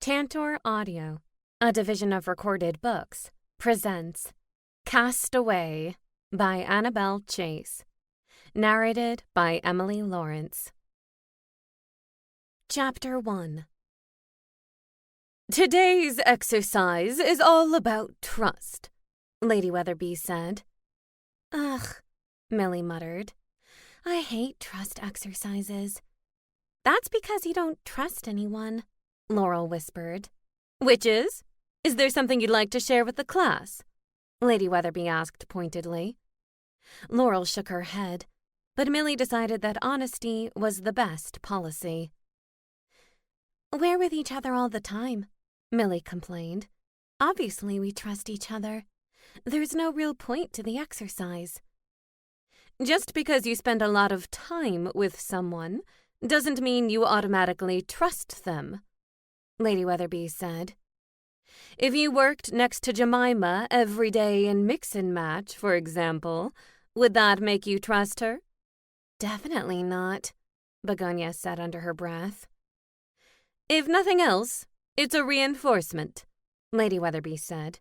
Tantor Audio, a division of Recorded Books, presents Cast Away by Annabel Chase. Narrated by Emily Lawrence. Chapter 1. "Today's exercise is all about trust," Lady Weatherby said. "Ugh," Millie muttered. "I hate trust exercises." "That's because you don't trust anyone," Laurel whispered. "Which is? Is there something you'd like to share with the class?" Lady Weatherby asked pointedly. Laurel shook her head, but Millie decided that honesty was the best policy. "We're with each other all the time," Millie complained. "Obviously we trust each other. There's no real point to the exercise." "Just because you spend a lot of time with someone doesn't mean you automatically trust them," Lady Weatherby said. "If you worked next to Jemima every day in mix and match, for example, would that make you trust her?" "Definitely not," Begonia said under her breath. "If nothing else, it's a reinforcement," Lady Weatherby said.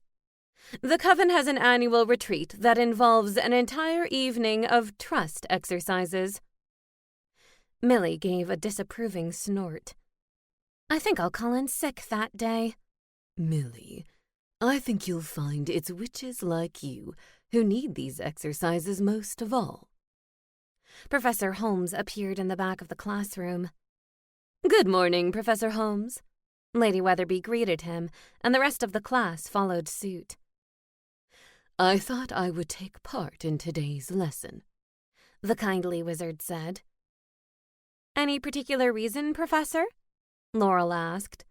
"The Coven has an annual retreat that involves an entire evening of trust exercises." Millie gave a disapproving snort. "I think I'll call in sick that day." "Millie, I think you'll find it's witches like you who need these exercises most of all." Professor Holmes appeared in the back of the classroom. "Good morning, Professor Holmes." Lady Weatherby greeted him, and the rest of the class followed suit. "I thought I would take part in today's lesson," the kindly wizard said. "Any particular reason, Professor?" Laurel asked.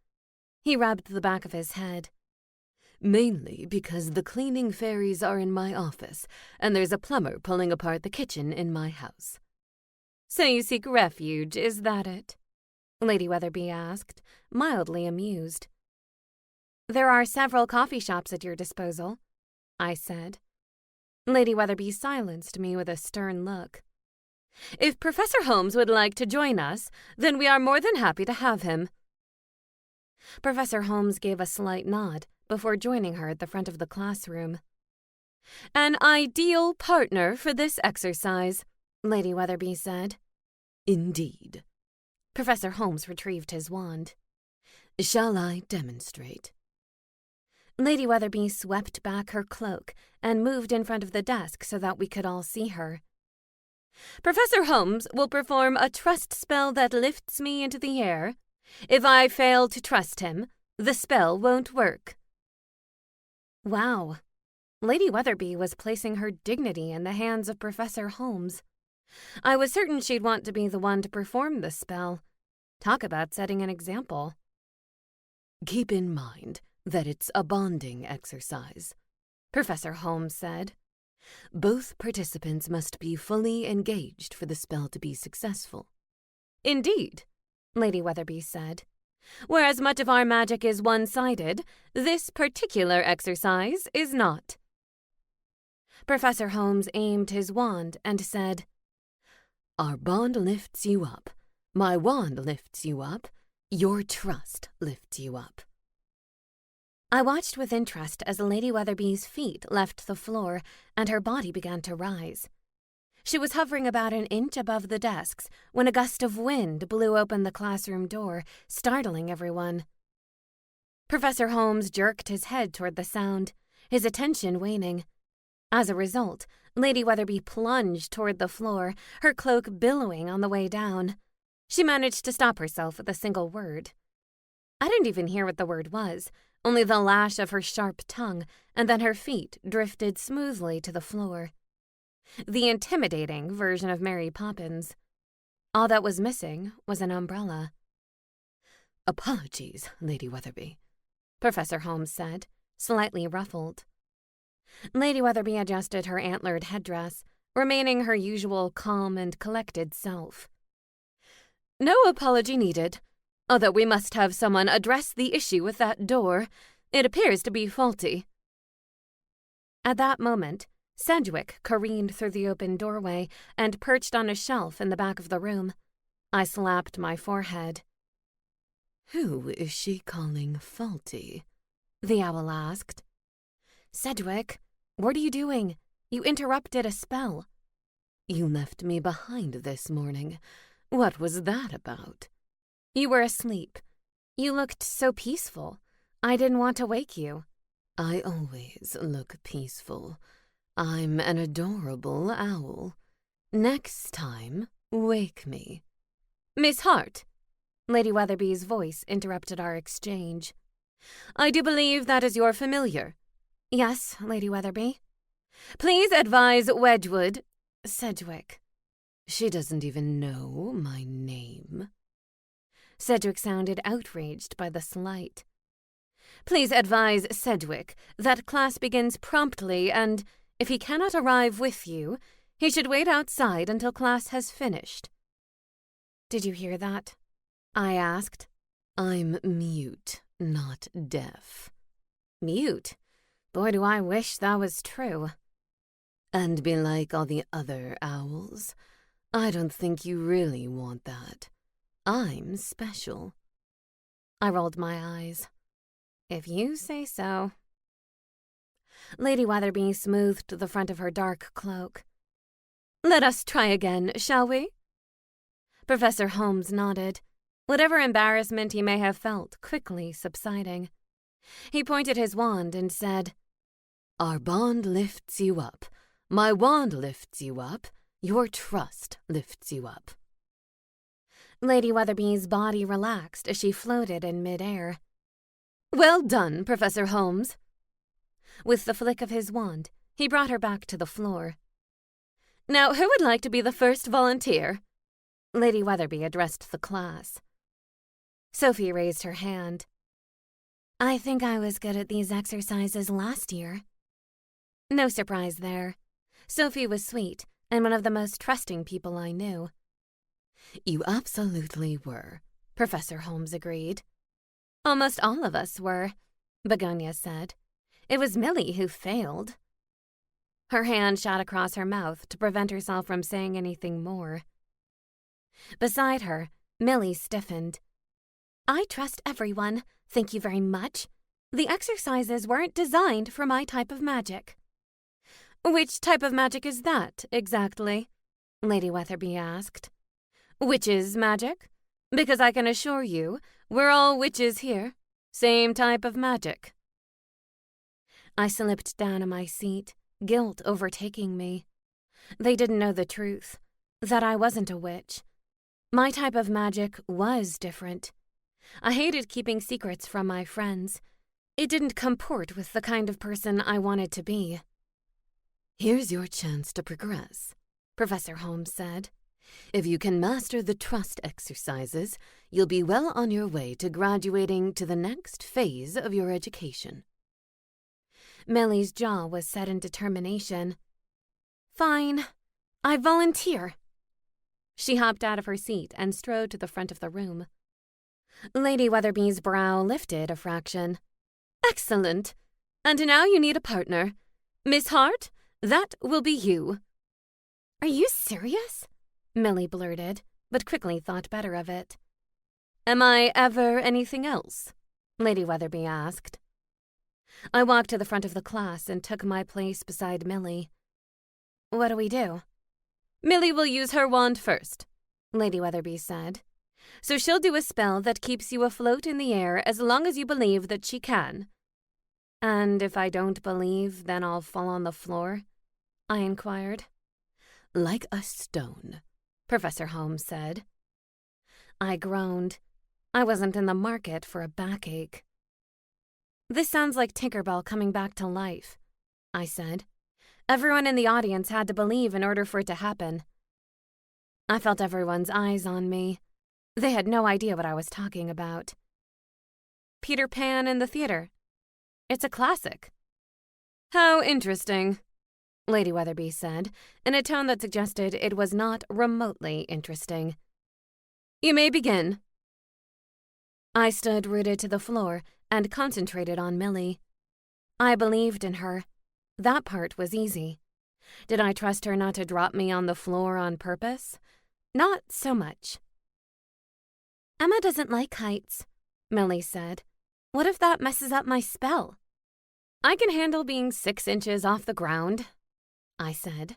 He rubbed the back of his head. "Mainly because the cleaning fairies are in my office, and there's a plumber pulling apart the kitchen in my house." "So you seek refuge, is that it?" Lady Weatherby asked, mildly amused. "There are several coffee shops at your disposal," I said. Lady Weatherby silenced me with a stern look. "If Professor Holmes would like to join us, then we are more than happy to have him." Professor Holmes gave a slight nod before joining her at the front of the classroom. "An ideal partner for this exercise," Lady Weatherby said. "Indeed." Professor Holmes retrieved his wand. "Shall I demonstrate?" Lady Weatherby swept back her cloak and moved in front of the desk so that we could all see her. "Professor Holmes will perform a trust spell that lifts me into the air. If I fail to trust him, the spell won't work." Wow. Lady Weatherby was placing her dignity in the hands of Professor Holmes. I was certain she'd want to be the one to perform the spell. Talk about setting an example. "Keep in mind that it's a bonding exercise," Professor Holmes said. "Both participants must be fully engaged for the spell to be successful." "Indeed," Lady Weatherby said. "Whereas much of our magic is one-sided, this particular exercise is not." Professor Holmes aimed his wand and said, "Our bond lifts you up. My wand lifts you up. Your trust lifts you up." I watched with interest as Lady Weatherby's feet left the floor and her body began to rise. She was hovering about an inch above the desks when a gust of wind blew open the classroom door, startling everyone. Professor Holmes jerked his head toward the sound, his attention waning. As a result, Lady Weatherby plunged toward the floor, her cloak billowing on the way down. She managed to stop herself with a single word. I didn't even hear what the word was, only the lash of her sharp tongue, and then her feet drifted smoothly to the floor. The intimidating version of Mary Poppins. All that was missing was an umbrella. "Apologies, Lady Weatherby," Professor Holmes said, slightly ruffled. Lady Weatherby adjusted her antlered headdress, remaining her usual calm and collected self. "No apology needed, although we must have someone address the issue with that door. It appears to be faulty." At that moment, Sedgwick careened through the open doorway and perched on a shelf in the back of the room. I slapped my forehead. Who is she calling faulty? The owl asked. Sedgwick, what are you doing? You interrupted a spell. You left me behind this morning. What was that about? You were asleep. You looked so peaceful. I didn't want to wake you. I always look peaceful. I'm an adorable owl. Next time, wake me. Miss Hart, Lady Weatherby's voice interrupted our exchange. I do believe that is your familiar. Yes, Lady Weatherby. Please advise Wedgwood, Sedgwick. She doesn't even know my name. Sedgwick sounded outraged by the slight. Please advise Sedgwick that class begins promptly, and if he cannot arrive with you, he should wait outside until class has finished. Did you hear that? I asked. I'm mute, not deaf. Mute? Boy, do I wish that was true. And be like all the other owls. I don't think you really want that. I'm special. I rolled my eyes. If you say so. Lady Weatherby smoothed the front of her dark cloak. Let us try again, shall we? Professor Holmes nodded, whatever embarrassment he may have felt quickly subsiding. He pointed his wand and said, Our bond lifts you up. My wand lifts you up. Your trust lifts you up. Lady Weatherby's body relaxed as she floated in midair. Well done, Professor Holmes. With the flick of his wand, he brought her back to the floor. Now, who would like to be the first volunteer? Lady Weatherby addressed the class. Sophie raised her hand. I think I was good at these exercises last year. No surprise there. Sophie was sweet and one of the most trusting people I knew. You absolutely were, Professor Holmes agreed. Almost all of us were, Begonia said. It was Millie who failed. Her hand shot across her mouth to prevent herself from saying anything more. Beside her, Millie stiffened. I trust everyone, thank you very much. The exercises weren't designed for my type of magic. Which type of magic is that, exactly? Lady Weatherby asked. Witches' magic? Because I can assure you, we're all witches here. Same type of magic. I slipped down in my seat, guilt overtaking me. They didn't know the truth, that I wasn't a witch. My type of magic was different. I hated keeping secrets from my friends. It didn't comport with the kind of person I wanted to be. Here's your chance to progress, Professor Holmes said. If you can master the trust exercises, you'll be well on your way to graduating to the next phase of your education. Millie's jaw was set in determination. Fine, I volunteer. She hopped out of her seat and strode to the front of the room. Lady Weatherby's brow lifted a fraction. Excellent. And now you need a partner. Miss Hart, that will be you. Are you serious? Millie blurted, but quickly thought better of it. Am I ever anything else? Lady Weatherby asked. I walked to the front of the class and took my place beside Millie. What do we do? Millie will use her wand first, Lady Weatherby said. So she'll do a spell that keeps you afloat in the air as long as you believe that she can. And if I don't believe, then I'll fall on the floor? I inquired. Like a stone, Professor Holmes said. I groaned. I wasn't in the market for a backache. This sounds like Tinkerbell coming back to life, I said. Everyone in the audience had to believe in order for it to happen. I felt everyone's eyes on me. They had no idea what I was talking about. Peter Pan in the theater. It's a classic. How interesting, Lady Weatherby said, in a tone that suggested it was not remotely interesting. You may begin. I stood rooted to the floor and concentrated on Millie. I believed in her. That part was easy. Did I trust her not to drop me on the floor on purpose? Not so much. Emma doesn't like heights, Millie said. What if that messes up my spell? I can handle being 6 inches off the ground, I said.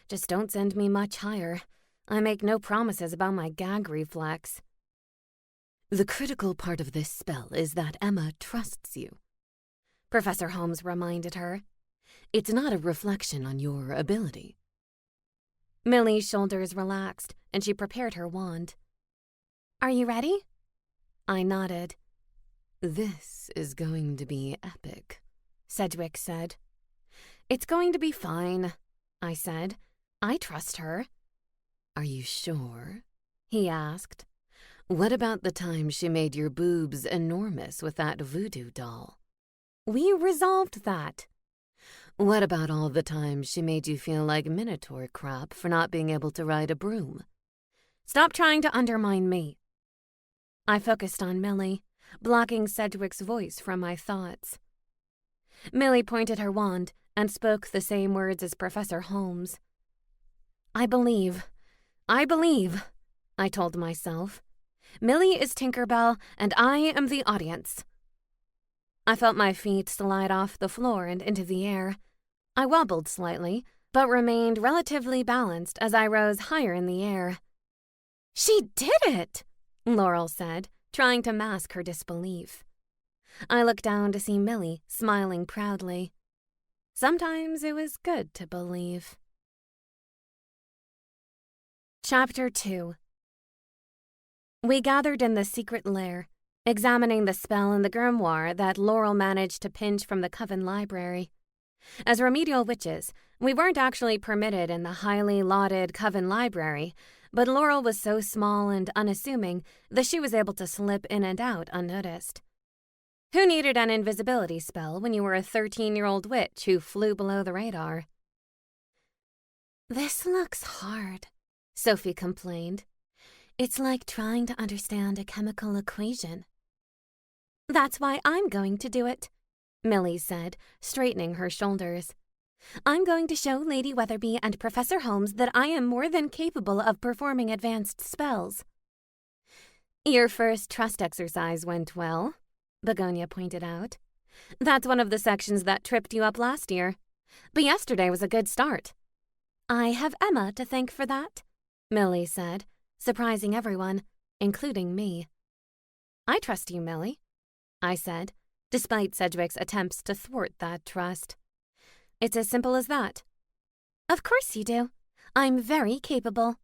Just don't send me much higher. I make no promises about my gag reflex. The critical part of this spell is that Emma trusts you, Professor Holmes reminded her. It's not a reflection on your ability. Millie's shoulders relaxed, and she prepared her wand. Are you ready? I nodded. This is going to be epic, Sedgwick said. It's going to be fine, I said. I trust her. Are you sure? He asked. What about the time she made your boobs enormous with that voodoo doll? We resolved that. What about all the times she made you feel like Minotaur crap for not being able to ride a broom? Stop trying to undermine me. I focused on Millie, blocking Sedgwick's voice from my thoughts. Millie pointed her wand and spoke the same words as Professor Holmes. I believe, I told myself. Millie is Tinkerbell, and I am the audience. I felt my feet slide off the floor and into the air. I wobbled slightly, but remained relatively balanced as I rose higher in the air. She did it, Laurel said, trying to mask her disbelief. I looked down to see Millie smiling proudly. Sometimes it was good to believe. Chapter 2. We gathered in the secret lair, examining the spell in the grimoire that Laurel managed to pinch from the Coven library. As remedial witches, we weren't actually permitted in the highly lauded Coven library, but Laurel was so small and unassuming that she was able to slip in and out unnoticed. Who needed an invisibility spell when you were a 13-year-old witch who flew below the radar? This looks hard, Sophie complained. It's like trying to understand a chemical equation. That's why I'm going to do it, Millie said, straightening her shoulders. I'm going to show Lady Weatherby and Professor Holmes that I am more than capable of performing advanced spells. Your first trust exercise went well, Begonia pointed out. That's one of the sections that tripped you up last year. But yesterday was a good start. I have Emma to thank for that, Millie said, surprising everyone, including me. I trust you, Millie, I said, despite Sedgwick's attempts to thwart that trust. It's as simple as that. Of course you do. I'm very capable.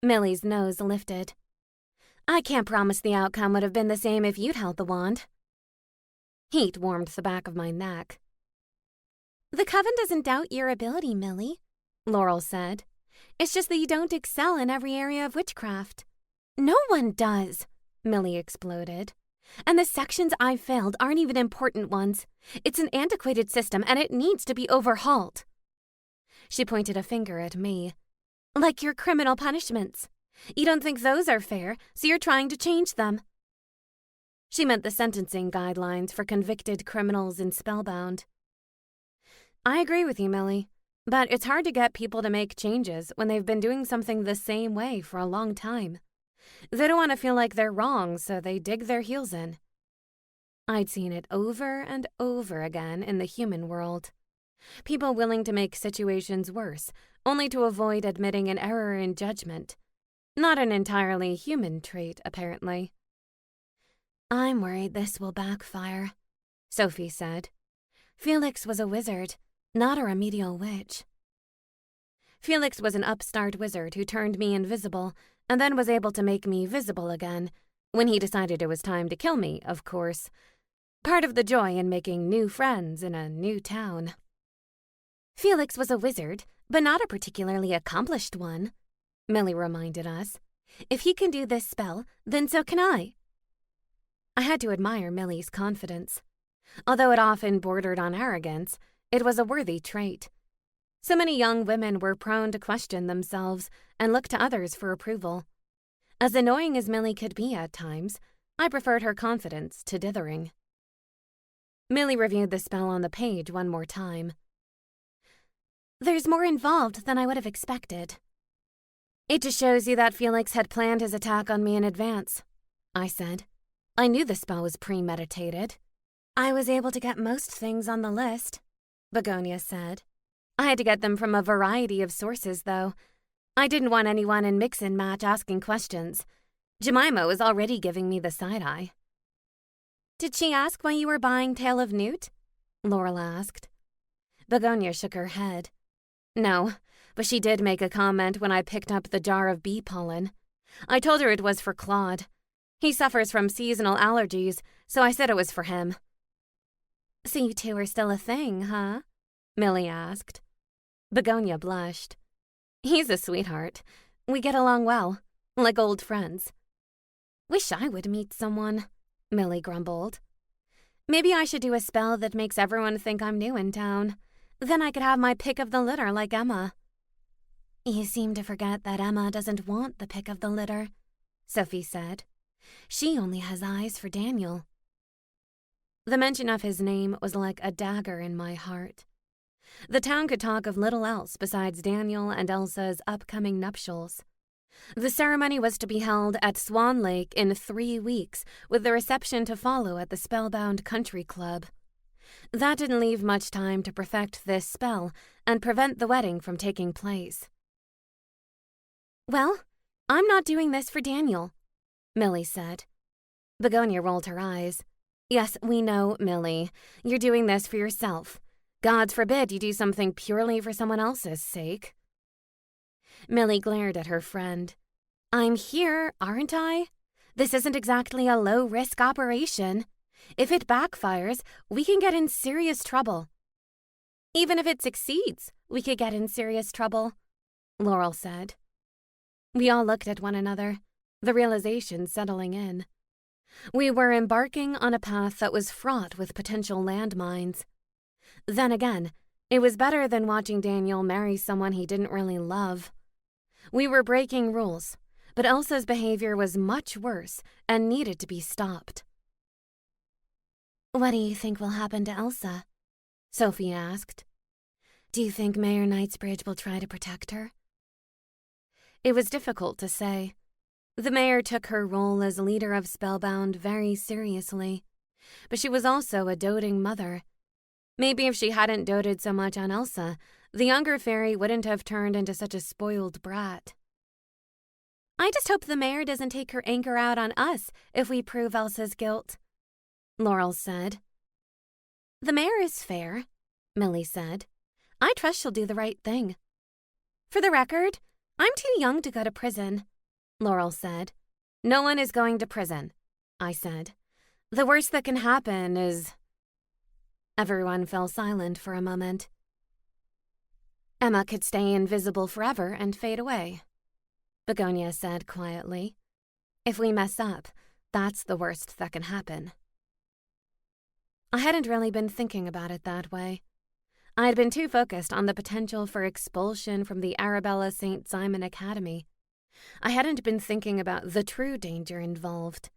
Millie's nose lifted. I can't promise the outcome would have been the same if you'd held the wand. Heat warmed the back of my neck. The Coven doesn't doubt your ability, Millie, Laurel said. It's just that you don't excel in every area of witchcraft. No one does, Millie exploded. And the sections I've failed aren't even important ones. It's an antiquated system and it needs to be overhauled. She pointed a finger at me. Like your criminal punishments. You don't think those are fair, so you're trying to change them. She meant the sentencing guidelines for convicted criminals in Spellbound. I agree with you, Millie, but it's hard to get people to make changes when they've been doing something the same way for a long time. They don't want to feel like they're wrong, so they dig their heels in. I'd seen it over and over again in the human world. People willing to make situations worse, only to avoid admitting an error in judgment. Not an entirely human trait, apparently. I'm worried this will backfire, Sophie said. Felix was a wizard, not a remedial witch. Felix was an upstart wizard who turned me invisible and then was able to make me visible again, when he decided it was time to kill me, of course. Part of the joy in making new friends in a new town. Felix was a wizard, but not a particularly accomplished one, Millie reminded us. If he can do this spell, then so can I. I had to admire Millie's confidence. Although it often bordered on arrogance, it was a worthy trait. So many young women were prone to question themselves and look to others for approval. As annoying as Millie could be at times, I preferred her confidence to dithering. Millie reviewed the spell on the page one more time. There's more involved than I would have expected. It just shows you that Felix had planned his attack on me in advance, I said. I knew the spell was premeditated. I was able to get most things on the list, Begonia said. I had to get them from a variety of sources, though. I didn't want anyone in mix-and-match asking questions. Jemima was already giving me the side-eye. Did she ask why you were buying Tale of Newt? Laurel asked. Begonia shook her head. No, but she did make a comment when I picked up the jar of bee pollen. I told her it was for Claude. He suffers from seasonal allergies, so I said it was for him. So you two are still a thing, huh? Millie asked. Begonia blushed. He's a sweetheart. We get along well, like old friends. Wish I would meet someone, Millie grumbled. Maybe I should do a spell that makes everyone think I'm new in town. Then I could have my pick of the litter like Emma. You seem to forget that Emma doesn't want the pick of the litter, Sophie said. She only has eyes for Daniel. The mention of his name was like a dagger in my heart. The town could talk of little else besides Daniel and Elsa's upcoming nuptials. The ceremony was to be held at Swan Lake in 3 weeks, with the reception to follow at the Spellbound Country Club. That didn't leave much time to perfect this spell and prevent the wedding from taking place. Well, I'm not doing this for Daniel, Millie said. Begonia rolled her eyes. Yes, we know, Millie. You're doing this for yourself. God forbid you do something purely for someone else's sake. Millie glared at her friend. I'm here, aren't I? This isn't exactly a low-risk operation. If it backfires, we can get in serious trouble. Even if it succeeds, we could get in serious trouble, Laurel said. We all looked at one another, the realization settling in. We were embarking on a path that was fraught with potential landmines. Then again, it was better than watching Daniel marry someone he didn't really love. We were breaking rules, but Elsa's behavior was much worse and needed to be stopped. What do you think will happen to Elsa? Sophie asked. Do you think Mayor Knightsbridge will try to protect her? It was difficult to say. The mayor took her role as leader of Spellbound very seriously, but she was also a doting mother. Maybe if she hadn't doted so much on Elsa, the younger fairy wouldn't have turned into such a spoiled brat. I just hope the mayor doesn't take her anger out on us if we prove Elsa's guilt, Laurel said. The mayor is fair, Millie said. I trust she'll do the right thing. For the record, I'm too young to go to prison, Laurel said. No one is going to prison, I said. The worst that can happen is... Everyone fell silent for a moment. Emma could stay invisible forever and fade away, Begonia said quietly. If we mess up, that's the worst that can happen. I hadn't really been thinking about it that way. I had been too focused on the potential for expulsion from the Arabella St. Simon Academy. I hadn't been thinking about the true danger involved.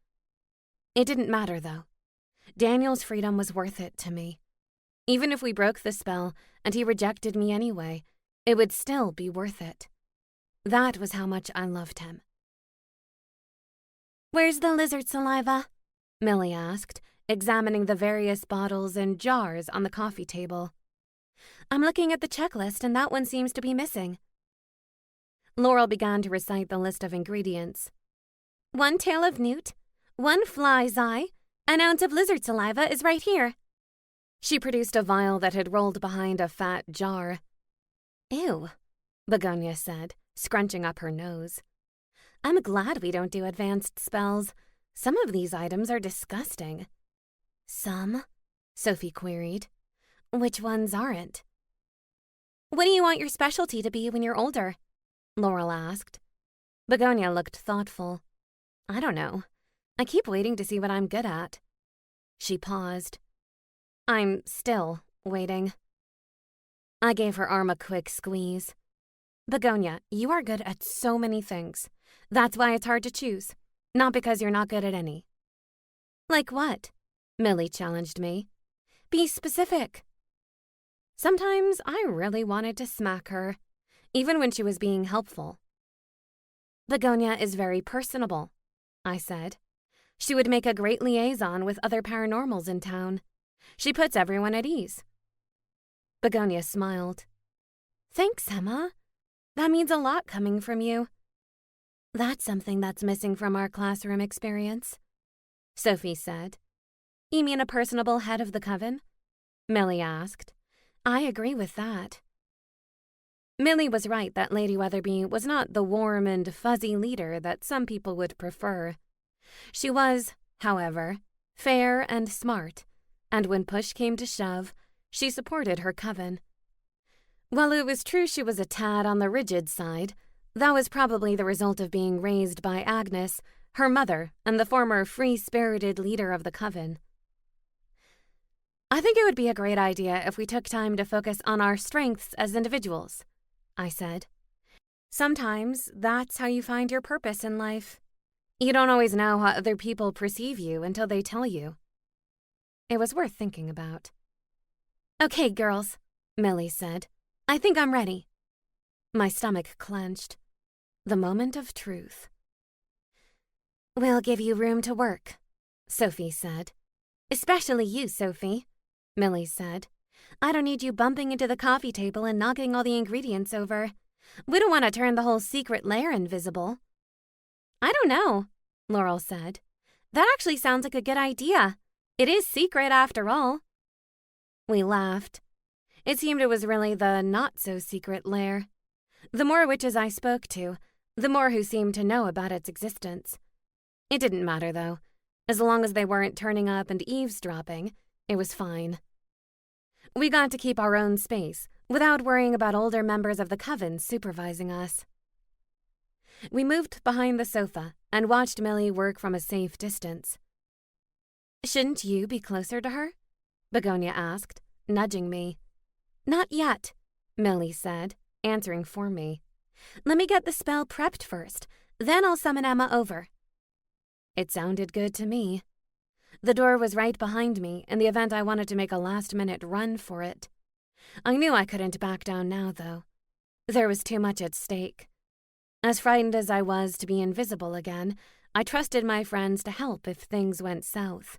It didn't matter, though. Daniel's freedom was worth it to me. Even if we broke the spell and he rejected me anyway, it would still be worth it. That was how much I loved him. Where's the lizard saliva? Millie asked, examining the various bottles and jars on the coffee table. I'm looking at the checklist and that one seems to be missing. Laurel began to recite the list of ingredients. 1 tail of newt, 1 fly's eye, an ounce of lizard saliva is right here. She produced a vial that had rolled behind a fat jar. Ew, Begonia said, scrunching up her nose. I'm glad we don't do advanced spells. Some of these items are disgusting. Some? Sophie queried. Which ones aren't? What do you want your specialty to be when you're older? Laurel asked. Begonia looked thoughtful. I don't know. I keep waiting to see what I'm good at. She paused. I'm still waiting. I gave her arm a quick squeeze. Begonia, you are good at so many things. That's why it's hard to choose. Not because you're not good at any. Like what? Millie challenged me. Be specific. Sometimes I really wanted to smack her, even when she was being helpful. Begonia is very personable, I said. She would make a great liaison with other paranormals in town. She puts everyone at ease. Begonia smiled. Thanks, Emma. That means a lot coming from you. That's something that's missing from our classroom experience, Sophie said. You mean a personable head of the coven? Millie asked. I agree with that. Millie was right that Lady Weatherby was not the warm and fuzzy leader that some people would prefer. She was, however, fair and smart, and when push came to shove, she supported her coven. While it was true she was a tad on the rigid side, that was probably the result of being raised by Agnes, her mother, and the former free-spirited leader of the coven. I think it would be a great idea if we took time to focus on our strengths as individuals, I said. Sometimes that's how you find your purpose in life. You don't always know how other people perceive you until they tell you. It was worth thinking about. Okay, girls, Millie said. I think I'm ready. My stomach clenched. The moment of truth. We'll give you room to work, Sophie said. Especially you, Sophie, Millie said. I don't need you bumping into the coffee table and knocking all the ingredients over. We don't want to turn the whole secret lair invisible. I don't know, Laurel said. That actually sounds like a good idea. It is secret after all. We laughed. It seemed it was really the not-so-secret lair. The more witches I spoke to, the more who seemed to know about its existence. It didn't matter, though. As long as they weren't turning up and eavesdropping, it was fine. We got to keep our own space without worrying about older members of the coven supervising us. We moved behind the sofa and watched Millie work from a safe distance. Shouldn't you be closer to her? Begonia asked, nudging me. Not yet, Millie said, answering for me. Let me get the spell prepped first, then I'll summon Emma over. It sounded good to me. The door was right behind me in the event I wanted to make a last-minute run for it. I knew I couldn't back down now, though. There was too much at stake. As frightened as I was to be invisible again, I trusted my friends to help if things went south.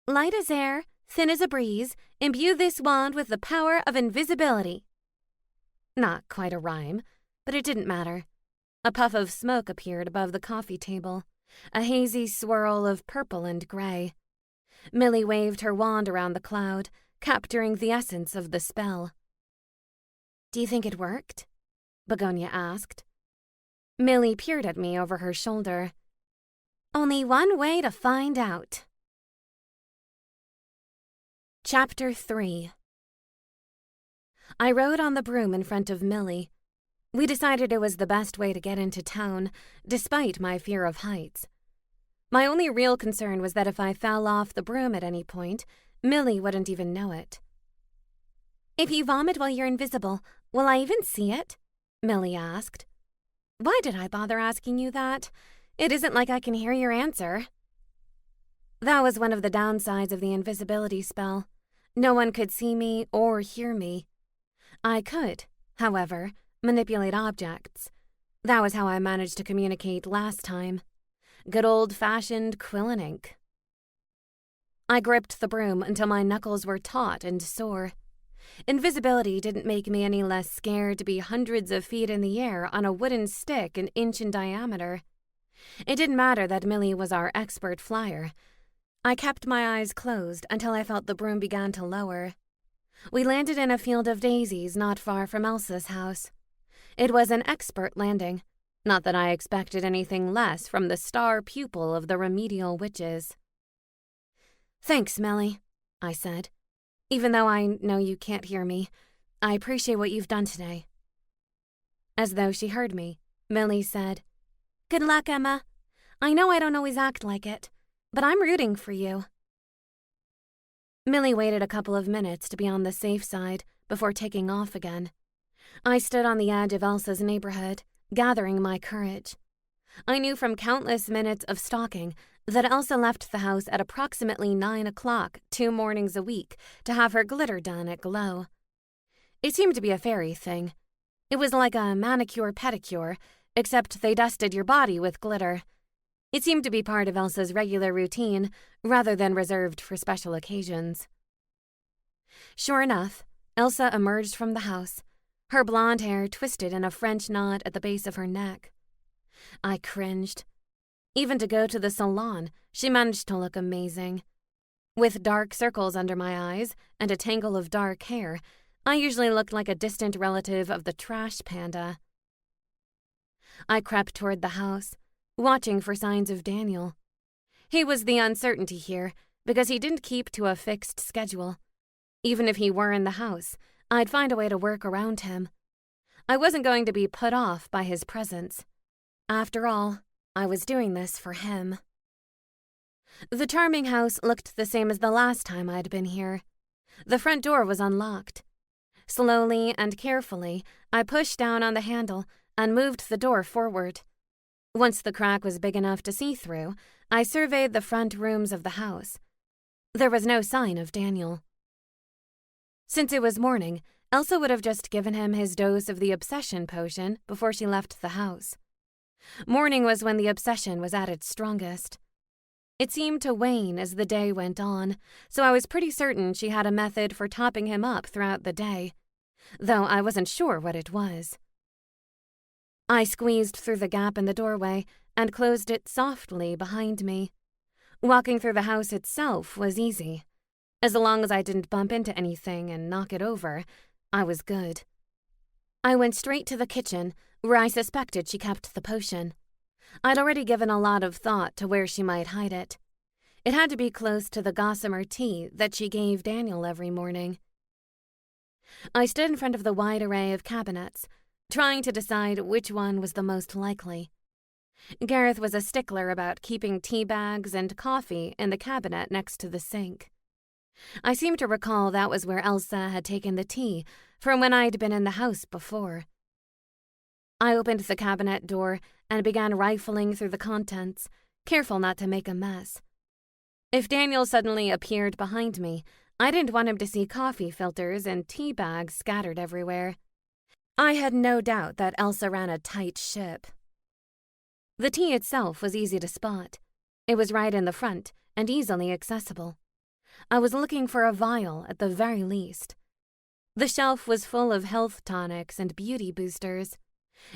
Light as air, thin as a breeze, imbue this wand with the power of invisibility. Not quite a rhyme, but it didn't matter. A puff of smoke appeared above the coffee table, a hazy swirl of purple and gray. Millie waved her wand around the cloud, capturing the essence of the spell. Do you think it worked? Begonia asked. Millie peered at me over her shoulder. Only one way to find out. Chapter 3. I rode on the broom in front of Millie. We decided it was the best way to get into town, despite my fear of heights. My only real concern was that if I fell off the broom at any point, Millie wouldn't even know it. If you vomit while you're invisible, will I even see it? Millie asked. Why did I bother asking you that? It isn't like I can hear your answer. That was one of the downsides of the invisibility spell. No one could see me or hear me. I could, however, manipulate objects. That was how I managed to communicate last time. Good old-fashioned quill and ink. I gripped the broom until my knuckles were taut and sore. Invisibility didn't make me any less scared to be hundreds of feet in the air on a wooden stick an inch in diameter. It didn't matter that Millie was our expert flyer. I kept my eyes closed until I felt the broom began to lower. We landed in a field of daisies not far from Elsa's house. It was an expert landing, not that I expected anything less from the star pupil of the remedial witches. Thanks, Millie, I said. Even though I know you can't hear me, I appreciate what you've done today. As though she heard me, Millie said, Good luck, Emma. I know I don't always act like it, but I'm rooting for you. Millie waited a couple of minutes to be on the safe side before taking off again. I stood on the edge of Elsa's neighborhood, gathering my courage. I knew from countless minutes of stalking that Elsa left the house at approximately 9 o'clock 2 mornings a week to have her glitter done at Glow. It seemed to be a fairy thing. It was like a manicure-pedicure, except they dusted your body with glitter. It seemed to be part of Elsa's regular routine, rather than reserved for special occasions. Sure enough, Elsa emerged from the house, her blonde hair twisted in a French knot at the base of her neck. I cringed. Even to go to the salon, she managed to look amazing. With dark circles under my eyes and a tangle of dark hair, I usually looked like a distant relative of the trash panda. I crept toward the house, watching for signs of Daniel. He was the uncertainty here, because he didn't keep to a fixed schedule. Even if he were in the house, I'd find a way to work around him. I wasn't going to be put off by his presence. After all, I was doing this for him. The charming house looked the same as the last time I'd been here. The front door was unlocked. Slowly and carefully, I pushed down on the handle and moved the door forward. Once the crack was big enough to see through, I surveyed the front rooms of the house. There was no sign of Daniel. Since it was morning, Elsa would have just given him his dose of the obsession potion before she left the house. Morning was when the obsession was at its strongest. It seemed to wane as the day went on, so I was pretty certain she had a method for topping him up throughout the day, though I wasn't sure what it was. I squeezed through the gap in the doorway and closed it softly behind me. Walking through the house itself was easy. As long as I didn't bump into anything and knock it over, I was good. I went straight to the kitchen, where I suspected she kept the potion. I'd already given a lot of thought to where she might hide it. It had to be close to the gossamer tea that she gave Daniel every morning. I stood in front of the wide array of cabinets, trying to decide which one was the most likely. Gareth was a stickler about keeping tea bags and coffee in the cabinet next to the sink. I seem to recall that was where Elsa had taken the tea from when I'd been in the house before. I opened the cabinet door and began rifling through the contents, careful not to make a mess. If Daniel suddenly appeared behind me, I didn't want him to see coffee filters and tea bags scattered everywhere. I had no doubt that Elsa ran a tight ship. The tea itself was easy to spot. It was right in the front and easily accessible. I was looking for a vial at the very least. The shelf was full of health tonics and beauty boosters.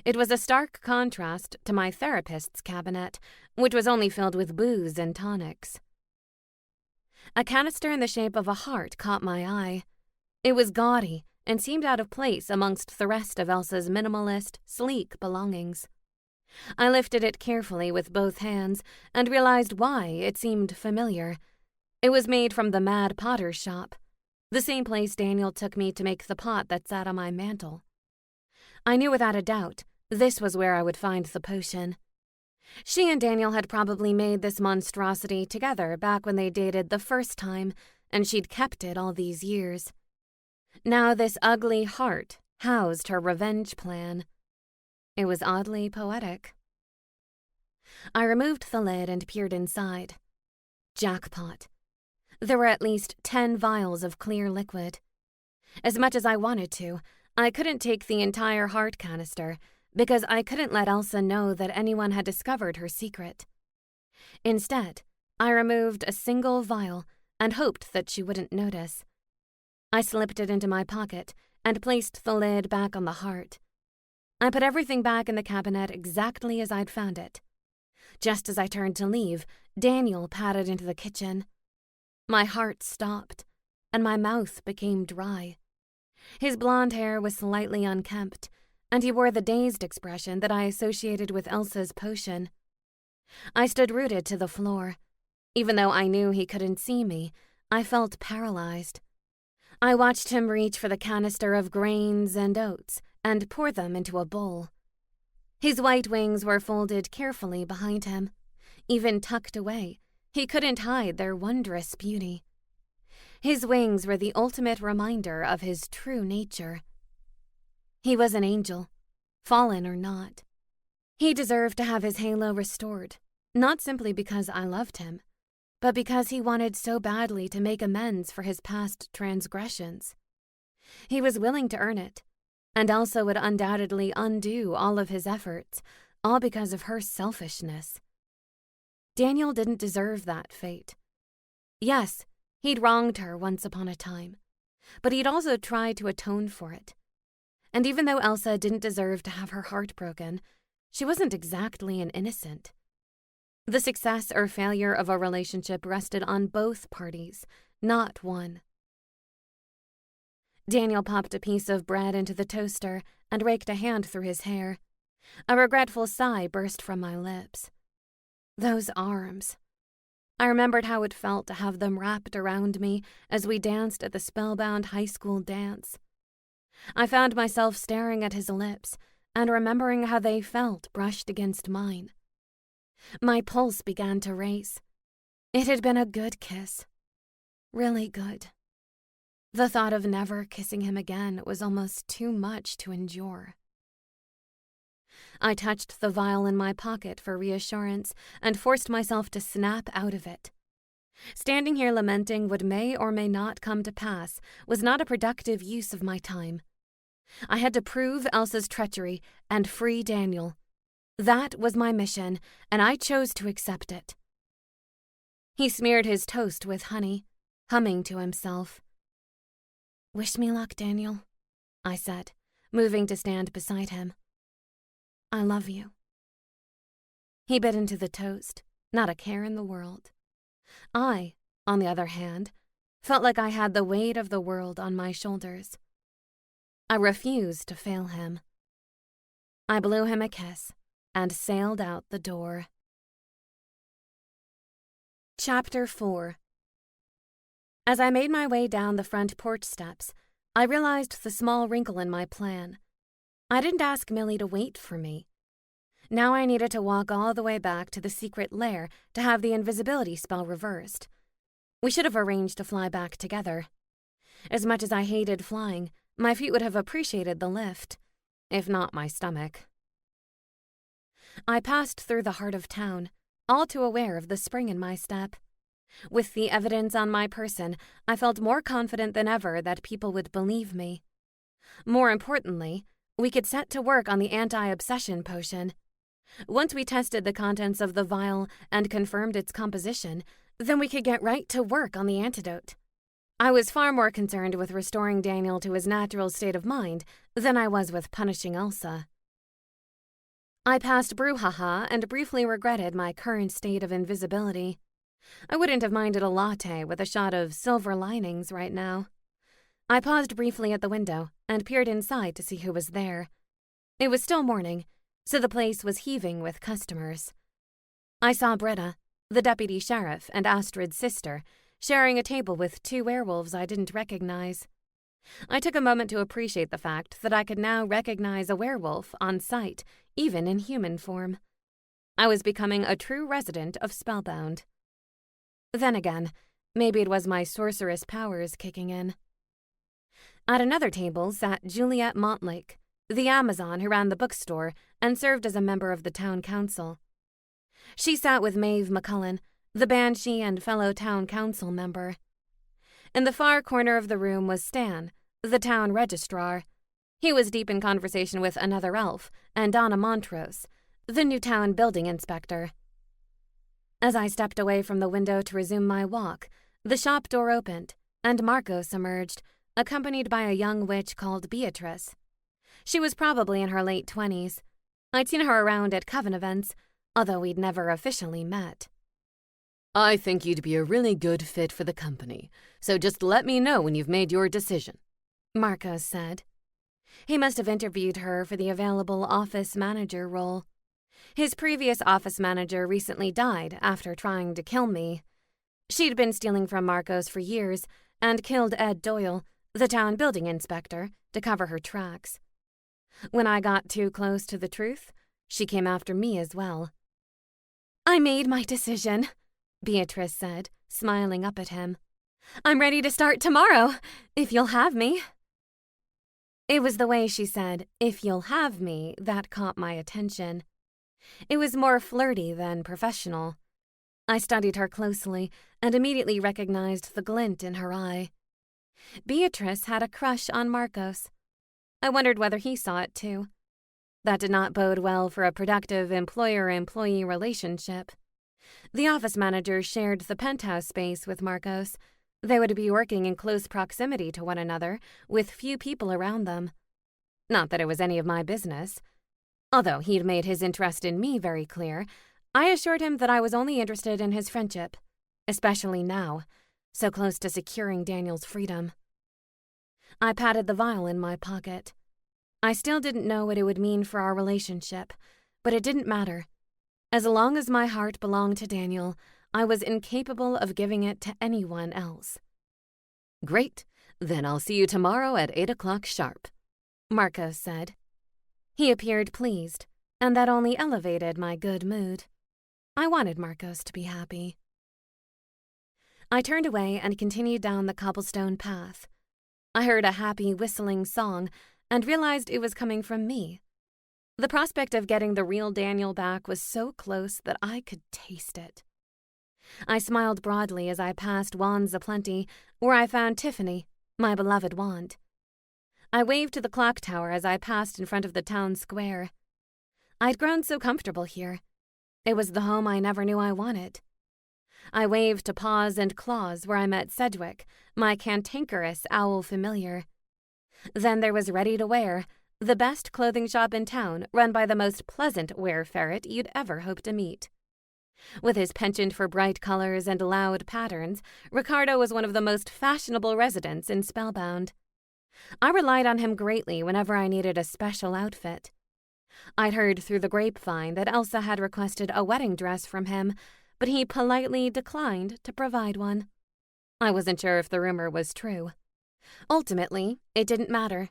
It was a stark contrast to my therapist's cabinet, which was only filled with booze and tonics. A canister in the shape of a heart caught my eye. It was gaudy and seemed out of place amongst the rest of Elsa's minimalist, sleek belongings. I lifted it carefully with both hands and realized why it seemed familiar. It was made from the Mad Potter's shop, the same place Daniel took me to make the pot that sat on my mantel. I knew without a doubt this was where I would find the potion. She and Daniel had probably made this monstrosity together back when they dated the first time, and she'd kept it all these years. Now this ugly heart housed her revenge plan. It was oddly poetic. I removed the lid and peered inside. Jackpot. There were at least 10 vials of clear liquid. As much as I wanted to, I couldn't take the entire heart canister because I couldn't let Elsa know that anyone had discovered her secret. Instead, I removed a single vial and hoped that she wouldn't notice. I slipped it into my pocket and placed the lid back on the heart. I put everything back in the cabinet exactly as I'd found it. Just as I turned to leave, Daniel padded into the kitchen. My heart stopped, and my mouth became dry. His blonde hair was slightly unkempt, and he wore the dazed expression that I associated with Elsa's potion. I stood rooted to the floor. Even though I knew he couldn't see me, I felt paralyzed. I watched him reach for the canister of grains and oats and pour them into a bowl. His white wings were folded carefully behind him. Even tucked away, he couldn't hide their wondrous beauty. His wings were the ultimate reminder of his true nature. He was an angel, fallen or not. He deserved to have his halo restored, not simply because I loved him, but because he wanted so badly to make amends for his past transgressions. He was willing to earn it, and Elsa would undoubtedly undo all of his efforts, all because of her selfishness. Daniel didn't deserve that fate. Yes, he'd wronged her once upon a time, but he'd also tried to atone for it. And even though Elsa didn't deserve to have her heart broken, she wasn't exactly an innocent. The success or failure of a relationship rested on both parties, not one. Daniel popped a piece of bread into the toaster and raked a hand through his hair. A regretful sigh burst from my lips. Those arms. I remembered how it felt to have them wrapped around me as we danced at the Spellbound high school dance. I found myself staring at his lips and remembering how they felt brushed against mine. My pulse began to race. It had been a good kiss. Really good. The thought of never kissing him again was almost too much to endure. I touched the vial in my pocket for reassurance and forced myself to snap out of it. Standing here lamenting what may or may not come to pass was not a productive use of my time. I had to prove Elsa's treachery and free Daniel. That was my mission, and I chose to accept it. He smeared his toast with honey, humming to himself. "Wish me luck, Daniel," I said, moving to stand beside him. "I love you." He bit into the toast, not a care in the world. I, on the other hand, felt like I had the weight of the world on my shoulders. I refused to fail him. I blew him a kiss and sailed out the door. Chapter 4. As I made my way down the front porch steps, I realized the small wrinkle in my plan. I didn't ask Millie to wait for me. Now I needed to walk all the way back to the secret lair to have the invisibility spell reversed. We should have arranged to fly back together. As much as I hated flying, my feet would have appreciated the lift, if not my stomach. I passed through the heart of town, all too aware of the spring in my step. With the evidence on my person, I felt more confident than ever that people would believe me. More importantly, we could set to work on the anti-obsession potion. Once we tested the contents of the vial and confirmed its composition, then we could get right to work on the antidote. I was far more concerned with restoring Daniel to his natural state of mind than I was with punishing Elsa. I passed Brouhaha and briefly regretted my current state of invisibility. I wouldn't have minded a latte with a shot of silver linings right now. I paused briefly at the window and peered inside to see who was there. It was still morning, so the place was heaving with customers. I saw Britta, the deputy sheriff and Astrid's sister, sharing a table with two werewolves I didn't recognize. I took a moment to appreciate the fact that I could now recognize a werewolf on sight, even in human form. I was becoming a true resident of Spellbound. Then again, maybe it was my sorceress powers kicking in. At another table sat Juliet Montlake, the Amazon who ran the bookstore and served as a member of the town council. She sat with Maeve McCullen, the banshee and fellow town council member. In the far corner of the room was Stan, the town registrar. He was deep in conversation with another elf, and Donna Montrose, the new town building inspector. As I stepped away from the window to resume my walk, the shop door opened, and Marcos emerged, accompanied by a young witch called Beatrice. She was probably in her late 20s. I'd seen her around at coven events, although we'd never officially met. "I think you'd be a really good fit for the company, so just let me know when you've made your decision," Marcos said. He must have interviewed her for the available office manager role. His previous office manager recently died after trying to kill me. She'd been stealing from Marcos for years and killed Ed Doyle, the town building inspector, to cover her tracks. When I got too close to the truth, she came after me as well. "I made my decision," Beatrice said, smiling up at him. "I'm ready to start tomorrow, if you'll have me." It was the way she said, "if you'll have me," that caught my attention. It was more flirty than professional. I studied her closely and immediately recognized the glint in her eye. Beatrice had a crush on Marcos. I wondered whether he saw it too. That did not bode well for a productive employer-employee relationship. The office manager shared the penthouse space with Marcos. They would be working in close proximity to one another, with few people around them. Not that it was any of my business. Although he'd made his interest in me very clear, I assured him that I was only interested in his friendship, especially now, so close to securing Daniel's freedom. I patted the vial in my pocket. I still didn't know what it would mean for our relationship, but it didn't matter. As long as my heart belonged to Daniel, I was incapable of giving it to anyone else. Great, then I'll see you tomorrow at 8 o'clock sharp, Marcos said. He appeared pleased, and that only elevated my good mood. I wanted Marcos to be happy. I turned away and continued down the cobblestone path. I heard a happy whistling song and realized it was coming from me. The prospect of getting the real Daniel back was so close that I could taste it. I smiled broadly as I passed Wands Aplenty, where I found Tiffany, my beloved wand. I waved to the clock tower as I passed in front of the town square. I'd grown so comfortable here. It was the home I never knew I wanted. I waved to Paws and Claws, where I met Sedgwick, my cantankerous owl familiar. Then there was Ready to Wear, the best clothing shop in town, run by the most pleasant were-ferret you'd ever hope to meet. With his penchant for bright colors and loud patterns, Ricardo was one of the most fashionable residents in Spellbound. I relied on him greatly whenever I needed a special outfit. I'd heard through the grapevine that Elsa had requested a wedding dress from him, but he politely declined to provide one. I wasn't sure if the rumor was true. Ultimately, it didn't matter.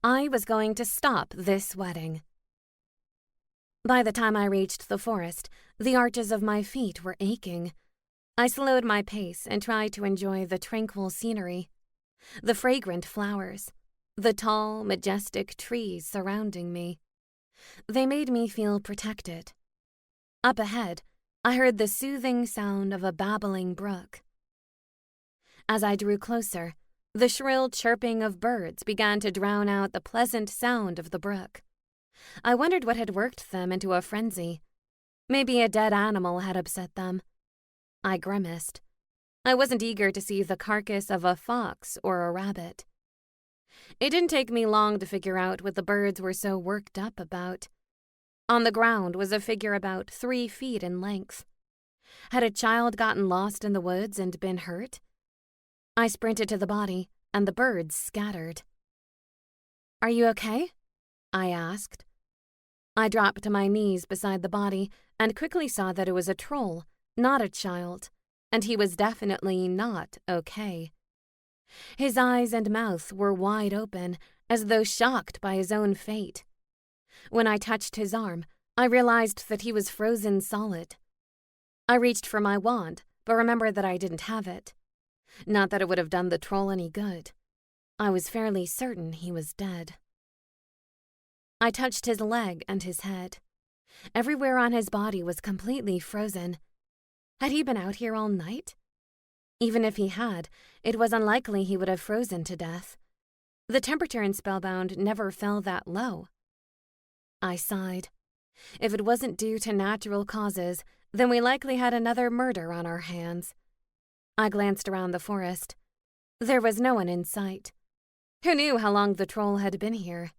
I was going to stop this wedding. By the time I reached the forest, the arches of my feet were aching. I slowed my pace and tried to enjoy the tranquil scenery, the fragrant flowers, the tall, majestic trees surrounding me. They made me feel protected. Up ahead, I heard the soothing sound of a babbling brook. As I drew closer, the shrill chirping of birds began to drown out the pleasant sound of the brook. I wondered what had worked them into a frenzy. Maybe a dead animal had upset them. I grimaced. I wasn't eager to see the carcass of a fox or a rabbit. It didn't take me long to figure out what the birds were so worked up about. On the ground was a figure about 3 feet in length. Had a child gotten lost in the woods and been hurt? I sprinted to the body, and the birds scattered. "Are you okay?" I asked. I dropped to my knees beside the body and quickly saw that it was a troll, not a child, and he was definitely not okay. His eyes and mouth were wide open, as though shocked by his own fate. When I touched his arm, I realized that he was frozen solid. I reached for my wand, but remembered that I didn't have it. Not that it would have done the troll any good. I was fairly certain he was dead. I touched his leg and his head. Everywhere on his body was completely frozen. Had he been out here all night? Even if he had, it was unlikely he would have frozen to death. The temperature in Spellbound never fell that low. I sighed. If it wasn't due to natural causes, then we likely had another murder on our hands. I glanced around the forest. There was no one in sight. Who knew how long the troll had been here?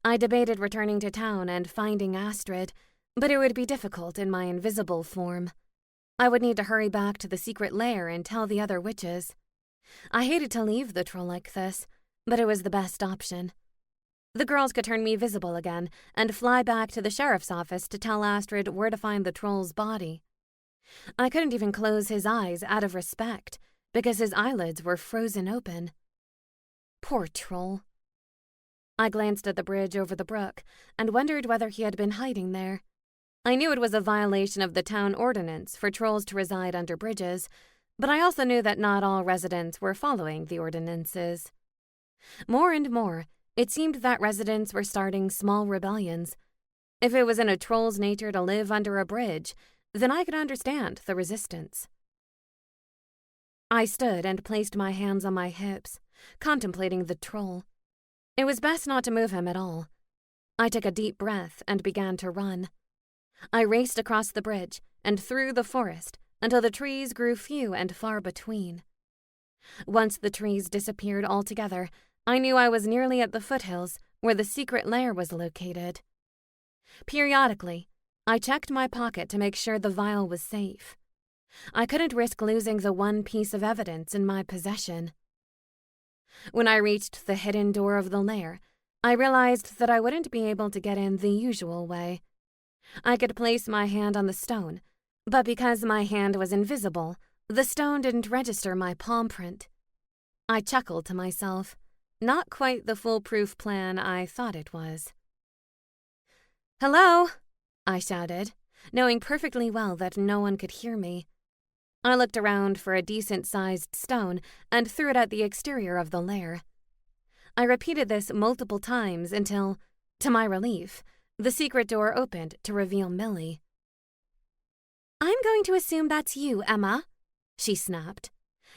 I debated returning to town and finding Astrid, but it would be difficult in my invisible form. I would need to hurry back to the secret lair and tell the other witches. I hated to leave the troll like this, but it was the best option. The girls could turn me visible again and fly back to the sheriff's office to tell Astrid where to find the troll's body. I couldn't even close his eyes out of respect because his eyelids were frozen open. Poor troll. I glanced at the bridge over the brook and wondered whether he had been hiding there. I knew it was a violation of the town ordinance for trolls to reside under bridges, but I also knew that not all residents were following the ordinances. More and more, it seemed that residents were starting small rebellions. If it was in a troll's nature to live under a bridge, then I could understand the resistance. I stood and placed my hands on my hips, contemplating the troll. It was best not to move him at all. I took a deep breath and began to run. I raced across the bridge and through the forest until the trees grew few and far between. Once the trees disappeared altogether, I knew I was nearly at the foothills where the secret lair was located. Periodically, I checked my pocket to make sure the vial was safe. I couldn't risk losing the one piece of evidence in my possession. When I reached the hidden door of the lair, I realized that I wouldn't be able to get in the usual way. I could place my hand on the stone, but because my hand was invisible, the stone didn't register my palm print. I chuckled to myself. Not quite the foolproof plan I thought it was. "Hello," I shouted, knowing perfectly well that no one could hear me. I looked around for a decent-sized stone and threw it at the exterior of the lair. I repeated this multiple times until, to my relief, the secret door opened to reveal Millie. "I'm going to assume that's you, Emma," she snapped.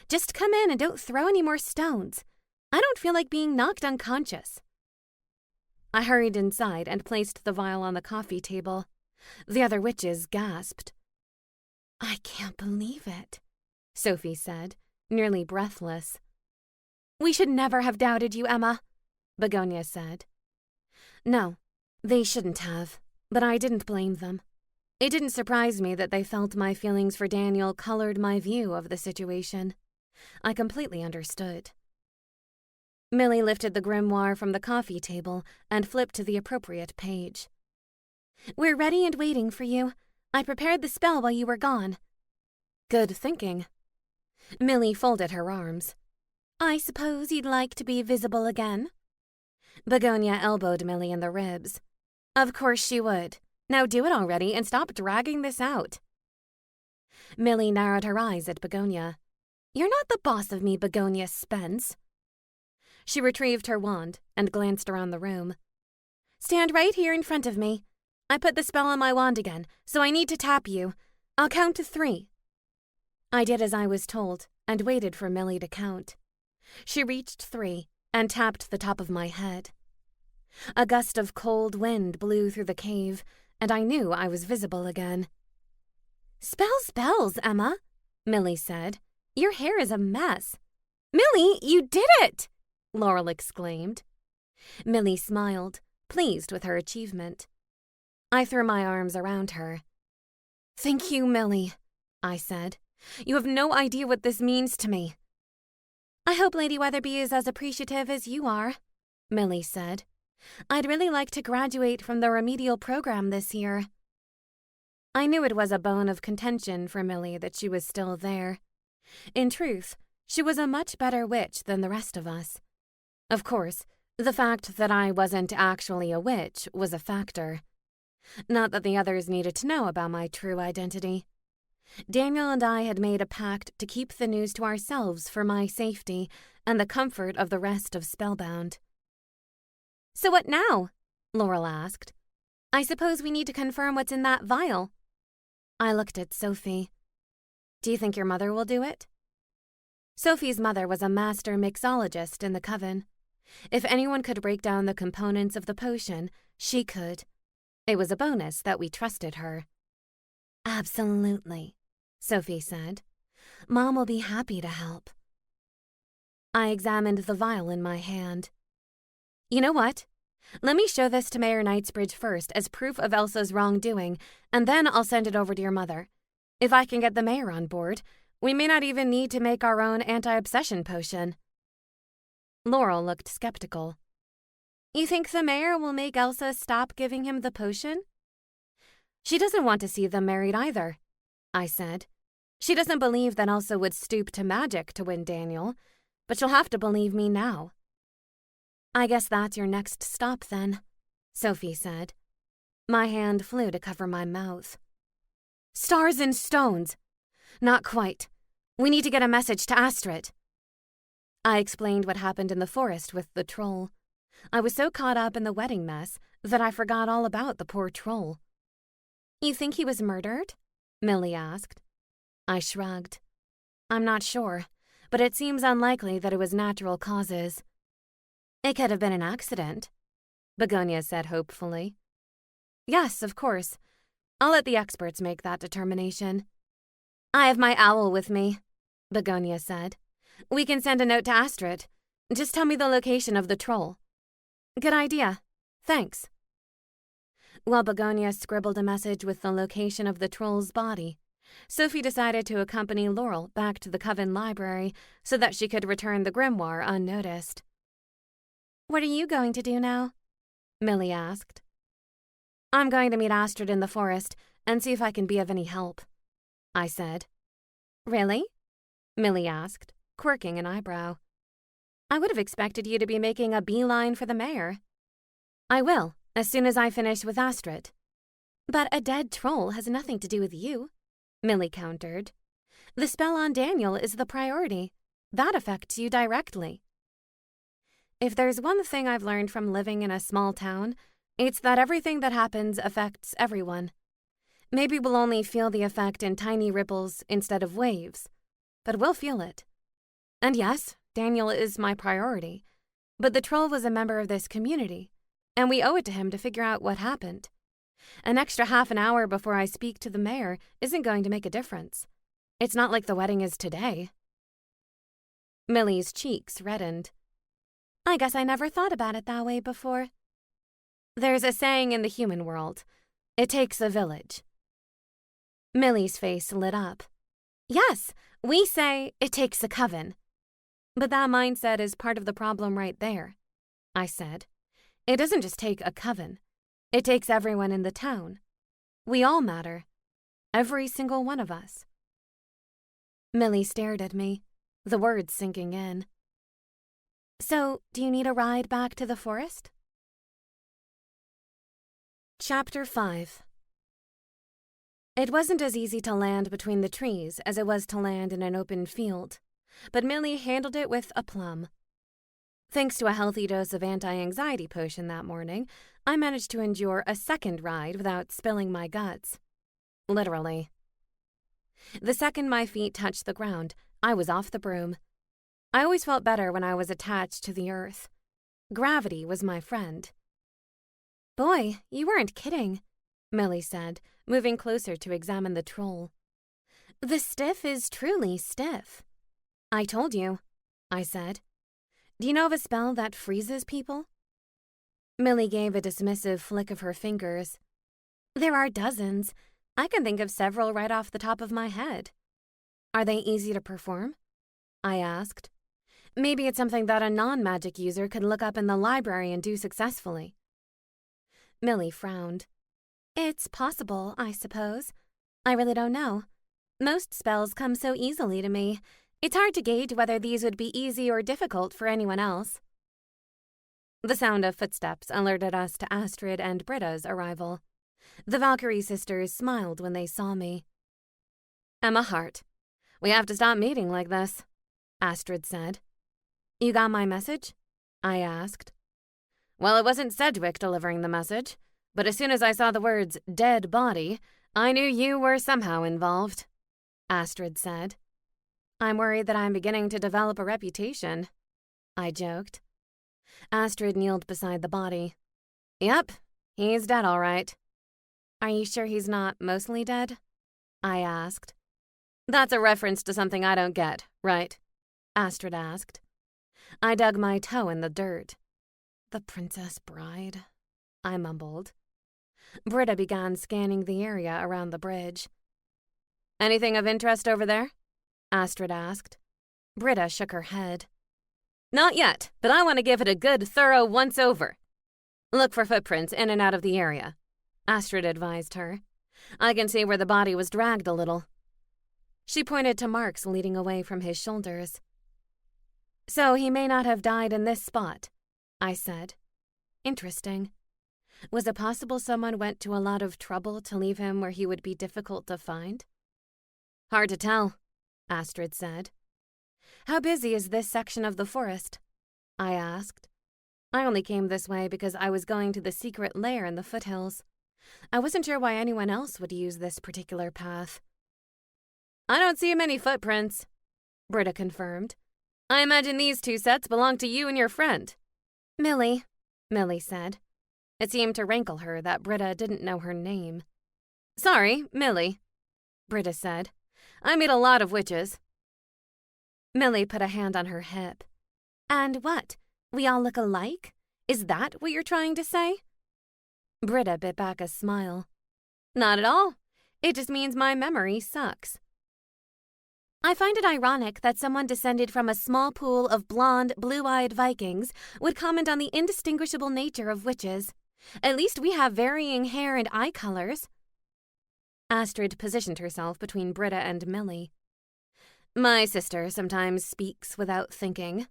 "Just come in and don't throw any more stones. I don't feel like being knocked unconscious." I hurried inside and placed the vial on the coffee table. The other witches gasped. "I can't believe it," Sophie said, nearly breathless. "We should never have doubted you, Emma," Begonia said. No, they shouldn't have, but I didn't blame them. It didn't surprise me that they felt my feelings for Daniel colored my view of the situation. I completely understood. Millie lifted the grimoire from the coffee table and flipped to the appropriate page. "We're ready and waiting for you. I prepared the spell while you were gone." "Good thinking." Millie folded her arms. "I suppose you'd like to be visible again?" Begonia elbowed Millie in the ribs. "Of course she would. Now do it already and stop dragging this out." Millie narrowed her eyes at Begonia. "You're not the boss of me, Begonia Spence." She retrieved her wand and glanced around the room. "Stand right here in front of me. I put the spell on my wand again, so I need to tap you. I'll count to 3. I did as I was told and waited for Millie to count. She reached 3 and tapped the top of my head. A gust of cold wind blew through the cave, and I knew I was visible again. "Spells, Emma," Millie said. "Your hair is a mess." "Millie, you did it!" Laurel exclaimed. Millie smiled, pleased with her achievement. I threw my arms around her. "Thank you, Millie," I said. "You have no idea what this means to me." "I hope Lady Weatherby is as appreciative as you are," Millie said. "I'd really like to graduate from the remedial program this year." I knew it was a bone of contention for Millie that she was still there. In truth, she was a much better witch than the rest of us. Of course, the fact that I wasn't actually a witch was a factor. Not that the others needed to know about my true identity. Daniel and I had made a pact to keep the news to ourselves for my safety and the comfort of the rest of Spellbound. "So what now?" Laurel asked. "I suppose we need to confirm what's in that vial." I looked at Sophie. "Do you think your mother will do it?" Sophie's mother was a master mixologist in the coven. If anyone could break down the components of the potion, she could. It was a bonus that we trusted her. "Absolutely," Sophie said. "Mom will be happy to help." I examined the vial in my hand. "You know what? Let me show this to Mayor Knightsbridge first as proof of Elsa's wrongdoing, and then I'll send it over to your mother. If I can get the mayor on board, we may not even need to make our own anti-obsession potion." Laurel looked skeptical. "You think the mayor will make Elsa stop giving him the potion?" "She doesn't want to see them married either," I said. "She doesn't believe that Elsa would stoop to magic to win Daniel, but she'll have to believe me now." "I guess that's your next stop then," Sophie said. My hand flew to cover my mouth. "Stars and stones!" "Not quite. We need to get a message to Astrid." I explained what happened in the forest with the troll. I was so caught up in the wedding mess that I forgot all about the poor troll. "You think he was murdered?" Millie asked. I shrugged. "I'm not sure, but it seems unlikely that it was natural causes." "It could have been an accident," Begonia said hopefully. "Yes, of course. I'll let the experts make that determination. I have my owl with me, Begonia said. We can send a note to Astrid. Just tell me the location of the troll. Good idea. Thanks. While Begonia scribbled a message with the location of the troll's body, Sophie decided to accompany Laurel back to the Coven Library so that she could return the grimoire unnoticed. What are you going to do now? Millie asked. I'm going to meet Astrid in the forest and see if I can be of any help, I said. Really? Millie asked, quirking an eyebrow. I would have expected you to be making a beeline for the mayor. I will, as soon as I finish with Astrid. But a dead troll has nothing to do with you, Millie countered. The spell on Daniel is the priority. That affects you directly. If there's one thing I've learned from living in a small town, it's that everything that happens affects everyone. Maybe we'll only feel the effect in tiny ripples instead of waves, but we'll feel it. And yes, Daniel is my priority, but the troll was a member of this community, and we owe it to him to figure out what happened. An extra half an hour before I speak to the mayor isn't going to make a difference. It's not like the wedding is today. Millie's cheeks reddened. I guess I never thought about it that way before. There's a saying in the human world. It takes a village. Millie's face lit up. Yes, we say it takes a coven. But that mindset is part of the problem right there, I said. It doesn't just take a coven. It takes everyone in the town. We all matter. Every single one of us. Millie stared at me, the words sinking in. So, do you need a ride back to the forest? Chapter 5. It wasn't as easy to land between the trees as it was to land in an open field, but Millie handled it with aplomb. Thanks to a healthy dose of anti-anxiety potion that morning, I managed to endure a second ride without spilling my guts. Literally. The second my feet touched the ground, I was off the broom. I always felt better when I was attached to the earth. Gravity was my friend. Boy, you weren't kidding, Millie said, moving closer to examine the troll. The stiff is truly stiff. I told you, I said. Do you know of a spell that freezes people? Millie gave a dismissive flick of her fingers. There are dozens. I can think of several right off the top of my head. Are they easy to perform? I asked. Maybe it's something that a non-magic user could look up in the library and do successfully. Millie frowned. It's possible, I suppose. I really don't know. Most spells come so easily to me. It's hard to gauge whether these would be easy or difficult for anyone else. The sound of footsteps alerted us to Astrid and Britta's arrival. The Valkyrie sisters smiled when they saw me. Emma Hart, we have to stop meeting like this, Astrid said. You got my message? I asked. Well, it wasn't Sedgwick delivering the message, but as soon as I saw the words dead body, I knew you were somehow involved, Astrid said. I'm worried that I'm beginning to develop a reputation, I joked. Astrid kneeled beside the body. Yep, he's dead all right. Are you sure he's not mostly dead? I asked. That's a reference to something I don't get, right? Astrid asked. I dug my toe in the dirt. The Princess Bride, I mumbled. Britta began scanning the area around the bridge. Anything of interest over there? Astrid asked. Britta shook her head. Not yet, but I want to give it a good, thorough once-over. Look for footprints in and out of the area, Astrid advised her. I can see where the body was dragged a little. She pointed to marks leading away from his shoulders. So he may not have died in this spot, I said. Interesting. Was it possible someone went to a lot of trouble to leave him where he would be difficult to find? Hard to tell, Astrid said. How busy is this section of the forest? I asked. I only came this way because I was going to the secret lair in the foothills. I wasn't sure why anyone else would use this particular path. I don't see many footprints, Britta confirmed. I imagine these two sets belong to you and your friend. Millie said. It seemed to rankle her that Britta didn't know her name. Sorry, Millie, Britta said. I meet a lot of witches. Millie put a hand on her hip. And what? We all look alike? Is that what you're trying to say? Britta bit back a smile. Not at all. It just means my memory sucks. I find it ironic that someone descended from a small pool of blonde, blue-eyed Vikings would comment on the indistinguishable nature of witches. At least we have varying hair and eye colors. Astrid positioned herself between Britta and Millie. My sister sometimes speaks without thinking.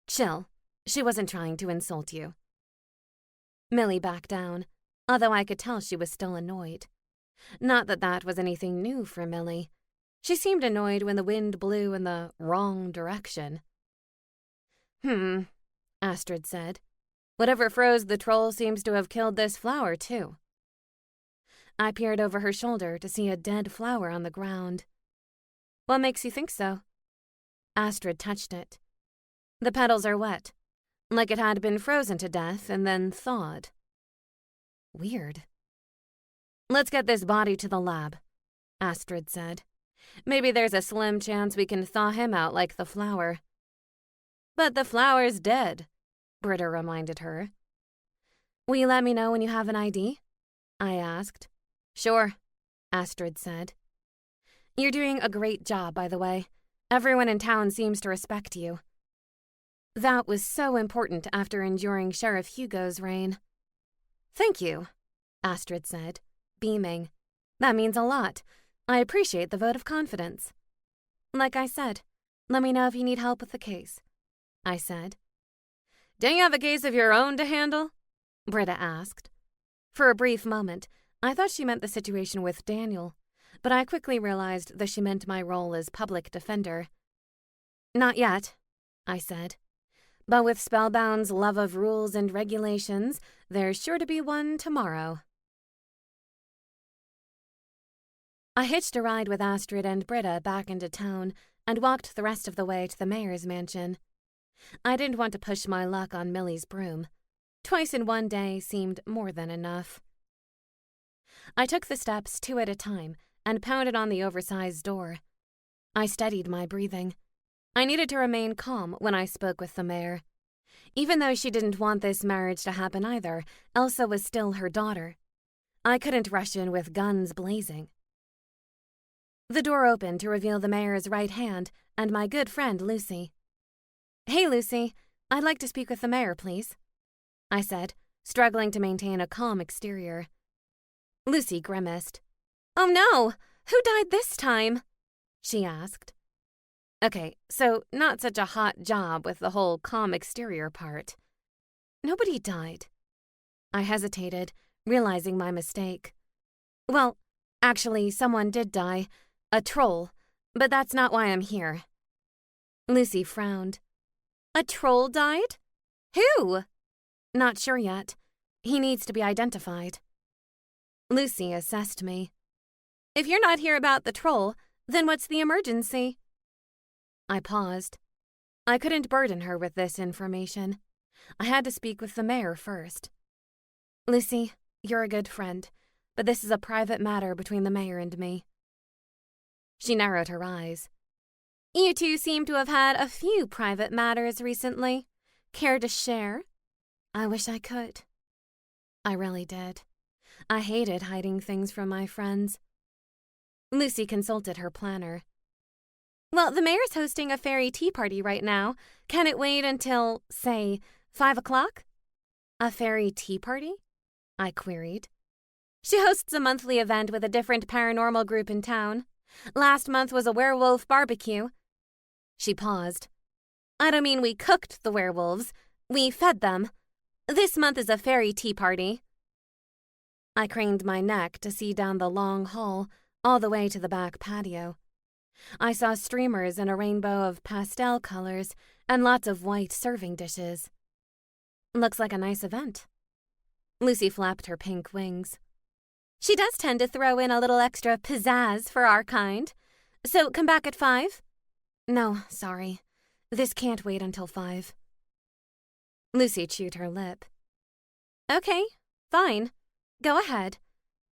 Chill. She wasn't trying to insult you. Millie backed down, although I could tell she was still annoyed. Not that that was anything new for Millie. She seemed annoyed when the wind blew in the wrong direction. Astrid said. Whatever froze the troll seems to have killed this flower, too. I peered over her shoulder to see a dead flower on the ground. What makes you think so? Astrid touched it. The petals are wet, like it had been frozen to death and then thawed. Weird. Let's get this body to the lab, Astrid said. Maybe there's a slim chance we can thaw him out like the flower. But the flower's dead, Britta reminded her. Will you let me know when you have an ID? I asked. Sure, Astrid said. You're doing a great job, by the way. Everyone in town seems to respect you. That was so important after enduring Sheriff Hugo's reign. Thank you, Astrid said, beaming. That means a lot. I appreciate the vote of confidence. Like I said, let me know if you need help with the case, I said. Don't you have a case of your own to handle? Britta asked. For a brief moment, I thought she meant the situation with Daniel, but I quickly realized that she meant my role as public defender. Not yet, I said. But with Spellbound's love of rules and regulations, there's sure to be one tomorrow. I hitched a ride with Astrid and Britta back into town and walked the rest of the way to the mayor's mansion. I didn't want to push my luck on Millie's broom. Twice in one day seemed more than enough. I took the steps 2 at a time and pounded on the oversized door. I steadied my breathing. I needed to remain calm when I spoke with the mayor. Even though she didn't want this marriage to happen either, Elsa was still her daughter. I couldn't rush in with guns blazing. The door opened to reveal the mayor's right hand and my good friend Lucy. "Hey, Lucy, I'd like to speak with the mayor, please," I said, struggling to maintain a calm exterior. Lucy grimaced. "Oh no! Who died this time?" she asked. Okay, so not such a hot job with the whole calm exterior part. Nobody died. I hesitated, realizing my mistake. Well, actually, someone did die. A troll. But that's not why I'm here. Lucy frowned. A troll died? Who? Not sure yet. He needs to be identified. Lucy assessed me. If you're not here about the troll, then what's the emergency? I paused. I couldn't burden her with this information. I had to speak with the mayor first. Lucy, you're a good friend, but this is a private matter between the mayor and me. She narrowed her eyes. You two seem to have had a few private matters recently. Care to share? I wish I could. I really did. I hated hiding things from my friends. Lucy consulted her planner. Well, the mayor's hosting a fairy tea party right now. Can it wait until, say, 5 o'clock? A fairy tea party? I queried. She hosts a monthly event with a different paranormal group in town. Last month was a werewolf barbecue. She paused. I don't mean we cooked the werewolves. We fed them. This month is a fairy tea party. I craned my neck to see down the long hall, all the way to the back patio. I saw streamers in a rainbow of pastel colors and lots of white serving dishes. Looks like a nice event. Lucy flapped her pink wings. She does tend to throw in a little extra pizzazz for our kind. So come back at 5? No, sorry. This can't wait until 5. Lucy chewed her lip. Okay, fine. Go ahead.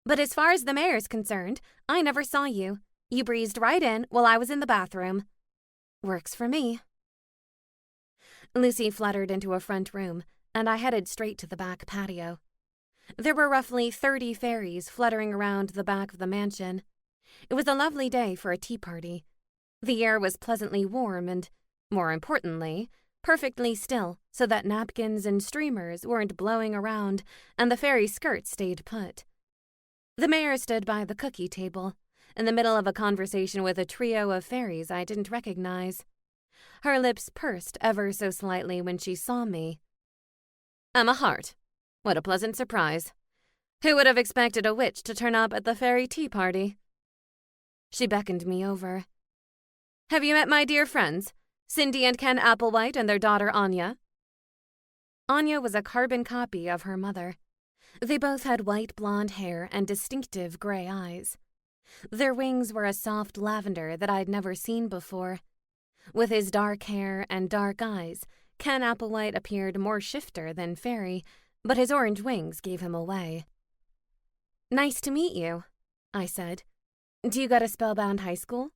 But as far as the mayor's concerned, I never saw you. You breezed right in while I was in the bathroom. Works for me. Lucy fluttered into a front room, and I headed straight to the back patio. There were roughly 30 fairies fluttering around the back of the mansion. It was a lovely day for a tea party. The air was pleasantly warm and, more importantly, perfectly still so that napkins and streamers weren't blowing around and the fairy skirts stayed put. The mayor stood by the cookie table, in the middle of a conversation with a trio of fairies I didn't recognize. Her lips pursed ever so slightly when she saw me. Emma Hart. What a pleasant surprise. Who would have expected a witch to turn up at the fairy tea party? She beckoned me over. Have you met my dear friends, Cindy and Ken Applewhite and their daughter Anya? Anya was a carbon copy of her mother. They both had white blonde hair and distinctive gray eyes. Their wings were a soft lavender that I'd never seen before. With his dark hair and dark eyes, Ken Applewhite appeared more shifter than fairy, but his orange wings gave him away. Nice to meet you, I said. Do you go to Spellbound High School?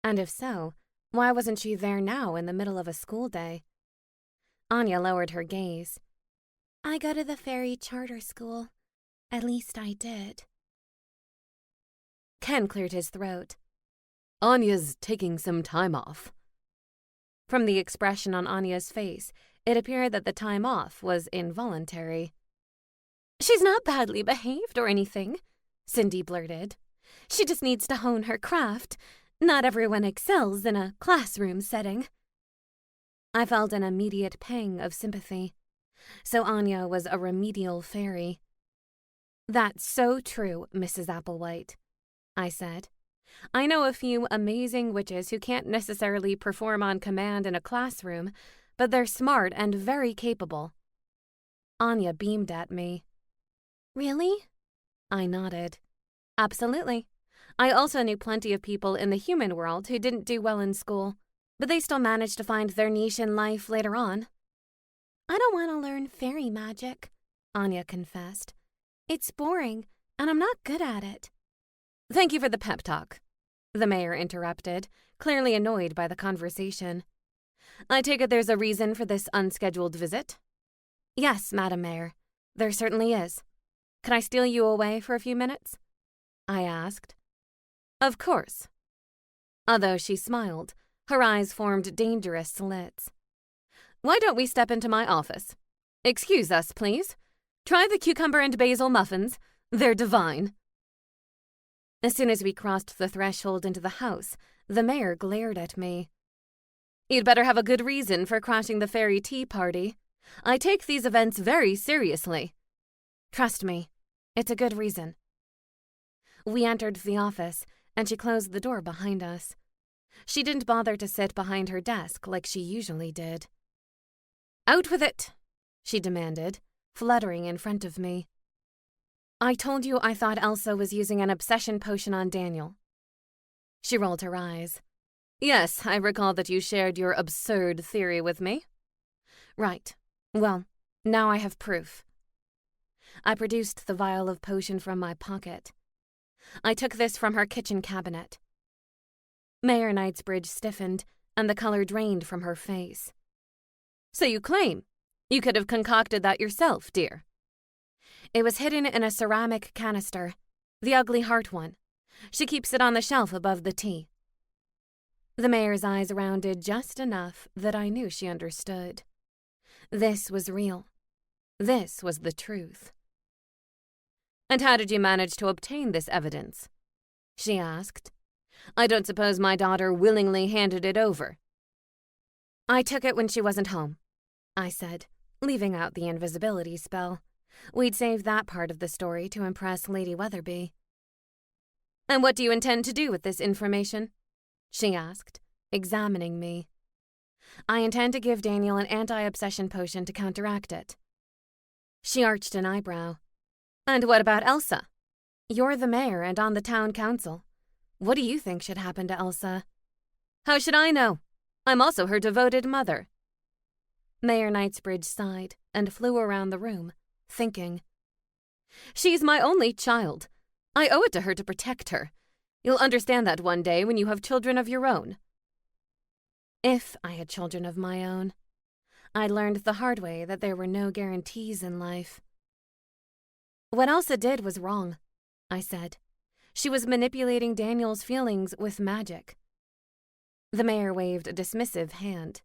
And if so, why wasn't she there now in the middle of a school day? Anya lowered her gaze. I go to the fairy charter school. At least I did. Ken cleared his throat. Anya's taking some time off. From the expression on Anya's face, it appeared that the time off was involuntary. She's not badly behaved or anything, Cindy blurted. She just needs to hone her craft. Not everyone excels in a classroom setting. I felt an immediate pang of sympathy. So Anya was a remedial fairy. That's so true, Mrs. Applewhite, I said. I know a few amazing witches who can't necessarily perform on command in a classroom, but they're smart and very capable. Anya beamed at me. Really? I nodded. Absolutely. I also knew plenty of people in the human world who didn't do well in school, but they still managed to find their niche in life later on. I don't want to learn fairy magic, Anya confessed. It's boring, and I'm not good at it. Thank you for the pep talk, the mayor interrupted, clearly annoyed by the conversation. I take it there's a reason for this unscheduled visit? Yes, Madam Mayor, there certainly is. Can I steal you away for a few minutes? I asked. Of course. Although she smiled, her eyes formed dangerous slits. Why don't we step into my office? Excuse us, please. Try the cucumber and basil muffins. They're divine. As soon as we crossed the threshold into the house, the mayor glared at me. You'd better have a good reason for crashing the fairy tea party. I take these events very seriously. Trust me, it's a good reason. We entered the office, and she closed the door behind us. She didn't bother to sit behind her desk like she usually did. Out with it, she demanded, fluttering in front of me. I told you I thought Elsa was using an obsession potion on Daniel. She rolled her eyes. Yes, I recall that you shared your absurd theory with me. Right. Well, now I have proof. I produced the vial of potion from my pocket. I took this from her kitchen cabinet. Mayor Knightsbridge stiffened, and the color drained from her face. So you claim you could have concocted that yourself, dear? It was hidden in a ceramic canister, the ugly heart one. She keeps it on the shelf above the tea. The mayor's eyes rounded just enough that I knew she understood. This was real. This was the truth. And how did you manage to obtain this evidence? She asked. I don't suppose my daughter willingly handed it over. I took it when she wasn't home, I said, leaving out the invisibility spell. We'd saved that part of the story to impress Lady Weatherby. And what do you intend to do with this information? She asked, examining me. I intend to give Daniel an anti-obsession potion to counteract it. She arched an eyebrow. And what about Elsa? You're the mayor and on the town council. What do you think should happen to Elsa? How should I know? I'm also her devoted mother. Mayor Knightsbridge sighed and flew around the room, thinking. She's my only child. I owe it to her to protect her. You'll understand that one day when you have children of your own. If I had children of my own. I learned the hard way that there were no guarantees in life. What Elsa did was wrong, I said. She was manipulating Daniel's feelings with magic. The mayor waved a dismissive hand.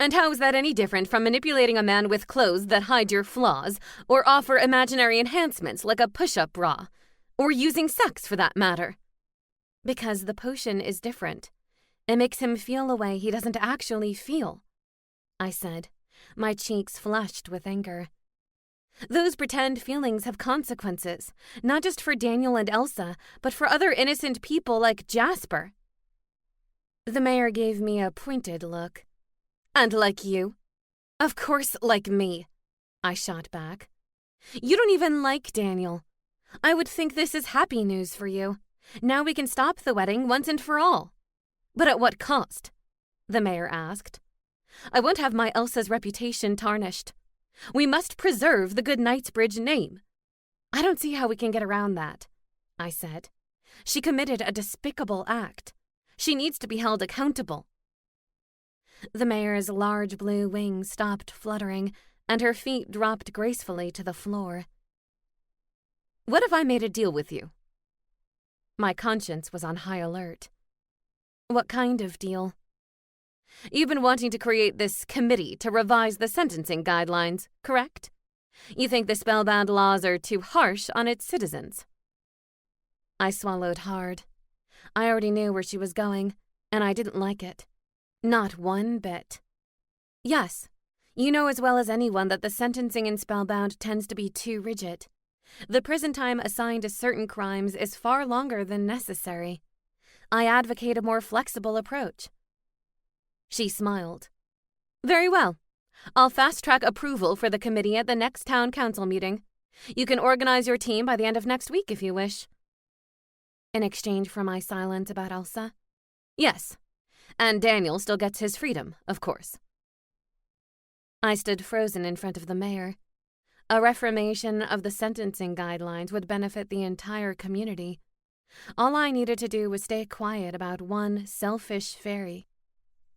And how is that any different from manipulating a man with clothes that hide your flaws, or offer imaginary enhancements like a push-up bra, or using sex for that matter? Because the potion is different. It makes him feel a way he doesn't actually feel, I said, my cheeks flushed with anger. Those pretend feelings have consequences, not just for Daniel and Elsa, but for other innocent people like Jasper. The mayor gave me a pointed look. And like you? Of course, like me, I shot back. You don't even like Daniel. I would think this is happy news for you. Now we can stop the wedding once and for all. But at what cost? The mayor asked. I won't have my Elsa's reputation tarnished. We must preserve the good Knightsbridge name. I don't see how we can get around that, I said. She committed a despicable act. She needs to be held accountable. The mayor's large blue wings stopped fluttering, and her feet dropped gracefully to the floor. What if I made a deal with you? My conscience was on high alert. What kind of deal? You've been wanting to create this committee to revise the sentencing guidelines, correct? You think the Spellbound laws are too harsh on its citizens. I swallowed hard. I already knew where she was going, and I didn't like it. Not one bit. Yes, you know as well as anyone that the sentencing in Spellbound tends to be too rigid. The prison time assigned to certain crimes is far longer than necessary. I advocate a more flexible approach. She smiled. Very well. I'll fast-track approval for the committee at the next town council meeting. You can organize your team by the end of next week if you wish. In exchange for my silence about Elsa? Yes. And Daniel still gets his freedom, of course. I stood frozen in front of the mayor. A reformation of the sentencing guidelines would benefit the entire community. All I needed to do was stay quiet about one selfish fairy.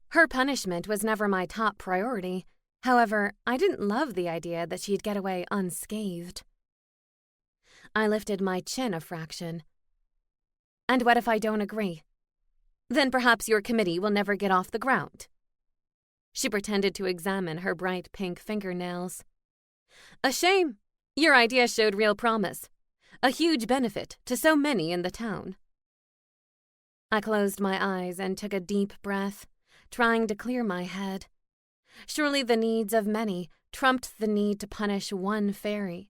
Her punishment was never my top priority. However, I didn't love the idea that she'd get away unscathed. I lifted my chin a fraction. And what if I don't agree? Then perhaps your committee will never get off the ground. She pretended to examine her bright pink fingernails. A shame. Your idea showed real promise. A huge benefit to so many in the town. I closed my eyes and took a deep breath, trying to clear my head. Surely the needs of many trumped the need to punish one fairy.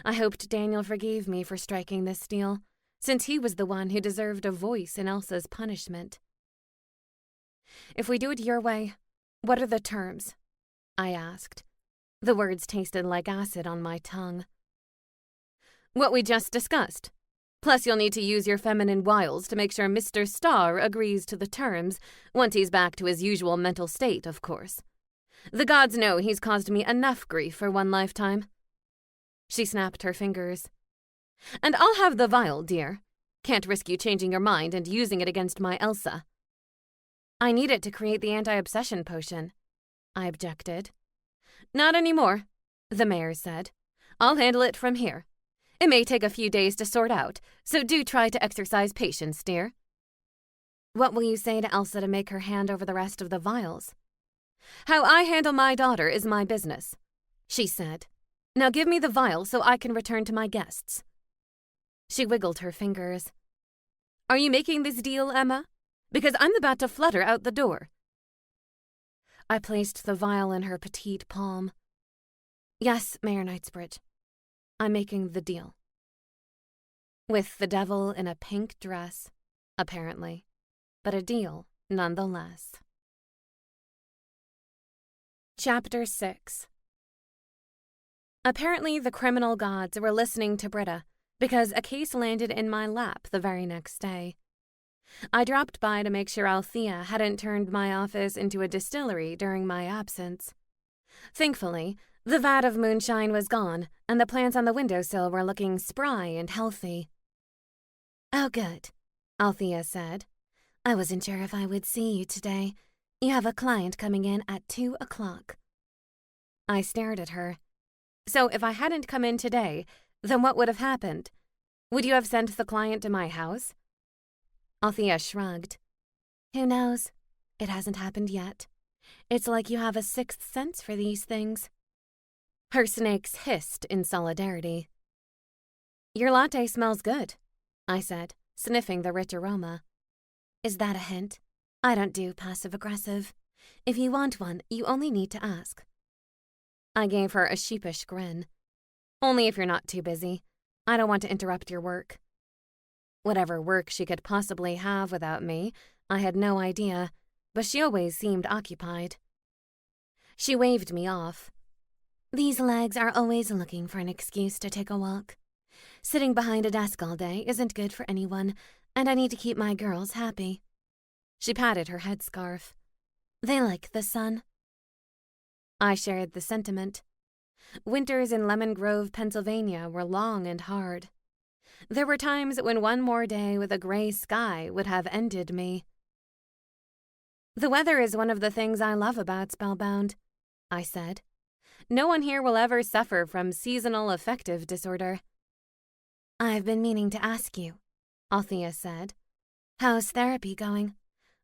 I hoped Daniel forgave me for striking this deal, since he was the one who deserved a voice in Elsa's punishment. If we do it your way, what are the terms? I asked. The words tasted like acid on my tongue. What we just discussed. Plus you'll need to use your feminine wiles to make sure Mr. Starr agrees to the terms, once he's back to his usual mental state, of course. The gods know he's caused me enough grief for one lifetime. She snapped her fingers. And I'll have the vial, dear. Can't risk you changing your mind and using it against my Elsa. I need it to create the anti-obsession potion, I objected. Not anymore, the mayor said. I'll handle it from here. It may take a few days to sort out, so do try to exercise patience, dear. What will you say to Elsa to make her hand over the rest of the vials? How I handle my daughter is my business, she said. Now give me the vial so I can return to my guests. She wiggled her fingers. Are you making this deal, Emma? Because I'm about to flutter out the door. I placed the vial in her petite palm. Yes, Mayor Knightsbridge. I'm making the deal. With the devil in a pink dress, apparently, but a deal nonetheless. Chapter 6. Apparently the criminal gods were listening to Britta, because a case landed in my lap the very next day. I dropped by to make sure Althea hadn't turned my office into a distillery during my absence. Thankfully, The vat of moonshine was gone, and the plants on the windowsill were looking spry and healthy. "Oh, good," Althea said. "I wasn't sure if I would see you today. You have a client coming in at 2 o'clock. I stared at her. So if I hadn't come in today, then what would have happened? Would you have sent the client to my house? Althea shrugged. "Who knows? It hasn't happened yet. It's like you have a sixth sense for these things." Her snakes hissed in solidarity. "Your latte smells good," I said, sniffing the rich aroma. "Is that a hint? I don't do passive-aggressive. If you want one, you only need to ask." I gave her a sheepish grin. "Only if you're not too busy. I don't want to interrupt your work." Whatever work she could possibly have without me, I had no idea, but she always seemed occupied. She waved me off. "These legs are always looking for an excuse to take a walk. Sitting behind a desk all day isn't good for anyone, and I need to keep my girls happy." She patted her headscarf. "They like the sun." I shared the sentiment. Winters in Lemon Grove, Pennsylvania were long and hard. There were times when one more day with a gray sky would have ended me. "The weather is one of the things I love about Spellbound," I said. "No one here will ever suffer from seasonal affective disorder." "I've been meaning to ask you," Althea said. "How's therapy going?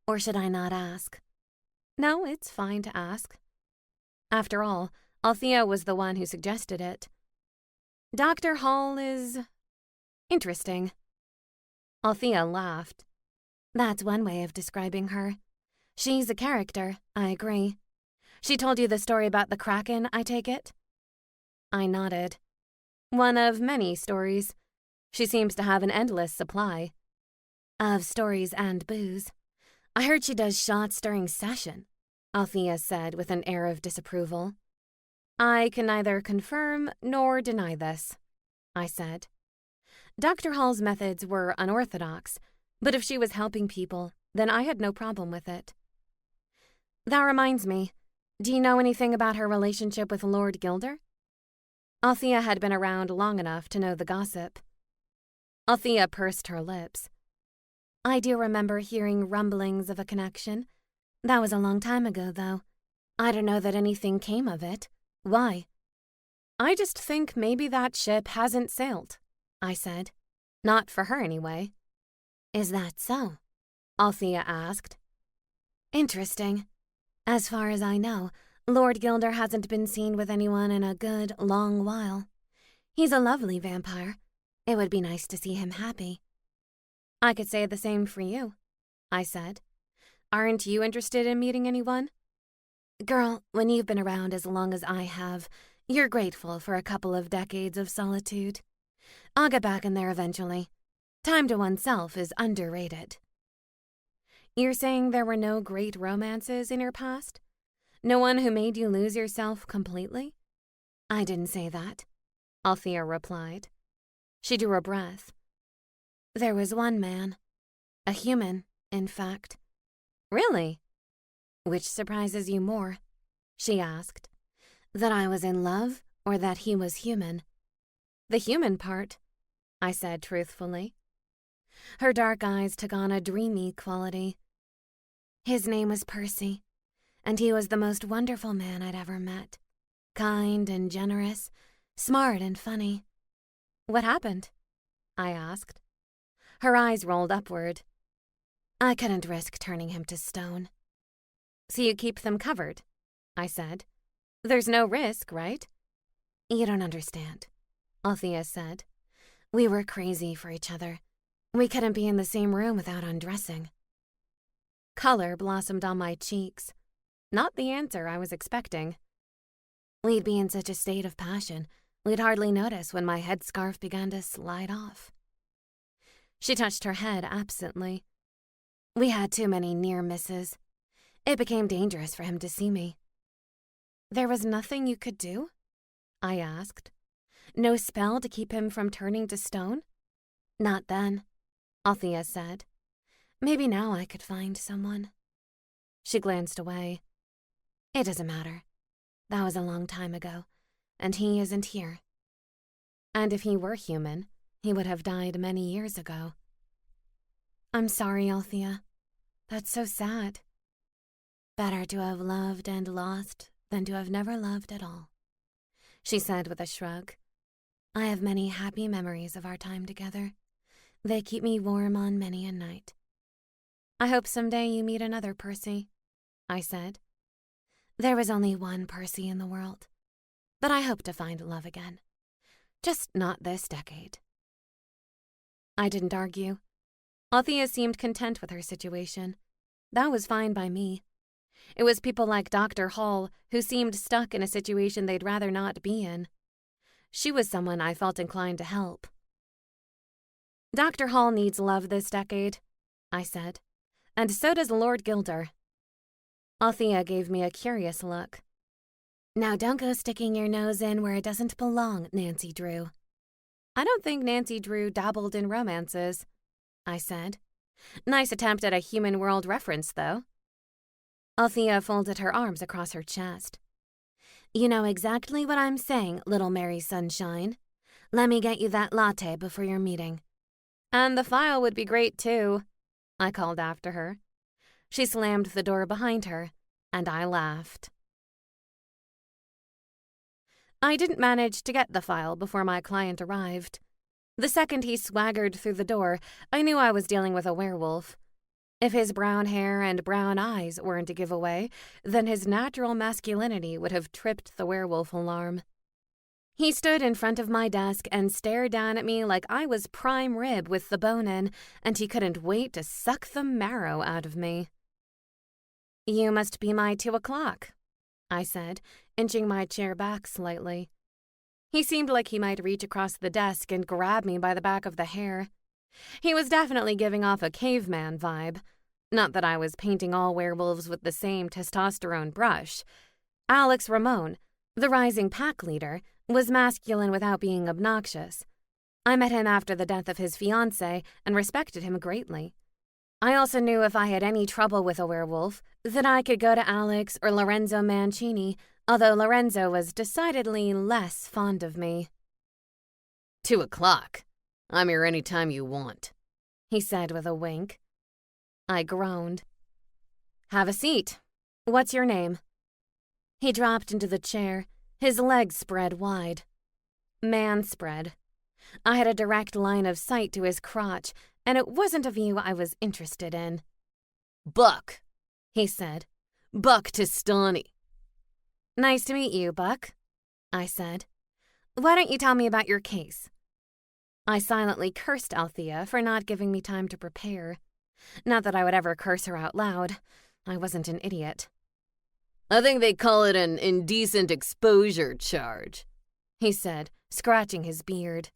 Or should I not ask?" "No, it's fine to ask." After all, Althea was the one who suggested it. "Dr. Hall is interesting." Althea laughed. "That's one way of describing her. She's a character, I agree. She told you the story about the Kraken, I take it?" I nodded. "One of many stories. She seems to have an endless supply." "Of stories and booze. I heard she does shots during session," Althea said with an air of disapproval. "I can neither confirm nor deny this," I said. Dr. Hall's methods were unorthodox, but if she was helping people, then I had no problem with it. "That reminds me, do you know anything about her relationship with Lord Gilder?" Althea had been around long enough to know the gossip. Althea pursed her lips. "I do remember hearing rumblings of a connection. That was a long time ago, though. I don't know that anything came of it. Why?" "I just think maybe that ship hasn't sailed," I said. "Not for her, anyway." "Is that so?" Althea asked. "Interesting. As far as I know, Lord Gilder hasn't been seen with anyone in a good, long while. He's a lovely vampire. It would be nice to see him happy." "I could say the same for you," I said. "Aren't you interested in meeting anyone?" "Girl, when you've been around as long as I have, you're grateful for a couple of decades of solitude. I'll get back in there eventually. Time to oneself is underrated." "You're saying there were no great romances in your past? No one who made you lose yourself completely?" "I didn't say that," Althea replied. She drew a breath. "There was one man. A human, in fact." "Really?" "Which surprises you more?" she asked. "That I was in love, or that he was human?" "The human part," I said truthfully. Her dark eyes took on a dreamy quality. "His name was Percy, and he was the most wonderful man I'd ever met. Kind and generous, smart and funny." "What happened?" I asked. Her eyes rolled upward. "I couldn't risk turning him to stone." "So you keep them covered," I said. "There's no risk, right?" "You don't understand," Althea said. "We were crazy for each other. We couldn't be in the same room without undressing." Color blossomed on my cheeks. Not the answer I was expecting. "We'd be in such a state of passion, we'd hardly notice when my headscarf began to slide off." She touched her head absently. "We had too many near misses. It became dangerous for him to see me." "There was nothing you could do?" I asked. "No spell to keep him from turning to stone?" "Not then," Althea said. "Maybe now I could find someone." She glanced away. "It doesn't matter. That was a long time ago. and he isn't here. And if he were human, he would have died many years ago. I'm sorry, Althea. That's so sad. Better to have loved and lost than to have never loved at all, she said with a shrug. I have many happy memories of our time together. They keep me warm on many a night. I hope someday you meet another Percy, I said. There was only one Percy in the world, but I hope to find love again. Just not this decade. I didn't argue. Althea seemed content with her situation. That was fine by me. It was people like Dr. Hall who seemed stuck in a situation they'd rather not be in. She was someone I felt inclined to help. Dr. Hall needs love this decade, I said, and so does Lord Gilder. Althea gave me a curious look. Now don't go sticking your nose in where it doesn't belong, Nancy Drew. I don't think Nancy Drew dabbled in romances, I said. Nice attempt at a human world reference, though. Althea folded her arms across her chest. You know exactly what I'm saying, little Mary Sunshine. Let me get you that latte before your meeting. And the file would be great, too, I called after her. She slammed the door behind her, and I laughed. I didn't manage to get the file before my client arrived. The second he swaggered through the door, I knew I was dealing with a werewolf. If his brown hair and brown eyes weren't a giveaway, then his natural masculinity would have tripped the werewolf alarm. He stood in front of my desk and stared down at me like I was prime rib with the bone in, and he couldn't wait to suck the marrow out of me. You must be my 2 o'clock, I said, inching my chair back slightly. He seemed like he might reach across the desk and grab me by the back of the hair. He was definitely giving off a caveman vibe. Not that I was painting all werewolves with the same testosterone brush. Alex Ramon, the rising pack leader, was masculine without being obnoxious. I met him after the death of his fiancée and respected him greatly. I also knew if I had any trouble with a werewolf, that I could go to Alex or Lorenzo Mancini, although Lorenzo was decidedly less fond of me. 2 o'clock. I'm here any time you want, he said with a wink. I groaned. Have a seat. What's your name? He dropped into the chair, his legs spread wide. Man spread. I had a direct line of sight to his crotch, and it wasn't a view I was interested in. Buck, he said. Buck Tistani. Nice to meet you, Buck, I said. Why don't you tell me about your case? I silently cursed Althea for not giving me time to prepare. Not that I would ever curse her out loud. I wasn't an idiot. I think they call it an indecent exposure charge, he said, scratching his beard.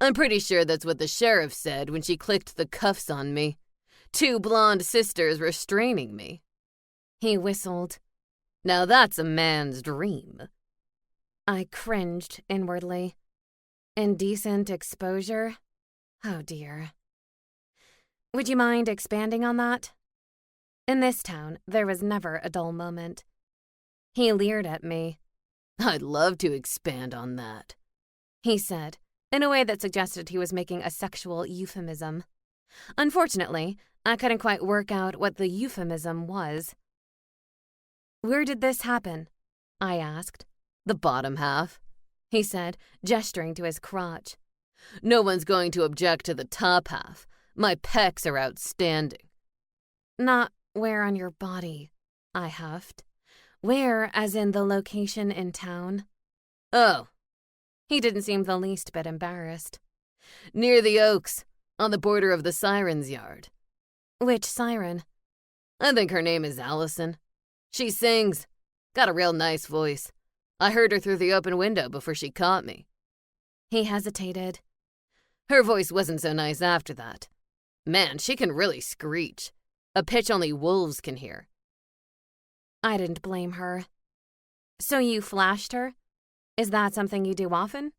I'm pretty sure that's what the sheriff said when she clicked the cuffs on me. 2 blonde sisters restraining me. He whistled. Now that's a man's dream. I cringed inwardly. Indecent exposure? Oh dear. Would you mind expanding on that? In this town, there was never a dull moment. He leered at me. I'd love to expand on that, he said, in a way that suggested he was making a sexual euphemism. Unfortunately, I couldn't quite work out what the euphemism was. Where did this happen? I asked. The bottom half, he said, gesturing to his crotch. No one's going to object to the top half. My pecs are outstanding. Not where on your body, I huffed. Where, as in the location in town? Oh. He didn't seem the least bit embarrassed. Near the Oaks, on the border of the Siren's yard. Which siren? I think her name is Allison. She sings. Got a real nice voice. I heard her through the open window before she caught me. He hesitated. Her voice wasn't so nice after that. Man, she can really screech. A pitch only wolves can hear. I didn't blame her. So you flashed her? Is that something you do often?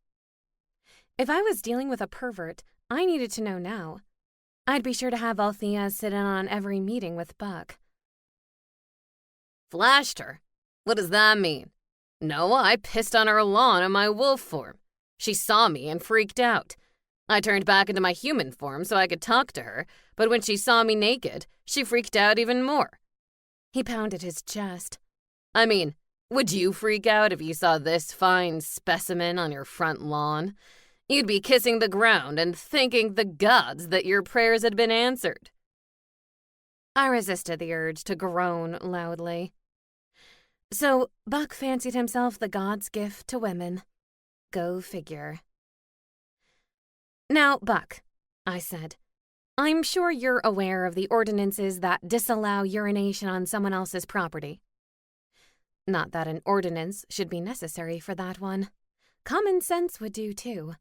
If I was dealing with a pervert, I needed to know now. I'd be sure to have Althea sit in on every meeting with Buck. Flashed her? What does that mean? No, I pissed on her lawn in my wolf form. She saw me and freaked out. I turned back into my human form so I could talk to her, but when she saw me naked, she freaked out even more. He pounded his chest. I mean, would you freak out if you saw this fine specimen on your front lawn? You'd be kissing the ground and thanking the gods that your prayers had been answered. I resisted the urge to groan loudly. So Buck fancied himself the god's gift to women. Go figure. Now, Buck, I said, I'm sure you're aware of the ordinances that disallow urination on someone else's property. Not that an ordinance should be necessary for that one. Common sense would do too.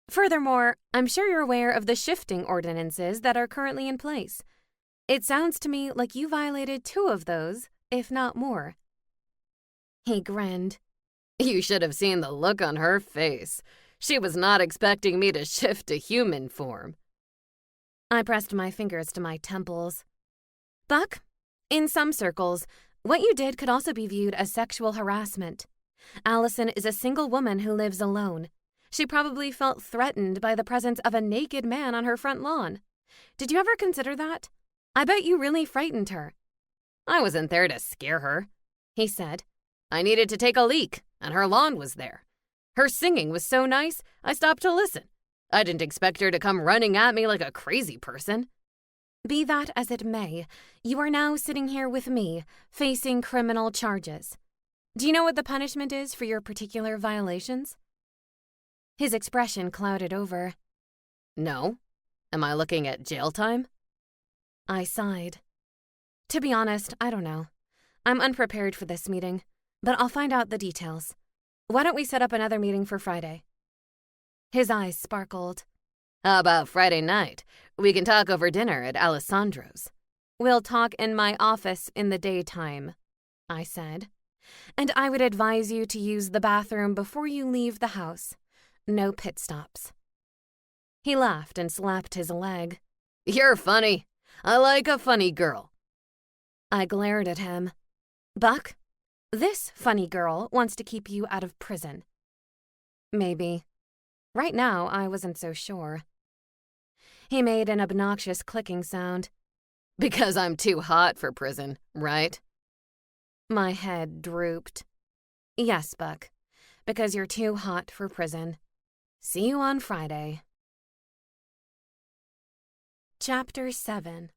Furthermore, I'm sure you're aware of the shifting ordinances that are currently in place. It sounds to me like you violated 2 of those, if not more. He grinned. You should have seen the look on her face. She was not expecting me to shift to human form. I pressed my fingers to my temples. Buck, in some circles, what you did could also be viewed as sexual harassment. Allison is a single woman who lives alone. She probably felt threatened by the presence of a naked man on her front lawn. Did you ever consider that? I bet you really frightened her. I wasn't there to scare her, he said. I needed to take a leak, and her lawn was there. Her singing was so nice, I stopped to listen. I didn't expect her to come running at me like a crazy person. Be that as it may, you are now sitting here with me, facing criminal charges. Do you know what the punishment is for your particular violations? His expression clouded over. No. Am I looking at jail time? I sighed. To be honest, I don't know. I'm unprepared for this meeting, but I'll find out the details. Why don't we set up another meeting for Friday? His eyes sparkled. How about Friday night? We can talk over dinner at Alessandro's. We'll talk in my office in the daytime, I said. And I would advise you to use the bathroom before you leave the house. No pit stops. He laughed and slapped his leg. You're funny. I like a funny girl. I glared at him. Buck, this funny girl wants to keep you out of prison. Maybe. Right now, I wasn't so sure. He made an obnoxious clicking sound. Because I'm too hot for prison, right? My head drooped. Yes, Buck, because you're too hot for prison. See you on Friday. Chapter 7.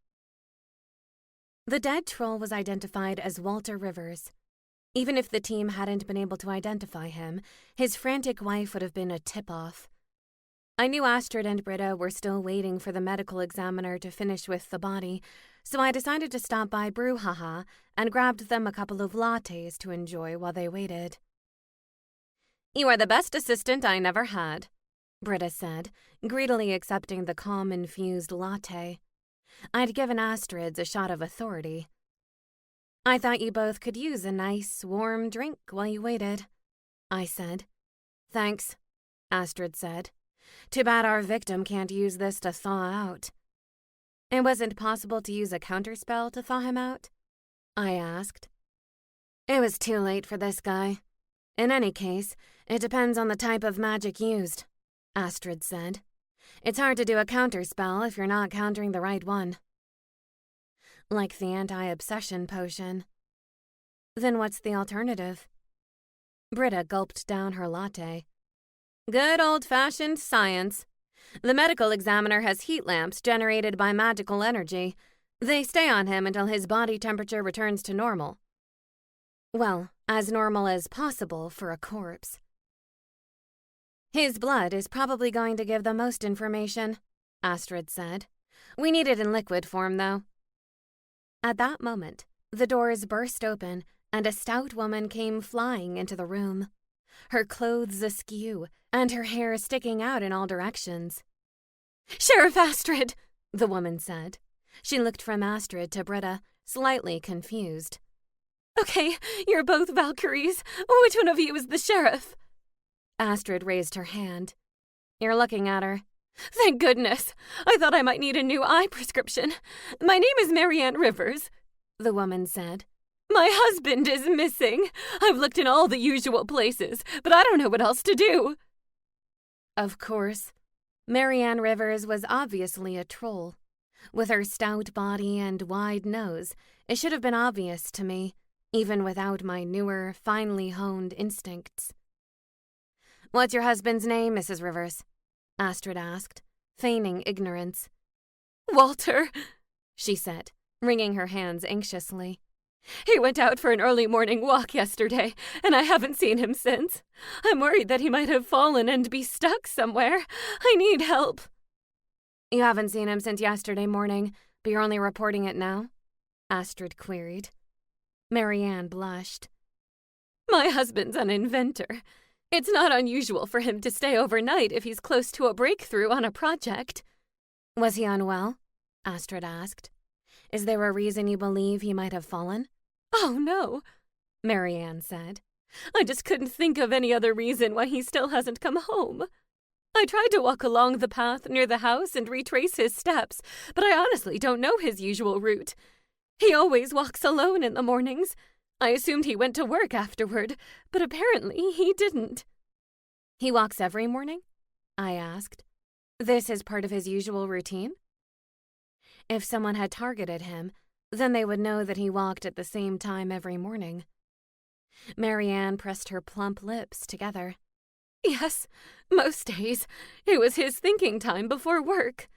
The dead troll was identified as Walter Rivers. Even if the team hadn't been able to identify him, his frantic wife would have been a tip-off. I knew Astrid and Britta were still waiting for the medical examiner to finish with the body, so I decided to stop by Brouhaha and grabbed them a couple of lattes to enjoy while they waited. You are the best assistant I never had, Britta said, greedily accepting the calm-infused latte. I'd given Astrid's a shot of authority. I thought you both could use a nice, warm drink while you waited, I said. Thanks, Astrid said. Too bad our victim can't use this to thaw out. It wasn't possible to use a counterspell to thaw him out? I asked. It was too late for this guy. In any case, it depends on the type of magic used, Astrid said. It's hard to do a counterspell if you're not countering the right one. Like the anti-obsession potion. Then what's the alternative? Britta gulped down her latte. Good old-fashioned science. The medical examiner has heat lamps generated by magical energy. They stay on him until his body temperature returns to normal. Well, as normal as possible for a corpse. His blood is probably going to give the most information, Astrid said. We need it in liquid form, though. At that moment, the doors burst open and a stout woman came flying into the room. Her clothes askew and her hair sticking out in all directions. Sheriff Astrid, the woman said. She looked from Astrid to Britta, slightly confused. Okay, you're both Valkyries. Which one of you is the sheriff? Astrid raised her hand. You're looking at her. Thank goodness. I thought I might need a new eye prescription. My name is Marianne Rivers, the woman said. My husband is missing. I've looked in all the usual places, but I don't know what else to do. Of course, Marianne Rivers was obviously a troll. With her stout body and wide nose, it should have been obvious to me, even without my newer, finely honed instincts. "What's your husband's name, Mrs. Rivers?" Astrid asked, feigning ignorance. "Walter," she said, wringing her hands anxiously. "He went out for an early morning walk yesterday, and I haven't seen him since. I'm worried that he might have fallen and be stuck somewhere. I need help." "You haven't seen him since yesterday morning, but you're only reporting it now?" Astrid queried. Marianne blushed. "My husband's an inventor. It's not unusual for him to stay overnight if he's close to a breakthrough on a project." "Was he unwell?" Astrid asked. "Is there a reason you believe he might have fallen?" "Oh, no," Marianne said. "I just couldn't think of any other reason why he still hasn't come home. I tried to walk along the path near the house and retrace his steps, but I honestly don't know his usual route. He always walks alone in the mornings. I assumed he went to work afterward, but apparently he didn't." "He walks every morning?" I asked. "This is part of his usual routine?" If someone had targeted him, then they would know that he walked at the same time every morning. Marianne pressed her plump lips together. "Yes, most days. It was his thinking time before work."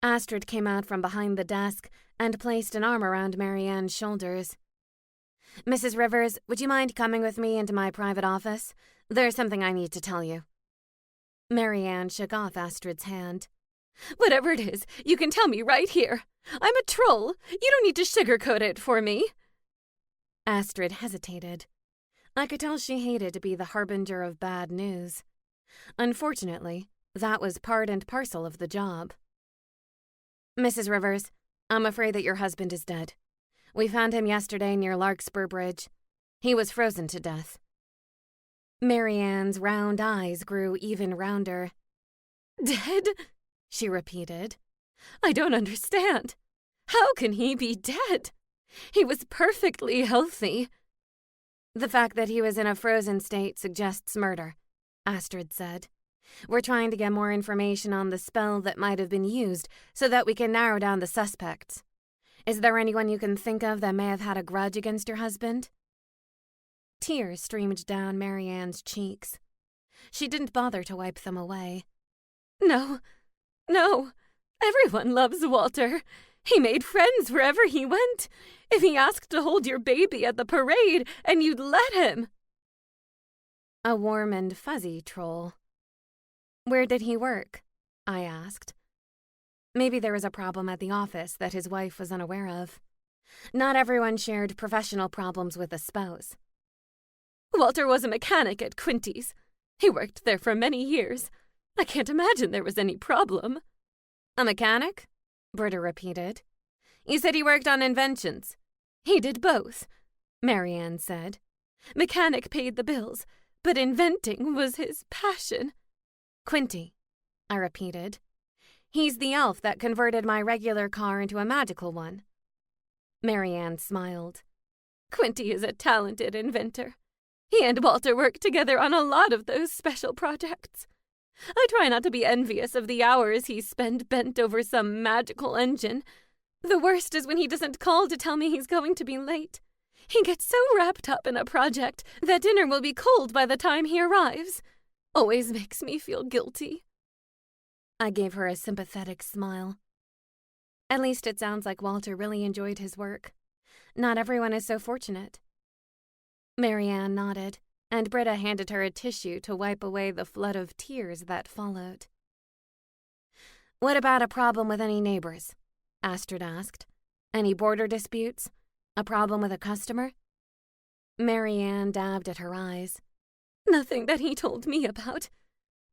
Astrid came out from behind the desk and placed an arm around Marianne's shoulders. "Mrs. Rivers, would you mind coming with me into my private office? There's something I need to tell you." Marianne shook off Astrid's hand. "Whatever it is, you can tell me right here. I'm a troll. You don't need to sugarcoat it for me." Astrid hesitated. I could tell she hated to be the harbinger of bad news. Unfortunately, that was part and parcel of the job. "Mrs. Rivers, I'm afraid that your husband is dead. We found him yesterday near Larkspur Bridge. He was frozen to death." Marianne's round eyes grew even rounder. "Dead?" she repeated. "I don't understand. How can he be dead? He was perfectly healthy." "The fact that he was in a frozen state suggests murder," Astrid said. "We're trying to get more information on the spell that might have been used so that we can narrow down the suspects. Is there anyone you can think of that may have had a grudge against your husband?" Tears streamed down Marianne's cheeks. She didn't bother to wipe them away. No. Everyone loves Walter. He made friends wherever he went. If he asked to hold your baby at the parade, and you'd let him." A warm and fuzzy troll. "Where did he work?" I asked. Maybe there was a problem at the office that his wife was unaware of. Not everyone shared professional problems with a spouse. "Walter was a mechanic at Quinty's. He worked there for many years. I can't imagine there was any problem." "A mechanic?" Britta repeated. "You said he worked on inventions." "He did both," Marianne said. "Mechanic paid the bills, but inventing was his passion." "Quinty," I repeated. "He's the elf that converted my regular car into a magical one." Marianne smiled. "Quinty is a talented inventor. He and Walter work together on a lot of those special projects. I try not to be envious of the hours he spent bent over some magical engine. The worst is when he doesn't call to tell me he's going to be late. He gets so wrapped up in a project that dinner will be cold by the time he arrives. Always makes me feel guilty." I gave her a sympathetic smile. At least it sounds like Walter really enjoyed his work. Not everyone is so fortunate. Marianne nodded, and Britta handed her a tissue to wipe away the flood of tears that followed. "What about a problem with any neighbors?" Astrid asked. "Any border disputes? A problem with a customer?" Marianne dabbed at her eyes. "Nothing that he told me about.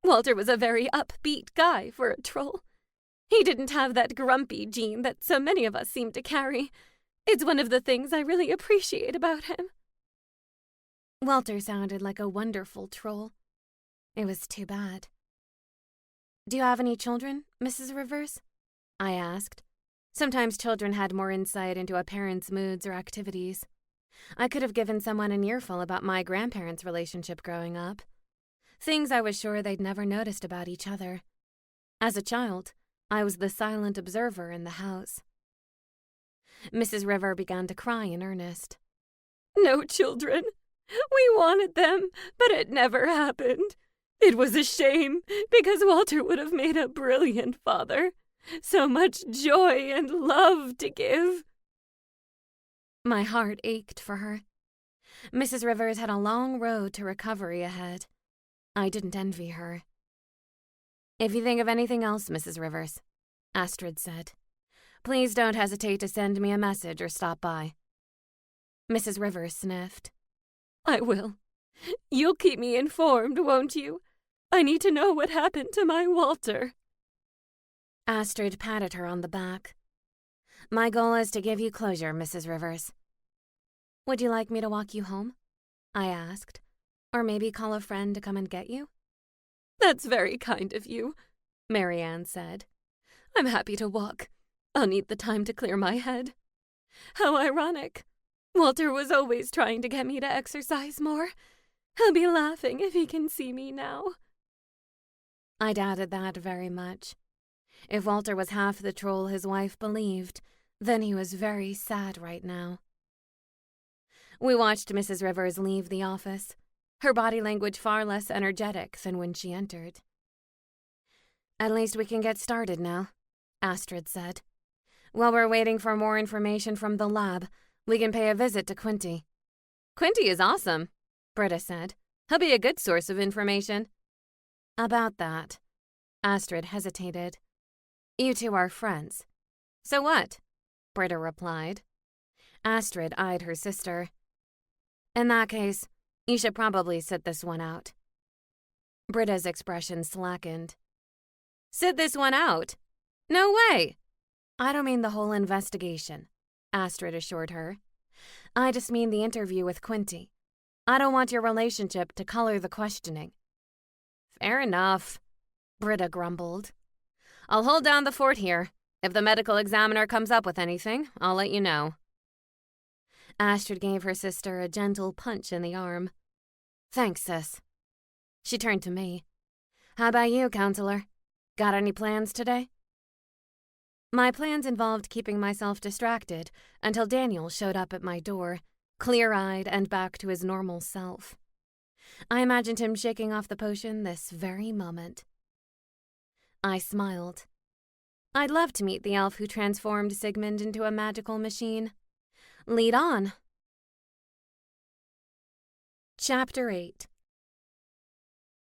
Walter was a very upbeat guy for a troll. He didn't have that grumpy gene that so many of us seem to carry. It's one of the things I really appreciate about him." Walter sounded like a wonderful troll. It was too bad. "Do you have any children, Mrs. Rivers?" I asked. Sometimes children had more insight into a parent's moods or activities. I could have given someone an earful about my grandparents' relationship growing up. Things I was sure they'd never noticed about each other. As a child, I was the silent observer in the house. Mrs. River began to cry in earnest. No children. We wanted them, but it never happened. It was a shame, because Walter would have made a brilliant father. So much joy and love to give. My heart ached for her. Mrs. Rivers had a long road to recovery ahead. I didn't envy her. If you think of anything else, Mrs. Rivers, Astrid said, please don't hesitate to send me a message or stop by. Mrs. Rivers sniffed. I will. You'll keep me informed, won't you? I need to know what happened to my Walter. Astrid patted her on the back. My goal is to give you closure, Mrs. Rivers. Would you like me to walk you home? I asked. Or maybe call a friend to come and get you? That's very kind of you, Marianne said. I'm happy to walk. I'll need the time to clear my head. How ironic. Walter was always trying to get me to exercise more. He'll be laughing if he can see me now. I doubted that very much. If Walter was half the troll his wife believed, then he was very sad right now. We watched Mrs. Rivers leave the office, her body language far less energetic than when she entered. At least we can get started now, Astrid said. While we're waiting for more information from the lab, we can pay a visit to Quinty. Quinty is awesome, Britta said. He'll be a good source of information. About that, Astrid hesitated. You two are friends. So what? Britta replied. Astrid eyed her sister. In that case, you should probably sit this one out. Britta's expression slackened. Sit this one out? No way! I don't mean the whole investigation, Astrid assured her. I just mean the interview with Quinty. I don't want your relationship to color the questioning. Fair enough, Britta grumbled. I'll hold down the fort here. If the medical examiner comes up with anything, I'll let you know. Astrid gave her sister a gentle punch in the arm. Thanks, sis. She turned to me. How about you, counselor? Got any plans today? My plans involved keeping myself distracted until Daniel showed up at my door, clear-eyed and back to his normal self. I imagined him shaking off the potion this very moment. I smiled. I'd love to meet the elf who transformed Sigmund into a magical machine. Lead on. Chapter 8.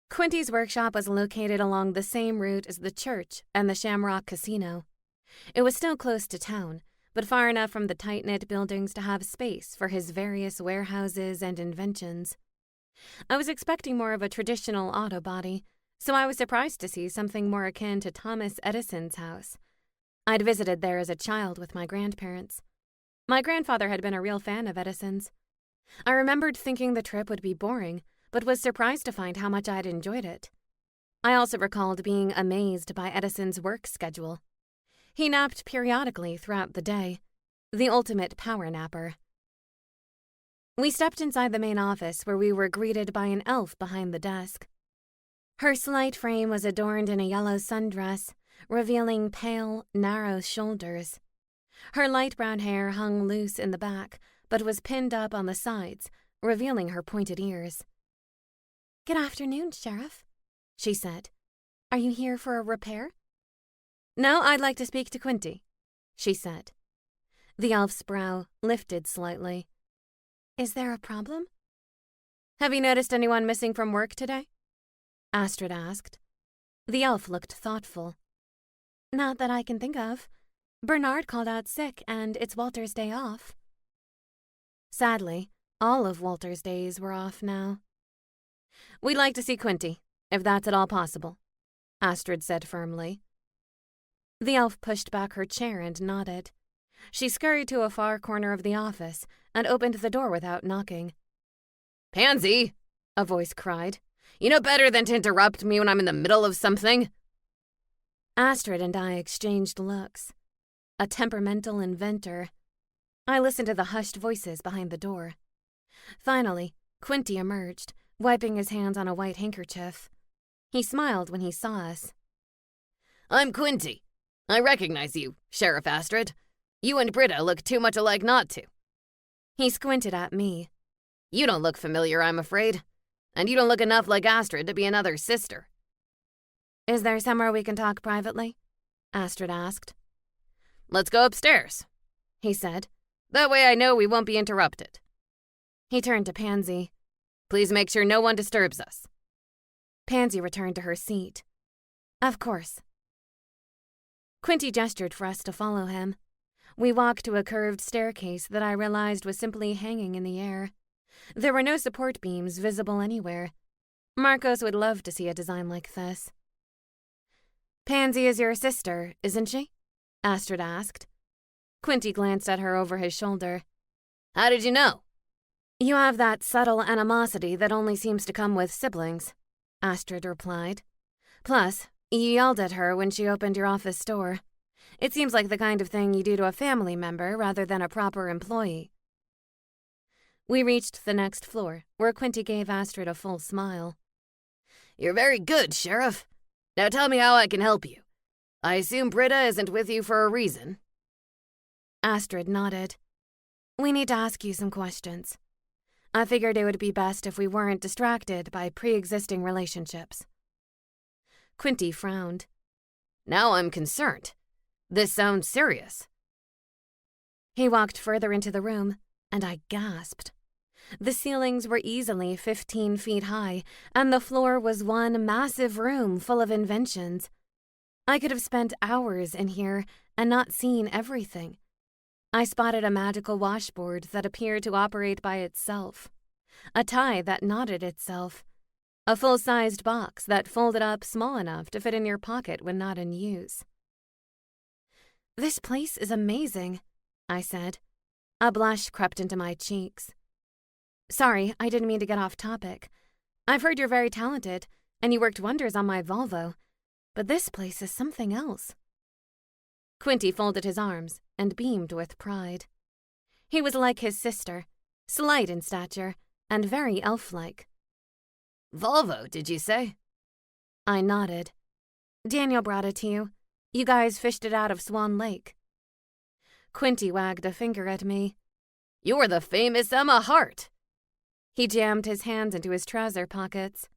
Quinty's workshop was located along the same route as the church and the Shamrock Casino. It was still close to town, but far enough from the tight-knit buildings to have space for his various warehouses and inventions. I was expecting more of a traditional auto body, so I was surprised to see something more akin to Thomas Edison's house. I'd visited there as a child with my grandparents. My grandfather had been a real fan of Edison's. I remembered thinking the trip would be boring, but was surprised to find how much I'd enjoyed it. I also recalled being amazed by Edison's work schedule. He napped periodically throughout the day, the ultimate power napper. We stepped inside the main office where we were greeted by an elf behind the desk. Her slight frame was adorned in a yellow sundress, revealing pale, narrow shoulders. Her light brown hair hung loose in the back, but was pinned up on the sides, revealing her pointed ears. "Good afternoon, Sheriff," she said. "Are you here for a repair?" "No, I'd like to speak to Quinty," she said. The elf's brow lifted slightly. "Is there a problem?" "Have you noticed anyone missing from work today?" Astrid asked. The elf looked thoughtful. "Not that I can think of. Bernard called out sick, and it's Walter's day off." Sadly, all of Walter's days were off now. "We'd like to see Quinty, if that's at all possible," Astrid said firmly. The elf pushed back her chair and nodded. She scurried to a far corner of the office and opened the door without knocking. "Pansy!" a voice cried. "You know better than to interrupt me when I'm in the middle of something." Astrid and I exchanged looks. A temperamental inventor. I listened to the hushed voices behind the door. Finally, Quinty emerged, wiping his hands on a white handkerchief. He smiled when he saw us. I'm Quinty. I recognize you, Sheriff Astrid. You and Britta look too much alike not to. He squinted at me. You don't look familiar, I'm afraid. And you don't look enough like Astrid to be another sister. Is there somewhere we can talk privately? Astrid asked. Let's go upstairs, he said. That way I know we won't be interrupted. He turned to Pansy. Please make sure no one disturbs us. Pansy returned to her seat. Of course. Quinty gestured for us to follow him. We walked to a curved staircase that I realized was simply hanging in the air. There were no support beams visible anywhere. Marcos would love to see a design like this. Pansy is your sister, isn't she? Astrid asked. Quinty glanced at her over his shoulder. How did you know? You have that subtle animosity that only seems to come with siblings, Astrid replied. Plus, you yelled at her when she opened your office door. It seems like the kind of thing you do to a family member rather than a proper employee. We reached the next floor, where Quinty gave Astrid a full smile. You're very good, Sheriff. Now tell me how I can help you. I assume Britta isn't with you for a reason. Astrid nodded. We need to ask you some questions. I figured it would be best if we weren't distracted by pre-existing relationships. Quinty frowned. Now I'm concerned. This sounds serious. He walked further into the room, and I gasped. The ceilings were easily 15 feet high, and the floor was one massive room full of inventions. I could have spent hours in here and not seen everything. I spotted a magical washboard that appeared to operate by itself, a tie that knotted itself, a full-sized box that folded up small enough to fit in your pocket when not in use. This place is amazing, I said. A blush crept into my cheeks. Sorry, I didn't mean to get off topic. I've heard you're very talented, and you worked wonders on my Volvo, but this place is something else. Quinty folded his arms and beamed with pride. He was like his sister, slight in stature and very elf-like. Volvo, did you say? I nodded. Daniel brought it to you. You guys fished it out of Swan Lake. Quinty wagged a finger at me. You're the famous Emma Hart. He jammed his hands into his trouser pockets.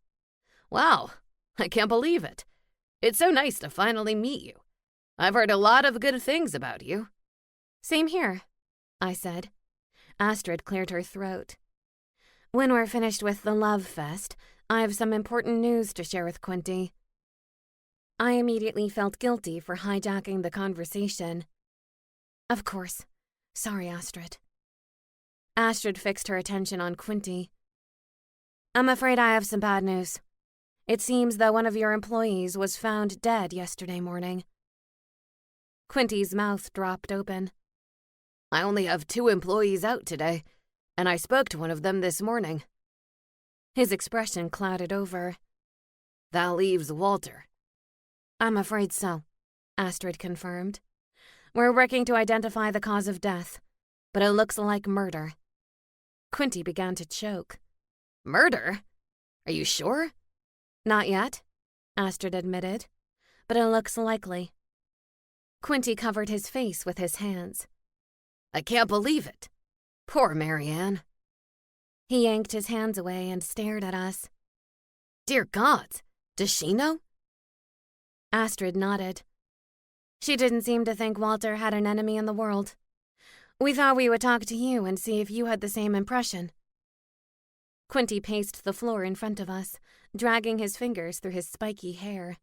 Wow, I can't believe it. It's so nice to finally meet you. I've heard a lot of good things about you. Same here, I said. Astrid cleared her throat. When we're finished with the Love Fest, I have some important news to share with Quinty. I immediately felt guilty for hijacking the conversation. Of course. Sorry, Astrid. Astrid fixed her attention on Quinty. I'm afraid I have some bad news. It seems that one of your employees was found dead yesterday morning. Quinty's mouth dropped open. I only have 2 employees out today, and I spoke to one of them this morning. His expression clouded over. That leaves Walter. I'm afraid so, Astrid confirmed. We're working to identify the cause of death, but it looks like murder. Quinty began to choke. Murder? Are you sure? Not yet, Astrid admitted, but it looks likely. Quinty covered his face with his hands. I can't believe it. Poor Marianne. He yanked his hands away and stared at us. Dear God, does she know? Astrid nodded. She didn't seem to think Walter had an enemy in the world. We thought we would talk to you and see if you had the same impression. Quinty paced the floor in front of us, dragging his fingers through his spiky hair.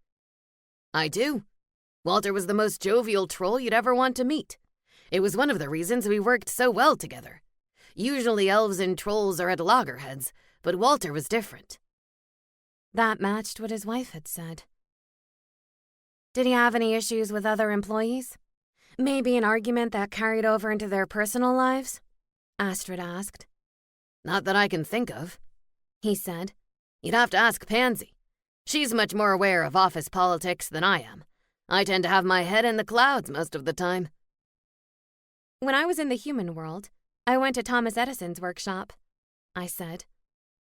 I do. Walter was the most jovial troll you'd ever want to meet. It was one of the reasons we worked so well together. Usually elves and trolls are at loggerheads, but Walter was different. That matched what his wife had said. Did he have any issues with other employees? Maybe an argument that carried over into their personal lives? Astrid asked. Not that I can think of, he said. You'd have to ask Pansy. She's much more aware of office politics than I am. I tend to have my head in the clouds most of the time. When I was in the human world, I went to Thomas Edison's workshop, I said.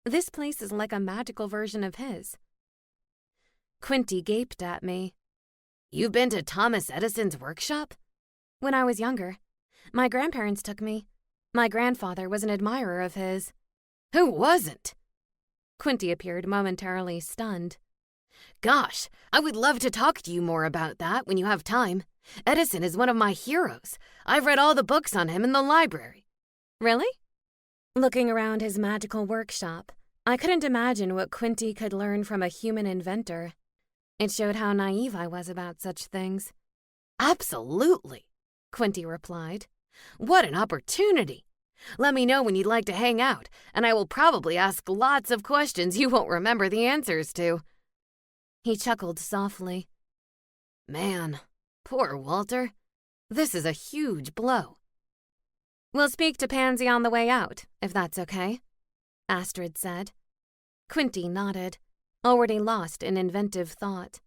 This place is like a magical version of his. Quinty gaped at me. You've been to Thomas Edison's workshop? When I was younger, my grandparents took me. My grandfather was an admirer of his. Who wasn't? Quinty appeared momentarily stunned. Gosh, I would love to talk to you more about that when you have time. Edison is one of my heroes. I've read all the books on him in the library. Really? Looking around his magical workshop, I couldn't imagine what Quinty could learn from a human inventor. It showed how naive I was about such things. Absolutely, Quinty replied. What an opportunity! Let me know when you'd like to hang out, and I will probably ask lots of questions you won't remember the answers to. He chuckled softly. Man, poor Walter. This is a huge blow. We'll speak to Pansy on the way out, if that's okay, Astrid said. Quinty nodded, already lost in inventive thought.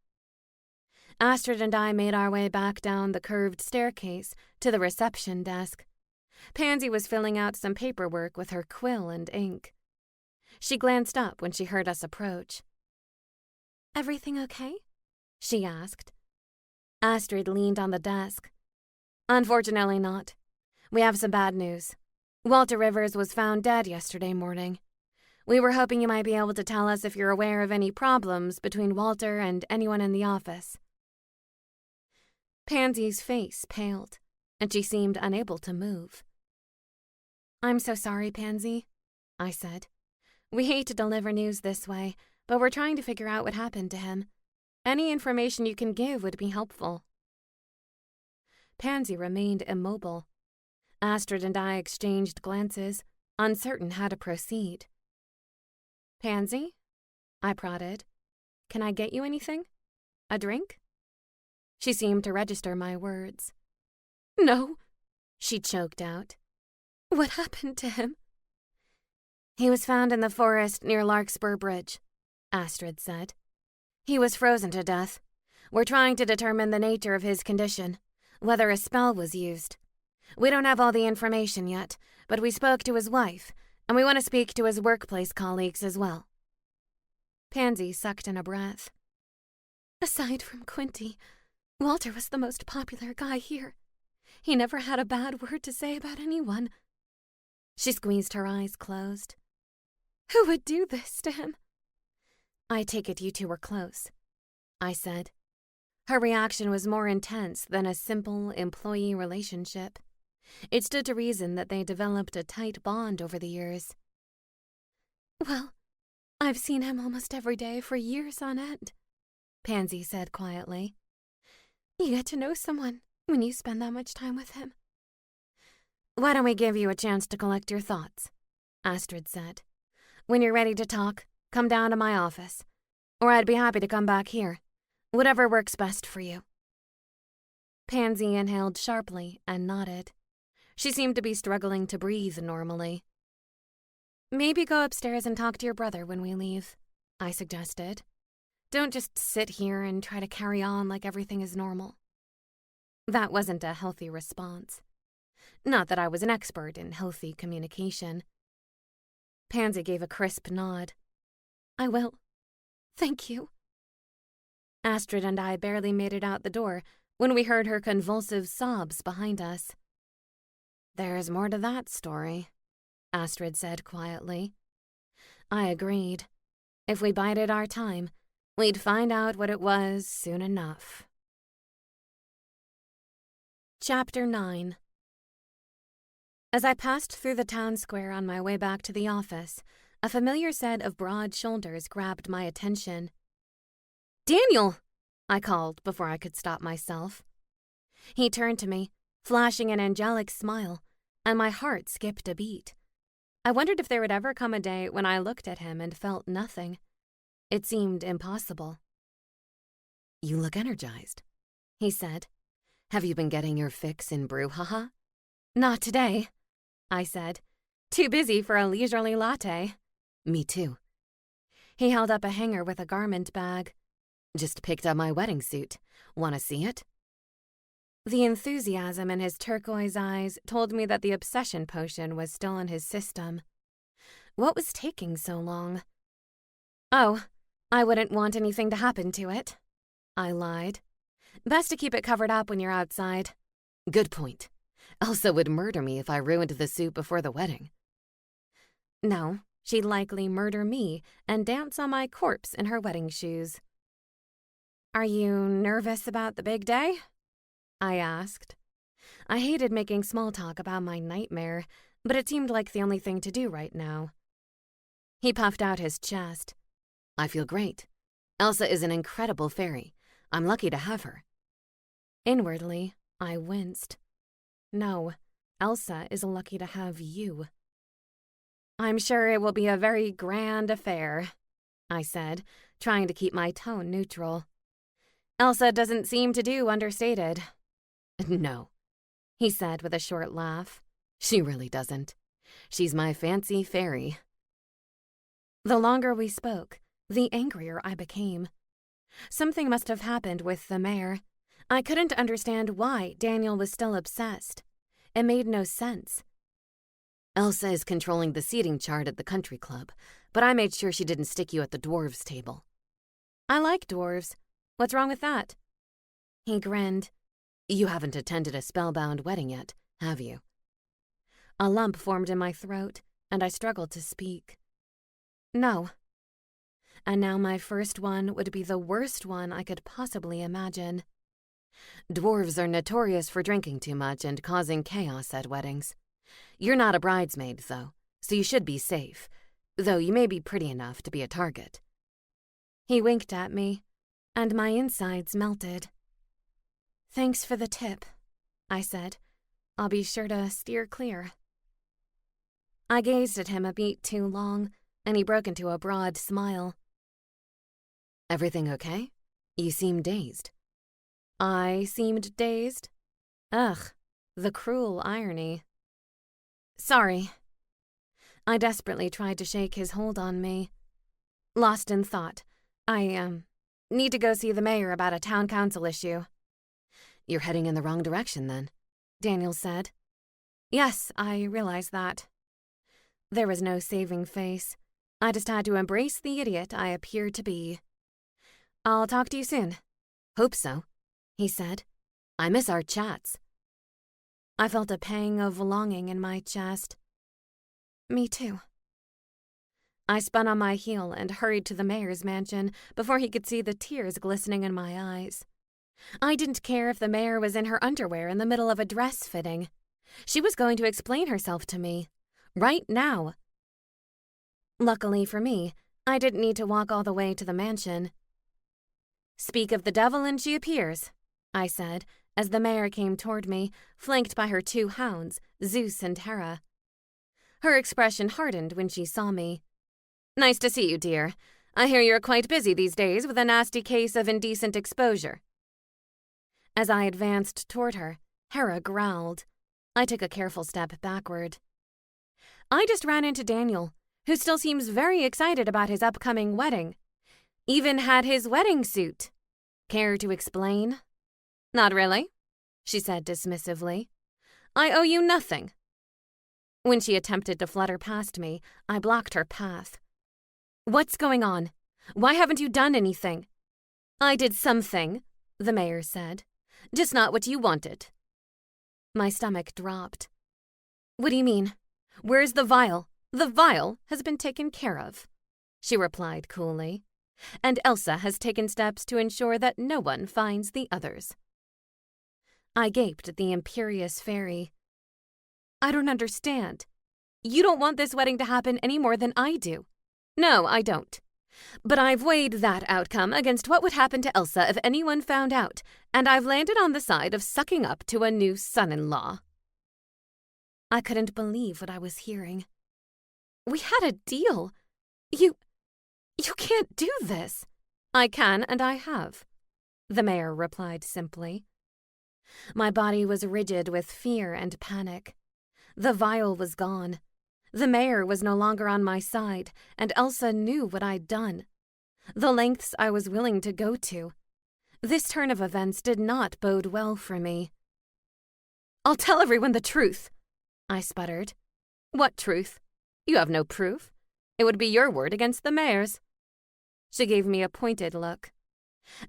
Astrid and I made our way back down the curved staircase to the reception desk. Pansy was filling out some paperwork with her quill and ink. She glanced up when she heard us approach. Everything okay? She asked. Astrid leaned on the desk. Unfortunately not. We have some bad news. Walter Rivers was found dead yesterday morning. We were hoping you might be able to tell us if you're aware of any problems between Walter and anyone in the office. Pansy's face paled, and she seemed unable to move. I'm so sorry, Pansy, I said. We hate to deliver news this way, but we're trying to figure out what happened to him. Any information you can give would be helpful. Pansy remained immobile. Astrid and I exchanged glances, uncertain how to proceed. Pansy? I prodded. Can I get you anything? A drink? She seemed to register my words. No, she choked out. What happened to him? He was found in the forest near Larkspur Bridge, Astrid said. He was frozen to death. We're trying to determine the nature of his condition, whether a spell was used. We don't have all the information yet, but we spoke to his wife, and we want to speak to his workplace colleagues as well. Pansy sucked in a breath. Aside from Quinty, Walter was the most popular guy here. He never had a bad word to say about anyone. She squeezed her eyes closed. Who would do this to him? I take it you two were close, I said. Her reaction was more intense than a simple employee relationship. It stood to reason that they developed a tight bond over the years. Well, I've seen him almost every day for years on end, Pansy said quietly. You get to know someone when you spend that much time with him. Why don't we give you a chance to collect your thoughts? Astrid said. When you're ready to talk, come down to my office. Or I'd be happy to come back here. Whatever works best for you. Pansy inhaled sharply and nodded. She seemed to be struggling to breathe normally. Maybe go upstairs and talk to your brother when we leave, I suggested. Don't just sit here and try to carry on like everything is normal. That wasn't a healthy response. Not that I was an expert in healthy communication. Pansy gave a crisp nod. I will. Thank you. Astrid and I barely made it out the door when we heard her convulsive sobs behind us. There's more to that story, Astrid said quietly. I agreed. If we bided our time, we'd find out what it was soon enough. Chapter 9. As I passed through the town square on my way back to the office, a familiar set of broad shoulders grabbed my attention. Daniel! I called before I could stop myself. He turned to me, flashing an angelic smile, and my heart skipped a beat. I wondered if there would ever come a day when I looked at him and felt nothing. It seemed impossible. You look energized, he said. Have you been getting your fix in brouhaha? Not today, I said. Too busy for a leisurely latte. Me too. He held up a hanger with a garment bag. Just picked up my wedding suit. Want to see it? The enthusiasm in his turquoise eyes told me that the obsession potion was still in his system. What was taking so long? Oh, I wouldn't want anything to happen to it, I lied. Best to keep it covered up when you're outside. Good point. Elsa would murder me if I ruined the soup before the wedding. No, she'd likely murder me and dance on my corpse in her wedding shoes. Are you nervous about the big day? I asked. I hated making small talk about my nightmare, but it seemed like the only thing to do right now. He puffed out his chest. I feel great. Elsa is an incredible fairy. I'm lucky to have her. Inwardly, I winced. No, Elsa is lucky to have you. I'm sure it will be a very grand affair, I said, trying to keep my tone neutral. Elsa doesn't seem to do understated. No, he said with a short laugh. She really doesn't. She's my fancy fairy. The longer we spoke, the angrier I became. Something must have happened with the mayor. I couldn't understand why Daniel was still obsessed. It made no sense. Elsa is controlling the seating chart at the country club, but I made sure she didn't stick you at the dwarves' table. I like dwarves. What's wrong with that? He grinned. You haven't attended a Spellbound wedding yet, have you? A lump formed in my throat, and I struggled to speak. No. And now my first one would be the worst one I could possibly imagine. Dwarves are notorious for drinking too much and causing chaos at weddings. You're not a bridesmaid, though, so you should be safe, though you may be pretty enough to be a target. He winked at me, and my insides melted. Thanks for the tip, I said. I'll be sure to steer clear. I gazed at him a beat too long, and he broke into a broad smile. Everything okay? You seem dazed. I seemed dazed? Ugh, the cruel irony. Sorry. I desperately tried to shake his hold on me. Lost in thought. I need to go see the mayor about a town council issue. You're heading in the wrong direction, then, Daniel said. Yes, I realized that. There was no saving face. I just had to embrace the idiot I appeared to be. I'll talk to you soon. Hope so, he said. I miss our chats. I felt a pang of longing in my chest. Me too. I spun on my heel and hurried to the mayor's mansion before he could see the tears glistening in my eyes. I didn't care if the mayor was in her underwear in the middle of a dress fitting. She was going to explain herself to me. Right now. Luckily for me, I didn't need to walk all the way to the mansion. Speak of the devil and she appears, I said, as the mayor came toward me, flanked by her two hounds, Zeus and Hera. Her expression hardened when she saw me. Nice to see you, dear. I hear you're quite busy these days with a nasty case of indecent exposure. As I advanced toward her, Hera growled. I took a careful step backward. I just ran into Daniel, who still seems very excited about his upcoming wedding. Even had his wedding suit. Care to explain? Not really, she said dismissively. I owe you nothing. When she attempted to flutter past me, I blocked her path. What's going on? Why haven't you done anything? I did something, the mayor said. Just not what you wanted. My stomach dropped. What do you mean? Where's the vial? The vial has been taken care of, she replied coolly. And Elsa has taken steps to ensure that no one finds the others. I gaped at the imperious fairy. I don't understand. You don't want this wedding to happen any more than I do. No, I don't. But I've weighed that outcome against what would happen to Elsa if anyone found out, and I've landed on the side of sucking up to a new son-in-law. I couldn't believe what I was hearing. We had a deal. You can't do this. I can, and I have, the mayor replied simply. My body was rigid with fear and panic. The vial was gone. The mayor was no longer on my side, and Elsa knew what I'd done. The lengths I was willing to go to. This turn of events did not bode well for me. I'll tell everyone the truth, I sputtered. What truth? You have no proof. It would be your word against the mayor's. She gave me a pointed look.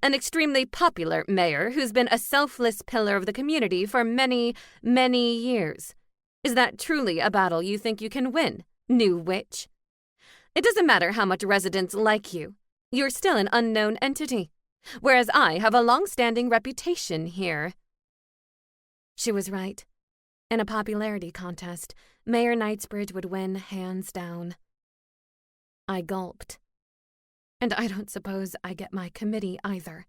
An extremely popular mayor who's been a selfless pillar of the community for many, many years. Is that truly a battle you think you can win, new witch? It doesn't matter how much residents like you. You're still an unknown entity, whereas I have a long-standing reputation here. She was right. In a popularity contest, Mayor Knightsbridge would win hands down. I gulped. And I don't suppose I get my committee either.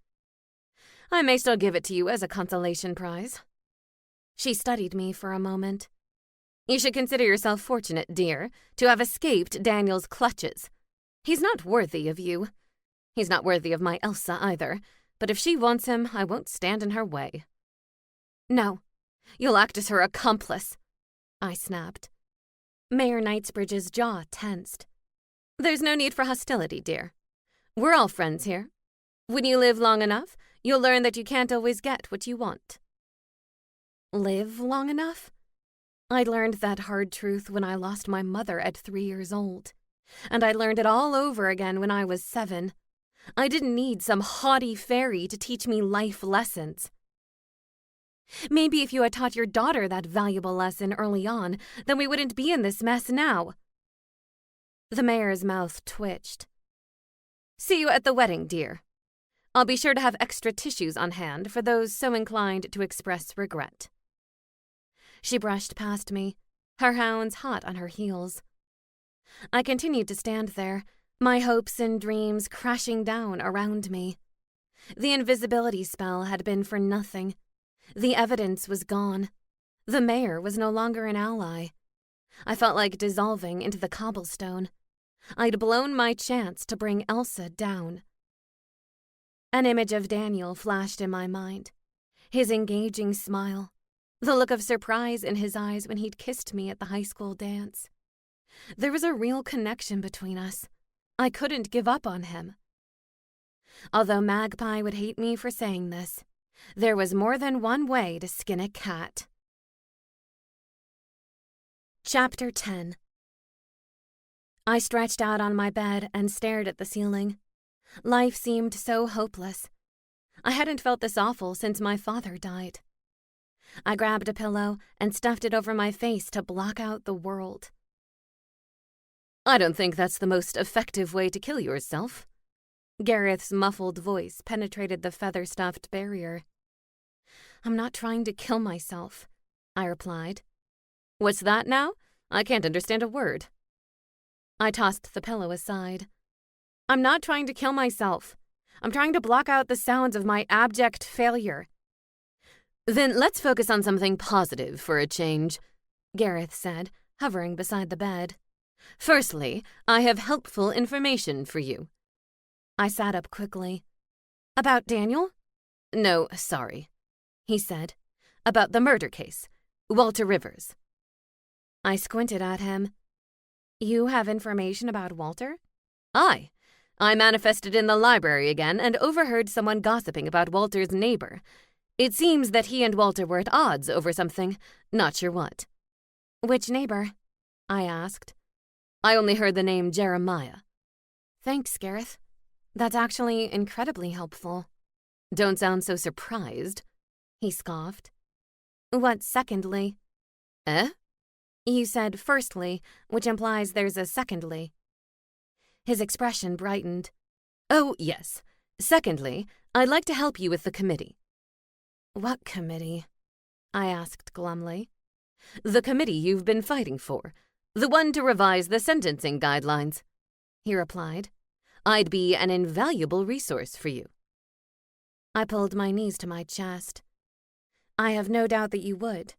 I may still give it to you as a consolation prize. She studied me for a moment. You should consider yourself fortunate, dear, to have escaped Daniel's clutches. He's not worthy of you. He's not worthy of my Elsa either, but if she wants him, I won't stand in her way. No, you'll act as her accomplice, I snapped. Mayor Knightsbridge's jaw tensed. There's no need for hostility, dear. We're all friends here. When you live long enough, you'll learn that you can't always get what you want. Live long enough? I'd learned that hard truth when I lost my mother at 3 years old. And I learned it all over again when I was 7. I didn't need some haughty fairy to teach me life lessons. Maybe if you had taught your daughter that valuable lesson early on, then we wouldn't be in this mess now. The mayor's mouth twitched. See you at the wedding, dear. I'll be sure to have extra tissues on hand for those so inclined to express regret. She brushed past me, her hounds hot on her heels. I continued to stand there, my hopes and dreams crashing down around me. The invisibility spell had been for nothing. The evidence was gone. The mayor was no longer an ally. I felt like dissolving into the cobblestone. I'd blown my chance to bring Elsa down. An image of Daniel flashed in my mind. His engaging smile. The look of surprise in his eyes when he'd kissed me at the high school dance. There was a real connection between us. I couldn't give up on him. Although Magpie would hate me for saying this, there was more than one way to skin a cat. Chapter 10. I stretched out on my bed and stared at the ceiling. Life seemed so hopeless. I hadn't felt this awful since my father died. I grabbed a pillow and stuffed it over my face to block out the world. I don't think that's the most effective way to kill yourself. Gareth's muffled voice penetrated the feather-stuffed barrier. I'm not trying to kill myself, I replied. What's that now? I can't understand a word. I tossed the pillow aside. I'm not trying to kill myself. I'm trying to block out the sounds of my abject failure. Then let's focus on something positive for a change, Gareth said, hovering beside the bed. Firstly, I have helpful information for you. I sat up quickly. About Daniel? No, sorry, he said. About the murder case. Walter Rivers. I squinted at him. You have information about Walter? Aye. I manifested in the library again and overheard someone gossiping about Walter's neighbor. It seems that he and Walter were at odds over something. Not sure what. Which neighbor? I asked. I only heard the name Jeremiah. Thanks, Gareth. That's actually incredibly helpful. Don't sound so surprised, he scoffed. What's secondly? Eh? You said firstly, which implies there's a secondly. His expression brightened. Oh, yes. Secondly, I'd like to help you with the committee. What committee? I asked glumly. The committee you've been fighting for. The one to revise the sentencing guidelines, he replied. I'd be an invaluable resource for you. I pulled my knees to my chest. I have no doubt that you would,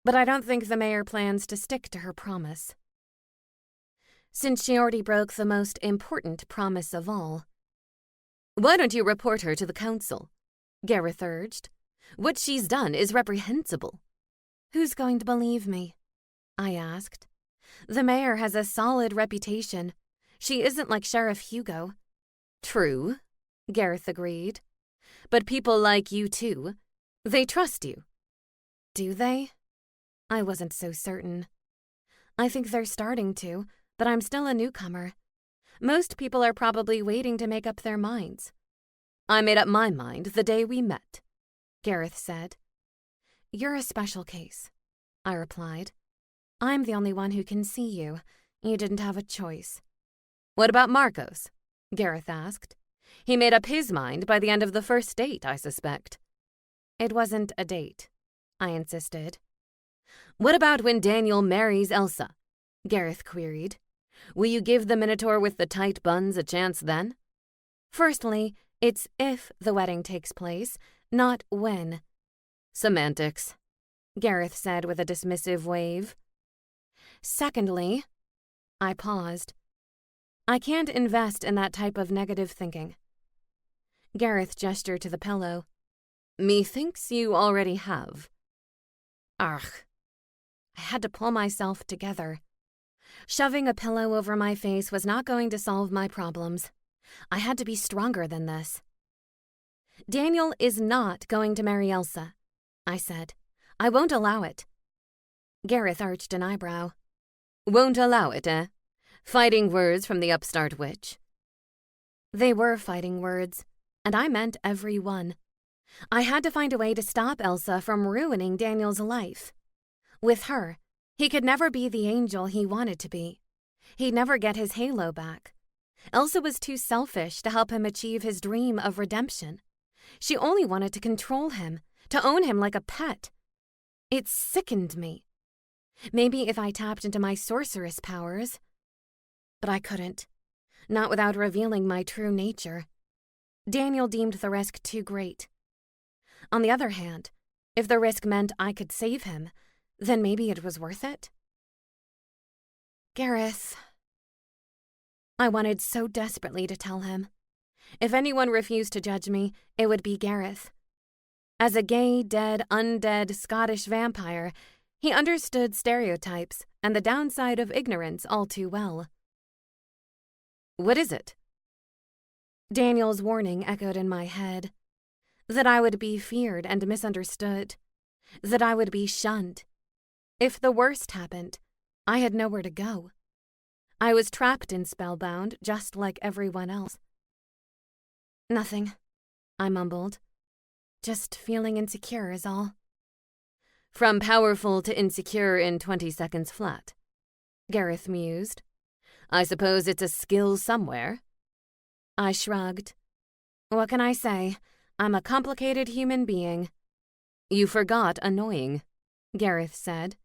but I don't think the mayor plans to stick to her promise. Since she already broke the most important promise of all. Why don't you report her to the council? Gareth urged. What she's done is reprehensible. Who's going to believe me? I asked. The mayor has a solid reputation. She isn't like Sheriff Hugo. True, Gareth agreed. But people like you too. They trust you. Do they? I wasn't so certain. I think they're starting to, but I'm still a newcomer. Most people are probably waiting to make up their minds. I made up my mind the day we met, Gareth said. You're a special case, I replied. I'm the only one who can see you. You didn't have a choice. What about Marcos? Gareth asked. He made up his mind by the end of the first date, I suspect. It wasn't a date, I insisted. What about when Daniel marries Elsa? Gareth queried. Will you give the Minotaur with the tight buns a chance then? Firstly, it's if the wedding takes place, not when. Semantics, Gareth said with a dismissive wave. Secondly, I paused. I can't invest in that type of negative thinking. Gareth gestured to the pillow. Methinks you already have. Ugh. I had to pull myself together. Shoving a pillow over my face was not going to solve my problems. I had to be stronger than this. Daniel is not going to marry Elsa, I said. I won't allow it. Gareth arched an eyebrow. Won't allow it, eh? Fighting words from the upstart witch. They were fighting words, and I meant every one. I had to find a way to stop Elsa from ruining Daniel's life. With her, he could never be the angel he wanted to be. He'd never get his halo back. Elsa was too selfish to help him achieve his dream of redemption. She only wanted to control him, to own him like a pet. It sickened me. Maybe if I tapped into my sorceress powers. But I couldn't. Not without revealing my true nature. Daniel deemed the risk too great. On the other hand, if the risk meant I could save him, then maybe it was worth it. Gareth. I wanted so desperately to tell him. If anyone refused to judge me, it would be Gareth. As a gay, dead, undead Scottish vampire, he understood stereotypes and the downside of ignorance all too well. What is it? Daniel's warning echoed in my head. That I would be feared and misunderstood. That I would be shunned. If the worst happened, I had nowhere to go. I was trapped in Spellbound, just like everyone else. Nothing, I mumbled. Just feeling insecure is all. From powerful to insecure in 20 seconds flat, Gareth mused. I suppose it's a skill somewhere. I shrugged. What can I say? I'm a complicated human being. You forgot annoying, Gareth said.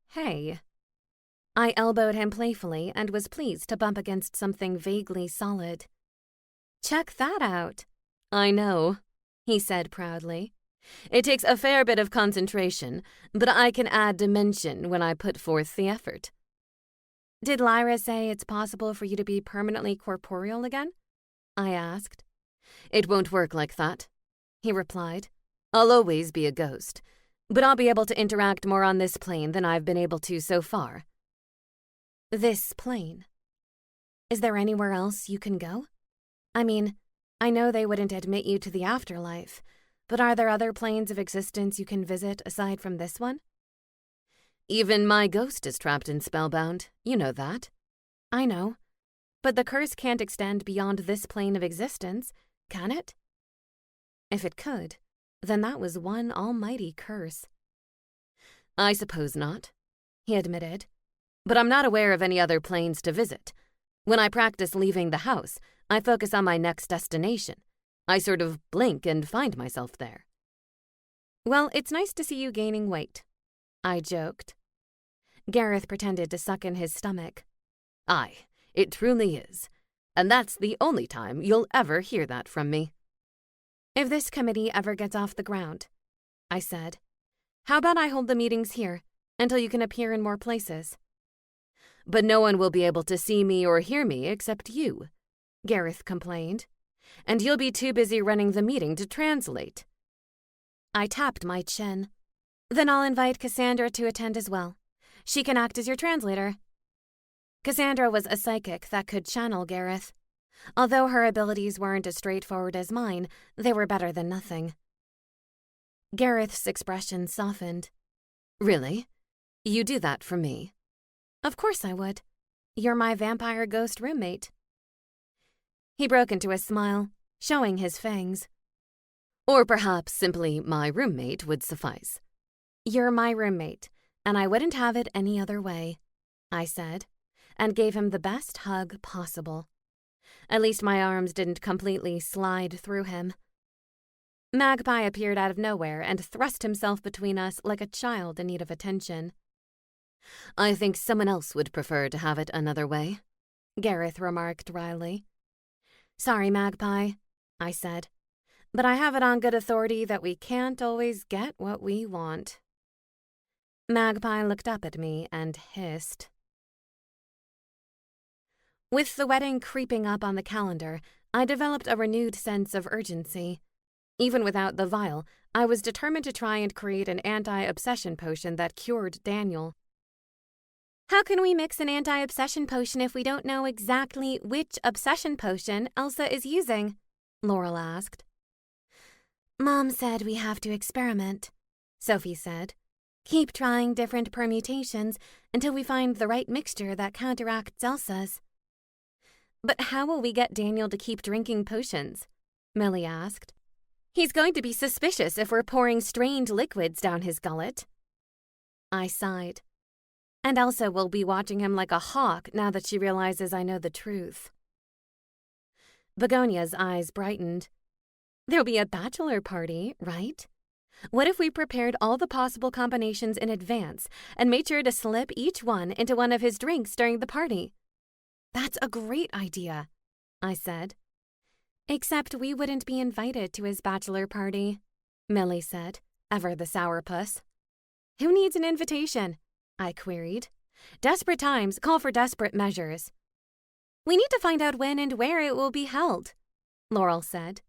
Hey. I elbowed him playfully and was pleased to bump against something vaguely solid. Check that out. I know, he said proudly. It takes a fair bit of concentration, but I can add dimension when I put forth the effort. Did Lyra say it's possible for you to be permanently corporeal again? I asked. It won't work like that, he replied. I'll always be a ghost, but I'll be able to interact more on this plane than I've been able to so far. This plane? Is there anywhere else you can go? I mean, I know they wouldn't admit you to the afterlife, but are there other planes of existence you can visit aside from this one? Even my ghost is trapped in Spellbound. You know that. I know. But the curse can't extend beyond this plane of existence, can it? If it could, then that was one almighty curse. I suppose not, he admitted. But I'm not aware of any other planes to visit. When I practice leaving the house, I focus on my next destination. I sort of blink and find myself there. Well, it's nice to see you gaining weight, I joked. Gareth pretended to suck in his stomach. Aye, it truly is. And that's the only time you'll ever hear that from me. If this committee ever gets off the ground, I said, how about I hold the meetings here until you can appear in more places? But no one will be able to see me or hear me except you, Gareth complained. And you'll be too busy running the meeting to translate. I tapped my chin. Then I'll invite Cassandra to attend as well. She can act as your translator. Cassandra was a psychic that could channel Gareth. Although her abilities weren't as straightforward as mine, they were better than nothing. Gareth's expression softened. Really? You do that for me. Of course I would. You're my vampire ghost roommate. He broke into a smile, showing his fangs. Or perhaps simply my roommate would suffice. You're my roommate, and I wouldn't have it any other way, I said, and gave him the best hug possible. At least my arms didn't completely slide through him. Magpie appeared out of nowhere and thrust himself between us like a child in need of attention. I think someone else would prefer to have it another way, Gareth remarked wryly. Sorry, Magpie, I said, but I have it on good authority that we can't always get what we want. Magpie looked up at me and hissed. With the wedding creeping up on the calendar, I developed a renewed sense of urgency. Even without the vial, I was determined to try and create an anti-obsession potion that cured Daniel. How can we mix an anti-obsession potion if we don't know exactly which obsession potion Elsa is using? Laurel asked. Mom said we have to experiment, Sophie said. Keep trying different permutations until we find the right mixture that counteracts Elsa's. But how will we get Daniel to keep drinking potions? Millie asked. He's going to be suspicious if we're pouring strained liquids down his gullet. I sighed. And Elsa will be watching him like a hawk now that she realizes I know the truth. Begonia's eyes brightened. There'll be a bachelor party, right? What if we prepared all the possible combinations in advance and made sure to slip each one into one of his drinks during the party? That's a great idea, I said. Except we wouldn't be invited to his bachelor party, Millie said, ever the sourpuss. Who needs an invitation? I queried. Desperate times call for desperate measures. We need to find out when and where it will be held, Laurel said.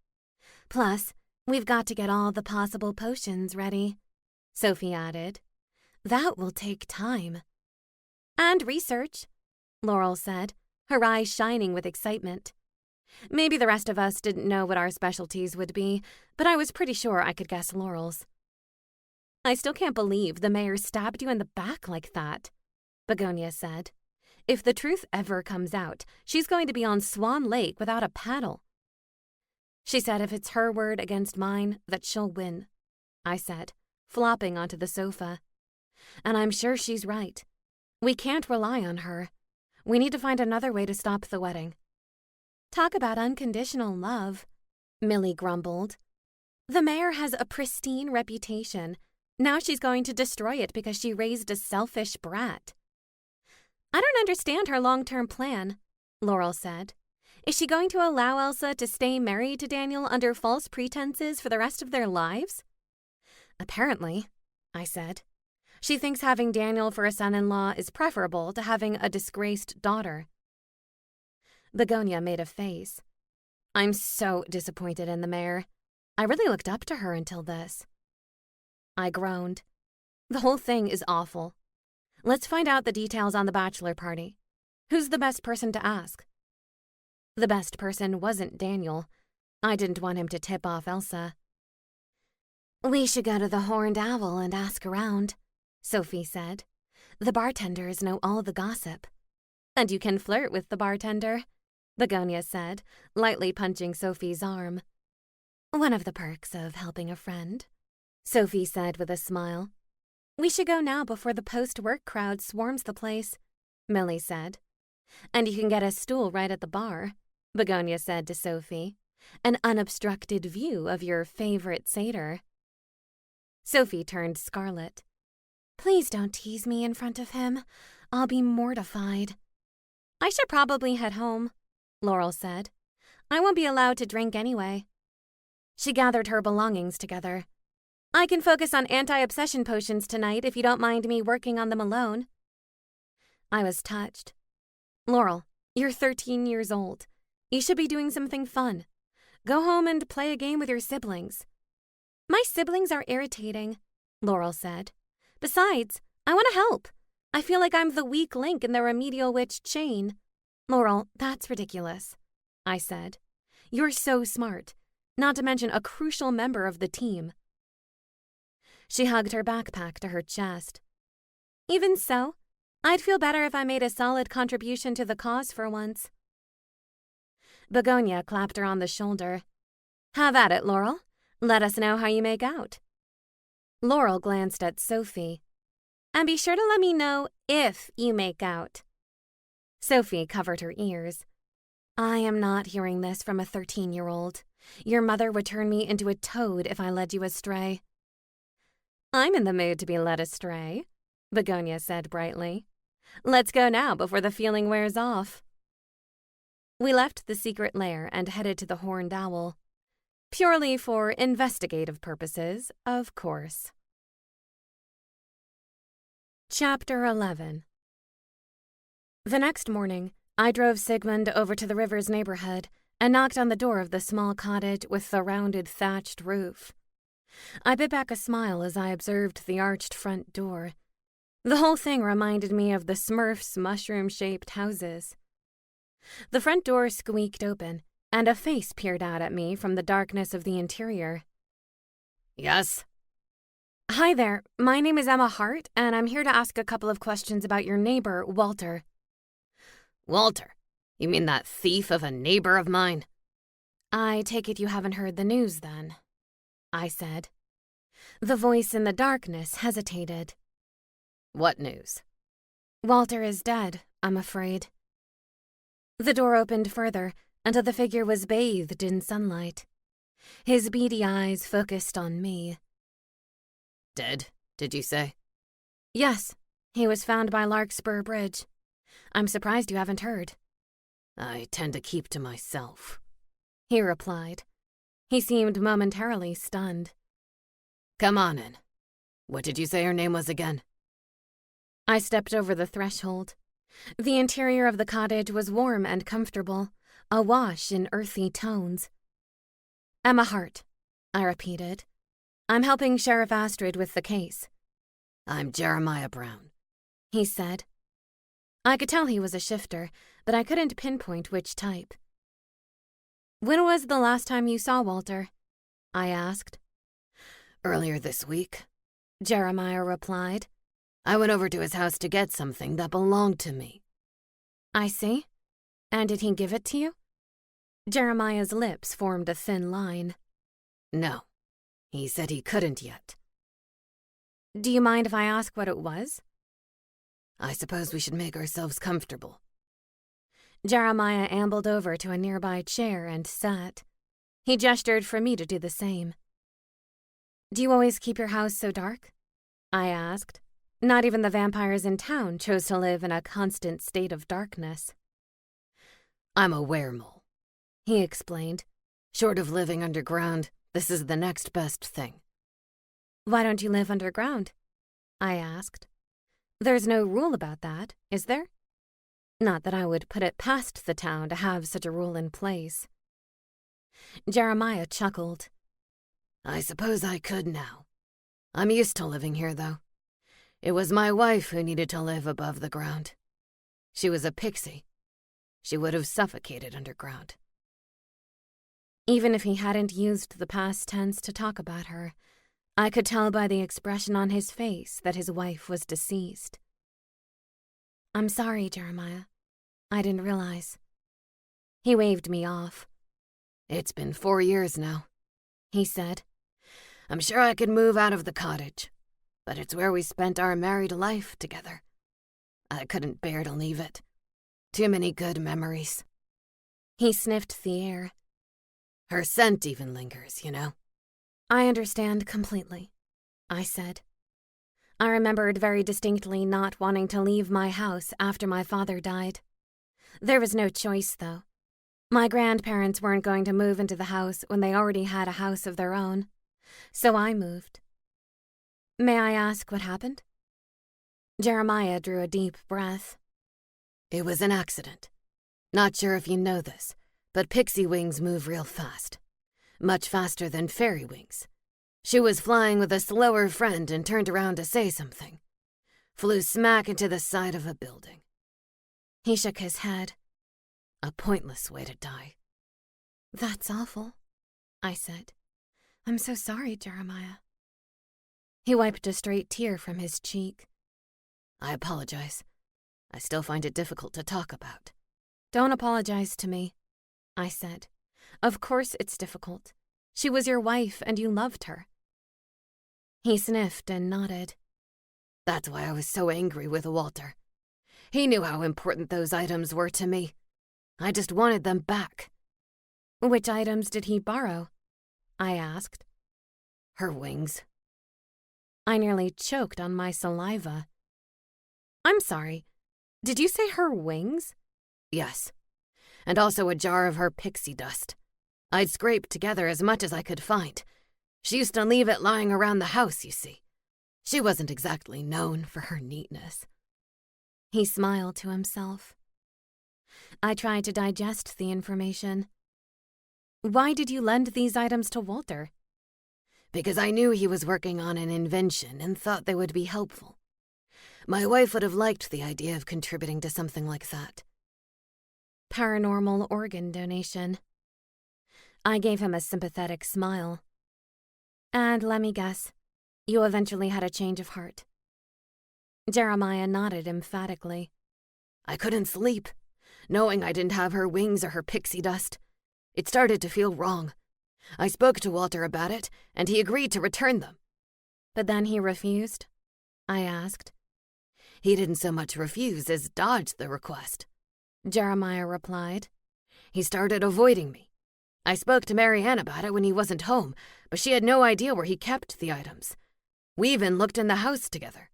Plus, we've got to get all the possible potions ready, Sophie added. That will take time. And research, Laurel said, her eyes shining with excitement. Maybe the rest of us didn't know what our specialties would be, but I was pretty sure I could guess Laurel's. I still can't believe the mayor stabbed you in the back like that, Begonia said. If the truth ever comes out, she's going to be on Swan Lake without a paddle. She said if it's her word against mine, that she'll win, I said, flopping onto the sofa. And I'm sure she's right. We can't rely on her. We need to find another way to stop the wedding. Talk about unconditional love, Millie grumbled. The mayor has a pristine reputation. Now she's going to destroy it because she raised a selfish brat. I don't understand her long-term plan, Laurel said. Is she going to allow Elsa to stay married to Daniel under false pretenses for the rest of their lives? Apparently, I said. She thinks having Daniel for a son-in-law is preferable to having a disgraced daughter. Begonia made a face. I'm so disappointed in the mayor. I really looked up to her until this. I groaned. The whole thing is awful. Let's find out the details on the bachelor party. Who's the best person to ask? The best person wasn't Daniel. I didn't want him to tip off Elsa. We should go to the Horned Owl and ask around, Sophie said. The bartenders know all the gossip. And you can flirt with the bartender, Begonia said, lightly punching Sophie's arm. One of the perks of helping a friend, Sophie said with a smile. We should go now before the post-work crowd swarms the place, Millie said. And you can get a stool right at the bar, Begonia said to Sophie. An unobstructed view of your favorite satyr. Sophie turned scarlet. Please don't tease me in front of him. I'll be mortified. I should probably head home, Laurel said. I won't be allowed to drink anyway. She gathered her belongings together. I can focus on anti-obsession potions tonight if you don't mind me working on them alone. I was touched. Laurel, you're 13 years old. You should be doing something fun. Go home and play a game with your siblings. My siblings are irritating, Laurel said. Besides, I want to help. I feel like I'm the weak link in the remedial witch chain. Laurel, that's ridiculous, I said. You're so smart, not to mention a crucial member of the team. She hugged her backpack to her chest. Even so, I'd feel better if I made a solid contribution to the cause for once. Begonia clapped her on the shoulder. Have at it, Laurel. Let us know how you make out. Laurel glanced at Sophie. And be sure to let me know if you make out. Sophie covered her ears. I am not hearing this from a 13-year-old. Your mother would turn me into a toad if I led you astray. I'm in the mood to be led astray, Begonia said brightly. Let's go now before the feeling wears off. We left the secret lair and headed to the Horned Owl. Purely for investigative purposes, of course. Chapter 11. The next morning, I drove Sigmund over to the river's neighborhood and knocked on the door of the small cottage with the rounded thatched roof. I bit back a smile as I observed the arched front door. The whole thing reminded me of the Smurfs' mushroom-shaped houses. The front door squeaked open, and a face peered out at me from the darkness of the interior. Yes? Hi there, my name is Emma Hart, and I'm here to ask a couple of questions about your neighbor, Walter. Walter? You mean that thief of a neighbor of mine? I take it you haven't heard the news, then, I said. The voice in the darkness hesitated. What news? Walter is dead, I'm afraid. The door opened further until the figure was bathed in sunlight. His beady eyes focused on me. Dead, did you say? Yes, he was found by Larkspur Bridge. I'm surprised you haven't heard. I tend to keep to myself, he replied. He seemed momentarily stunned. Come on in. What did you say her name was again? I stepped over the threshold. The interior of the cottage was warm and comfortable, awash in earthy tones. Emma Hart, I repeated. I'm helping Sheriff Astrid with the case. I'm Jeremiah Brown, he said. I could tell he was a shifter, but I couldn't pinpoint which type. When was the last time you saw Walter? I asked. Earlier this week, Jeremiah replied. I went over to his house to get something that belonged to me. I see. And did he give it to you? Jeremiah's lips formed a thin line. No, he said he couldn't yet. Do you mind if I ask what it was? I suppose we should make ourselves comfortable. Jeremiah ambled over to a nearby chair and sat. He gestured for me to do the same. Do you always keep your house so dark? I asked. Not even the vampires in town chose to live in a constant state of darkness. I'm a weremole, he explained. Short of living underground, this is the next best thing. Why don't you live underground? I asked. There's no rule about that, is there? Not that I would put it past the town to have such a rule in place. Jeremiah chuckled. I suppose I could now. I'm used to living here, though. It was my wife who needed to live above the ground. She was a pixie. She would have suffocated underground. Even if he hadn't used the past tense to talk about her, I could tell by the expression on his face that his wife was deceased. I'm sorry, Jeremiah. I didn't realize. He waved me off. It's been 4 years now, he said. I'm sure I could move out of the cottage, but it's where we spent our married life together. I couldn't bear to leave it. Too many good memories. He sniffed the air. Her scent even lingers, you know. I understand completely, I said. I remembered very distinctly not wanting to leave my house after my father died. There was no choice, though. My grandparents weren't going to move into the house when they already had a house of their own, so I moved. May I ask what happened? Jeremiah drew a deep breath. It was an accident. Not sure if you know this, but pixie wings move real fast. Much faster than fairy wings. She was flying with a slower friend and turned around to say something. Flew smack into the side of a building. He shook his head. A pointless way to die. That's awful, I said. I'm so sorry, Jeremiah. He wiped a straight tear from his cheek. I apologize. I still find it difficult to talk about. Don't apologize to me, I said. Of course it's difficult. She was your wife and you loved her. He sniffed and nodded. That's why I was so angry with Walter. He knew how important those items were to me. I just wanted them back. Which items did he borrow? I asked. Her wings. I nearly choked on my saliva. I'm sorry. Did you say her wings? Yes. And also a jar of her pixie dust. I'd scraped together as much as I could find. She used to leave it lying around the house, you see. She wasn't exactly known for her neatness. He smiled to himself. I tried to digest the information. Why did you lend these items to Walter? Because I knew he was working on an invention and thought they would be helpful. My wife would have liked the idea of contributing to something like that. Paranormal organ donation. I gave him a sympathetic smile. And let me guess, you eventually had a change of heart. Jeremiah nodded emphatically. I couldn't sleep, knowing I didn't have her wings or her pixie dust. It started to feel wrong. I spoke to Walter about it, and he agreed to return them. But then he refused? I asked. He didn't so much refuse as dodge the request, Jeremiah replied. He started avoiding me. I spoke to Mary Ann about it when he wasn't home, but she had no idea where he kept the items. We even looked in the house together.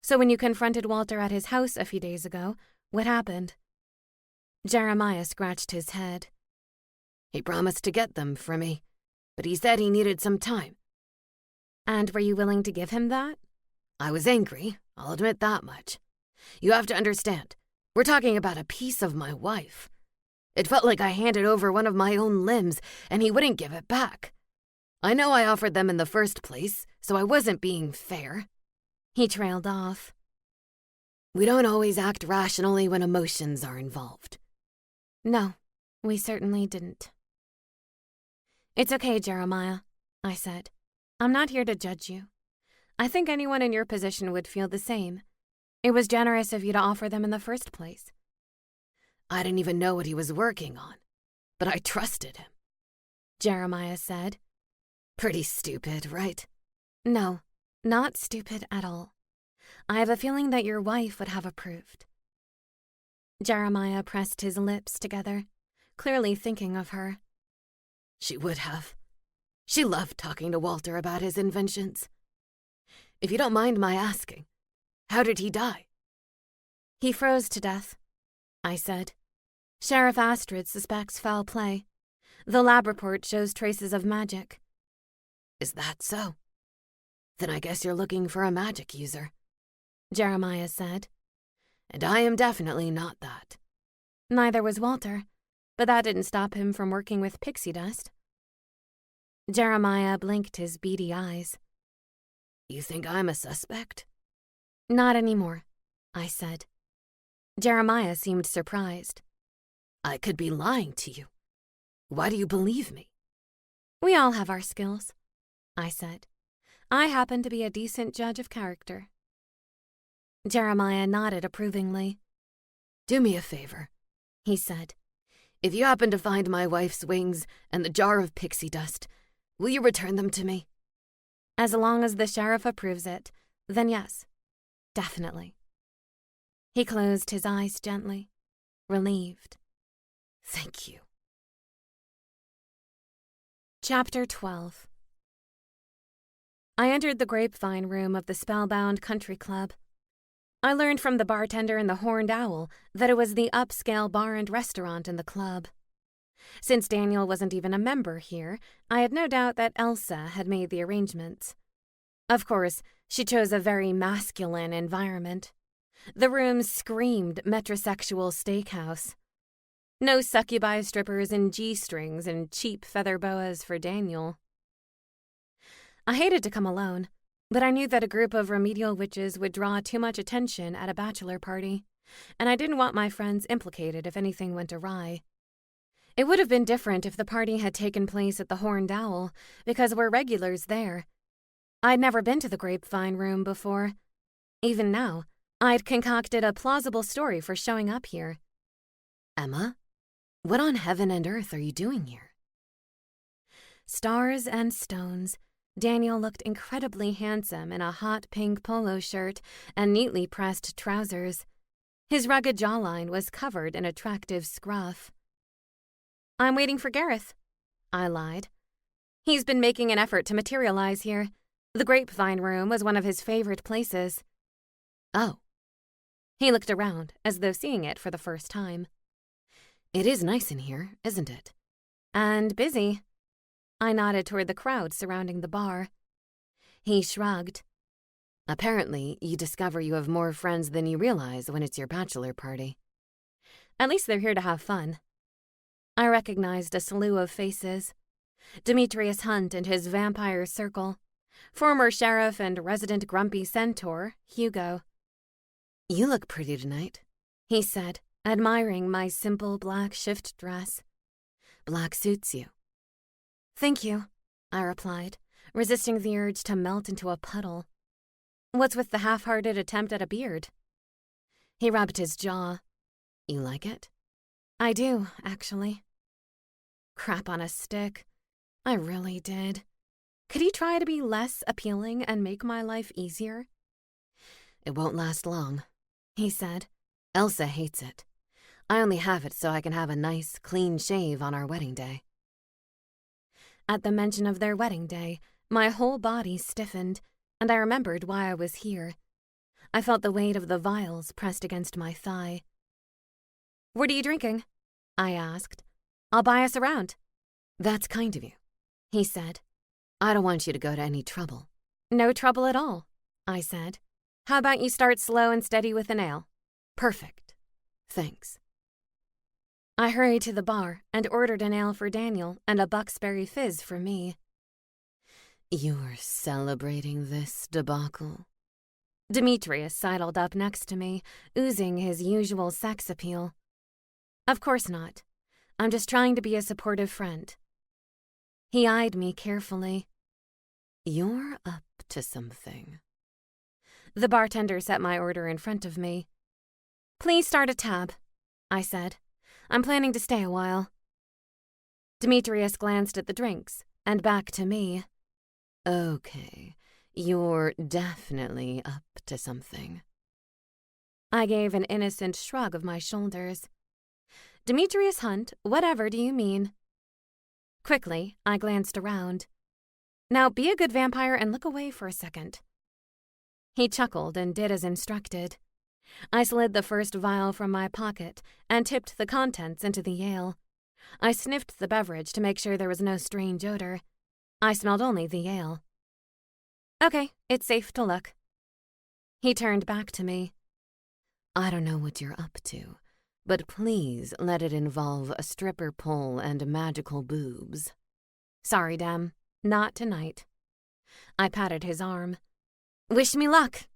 So when you confronted Walter at his house a few days ago, what happened? Jeremiah scratched his head. He promised to get them for me, but he said he needed some time. And were you willing to give him that? I was angry, I'll admit that much. You have to understand, we're talking about a piece of my wife. It felt like I handed over one of my own limbs, and he wouldn't give it back. I know I offered them in the first place, so I wasn't being fair. He trailed off. We don't always act rationally when emotions are involved. No, we certainly didn't. It's okay, Jeremiah, I said. I'm not here to judge you. I think anyone in your position would feel the same. It was generous of you to offer them in the first place. I didn't even know what he was working on, but I trusted him, Jeremiah said. Pretty stupid, right? No, not stupid at all. I have a feeling that your wife would have approved. Jeremiah pressed his lips together, clearly thinking of her. She would have. She loved talking to Walter about his inventions. If you don't mind my asking, how did he die? He froze to death, I said. Sheriff Astrid suspects foul play. The lab report shows traces of magic. Is that so? Then I guess you're looking for a magic user, Jeremiah said. And I am definitely not that. Neither was Walter, but that didn't stop him from working with pixie dust. Jeremiah blinked his beady eyes. You think I'm a suspect? Not anymore, I said. Jeremiah seemed surprised. I could be lying to you. Why do you believe me? We all have our skills, I said. I happen to be a decent judge of character. Jeremiah nodded approvingly. Do me a favor, he said. If you happen to find my wife's wings and the jar of pixie dust, will you return them to me? As long as the sheriff approves it, then yes, definitely. He closed his eyes gently, relieved. Thank you. Chapter 12. I entered the grapevine room of the Spellbound Country Club. I learned from the bartender in the Horned Owl that it was the upscale bar and restaurant in the club. Since Daniel wasn't even a member here, I had no doubt that Elsa had made the arrangements. Of course, she chose a very masculine environment. The room screamed metrosexual steakhouse. No succubi strippers in G-strings and cheap feather boas for Daniel. I hated to come alone, but I knew that a group of remedial witches would draw too much attention at a bachelor party, and I didn't want my friends implicated if anything went awry. It would have been different if the party had taken place at the Horned Owl, because we're regulars there. I'd never been to the grapevine room before. Even now, I'd concocted a plausible story for showing up here. Emma, what on heaven and earth are you doing here? Stars and stones. Daniel looked incredibly handsome in a hot pink polo shirt and neatly pressed trousers. His rugged jawline was covered in attractive scruff. I'm waiting for Gareth, I lied. He's been making an effort to materialize here. The Grapevine Room was one of his favorite places. Oh. He looked around, as though seeing it for the first time. It is nice in here, isn't it? And busy. I nodded toward the crowd surrounding the bar. He shrugged. Apparently, you discover you have more friends than you realize when it's your bachelor party. At least they're here to have fun. I recognized a slew of faces. Demetrius Hunt and his vampire circle. Former sheriff and resident grumpy centaur, Hugo. You look pretty tonight, he said, admiring my simple black shift dress. Black suits you. Thank you, I replied, resisting the urge to melt into a puddle. What's with the half-hearted attempt at a beard? He rubbed his jaw. You like it? I do, actually. Crap on a stick. I really did. Could he try to be less appealing and make my life easier? It won't last long, he said. Elsa hates it. I only have it so I can have a nice, clean shave on our wedding day. At the mention of their wedding day, my whole body stiffened, and I remembered why I was here. I felt the weight of the vials pressed against my thigh. What are you drinking? I asked. I'll buy us a round. That's kind of you, he said. I don't want you to go to any trouble. No trouble at all, I said. How about you start slow and steady with an ale? Perfect. Thanks. I hurried to the bar and ordered an ale for Daniel and a Bucksberry fizz for me. You're celebrating this debacle? Demetrius sidled up next to me, oozing his usual sex appeal. Of course not. I'm just trying to be a supportive friend. He eyed me carefully. You're up to something. The bartender set my order in front of me. Please start a tab, I said. I'm planning to stay a while. Demetrius glanced at the drinks and back to me. Okay, you're definitely up to something. I gave an innocent shrug of my shoulders. Demetrius Hunt, whatever do you mean? Quickly, I glanced around. Now be a good vampire and look away for a second. He chuckled and did as instructed. I slid the first vial from my pocket and tipped the contents into the ale. I sniffed the beverage to make sure there was no strange odor. I smelled only the ale. Okay, it's safe to look. He turned back to me. I don't know what you're up to, but please let it involve a stripper pole and magical boobs. Sorry, Dem. Not tonight. I patted his arm. Wish me luck.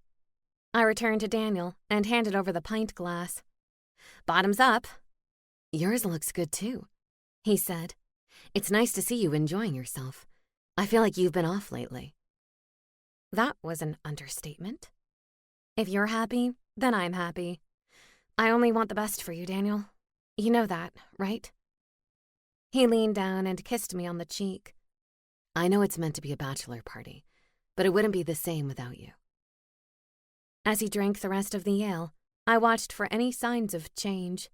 I returned to Daniel and handed over the pint glass. Bottoms up. Yours looks good too, he said. It's nice to see you enjoying yourself. I feel like you've been off lately. That was an understatement. If you're happy, then I'm happy. I only want the best for you, Daniel. You know that, right? He leaned down and kissed me on the cheek. I know it's meant to be a bachelor party, but it wouldn't be the same without you. As he drank the rest of the ale, I watched for any signs of change.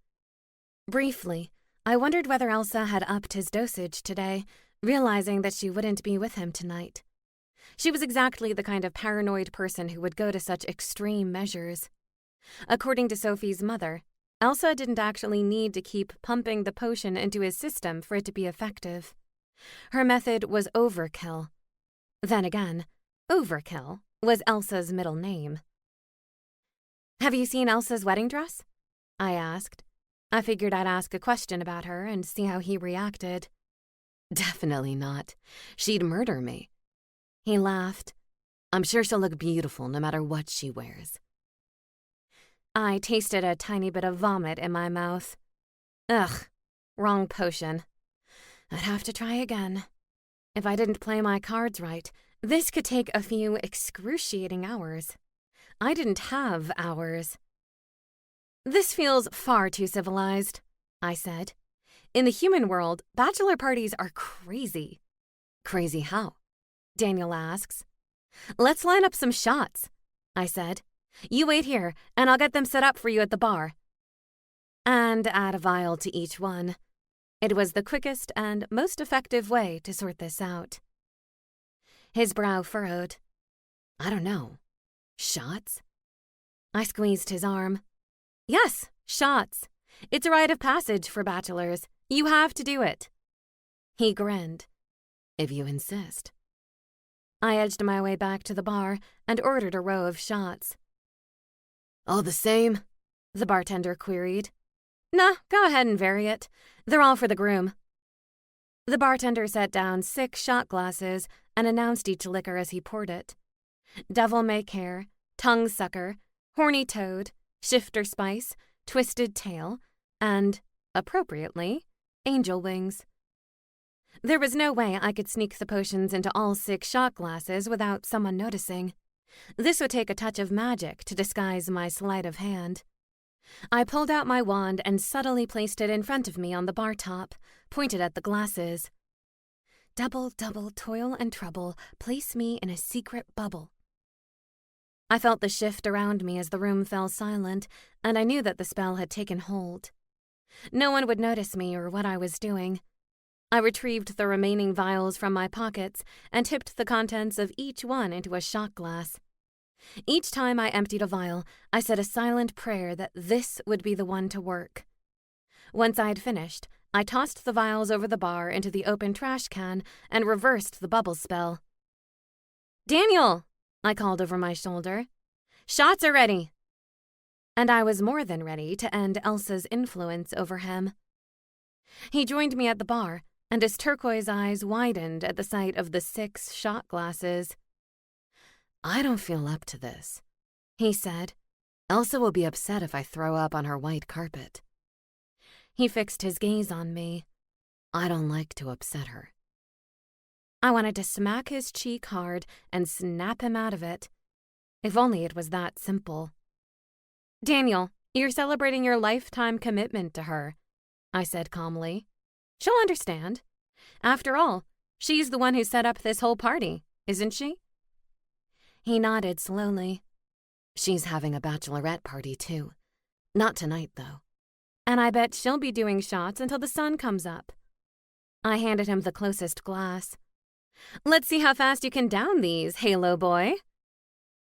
Briefly, I wondered whether Elsa had upped his dosage today, realizing that she wouldn't be with him tonight. She was exactly the kind of paranoid person who would go to such extreme measures. According to Sophie's mother, Elsa didn't actually need to keep pumping the potion into his system for it to be effective. Her method was overkill. Then again, overkill was Elsa's middle name. Have you seen Elsa's wedding dress? I asked. I figured I'd ask a question about her and see how he reacted. Definitely not. She'd murder me. He laughed. I'm sure she'll look beautiful no matter what she wears. I tasted a tiny bit of vomit in my mouth. Ugh, wrong potion. I'd have to try again. If I didn't play my cards right, this could take a few excruciating hours. I didn't have hours. This feels far too civilized, I said. In the human world, bachelor parties are crazy. Crazy how? Daniel asks. Let's line up some shots, I said. You wait here, and I'll get them set up for you at the bar. And add a vial to each one. It was the quickest and most effective way to sort this out. His brow furrowed. I don't know. Shots? I squeezed his arm. Yes, shots. It's a rite of passage for bachelors. You have to do it. He grinned. If you insist. I edged my way back to the bar and ordered a row of shots. All the same? The bartender queried. Nah, go ahead and vary it. They're all for the groom. The bartender set down 6 shot glasses and announced each liquor as he poured it. Devil May Care, Tongue Sucker, Horny Toad, Shifter Spice, Twisted Tail, and, appropriately, Angel Wings. There was no way I could sneak the potions into all 6 shot glasses without someone noticing. This would take a touch of magic to disguise my sleight of hand. I pulled out my wand and subtly placed it in front of me on the bar top, pointed at the glasses. Double, double, toil and trouble, place me in a secret bubble. I felt the shift around me as the room fell silent, and I knew that the spell had taken hold. No one would notice me or what I was doing. I retrieved the remaining vials from my pockets and tipped the contents of each one into a shot glass. Each time I emptied a vial, I said a silent prayer that this would be the one to work. Once I had finished, I tossed the vials over the bar into the open trash can and reversed the bubble spell. "Daniel!" I called over my shoulder. "Shots are ready!" And I was more than ready to end Elsa's influence over him. He joined me at the bar, and his turquoise eyes widened at the sight of the 6 shot glasses. I don't feel up to this, he said. Elsa will be upset if I throw up on her white carpet. He fixed his gaze on me. I don't like to upset her. I wanted to smack his cheek hard and snap him out of it. If only it was that simple. "Daniel, you're celebrating your lifetime commitment to her," I said calmly. "She'll understand. After all, she's the one who set up this whole party, isn't she?" He nodded slowly. She's having a bachelorette party, too. Not tonight, though. And I bet she'll be doing shots until the sun comes up. I handed him the closest glass. "Let's see how fast you can down these, Halo boy."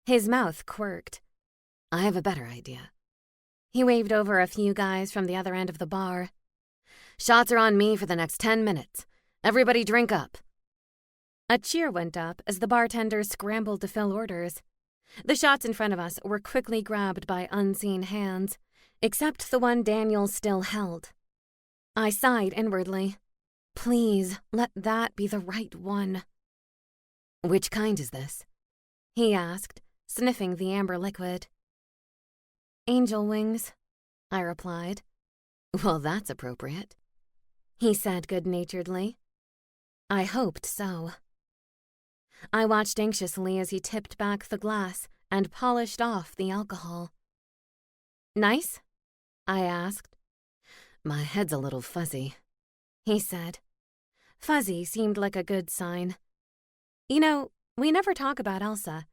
His mouth quirked. I have a better idea. He waved over a few guys from the other end of the bar. Shots are on me for the next 10 minutes. Everybody drink up. A cheer went up as the bartender scrambled to fill orders. The shots in front of us were quickly grabbed by unseen hands, except the one Daniel still held. I sighed inwardly. Please, let that be the right one. Which kind is this? He asked, sniffing the amber liquid. Angel Wings, I replied. Well, that's appropriate, he said good-naturedly. I hoped so. I watched anxiously as he tipped back the glass and polished off the alcohol. Nice? I asked. My head's a little fuzzy, he said. Fuzzy seemed like a good sign. You know, we never talk about Elsa.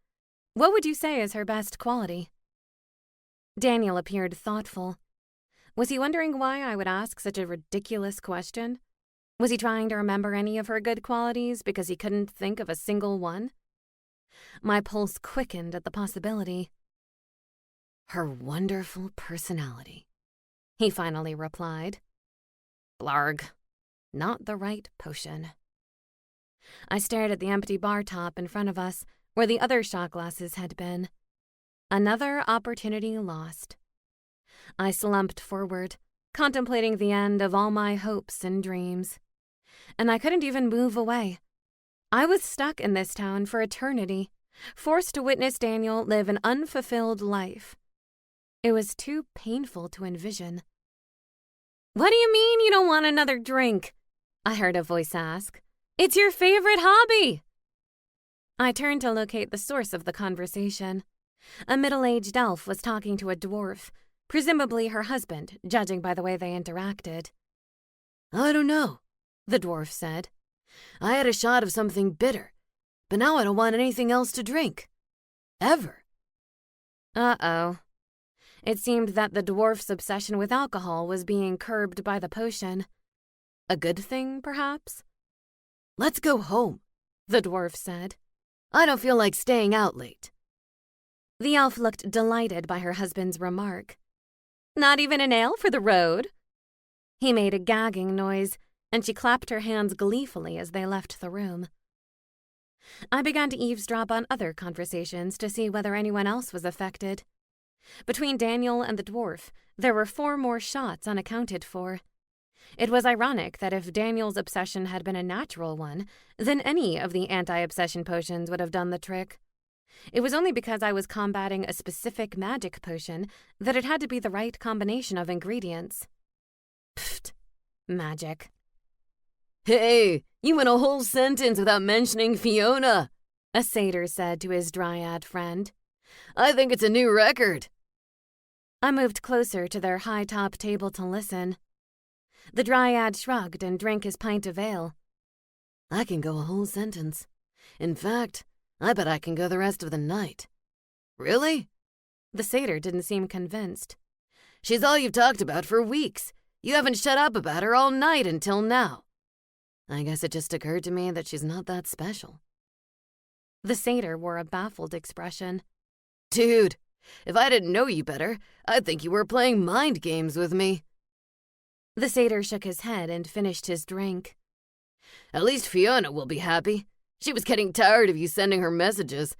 What would you say is her best quality? Daniel appeared thoughtful. Was he wondering why I would ask such a ridiculous question? Was he trying to remember any of her good qualities because he couldn't think of a single one? My pulse quickened at the possibility. Her wonderful personality, he finally replied. Blarg. Not the right potion. I stared at the empty bar top in front of us, where the other shot glasses had been. Another opportunity lost. I slumped forward, contemplating the end of all my hopes and dreams. And I couldn't even move away. I was stuck in this town for eternity, forced to witness Daniel live an unfulfilled life. It was too painful to envision. "What do you mean you don't want another drink?" I heard a voice ask. "It's your favorite hobby." I turned to locate the source of the conversation. A middle-aged elf was talking to a dwarf, presumably her husband, judging by the way they interacted. I don't know, the dwarf said. I had a shot of something bitter, but now I don't want anything else to drink. Ever. Uh-oh. It seemed that the dwarf's obsession with alcohol was being curbed by the potion. A good thing, perhaps? Let's go home, the dwarf said. I don't feel like staying out late. The elf looked delighted by her husband's remark. Not even an ale for the road? He made a gagging noise, and she clapped her hands gleefully as they left the room. I began to eavesdrop on other conversations to see whether anyone else was affected. Between Daniel and the dwarf, there were 4 more shots unaccounted for. It was ironic that if Daniel's obsession had been a natural one, then any of the anti-obsession potions would have done the trick. It was only because I was combating a specific magic potion that it had to be the right combination of ingredients. Pfft, magic. Hey, you went a whole sentence without mentioning Fiona, a satyr said to his dryad friend. I think it's a new record. I moved closer to their high-top table to listen. The dryad shrugged and drank his pint of ale. I can go a whole sentence. In fact, I bet I can go the rest of the night. Really? The satyr didn't seem convinced. She's all you've talked about for weeks. You haven't shut up about her all night until now. I guess it just occurred to me that she's not that special. The satyr wore a baffled expression. Dude, if I didn't know you better, I'd think you were playing mind games with me. The satyr shook his head and finished his drink. At least Fiona will be happy. She was getting tired of you sending her messages.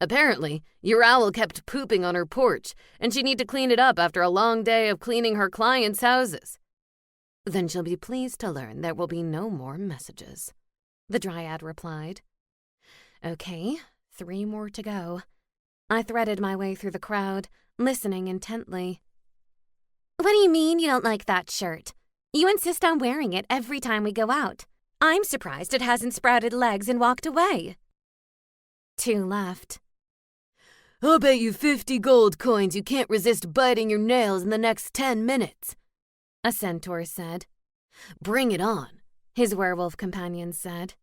Apparently, your owl kept pooping on her porch, and she'd need to clean it up after a long day of cleaning her clients' houses. Then she'll be pleased to learn there will be no more messages, the dryad replied. Okay, 3 more to go. I threaded my way through the crowd, listening intently. What do you mean you don't like that shirt? You insist on wearing it every time we go out. I'm surprised it hasn't sprouted legs and walked away. 2 left. I'll bet you 50 gold coins you can't resist biting your nails in the next 10 minutes, a centaur said. Bring it on, his werewolf companion said.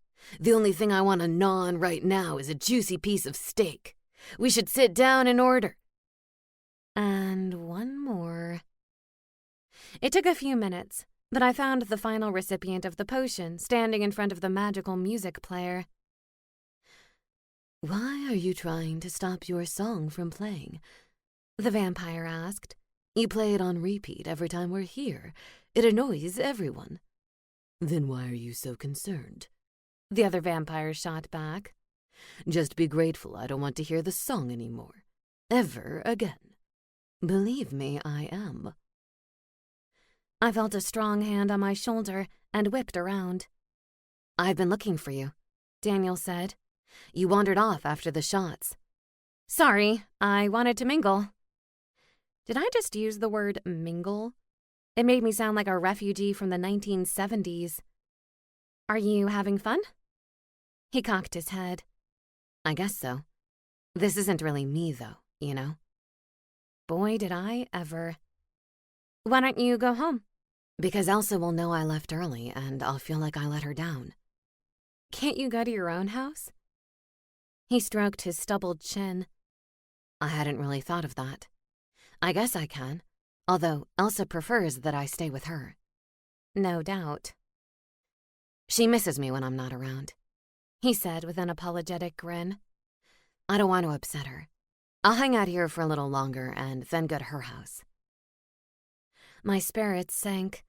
The only thing I want to gnaw on right now is a juicy piece of steak. We should sit down and order. And 1 more. It took a few minutes, but I found the final recipient of the potion standing in front of the magical music player. Why are you trying to stop your song from playing? The vampire asked. You play it on repeat every time we're here. It annoys everyone. Then why are you so concerned? The other vampire shot back. Just be grateful I don't want to hear the song anymore. Ever again. Believe me, I am. I felt a strong hand on my shoulder and whipped around. I've been looking for you, Daniel said. You wandered off after the shots. Sorry, I wanted to mingle. Did I just use the word mingle? It made me sound like a refugee from the 1970s. Are you having fun? He cocked his head. I guess so. This isn't really me, though, you know? Boy, did I ever. Why don't you go home? Because Elsa will know I left early, and I'll feel like I let her down. Can't you go to your own house? He stroked his stubbled chin. I hadn't really thought of that. I guess I can, although Elsa prefers that I stay with her. No doubt. She misses me when I'm not around, he said with an apologetic grin. I don't want to upset her. I'll hang out here for a little longer and then go to her house. My spirits sank.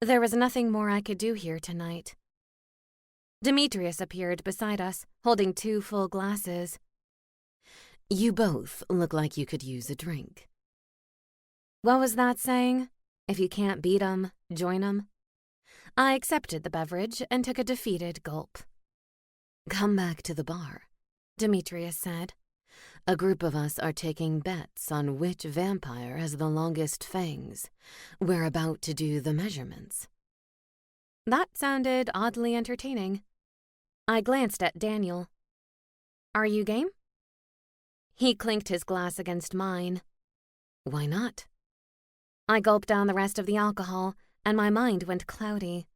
There was nothing more I could do here tonight. Demetrius appeared beside us, holding 2 full glasses. You both look like you could use a drink. What was that saying? If you can't beat 'em, join 'em. I accepted the beverage and took a defeated gulp. Come back to the bar, Demetrius said. A group of us are taking bets on which vampire has the longest fangs. We're about to do the measurements. That sounded oddly entertaining. I glanced at Daniel. Are you game? He clinked his glass against mine. Why not? I gulped down the rest of the alcohol, and my mind went cloudy.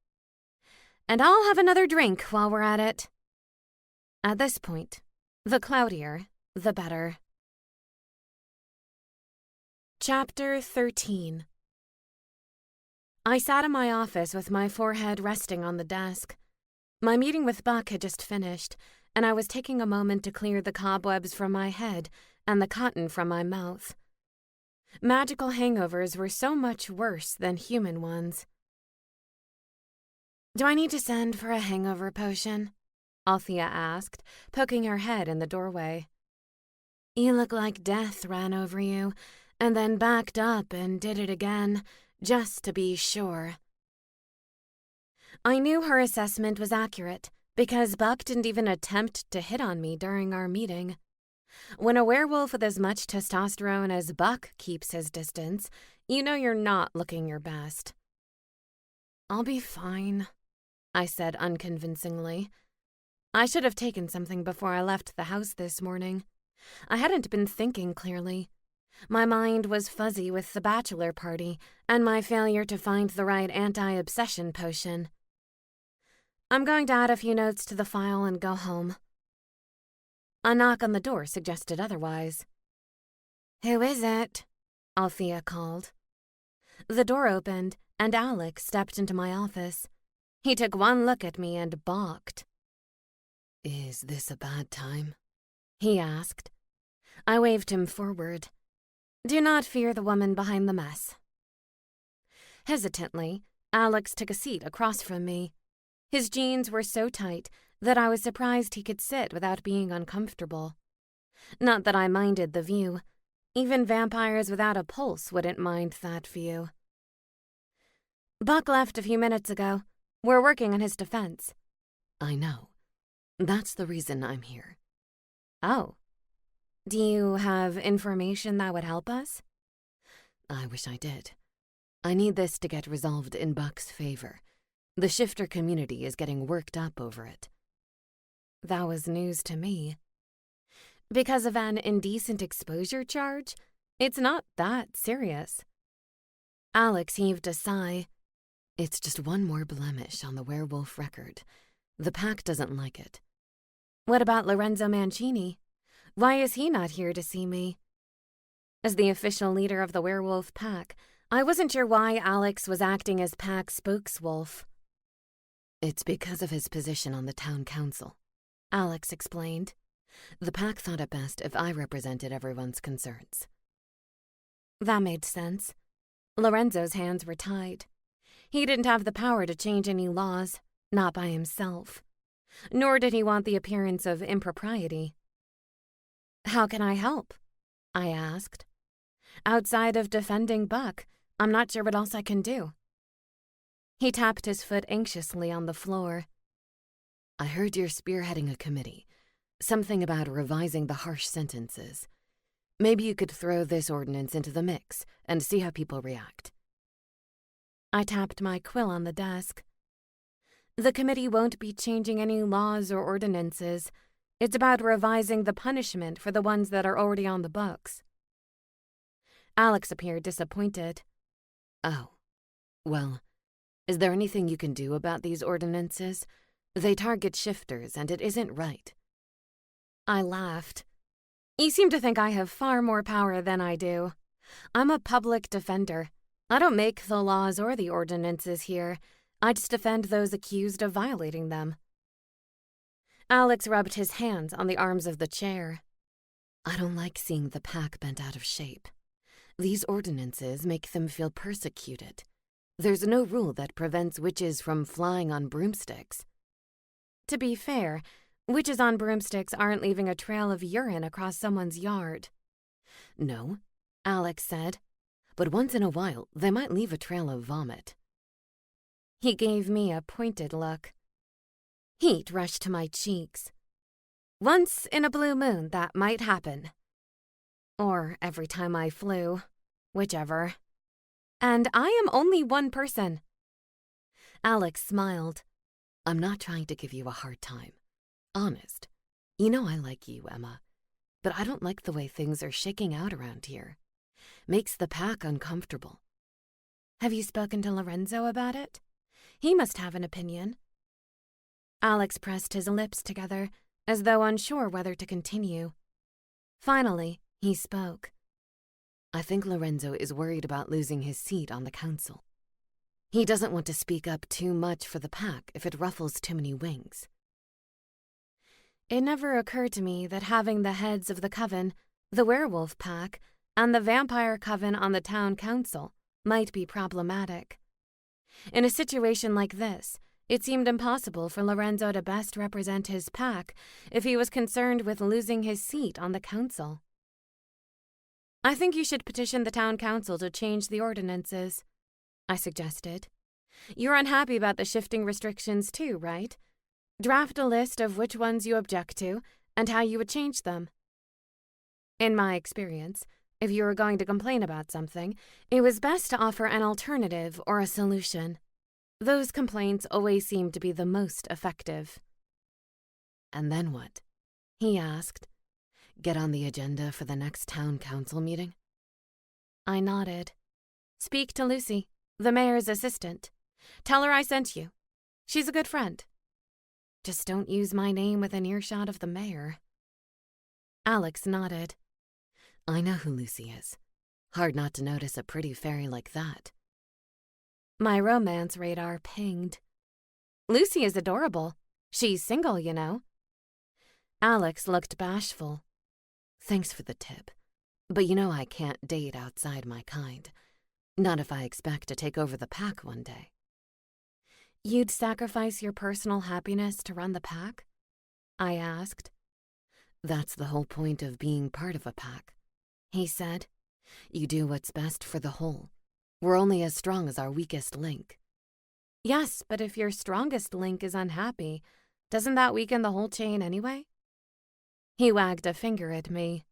And I'll have another drink while we're at it. At this point, the cloudier, the better. Chapter 13. I sat in my office with my forehead resting on the desk. My meeting with Buck had just finished, and I was taking a moment to clear the cobwebs from my head and the cotton from my mouth. Magical hangovers were so much worse than human ones. "Do I need to send for a hangover potion?" Althea asked, poking her head in the doorway. "You look like death ran over you, and then backed up and did it again, just to be sure." I knew her assessment was accurate, because Buck didn't even attempt to hit on me during our meeting. When a werewolf with as much testosterone as Buck keeps his distance, you know you're not looking your best. "I'll be fine," I said unconvincingly. I should have taken something before I left the house this morning. I hadn't been thinking clearly. My mind was fuzzy with the bachelor party and my failure to find the right anti-obsession potion. "I'm going to add a few notes to the file and go home." A knock on the door suggested otherwise. "Who is it?" Althea called. The door opened, and Alex stepped into my office. He took one look at me and balked. "Is this a bad time?" he asked. I waved him forward. "Do not fear the woman behind the mess." Hesitantly, Alex took a seat across from me. His jeans were so tight that I was surprised he could sit without being uncomfortable. Not that I minded the view. Even vampires without a pulse wouldn't mind that view. "Buck left a few minutes ago. We're working on his defense." "I know. That's the reason I'm here." "Oh. Do you have information that would help us?" "I wish I did. I need this to get resolved in Buck's favor. The shifter community is getting worked up over it." That was news to me. "Because of an indecent exposure charge? It's not that serious." Alex heaved a sigh. "It's just one more blemish on the werewolf record. The pack doesn't like it." "What about Lorenzo Mancini? Why is he not here to see me?" As the official leader of the werewolf pack, I wasn't sure why Alex was acting as pack spokeswolf. "It's because of his position on the town council," Alex explained. "The pack thought it best if I represented everyone's concerns." That made sense. Lorenzo's hands were tied. He didn't have the power to change any laws, not by himself. Nor did he want the appearance of impropriety. "How can I help?" I asked. "Outside of defending Buck, I'm not sure what else I can do." He tapped his foot anxiously on the floor. "I heard you're spearheading a committee. Something about revising the harsh sentences. Maybe you could throw this ordinance into the mix and see how people react." I tapped my quill on the desk. "The committee won't be changing any laws or ordinances. It's about revising the punishment for the ones that are already on the books." Alex appeared disappointed. "Oh, well, is there anything you can do about these ordinances? They target shifters, and it isn't right." I laughed. "You seem to think I have far more power than I do. I'm a public defender. I don't make the laws or the ordinances here. I just defend those accused of violating them." Alex rubbed his hands on the arms of the chair. "I don't like seeing the pack bent out of shape. These ordinances make them feel persecuted. There's no rule that prevents witches from flying on broomsticks." To be fair, witches on broomsticks aren't leaving a trail of urine across someone's yard. "No," Alex said, "but once in a while they might leave a trail of vomit." He gave me a pointed look. Heat rushed to my cheeks. "Once in a blue moon, that might happen. Or every time I flew, whichever. And I am only one person." Alex smiled. "I'm not trying to give you a hard time. Honest. You know I like you, Emma. but I don't like the way things are shaking out around here. Makes the pack uncomfortable. Have you spoken to Lorenzo about it? He must have an opinion. Alex pressed his lips together, as though unsure whether to continue. Finally, he spoke. I think Lorenzo is worried about losing his seat on the council. He doesn't want to speak up too much for the pack if it ruffles too many wings. It never occurred to me that having the heads of the coven, the werewolf pack, and the vampire coven on the town council might be problematic. In a situation like this, it seemed impossible for Lorenzo to best represent his pack if he was concerned with losing his seat on the council. I think you should petition the town council to change the ordinances, I suggested. You're unhappy about the shifting restrictions too, right? Draft a list of which ones you object to and how you would change them. In my experience, if you were going to complain about something, it was best to offer an alternative or a solution. Those complaints always seem to be the most effective. And then what? He asked. Get on the agenda for the next town council meeting? I nodded. Speak to Lucy, the mayor's assistant. Tell her I sent you. She's a good friend. Just don't use my name within earshot of the mayor. Alex nodded. I know who Lucy is. Hard not to notice a pretty fairy like that. My romance radar pinged. Lucy is adorable. She's single, you know. Alex looked bashful. Thanks for the tip. But you know I can't date outside my kind. Not if I expect to take over the pack one day. You'd sacrifice your personal happiness to run the pack? I asked. That's the whole point of being part of a pack, he said. You do what's best for the whole. We're only as strong as our weakest link. Yes, but if your strongest link is unhappy, doesn't that weaken the whole chain anyway? He wagged a finger at me.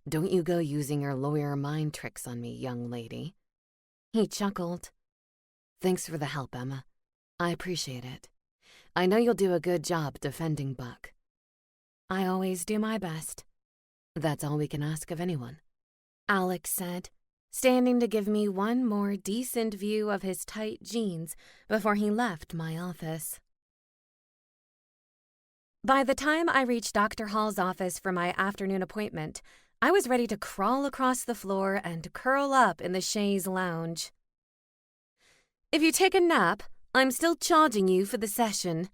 Don't you go using your lawyer mind tricks on me, young lady. He chuckled. Thanks for the help, Emma. I appreciate it. I know you'll do a good job defending Buck. I always do my best. That's all we can ask of anyone, Alex said, standing to give me one more decent view of his tight jeans before he left my office. By the time I reached Dr. Hall's office for my afternoon appointment, I was ready to crawl across the floor and curl up in the chaise lounge. If you take a nap, I'm still charging you for the session,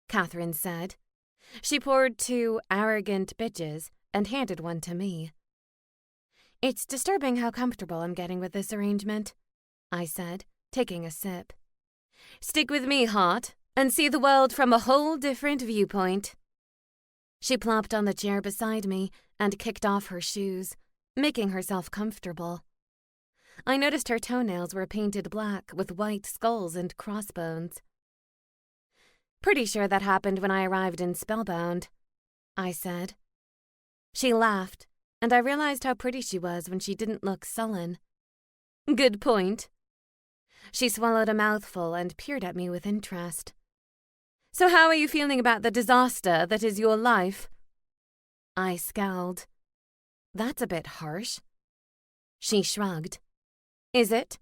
Catherine said. She poured 2 arrogant bitches and handed one to me. It's disturbing how comfortable I'm getting with this arrangement, I said, taking a sip. Stick with me, heart, and see the world from a whole different viewpoint. She plopped on the chair beside me and kicked off her shoes, making herself comfortable. I noticed her toenails were painted black with white skulls and crossbones. Pretty sure that happened when I arrived in Spellbound, I said. She laughed, and I realized how pretty she was when she didn't look sullen. Good point. She swallowed a mouthful and peered at me with interest. So how are you feeling about the disaster that is your life? I scowled. That's a bit harsh. She shrugged. Is it?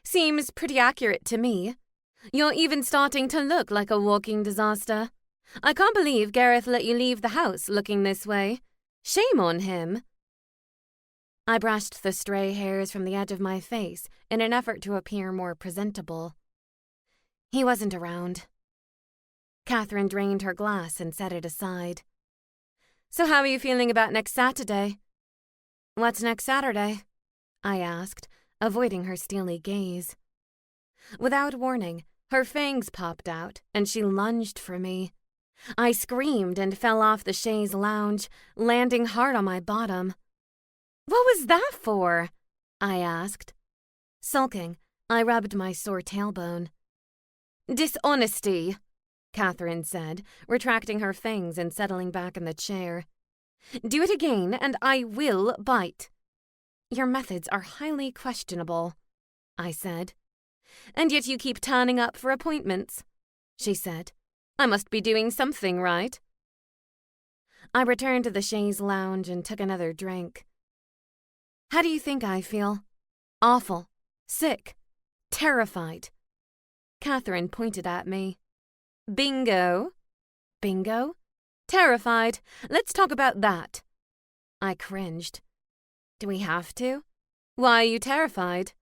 Seems pretty accurate to me. You're even starting to look like a walking disaster. I can't believe Gareth let you leave the house looking this way. Shame on him. I brushed the stray hairs from the edge of my face in an effort to appear more presentable. He wasn't around. Catherine drained her glass and set it aside. So how are you feeling about next Saturday? What's next Saturday? I asked, avoiding her steely gaze. Without warning, her fangs popped out and she lunged for me. I screamed and fell off the chaise lounge, landing hard on my bottom. What was that for? I asked. Sulking, I rubbed my sore tailbone. Dishonesty, Catherine said, retracting her fangs and settling back in the chair. Do it again and I will bite. Your methods are highly questionable, I said. And yet you keep turning up for appointments, she said. I must be doing something right. I returned to the chaise lounge and took another drink. How do you think I feel? Awful. Sick. Terrified. Catherine pointed at me. Bingo. Bingo? Terrified. Let's talk about that. I cringed. Do we have to? Why are you terrified?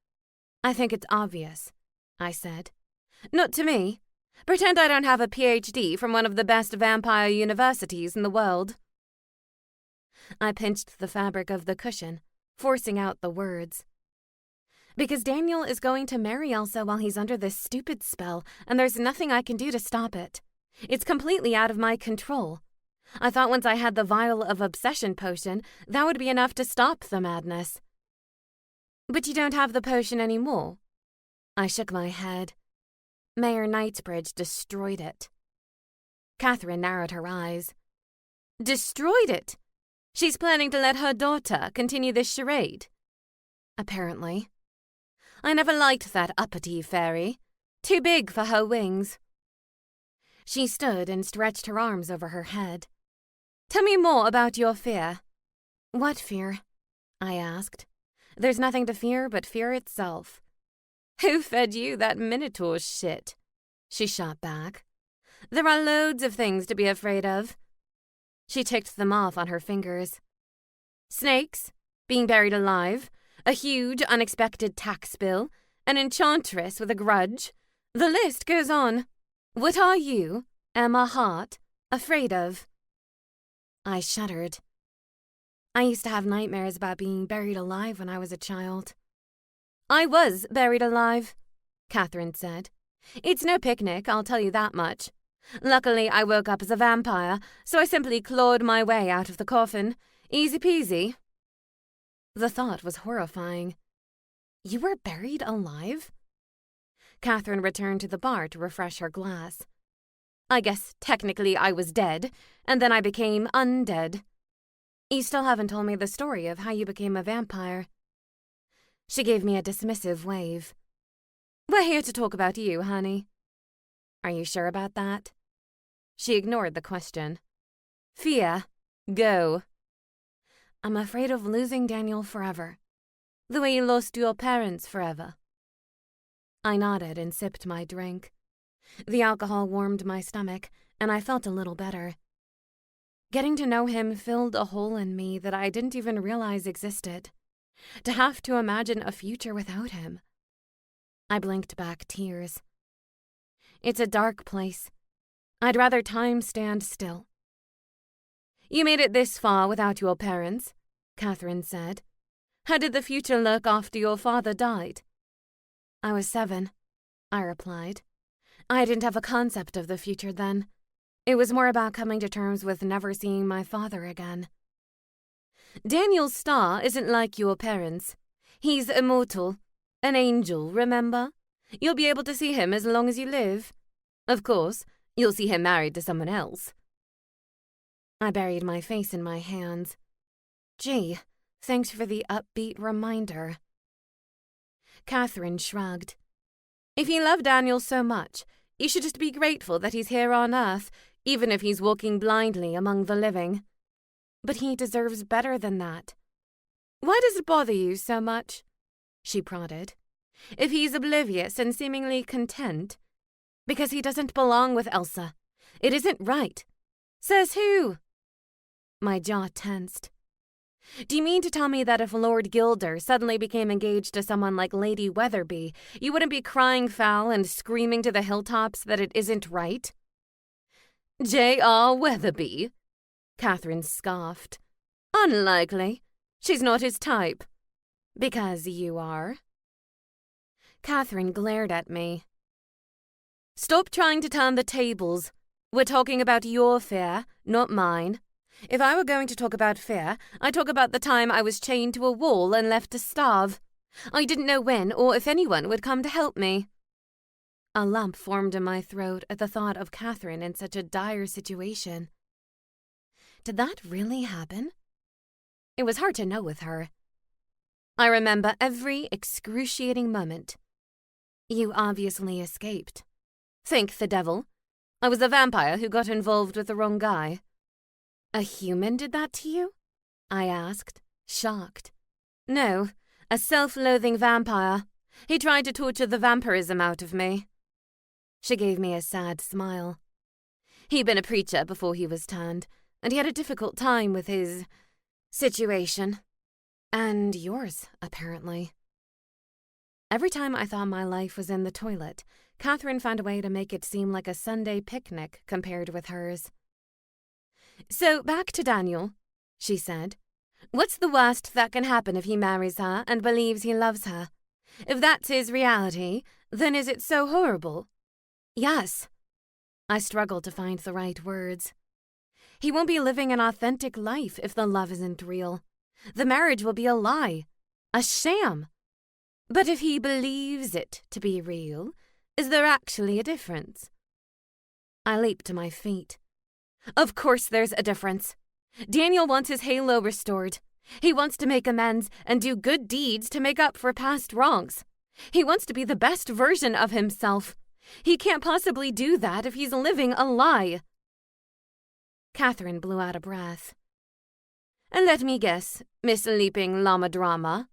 I think it's obvious, I said. Not to me. Pretend I don't have a PhD from one of the best vampire universities in the world. I pinched the fabric of the cushion, forcing out the words. Because Daniel is going to marry Elsa while he's under this stupid spell, and there's nothing I can do to stop it. It's completely out of my control. I thought once I had the vial of obsession potion, that would be enough to stop the madness. But you don't have the potion anymore. I shook my head. Mayor Knightsbridge destroyed it. Catherine narrowed her eyes. Destroyed it? She's planning to let her daughter continue this charade. Apparently. I never liked that uppity fairy. Too big for her wings. She stood and stretched her arms over her head. Tell me more about your fear. What fear? I asked. There's nothing to fear but fear itself. Who fed you that Minotaur shit? She shot back. There are loads of things to be afraid of. She ticked them off on her fingers. Snakes, being buried alive, a huge unexpected tax bill, an enchantress with a grudge. The list goes on. What are you, Emma Hart, afraid of? I shuddered. I used to have nightmares about being buried alive when I was a child. I was buried alive, Catherine said. It's no picnic, I'll tell you that much. Luckily, I woke up as a vampire, so I simply clawed my way out of the coffin. Easy peasy. The thought was horrifying. You were buried alive? Catherine returned to the bar to refresh her glass. I guess technically I was dead, and then I became undead. You still haven't told me the story of how you became a vampire. She gave me a dismissive wave. We're here to talk about you, honey. Are you sure about that? She ignored the question. Fear. Go. I'm afraid of losing Daniel forever. The way you lost your parents forever. I nodded and sipped my drink. The alcohol warmed my stomach, and I felt a little better. Getting to know him filled a hole in me that I didn't even realize existed. To have to imagine a future without him. I blinked back tears. It's a dark place. I'd rather time stand still. You made it this far without your parents, Catherine said. How did the future look after your father died? I was 7, I replied. I didn't have a concept of the future then. It was more about coming to terms with never seeing my father again. Daniel's star isn't like your parents. He's immortal. An angel, remember? You'll be able to see him as long as you live. Of course, you'll see him married to someone else. I buried my face in my hands. Gee, thanks for the upbeat reminder. Catherine shrugged. If you love Daniel so much, you should just be grateful that he's here on Earth, even if he's walking blindly among the living. But he deserves better than that. Why does it bother you so much? She prodded. If he's oblivious and seemingly content. Because he doesn't belong with Elsa. It isn't right. Says who? My jaw tensed. Do you mean to tell me that if Lord Gilder suddenly became engaged to someone like Lady Weatherby, you wouldn't be crying foul and screaming to the hilltops that it isn't right? J.R. Weatherby? Catherine scoffed. Unlikely. She's not his type. Because you are? Catherine glared at me. Stop trying to turn the tables. We're talking about your fear, not mine. If I were going to talk about fear, I'd talk about the time I was chained to a wall and left to starve. I didn't know when or if anyone would come to help me. A lump formed in my throat at the thought of Catherine in such a dire situation. Did that really happen? It was hard to know with her. I remember every excruciating moment. You obviously escaped. Thank the devil. I was a vampire who got involved with the wrong guy. A human did that to you? I asked, shocked. No, a self-loathing vampire. He tried to torture the vampirism out of me. She gave me a sad smile. He'd been a preacher before he was turned, and he had a difficult time with his situation. And yours, apparently. Every time I thought my life was in the toilet, Catherine found a way to make it seem like a Sunday picnic compared with hers. So back to Daniel, she said. What's the worst that can happen if he marries her and believes he loves her? If that's his reality, then is it so horrible? Yes. I struggled to find the right words. He won't be living an authentic life if the love isn't real. The marriage will be a lie, a sham. But if he believes it to be real, is there actually a difference? I leaped to my feet. Of course there's a difference. Daniel wants his halo restored. He wants to make amends and do good deeds to make up for past wrongs. He wants to be the best version of himself. He can't possibly do that if he's living a lie. Catherine blew out a breath. And let me guess, Miss Leaping Llama Drama,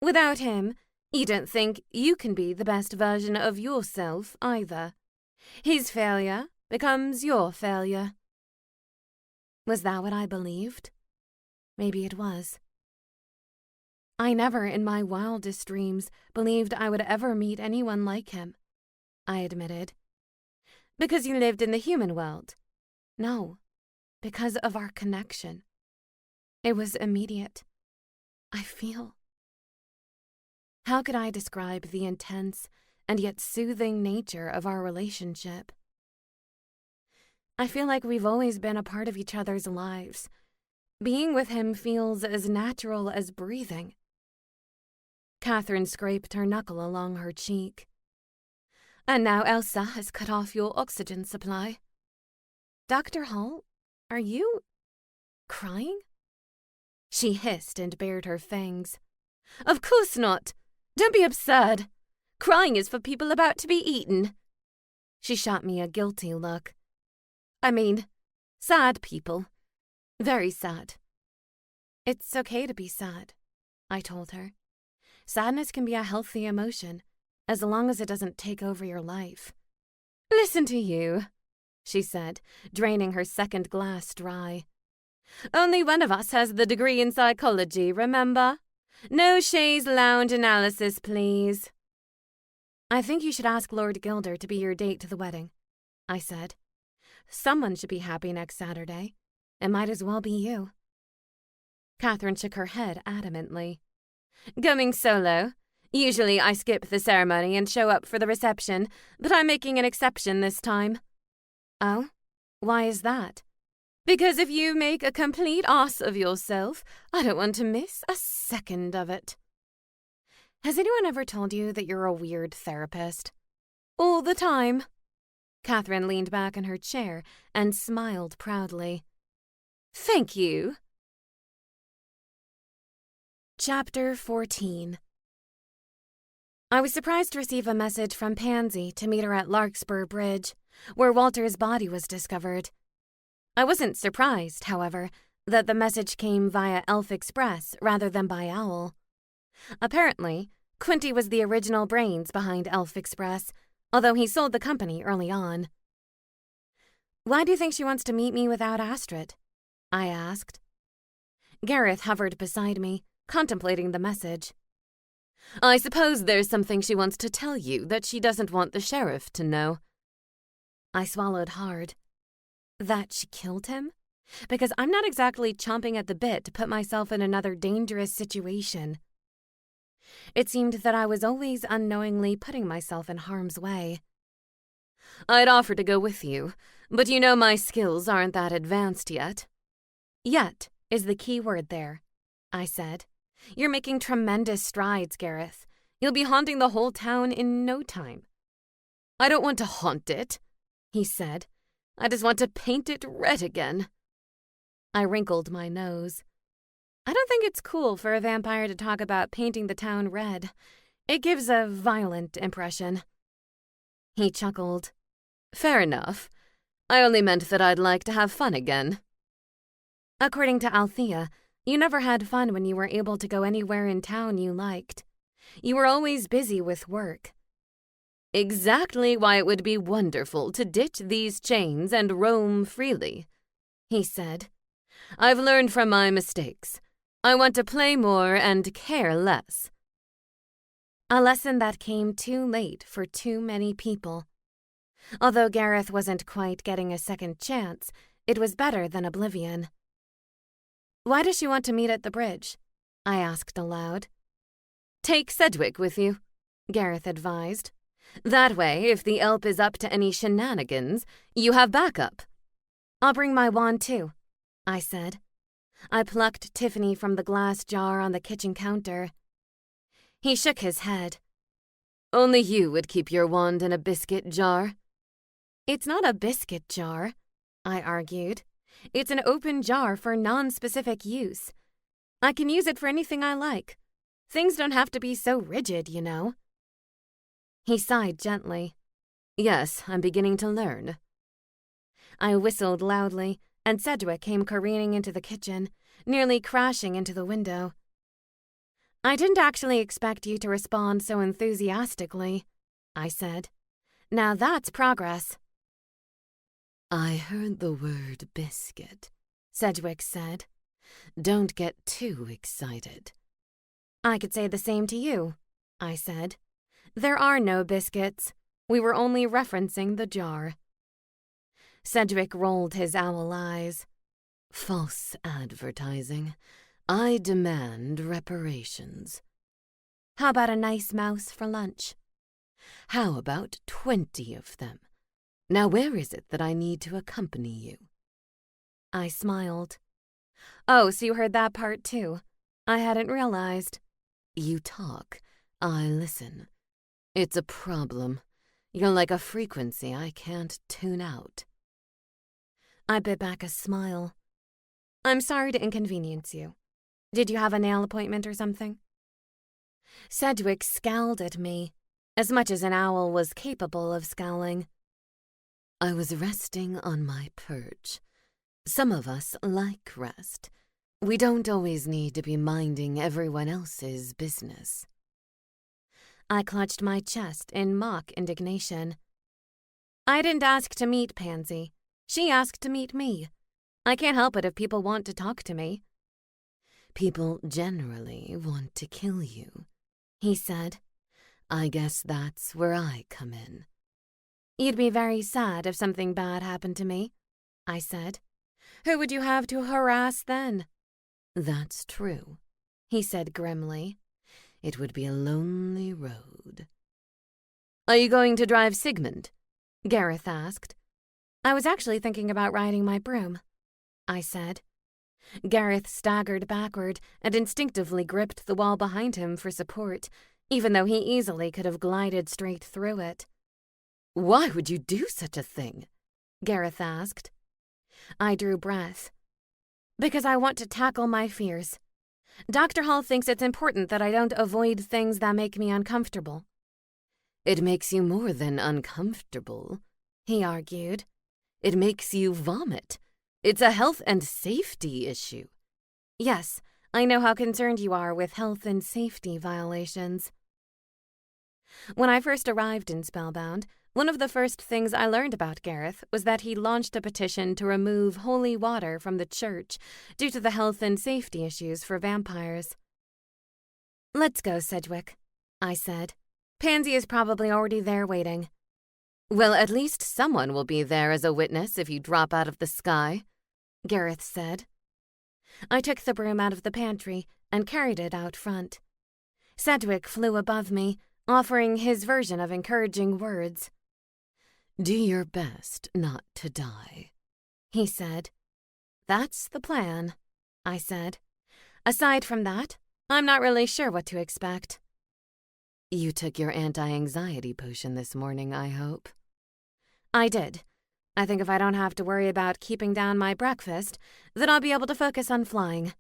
without him, you don't think you can be the best version of yourself either. His failure becomes your failure. Was that what I believed? Maybe it was. I never in my wildest dreams believed I would ever meet anyone like him, I admitted. Because you lived in the human world? No, because of our connection. It was immediate. I feel. How could I describe the intense and yet soothing nature of our relationship? I feel like we've always been a part of each other's lives. Being with him feels as natural as breathing. Catherine scraped her knuckle along her cheek. And now Elsa has cut off your oxygen supply. Dr. Hall, are you crying? She hissed and bared her fangs. Of course not. Don't be absurd. Crying is for people about to be eaten. She shot me a guilty look. I mean, sad people. Very sad. It's okay to be sad, I told her. Sadness can be a healthy emotion, as long as it doesn't take over your life. Listen to you, she said, draining her second glass dry. Only one of us has the degree in psychology, remember? No chaise lounge analysis, please. I think you should ask Lord Gilder to be your date to the wedding, I said. Someone should be happy next Saturday. It might as well be you. Catherine shook her head adamantly. Going solo. Usually I skip the ceremony and show up for the reception, but I'm making an exception this time. Oh? Why is that? Because if you make a complete ass of yourself, I don't want to miss a second of it. Has anyone ever told you that you're a weird therapist? All the time. Catherine leaned back in her chair and smiled proudly. Thank you. Chapter 14. I was surprised to receive a message from Pansy to meet her at Larkspur Bridge, where Walter's body was discovered. I wasn't surprised, however, that the message came via Elf Express rather than by Owl. Apparently, Quinty was the original brains behind Elf Express, although he sold the company early on. Why do you think she wants to meet me without Astrid? I asked. Gareth hovered beside me, contemplating the message. I suppose there's something she wants to tell you that she doesn't want the sheriff to know. I swallowed hard. That she killed him? Because I'm not exactly chomping at the bit to put myself in another dangerous situation. It seemed that I was always unknowingly putting myself in harm's way. I'd offer to go with you, but you know my skills aren't that advanced yet. Yet is the key word there, I said. You're making tremendous strides, Gareth. You'll be haunting the whole town in no time. I don't want to haunt it, he said. I just want to paint it red again. I wrinkled my nose. I don't think it's cool for a vampire to talk about painting the town red. It gives a violent impression. He chuckled. Fair enough. I only meant that I'd like to have fun again. According to Althea, you never had fun when you were able to go anywhere in town you liked. You were always busy with work. Exactly why it would be wonderful to ditch these chains and roam freely, he said. I've learned from my mistakes. I want to play more and care less. A lesson that came too late for too many people. Although Gareth wasn't quite getting a second chance, it was better than oblivion. Why does she want to meet at the bridge? I asked aloud. Take Sedgwick with you, Gareth advised. That way, if the elf is up to any shenanigans, you have backup. I'll bring my wand too, I said. I plucked Tiffany from the glass jar on the kitchen counter. He shook his head. Only you would keep your wand in a biscuit jar. It's not a biscuit jar, I argued. It's an open jar for non-specific use. I can use it for anything I like. Things don't have to be so rigid, you know. He sighed gently. Yes, I'm beginning to learn. I whistled loudly, and Sedgwick came careening into the kitchen, nearly crashing into the window. I didn't actually expect you to respond so enthusiastically, I said. Now that's progress. I heard the word biscuit, Sedgwick said. Don't get too excited. I could say the same to you, I said. There are no biscuits. We were only referencing the jar. Sedgwick rolled his owl eyes. False advertising. I demand reparations. How about a nice mouse for lunch? How about 20 of them? Now where is it that I need to accompany you? I smiled. Oh, so you heard that part too. I hadn't realized. You talk, I listen. It's a problem. You're like a frequency I can't tune out. I bit back a smile. I'm sorry to inconvenience you. Did you have a nail appointment or something? Sedgwick scowled at me, as much as an owl was capable of scowling. I was resting on my perch. Some of us like rest. We don't always need to be minding everyone else's business. I clutched my chest in mock indignation. I didn't ask to meet Pansy. She asked to meet me. I can't help it if people want to talk to me. People generally want to kill you, he said. I guess that's where I come in. You'd be very sad if something bad happened to me, I said. Who would you have to harass then? That's true, he said grimly. It would be a lonely road. Are you going to drive Sigmund? Gareth asked. I was actually thinking about riding my broom, I said. Gareth staggered backward and instinctively gripped the wall behind him for support, even though he easily could have glided straight through it. Why would you do such a thing? Gareth asked. I drew breath. Because I want to tackle my fears. Dr. Hall thinks it's important that I don't avoid things that make me uncomfortable. It makes you more than uncomfortable, he argued. It makes you vomit. It's a health and safety issue. Yes, I know how concerned you are with health and safety violations. When I first arrived in Spellbound, one of the first things I learned about Gareth was that he launched a petition to remove holy water from the church due to the health and safety issues for vampires. Let's go, Sedgwick, I said. Pansy is probably already there waiting. Well, at least someone will be there as a witness if you drop out of the sky, Gareth said. I took the broom out of the pantry and carried it out front. Sedgwick flew above me, offering his version of encouraging words. Do your best not to die, he said. That's the plan, I said. Aside from that, I'm not really sure what to expect. You took your anti-anxiety potion this morning, I hope. I did. I think if I don't have to worry about keeping down my breakfast, then I'll be able to focus on flying.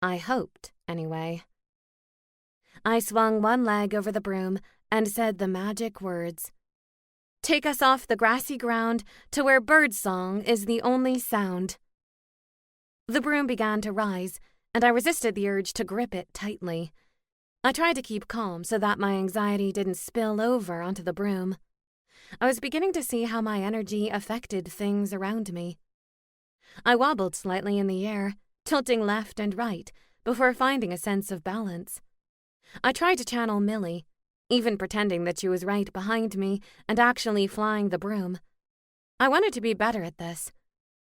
I hoped, anyway. I swung one leg over the broom and said the magic words. Take us off the grassy ground to where birdsong is the only sound. The broom began to rise, and I resisted the urge to grip it tightly. I tried to keep calm so that my anxiety didn't spill over onto the broom. I was beginning to see how my energy affected things around me. I wobbled slightly in the air, tilting left and right, before finding a sense of balance. I tried to channel Millie, even pretending that she was right behind me and actually flying the broom. I wanted to be better at this.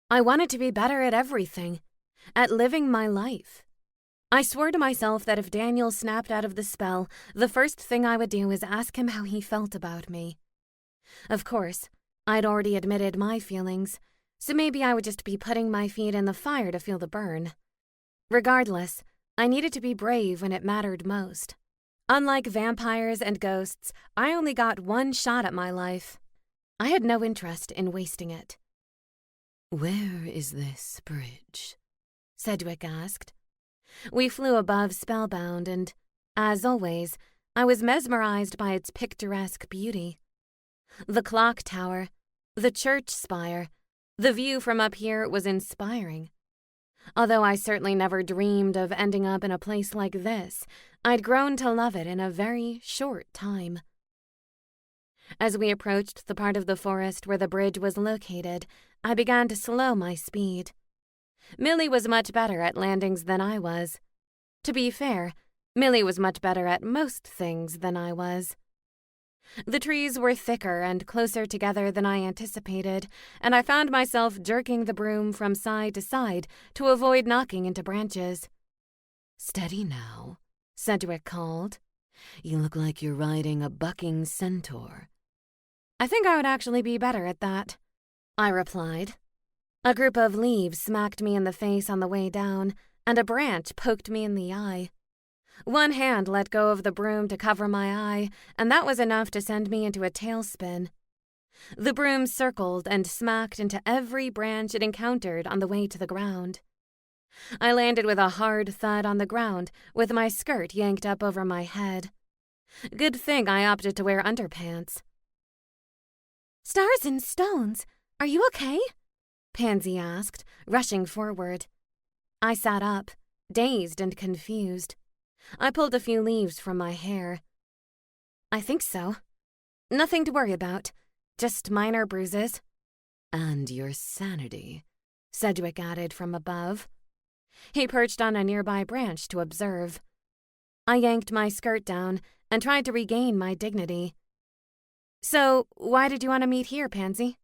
I wanted to be better at everything, at living my life. I swore to myself that if Daniel snapped out of the spell, the first thing I would do is ask him how he felt about me. Of course, I'd already admitted my feelings, so maybe I would just be putting my feet in the fire to feel the burn. Regardless, I needed to be brave when it mattered most. Unlike vampires and ghosts, I only got one shot at my life. I had no interest in wasting it. "Where is this bridge?" Sedgwick asked. We flew above Spellbound and, as always, I was mesmerized by its picturesque beauty. The clock tower, the church spire, the view from up here was inspiring. Although I certainly never dreamed of ending up in a place like this, I'd grown to love it in a very short time. As we approached the part of the forest where the bridge was located, I began to slow my speed. Millie was much better at landings than I was. To be fair, Millie was much better at most things than I was. The trees were thicker and closer together than I anticipated, and I found myself jerking the broom from side to side to avoid knocking into branches. "Steady now," Sedgwick called. "You look like you're riding a bucking centaur." "I think I would actually be better at that," I replied. A group of leaves smacked me in the face on the way down, and a branch poked me in the eye. One hand let go of the broom to cover my eye, and that was enough to send me into a tailspin. The broom circled and smacked into every branch it encountered on the way to the ground. I landed with a hard thud on the ground, with my skirt yanked up over my head. Good thing I opted to wear underpants. "Stars and stones, are you okay?" Pansy asked, rushing forward. I sat up, dazed and confused. I pulled a few leaves from my hair. "I think so. Nothing to worry about. Just minor bruises." "And your sanity," Sedgwick added from above. He perched on a nearby branch to observe. I yanked my skirt down and tried to regain my dignity. "So, why did you want to meet here, Pansy?"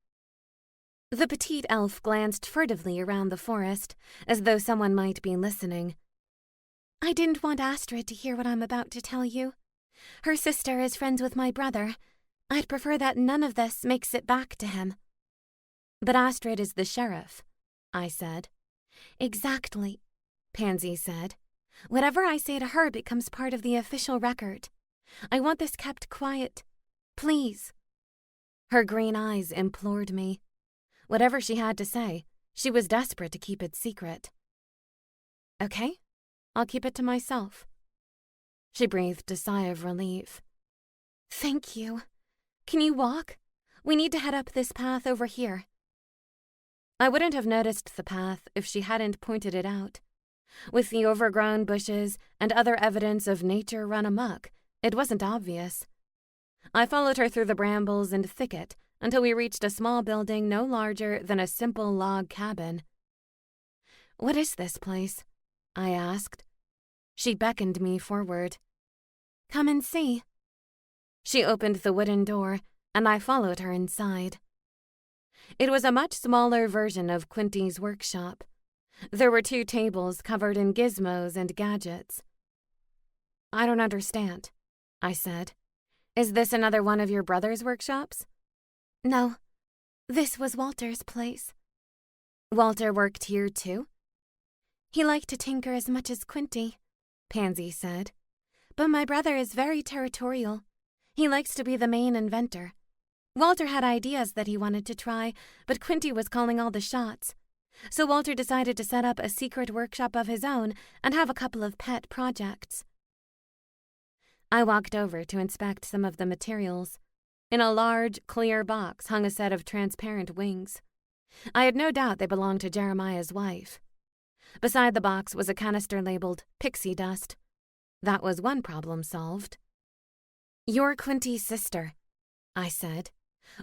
The petite elf glanced furtively around the forest, as though someone might be listening. "I didn't want Astrid to hear what I'm about to tell you. Her sister is friends with my brother. I'd prefer that none of this makes it back to him." "But Astrid is the sheriff," I said. "Exactly," Pansy said. "Whatever I say to her becomes part of the official record. I want this kept quiet. Please." Her green eyes implored me. Whatever she had to say, she was desperate to keep it secret. "Okay, I'll keep it to myself." She breathed a sigh of relief. "Thank you. Can you walk? We need to head up this path over here." I wouldn't have noticed the path if she hadn't pointed it out. With the overgrown bushes and other evidence of nature run amok, it wasn't obvious. I followed her through the brambles and thicket until we reached a small building no larger than a simple log cabin. "What is this place?" I asked. She beckoned me forward. "Come and see." She opened the wooden door, and I followed her inside. It was a much smaller version of Quinty's workshop. There were 2 tables covered in gizmos and gadgets. "I don't understand," I said. "Is this another one of your brother's workshops?" "No, this was Walter's place." "Walter worked here too?" "He liked to tinker as much as Quinty," Pansy said. "But my brother is very territorial. He likes to be the main inventor. Walter had ideas that he wanted to try, but Quinty was calling all the shots. So Walter decided to set up a secret workshop of his own and have a couple of pet projects." I walked over to inspect some of the materials. In a large, clear box hung a set of transparent wings. I had no doubt they belonged to Jeremiah's wife. Beside the box was a canister labeled pixie dust. That was one problem solved. "You're Quinty's sister," I said.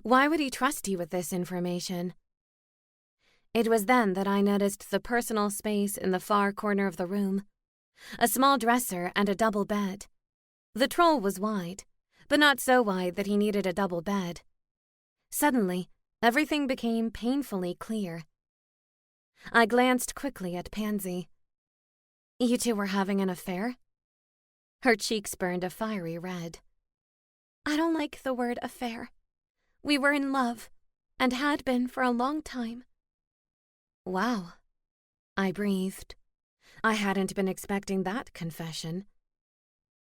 "Why would he trust you with this information?" It was then that I noticed the personal space in the far corner of the room. A small dresser and a double bed. The troll was wide, but not so wide that he needed a double bed. Suddenly, everything became painfully clear. I glanced quickly at Pansy. "You two were having an affair?" Her cheeks burned a fiery red. "I don't like the word affair. We were in love, and had been for a long time." "Wow," I breathed. I hadn't been expecting that confession.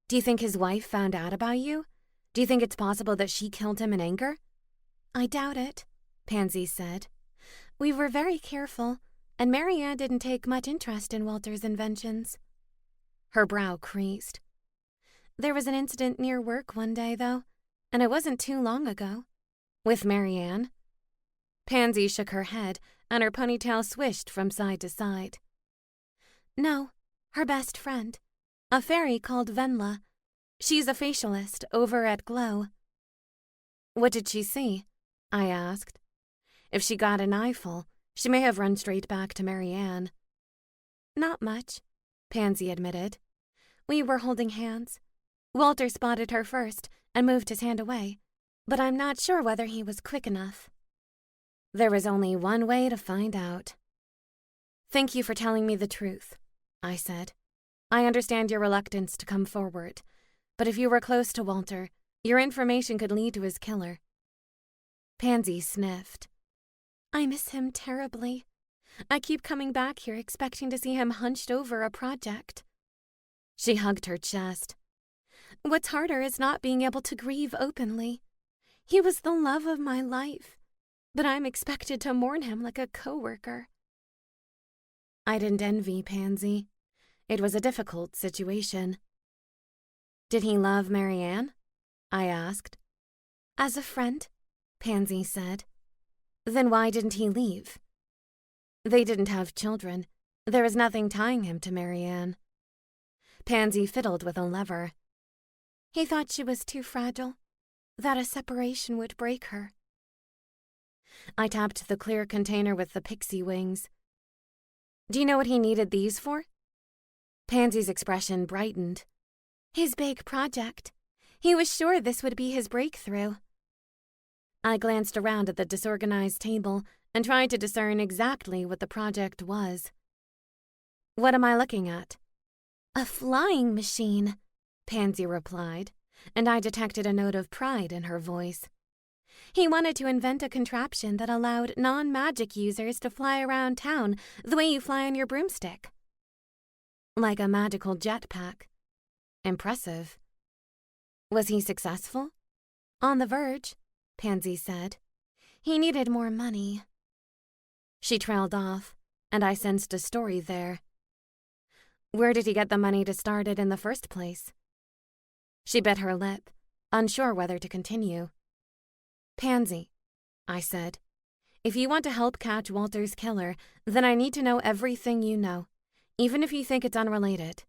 "Do you think his wife found out about you? Do you think it's possible that she killed him in anger?" "I doubt it," Pansy said. "We were very careful, and Marianne didn't take much interest in Walter's inventions." Her brow creased. "There was an incident near work one day, though, and it wasn't too long ago." "With Marianne?" Pansy shook her head, and her ponytail swished from side to side. "No, her best friend, a fairy called Venla. She's a facialist over at Glow." "What did she see?" I asked. If she got an eyeful, she may have run straight back to Marianne. "Not much," Pansy admitted. "We were holding hands. Walter spotted her first and moved his hand away, but I'm not sure whether he was quick enough." There was only one way to find out. "Thank you for telling me the truth," I said. "I understand your reluctance to come forward, but if you were close to Walter, your information could lead to his killer." Pansy sniffed. "I miss him terribly. I keep coming back here expecting to see him hunched over a project." She hugged her chest. "What's harder is not being able to grieve openly. He was the love of my life, but I'm expected to mourn him like a coworker." I didn't envy Pansy. It was a difficult situation. "Did he love Marianne?" I asked. "As a friend," Pansy said. "Then why didn't he leave?" "They didn't have children. There was nothing tying him to Marianne." Pansy fiddled with a lever. "He thought she was too fragile, that a separation would break her." I tapped the clear container with the pixie wings. "Do you know what he needed these for?" Pansy's expression brightened. "His big project. He was sure this would be his breakthrough." I glanced around at the disorganized table and tried to discern exactly what the project was. "What am I looking at?" "A flying machine," Pansy replied, and I detected a note of pride in her voice. "He wanted to invent a contraption that allowed non-magic users to fly around town the way you fly on your broomstick." "Like a magical jetpack. Impressive." "Was he successful?" "On the verge," Pansy said. "He needed more money." She trailed off, and I sensed a story there. "Where did he get the money to start it in the first place?" She bit her lip, unsure whether to continue. "Pansy," I said, "if you want to help catch Walter's killer, then I need to know everything you know, even if you think it's unrelated."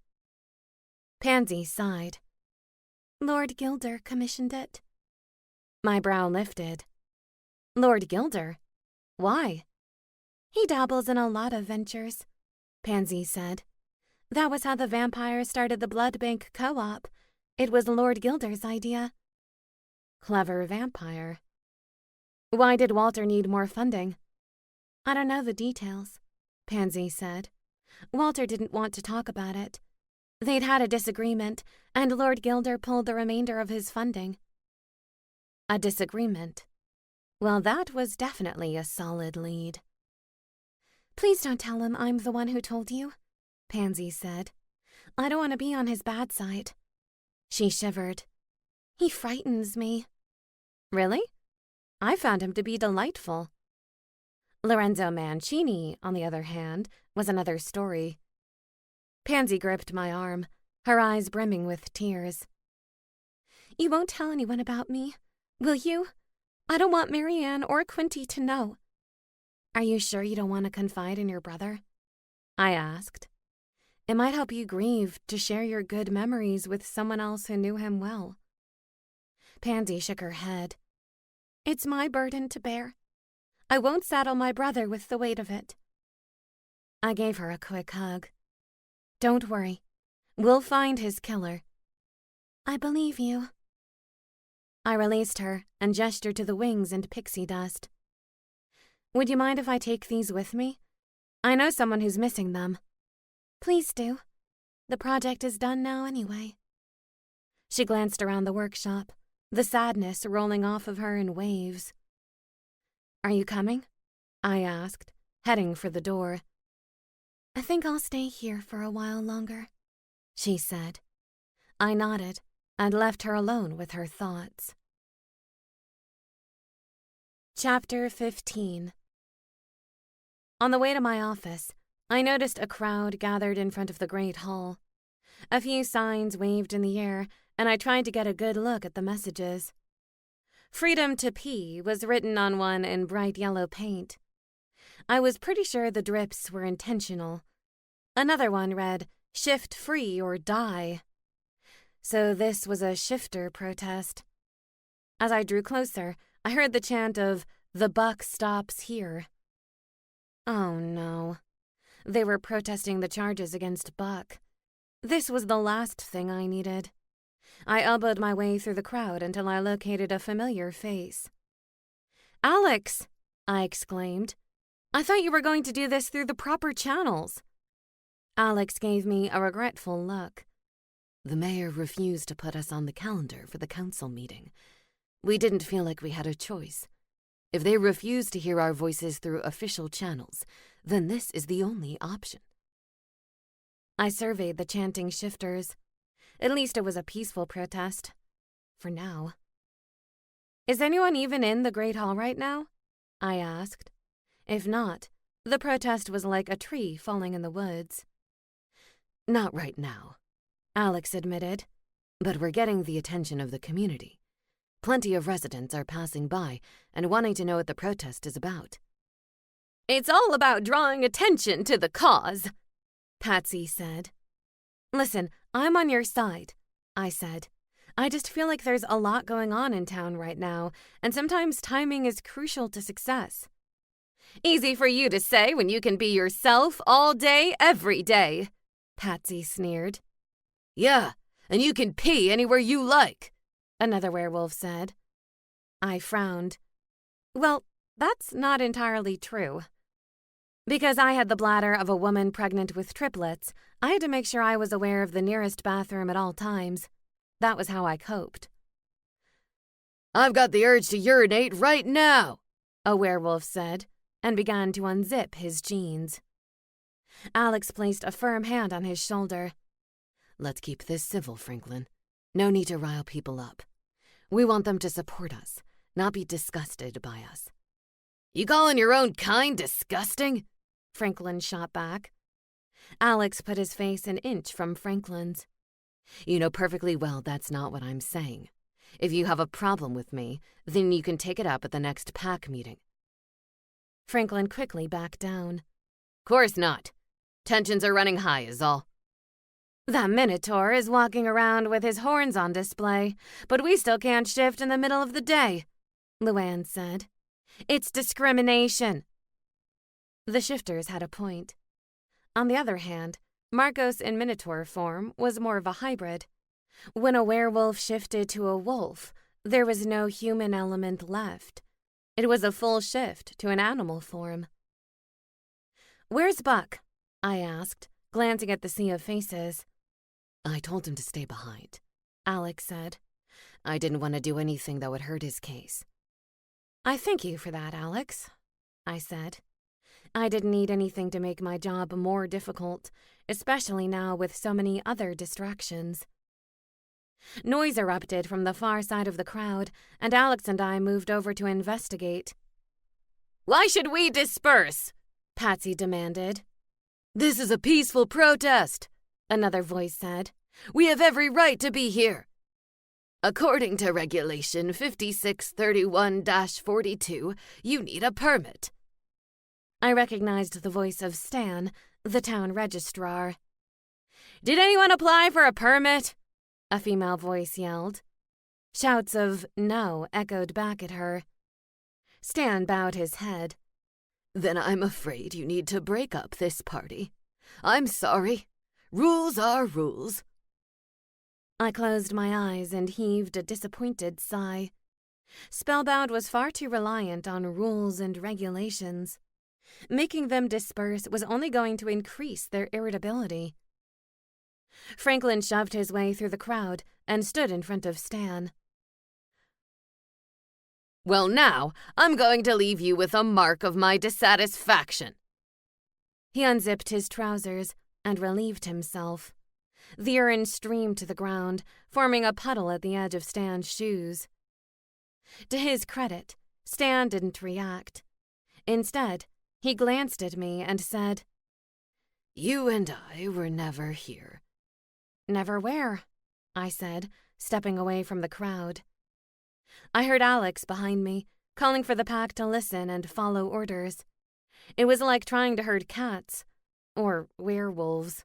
Pansy sighed. "Lord Gilder commissioned it." My brow lifted. "Lord Gilder? Why?" "He dabbles in a lot of ventures," Pansy said. "That was how the vampires started the Blood Bank Co-op. It was Lord Gilder's idea." "Clever vampire." "Why did Walter need more funding?" "I don't know the details," Pansy said. "Walter didn't want to talk about it. They'd had a disagreement, and Lord Gilder pulled the remainder of his funding." A disagreement. Well, that was definitely a solid lead. "Please don't tell him I'm the one who told you," Pansy said. "I don't want to be on his bad side." She shivered. "He frightens me." "Really? I found him to be delightful." Lorenzo Mancini, on the other hand, was another story. Pansy gripped my arm, her eyes brimming with tears. "You won't tell anyone about me, will you? I don't want Marianne or Quinty to know." "Are you sure you don't want to confide in your brother?" I asked. It might help you grieve to share your good memories with someone else who knew him well. Pansy shook her head. It's my burden to bear. I won't saddle my brother with the weight of it. I gave her a quick hug. Don't worry. We'll find his killer. I believe you. I released her and gestured to the wings and pixie dust. Would you mind if I take these with me? I know someone who's missing them. Please do. The project is done now anyway. She glanced around the workshop, the sadness rolling off of her in waves. Are you coming? I asked, heading for the door. I think I'll stay here for a while longer, she said. I nodded and left her alone with her thoughts. Chapter 15. On the way to my office, I noticed a crowd gathered in front of the Great Hall. A few signs waved in the air, and I tried to get a good look at the messages. Freedom to Pee was written on one in bright yellow paint. I was pretty sure the drips were intentional. Another one read, Shift free or die. So this was a shifter protest. As I drew closer, I heard the chant of, The buck stops here. Oh no. They were protesting the charges against Buck. This was the last thing I needed. I elbowed my way through the crowd until I located a familiar face. Alex! I exclaimed. I thought you were going to do this through the proper channels. Alex gave me a regretful look. The mayor refused to put us on the calendar for the council meeting. We didn't feel like we had a choice. If they refuse to hear our voices through official channels, then this is the only option. I surveyed the chanting shifters. At least it was a peaceful protest. For now. Is anyone even in the Great Hall right now? I asked. If not, the protest was like a tree falling in the woods. Not right now, Alex admitted, but we're getting the attention of the community. Plenty of residents are passing by and wanting to know what the protest is about. It's all about drawing attention to the cause, Patsy said. Listen, I'm on your side, I said. I just feel like there's a lot going on in town right now, and sometimes timing is crucial to success. Easy for you to say when you can be yourself all day, every day, Patsy sneered. Yeah, and you can pee anywhere you like, another werewolf said. I frowned. Well, that's not entirely true. Because I had the bladder of a woman pregnant with triplets, I had to make sure I was aware of the nearest bathroom at all times. That was how I coped. I've got the urge to urinate right now, a werewolf said, and began to unzip his jeans. Alex placed a firm hand on his shoulder. Let's keep this civil, Franklin. No need to rile people up. We want them to support us, not be disgusted by us. You calling your own kind disgusting? Franklin shot back. Alex put his face an inch from Franklin's. You know perfectly well that's not what I'm saying. If you have a problem with me, then you can take it up at the next PAC meeting. Franklin quickly backed down. Course not. Tensions are running high is all. That Minotaur is walking around with his horns on display, but we still can't shift in the middle of the day, Luann said. It's discrimination. The shifters had a point. On the other hand, Marcos in Minotaur form was more of a hybrid. When a werewolf shifted to a wolf, there was no human element left. It was a full shift to an animal form. Where's Buck? I asked, glancing at the sea of faces. I told him to stay behind, Alex said. I didn't want to do anything that would hurt his case. I thank you for that, Alex, I said. I didn't need anything to make my job more difficult, especially now with so many other distractions. Noise erupted from the far side of the crowd, and Alex and I moved over to investigate. Why should we disperse? Patsy demanded. This is a peaceful protest, another voice said. We have every right to be here. According to Regulation 5631-42, you need a permit. I recognized the voice of Stan, the town registrar. "Did anyone apply for a permit?" a female voice yelled. Shouts of no echoed back at her. Stan bowed his head. "Then I'm afraid you need to break up this party. I'm sorry. Rules are rules." I closed my eyes and heaved a disappointed sigh. Spellbound was far too reliant on rules and regulations. Making them disperse was only going to increase their irritability. Franklin shoved his way through the crowd and stood in front of Stan. "Well, now, I'm going to leave you with a mark of my dissatisfaction." He unzipped his trousers and relieved himself. The urine streamed to the ground, forming a puddle at the edge of Stan's shoes. To his credit, Stan didn't react. Instead, he glanced at me and said, "You and I were never here." "Never where?" I said, stepping away from the crowd. I heard Alex behind me, calling for the pack to listen and follow orders. It was like trying to herd cats, or werewolves.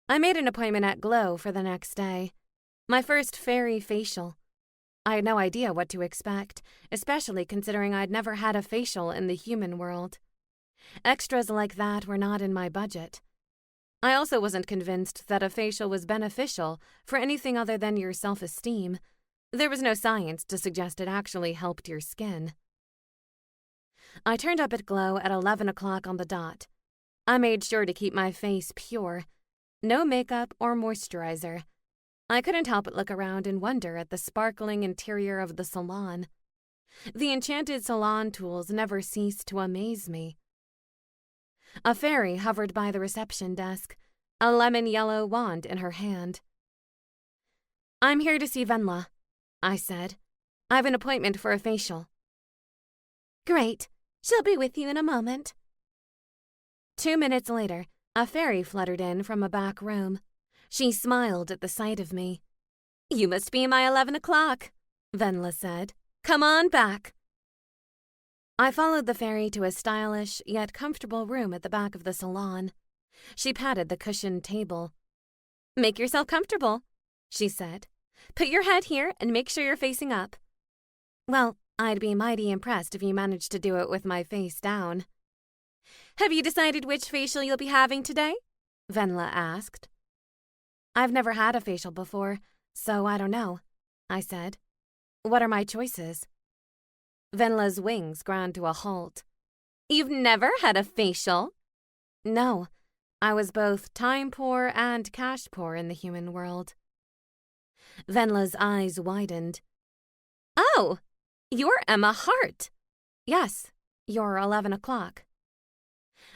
I made an appointment at Glow for the next day. My first fairy facial. I had no idea what to expect, especially considering I'd never had a facial in the human world. Extras like that were not in my budget. I also wasn't convinced that a facial was beneficial for anything other than your self-esteem. There was no science to suggest it actually helped your skin. I turned up at Glow at 11 o'clock on the dot. I made sure to keep my face pure. No makeup or moisturizer. I couldn't help but look around and wonder at the sparkling interior of the salon. The enchanted salon tools never ceased to amaze me. A fairy hovered by the reception desk, a lemon-yellow wand in her hand. "I'm here to see Venla," I said. "I've an appointment for a facial." "Great. She'll be with you in a moment." 2 minutes later, a fairy fluttered in from a back room. She smiled at the sight of me. "You must be my 11 o'clock," Venla said. "Come on back." I followed the fairy to a stylish yet comfortable room at the back of the salon. She patted the cushioned table. "Make yourself comfortable," she said. "Put your head here and make sure you're facing up." Well, I'd be mighty impressed if you managed to do it with my face down. "Have you decided which facial you'll be having today?" Venla asked. "I've never had a facial before, so I don't know," I said. "What are my choices?" Venla's wings ground to a halt. "You've never had a facial?" "No. I was both time poor and cash poor in the human world." Venla's eyes widened. "Oh, you're Emma Hart." "Yes, you're 11 o'clock."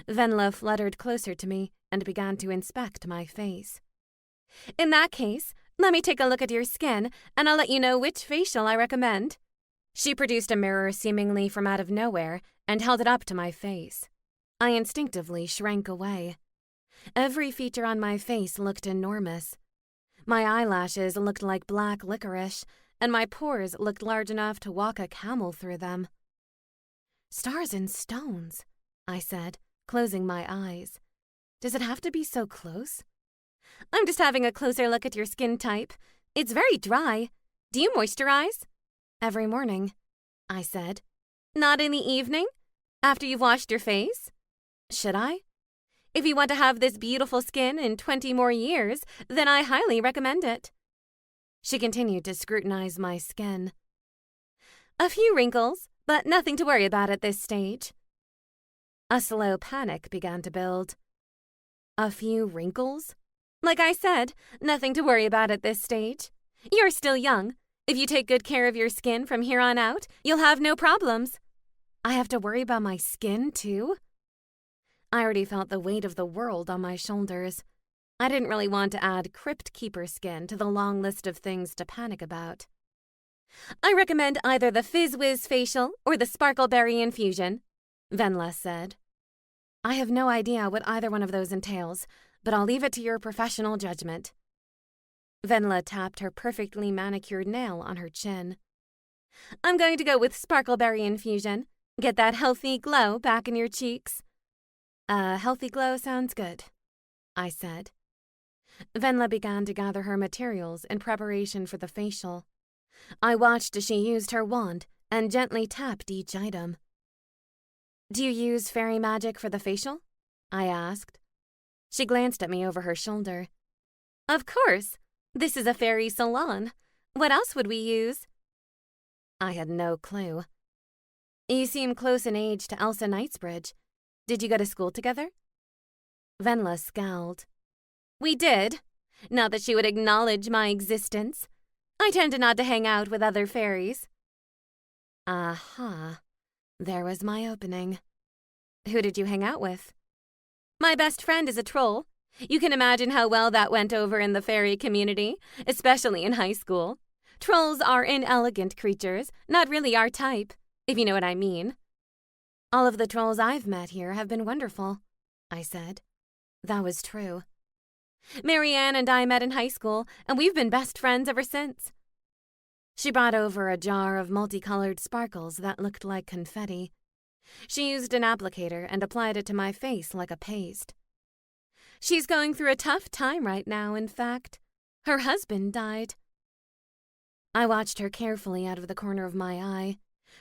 Venla fluttered closer to me and began to inspect my face. "In that case, let me take a look at your skin, and I'll let you know which facial I recommend." She produced a mirror seemingly from out of nowhere and held it up to my face. I instinctively shrank away. Every feature on my face looked enormous. My eyelashes looked like black licorice, and my pores looked large enough to walk a camel through them. "Stars and stones," I said, closing my eyes. "Does it have to be so close?" "I'm just having a closer look at your skin type. It's very dry. Do you moisturize?" "Every morning," I said. "Not in the evening? After you've washed your face?" "Should I?" "If you want to have this beautiful skin in 20 more years, then I highly recommend it." She continued to scrutinize my skin. "A few wrinkles, but nothing to worry about at this stage." A slow panic began to build. "A few wrinkles?" "Like I said, nothing to worry about at this stage. You're still young. If you take good care of your skin from here on out, you'll have no problems." "I have to worry about my skin, too?" I already felt the weight of the world on my shoulders. I didn't really want to add Crypt Keeper skin to the long list of things to panic about. "I recommend either the Fizz Whiz facial or the Sparkleberry infusion," Venla said. "I have no idea what either one of those entails, but I'll leave it to your professional judgment." Venla tapped her perfectly manicured nail on her chin. "I'm going to go with Sparkleberry infusion. Get that healthy glow back in your cheeks." A healthy glow sounds good, I said. Venla began to gather her materials in preparation for the facial. I watched as she used her wand and gently tapped each item. Do you use fairy magic for the facial? I asked. She glanced at me over her shoulder. Of course. This is a fairy salon. What else would we use? I had no clue. You seem close in age to Elsa Knightsbridge. Did you go to school together? Venla scowled. We did. Not that she would acknowledge my existence. I tended not to hang out with other fairies. Aha. There was my opening. Who did you hang out with? My best friend is a troll. You can imagine how well that went over in the fairy community, especially in high school. Trolls are inelegant creatures, not really our type, if you know what I mean. All of the trolls I've met here have been wonderful, I said. That was true. Marianne and I met in high school, and we've been best friends ever since. She brought over a jar of multicolored sparkles that looked like confetti. She used an applicator and applied it to my face like a paste. She's going through a tough time right now, in fact. Her husband died. I watched her carefully out of the corner of my eye,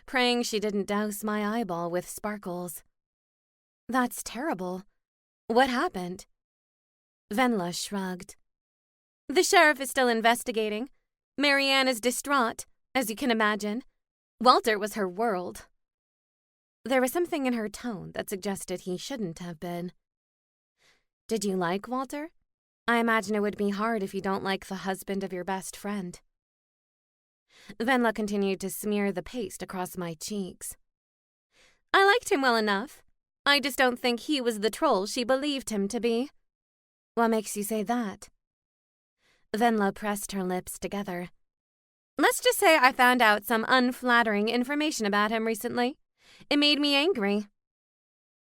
praying she didn't douse my eyeball with sparkles. That's terrible. What happened? Venla shrugged. The sheriff is still investigating. Marianne is distraught, as you can imagine. Walter was her world. There was something in her tone that suggested he shouldn't have been. Did you like Walter? I imagine it would be hard if you don't like the husband of your best friend. Venla continued to smear the paste across my cheeks. I liked him well enough. I just don't think he was the troll she believed him to be. What makes you say that? Venla pressed her lips together. Let's just say I found out some unflattering information about him recently. It made me angry.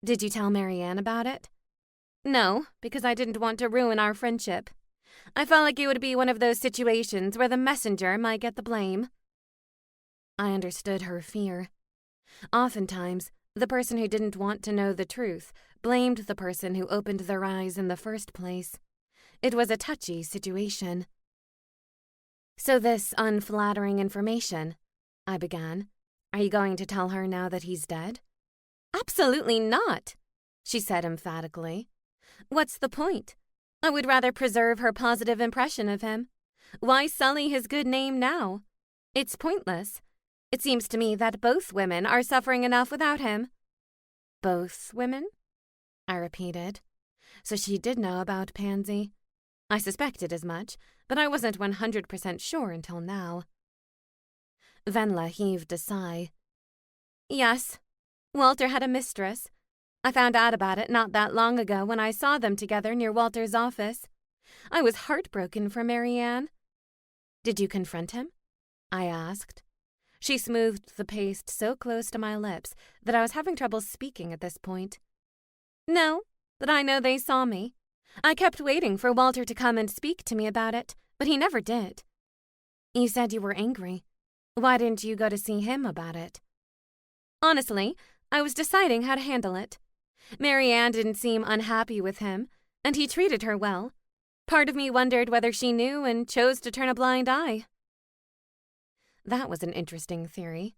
Did you tell Marianne about it? No, because I didn't want to ruin our friendship. I felt like it would be one of those situations where the messenger might get the blame. I understood her fear. Oftentimes, the person who didn't want to know the truth blamed the person who opened their eyes in the first place. It was a touchy situation. So this unflattering information, I began. Are you going to tell her now that he's dead? Absolutely not, she said emphatically. What's the point? I would rather preserve her positive impression of him. Why sully his good name now? It's pointless. It seems to me that both women are suffering enough without him. Both women? I repeated. So she did know about Pansy. I suspected as much, but I wasn't 100% sure until now. Venla heaved a sigh. Yes, Walter had a mistress. I found out about it not that long ago when I saw them together near Walter's office. I was heartbroken for Marianne. Did you confront him? I asked. She smoothed the paste so close to my lips that I was having trouble speaking at this point. No, but I know they saw me. I kept waiting for Walter to come and speak to me about it, but he never did. You said you were angry. Why didn't you go to see him about it? Honestly, I was deciding how to handle it. Marianne didn't seem unhappy with him, and he treated her well. Part of me wondered whether she knew and chose to turn a blind eye. That was an interesting theory.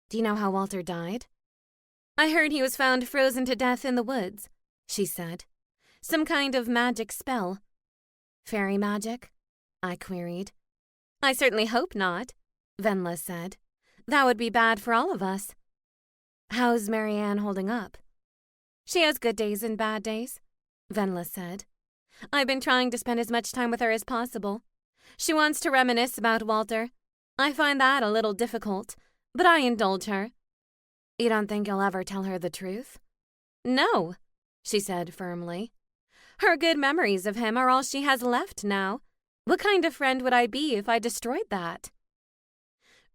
Do you know how Walter died? I heard he was found frozen to death in the woods, she said. Some kind of magic spell. Fairy magic? I queried. I certainly hope not, Venla said. That would be bad for all of us. How's Marianne holding up? She has good days and bad days, Venla said. I've been trying to spend as much time with her as possible. She wants to reminisce about Walter. I find that a little difficult, but I indulge her. You don't think you'll ever tell her the truth? No, she said firmly. Her good memories of him are all she has left now. What kind of friend would I be if I destroyed that?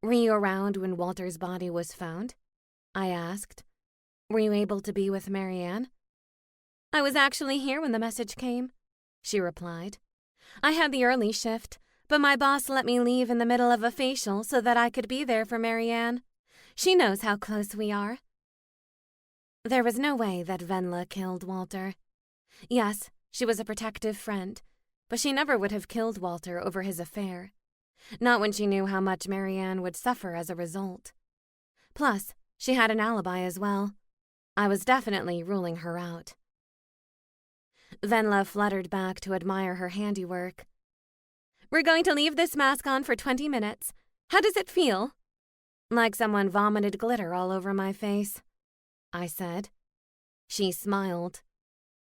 Were you around when Walter's body was found? I asked. Were you able to be with Marianne? I was actually here when the message came, she replied. I had the early shift, but my boss let me leave in the middle of a facial so that I could be there for Marianne. She knows how close we are. There was no way that Venla killed Walter. Yes, she was a protective friend, but she never would have killed Walter over his affair. Not when she knew how much Marianne would suffer as a result. Plus, she had an alibi as well. I was definitely ruling her out. Venla fluttered back to admire her handiwork. "We're going to leave this mask on for 20 minutes. How does it feel?" "Like someone vomited glitter all over my face," I said. She smiled.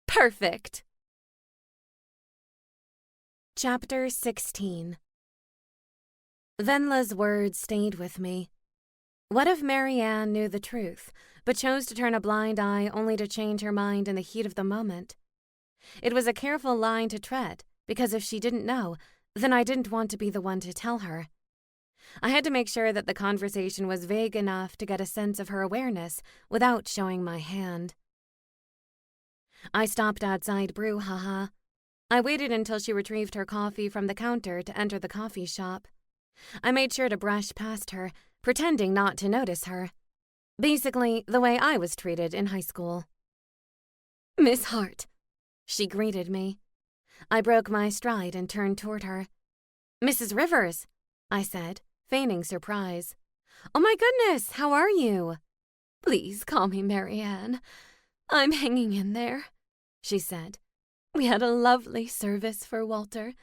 "Perfect." Chapter 16. Venla's words stayed with me. What if Marianne knew the truth, but chose to turn a blind eye only to change her mind in the heat of the moment? It was a careful line to tread, because if she didn't know, then I didn't want to be the one to tell her. I had to make sure that the conversation was vague enough to get a sense of her awareness without showing my hand. I stopped outside Brouhaha. I waited until she retrieved her coffee from the counter to enter the coffee shop. I made sure to brush past her, pretending not to notice her. Basically, the way I was treated in high school. "Miss Hart," she greeted me. I broke my stride and turned toward her. "Mrs. Rivers," I said, feigning surprise. "Oh my goodness, how are you?" "Please call me Marianne. I'm hanging in there," she said. "We had a lovely service for Walter.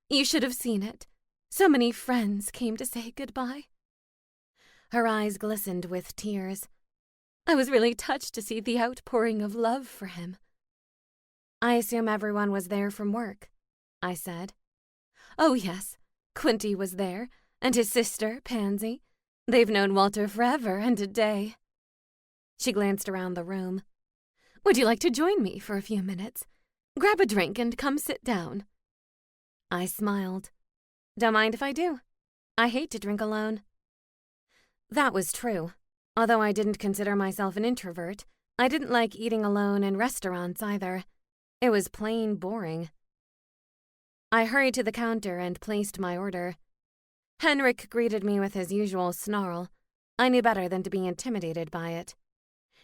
You should have seen it. So many friends came to say goodbye." Her eyes glistened with tears. I was really touched to see the outpouring of love for him. "I assume everyone was there from work," I said. "Oh, yes. Quinty was there, and his sister, Pansy. They've known Walter forever and a day." She glanced around the room. "Would you like to join me for a few minutes? Grab a drink and come sit down." I smiled. "Don't mind if I do. I hate to drink alone." That was true. Although I didn't consider myself an introvert, I didn't like eating alone in restaurants either. It was plain boring. I hurried to the counter and placed my order. Henrik greeted me with his usual snarl. I knew better than to be intimidated by it.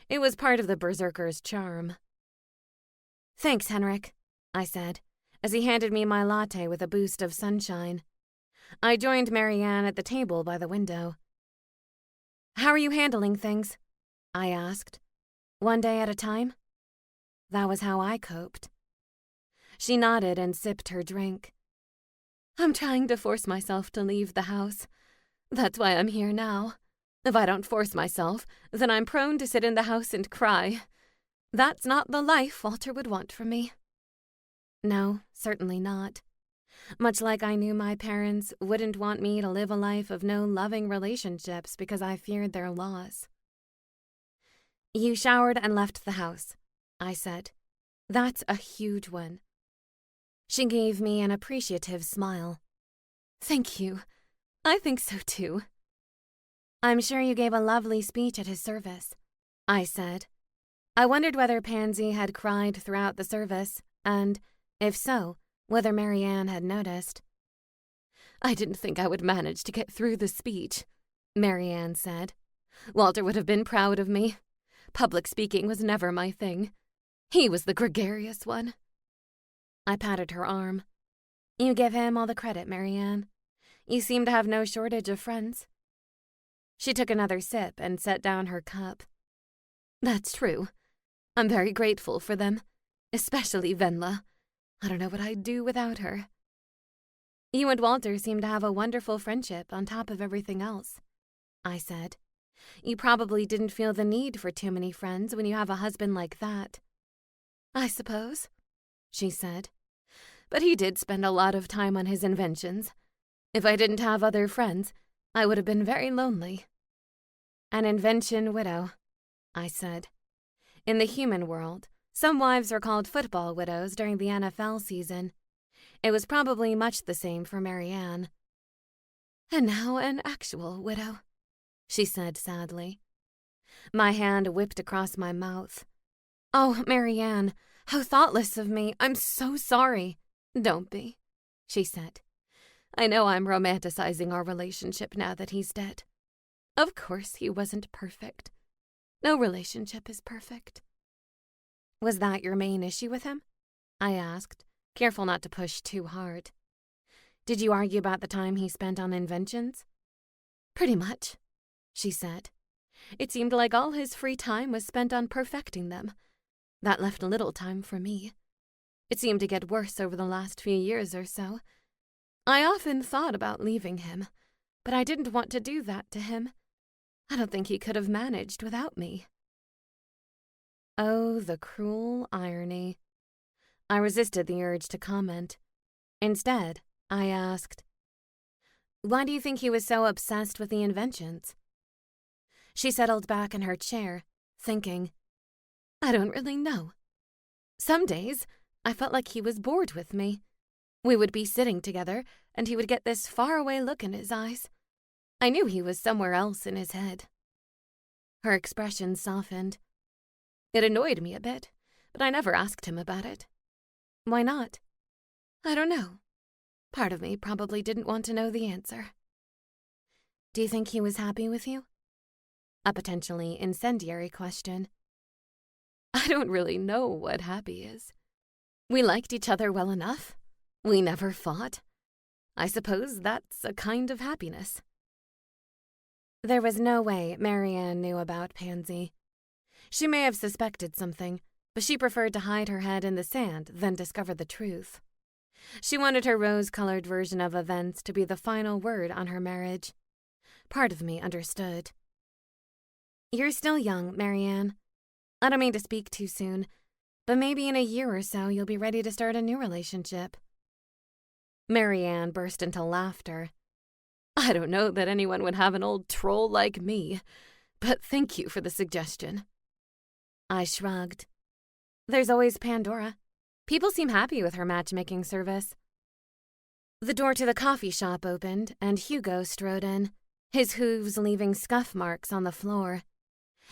It was part of the berserker's charm. "Thanks, Henrik," I said, as he handed me my latte with a boost of sunshine. I joined Marianne at the table by the window. "How are you handling things?" I asked. "One day at a time?" That was how I coped. She nodded and sipped her drink. "I'm trying to force myself to leave the house. That's why I'm here now. If I don't force myself, then I'm prone to sit in the house and cry. That's not the life Walter would want for me." No, certainly not. Much like I knew my parents wouldn't want me to live a life of no loving relationships because I feared their loss. "You showered and left the house," I said. "That's a huge one." She gave me an appreciative smile. "Thank you. I think so too." "I'm sure you gave a lovely speech at his service," I said. I wondered whether Pansy had cried throughout the service, and, if so, whether Marianne had noticed. "I didn't think I would manage to get through the speech," Marianne said. "Walter would have been proud of me. Public speaking was never my thing. He was the gregarious one." I patted her arm. "You give him all the credit, Marianne. You seem to have no shortage of friends." She took another sip and set down her cup. "That's true. I'm very grateful for them, especially Venla. I don't know what I'd do without her." "You and Walter seem to have a wonderful friendship on top of everything else," I said. "You probably didn't feel the need for too many friends when you have a husband like that." "I suppose," she said. "But he did spend a lot of time on his inventions. If I didn't have other friends, I would have been very lonely." "An invention widow," I said. "In the human world, some wives are called football widows during the NFL season. It was probably much the same for Marianne." "And now an actual widow," she said sadly. My hand whipped across my mouth. "Oh, Marianne, how thoughtless of me. I'm so sorry." "Don't be," she said. "I know I'm romanticizing our relationship now that he's dead. Of course he wasn't perfect. No relationship is perfect. Was that your main issue with him? I asked, careful not to push too hard. Did you argue about the time he spent on inventions? Pretty much, she said. It seemed like all his free time was spent on perfecting them. That left little time for me. It seemed to get worse over the last few years or so. I often thought about leaving him, but I didn't want to do that to him. I don't think he could have managed without me. Oh, the cruel irony. I resisted the urge to comment. Instead, I asked, why do you think he was so obsessed with the inventions? She settled back in her chair, thinking, I don't really know. Some days, I felt like he was bored with me. We would be sitting together, and he would get this faraway look in his eyes. I knew he was somewhere else in his head. Her expression softened. It annoyed me a bit, but I never asked him about it. Why not? I don't know. Part of me probably didn't want to know the answer. Do you think he was happy with you? A potentially incendiary question. I don't really know what happy is. We liked each other well enough. We never fought. I suppose that's a kind of happiness. There was no way Marianne knew about Pansy. She may have suspected something, but she preferred to hide her head in the sand than discover the truth. She wanted her rose-colored version of events to be the final word on her marriage. Part of me understood. You're still young, Marianne. I don't mean to speak too soon, but maybe in a year or so you'll be ready to start a new relationship. Marianne burst into laughter. I don't know that anyone would have an old troll like me, but thank you for the suggestion. I shrugged. There's always Pandora. People seem happy with her matchmaking service. The door to the coffee shop opened, and Hugo strode in, his hooves leaving scuff marks on the floor.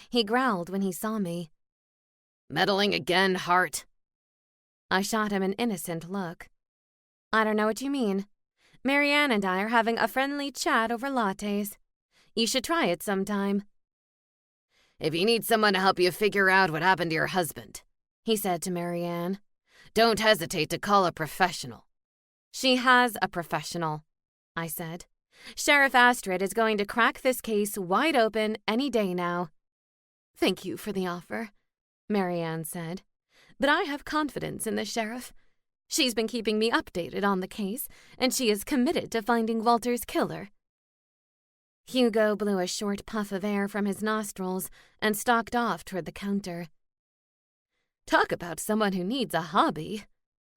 He growled when he saw me. Meddling again, Hart? I shot him an innocent look. I don't know what you mean. Marianne and I are having a friendly chat over lattes. You should try it sometime. If you need someone to help you figure out what happened to your husband, he said to Marianne, don't hesitate to call a professional. She has a professional, I said. Sheriff Astrid is going to crack this case wide open any day now. Thank you for the offer, Marianne said, but I have confidence in the sheriff. She's been keeping me updated on the case, and she is committed to finding Walter's killer. Hugo blew a short puff of air from his nostrils and stalked off toward the counter. Talk about someone who needs a hobby,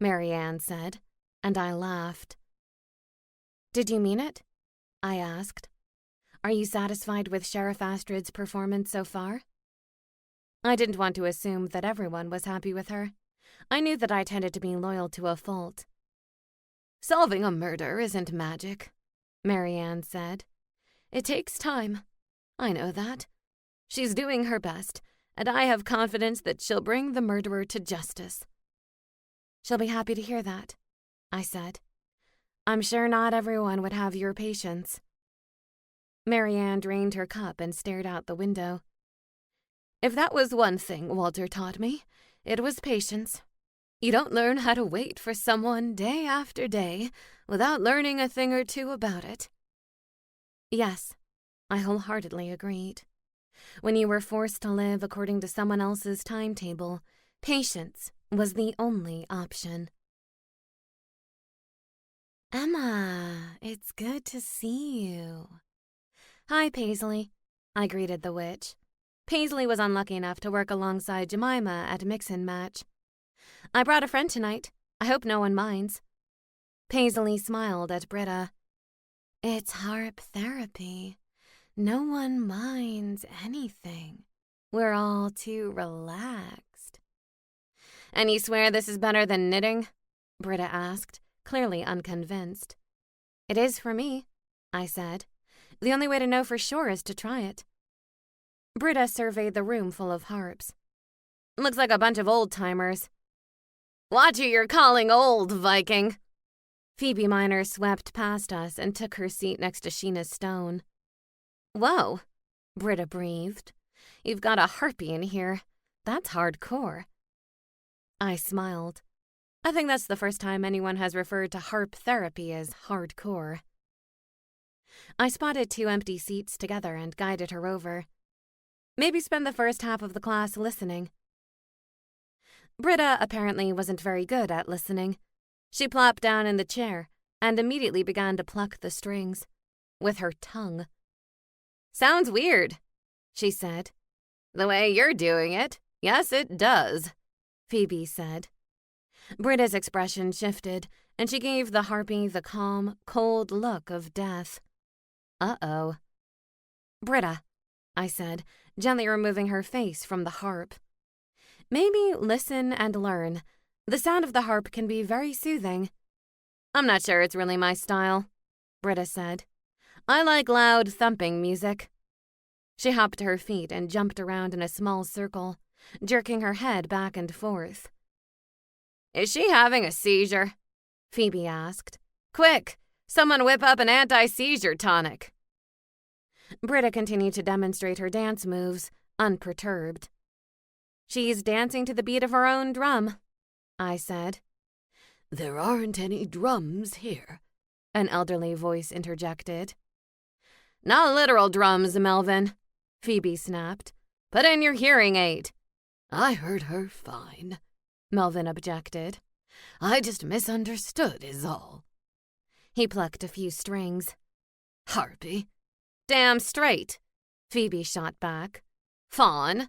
Marianne said, and I laughed. Did you mean it? I asked. Are you satisfied with Sheriff Astrid's performance so far? I didn't want to assume that everyone was happy with her. I knew that I tended to be loyal to a fault. Solving a murder isn't magic, Marianne said. It takes time. I know that. She's doing her best, and I have confidence that she'll bring the murderer to justice. She'll be happy to hear that, I said. I'm sure not everyone would have your patience. Marianne drained her cup and stared out the window. If that was one thing Walter taught me, it was patience. You don't learn how to wait for someone day after day without learning a thing or two about it. Yes, I wholeheartedly agreed. When you were forced to live according to someone else's timetable, patience was the only option. Emma, it's good to see you. Hi, Paisley, I greeted the witch. Paisley was unlucky enough to work alongside Jemima at mix-and match. I brought a friend tonight. I hope no one minds. Paisley smiled at Britta. It's harp therapy. No one minds anything. We're all too relaxed. And you swear this is better than knitting? Britta asked, clearly unconvinced. It is for me, I said. The only way to know for sure is to try it. Britta surveyed the room full of harps. Looks like a bunch of old-timers. Watch who you're calling old, Viking. Phoebe Minor swept past us and took her seat next to Sheena's stone. Whoa, Britta breathed. You've got a harpy in here. That's hardcore. I smiled. I think that's the first time anyone has referred to harp therapy as hardcore. I spotted 2 empty seats together and guided her over. Maybe spend the first half of the class listening. Britta apparently wasn't very good at listening. She plopped down in the chair and immediately began to pluck the strings with her tongue. Sounds weird, she said. The way you're doing it. Yes, it does, Phoebe said. Britta's expression shifted, and she gave the harpy the calm, cold look of death. Uh-oh. Britta, I said, gently removing her face from the harp. Maybe listen and learn. The sound of the harp can be very soothing. I'm not sure it's really my style, Britta said. I like loud, thumping music. She hopped to her feet and jumped around in a small circle, jerking her head back and forth. Is she having a seizure? Phoebe asked. Quick! Someone whip up an anti-seizure tonic. Britta continued to demonstrate her dance moves, unperturbed. She's dancing to the beat of her own drum, I said. There aren't any drums here, an elderly voice interjected. Not literal drums, Melvin, Phoebe snapped. Put in your hearing aid. I heard her fine, Melvin objected. I just misunderstood is all. He plucked a few strings. Harpy. Damn straight, Phoebe shot back. Fawn.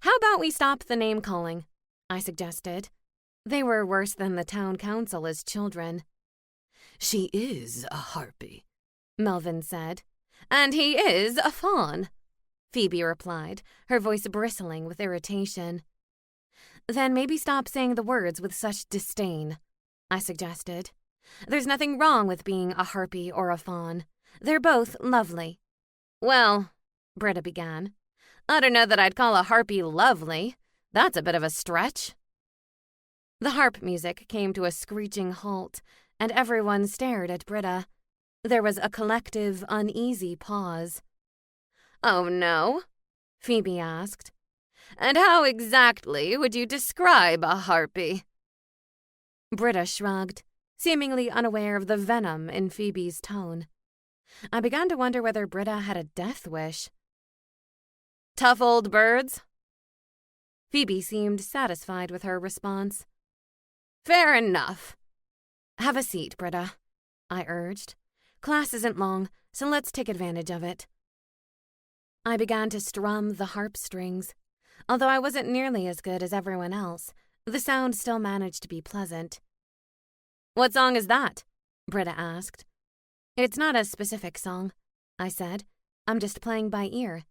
How about we stop the name-calling? I suggested. They were worse than the town council as children. She is a harpy, Melvin said. And he is a fawn, Phoebe replied, her voice bristling with irritation. Then maybe stop saying the words with such disdain, I suggested. There's nothing wrong with being a harpy or a fawn. They're both lovely. Well, Britta began. I don't know that I'd call a harpy lovely. That's a bit of a stretch. The harp music came to a screeching halt, and everyone stared at Britta. There was a collective, uneasy pause. Oh, no? Phoebe asked. And how exactly would you describe a harpy? Britta shrugged, seemingly unaware of the venom in Phoebe's tone. I began to wonder whether Britta had a death wish. Tough old birds? Phoebe seemed satisfied with her response. Fair enough. Have a seat, Britta, I urged. Class isn't long, so let's take advantage of it. I began to strum the harp strings. Although I wasn't nearly as good as everyone else, the sound still managed to be pleasant. What song is that? Britta asked. It's not a specific song, I said. I'm just playing by ear.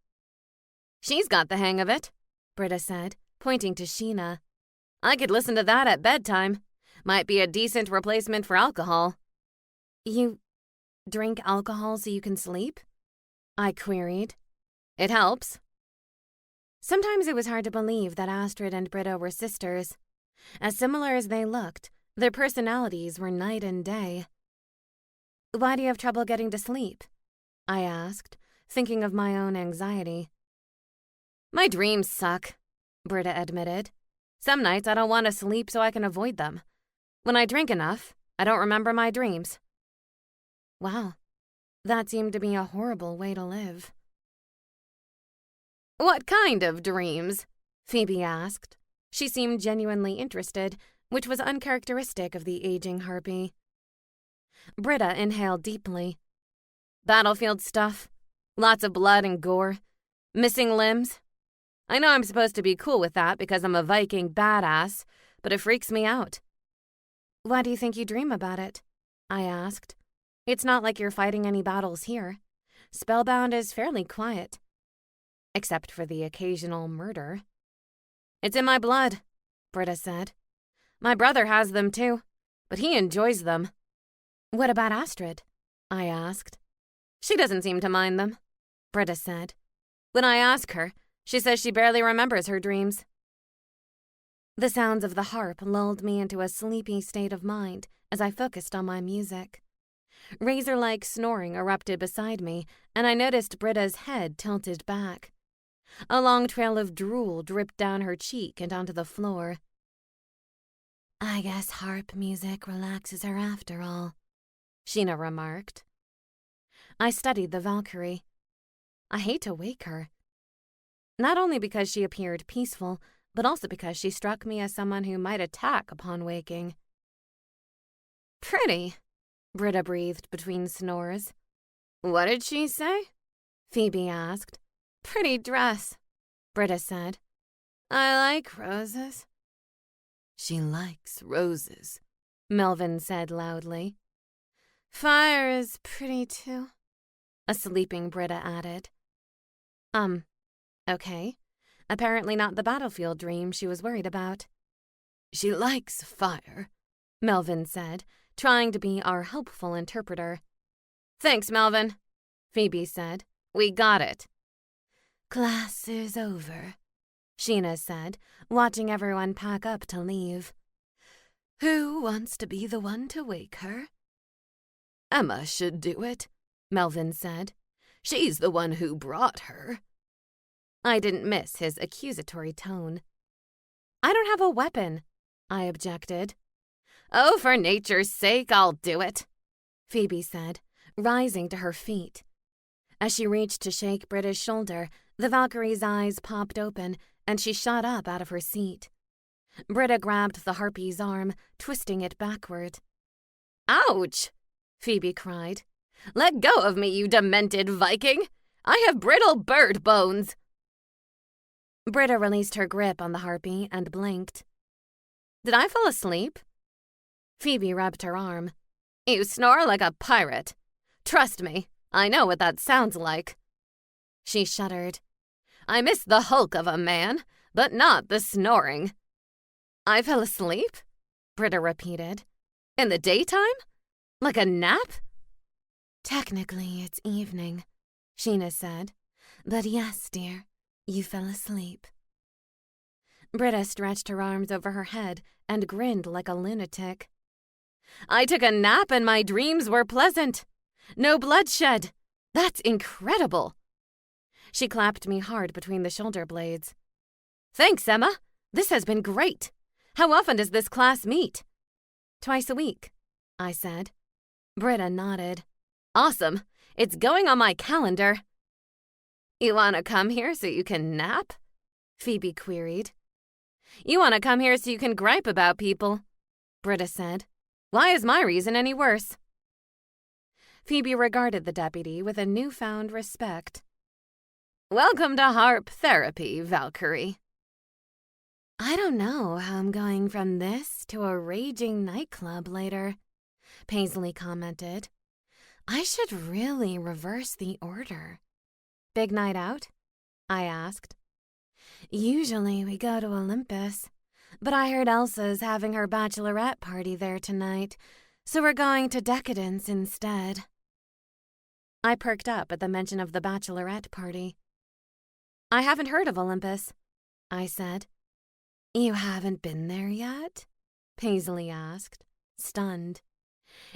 She's got the hang of it, Britta said, pointing to Sheena. I could listen to that at bedtime. Might be a decent replacement for alcohol. You drink alcohol so you can sleep? I queried. It helps. Sometimes it was hard to believe that Astrid and Britta were sisters. As similar as they looked, their personalities were night and day. Why do you have trouble getting to sleep? I asked, thinking of my own anxiety. My dreams suck, Britta admitted. Some nights I don't want to sleep so I can avoid them. When I drink enough, I don't remember my dreams. Wow, that seemed to be a horrible way to live. What kind of dreams? Phoebe asked. She seemed genuinely interested, which was uncharacteristic of the aging harpy. Britta inhaled deeply. Battlefield stuff. Lots of blood and gore. Missing limbs. I know I'm supposed to be cool with that because I'm a Viking badass, but it freaks me out. Why do you think you dream about it? I asked. It's not like you're fighting any battles here. Spellbound is fairly quiet. Except for the occasional murder. It's in my blood, Britta said. My brother has them too, but he enjoys them. What about Astrid? I asked. She doesn't seem to mind them, Britta said. When I ask her, she says she barely remembers her dreams. The sounds of the harp lulled me into a sleepy state of mind as I focused on my music. Razor-like snoring erupted beside me, and I noticed Britta's head tilted back. A long trail of drool dripped down her cheek and onto the floor. I guess harp music relaxes her after all, Sheena remarked. I studied the Valkyrie. I hate to wake her. Not only because she appeared peaceful, but also because she struck me as someone who might attack upon waking. Pretty, Britta breathed between snores. What did she say? Phoebe asked. Pretty dress, Britta said. I like roses. She likes roses, Melvin said loudly. Fire is pretty too, a sleeping Britta added. Okay. Apparently not the battlefield dream she was worried about. She likes fire, Melvin said, trying to be our helpful interpreter. Thanks, Melvin, Phoebe said. We got it. Class is over, Sheena said, watching everyone pack up to leave. Who wants to be the one to wake her? Emma should do it, Melvin said. She's the one who brought her. I didn't miss his accusatory tone. I don't have a weapon, I objected. Oh, for nature's sake, I'll do it, Phoebe said, rising to her feet. As she reached to shake Britta's shoulder, the Valkyrie's eyes popped open, and she shot up out of her seat. Britta grabbed the harpy's arm, twisting it backward. Ouch! Phoebe cried. Let go of me, you demented Viking! I have brittle bird bones! Britta released her grip on the harpy and blinked. Did I fall asleep? Phoebe rubbed her arm. You snore like a pirate. Trust me, I know what that sounds like. She shuddered. I miss the hulk of a man, but not the snoring. I fell asleep? Britta repeated. In the daytime? Like a nap? Technically, it's evening, Sheena said. But yes, dear, you fell asleep. Britta stretched her arms over her head and grinned like a lunatic. I took a nap and my dreams were pleasant. No bloodshed. That's incredible. She clapped me hard between the shoulder blades. Thanks, Emma. This has been great. How often does this class meet? Twice a week, I said. Britta nodded. Awesome. It's going on my calendar. You want to come here so you can nap? Phoebe queried. You want to come here so you can gripe about people, Britta said. Why is my reason any worse? Phoebe regarded the deputy with a newfound respect. Welcome to harp therapy, Valkyrie. I don't know how I'm going from this to a raging nightclub later, Paisley commented. I should really reverse the order. Big night out? I asked. Usually we go to Olympus, but I heard Elsa's having her bachelorette party there tonight, so we're going to Decadence instead. I perked up at the mention of the bachelorette party. I haven't heard of Olympus, I said. You haven't been there yet? Paisley asked, stunned.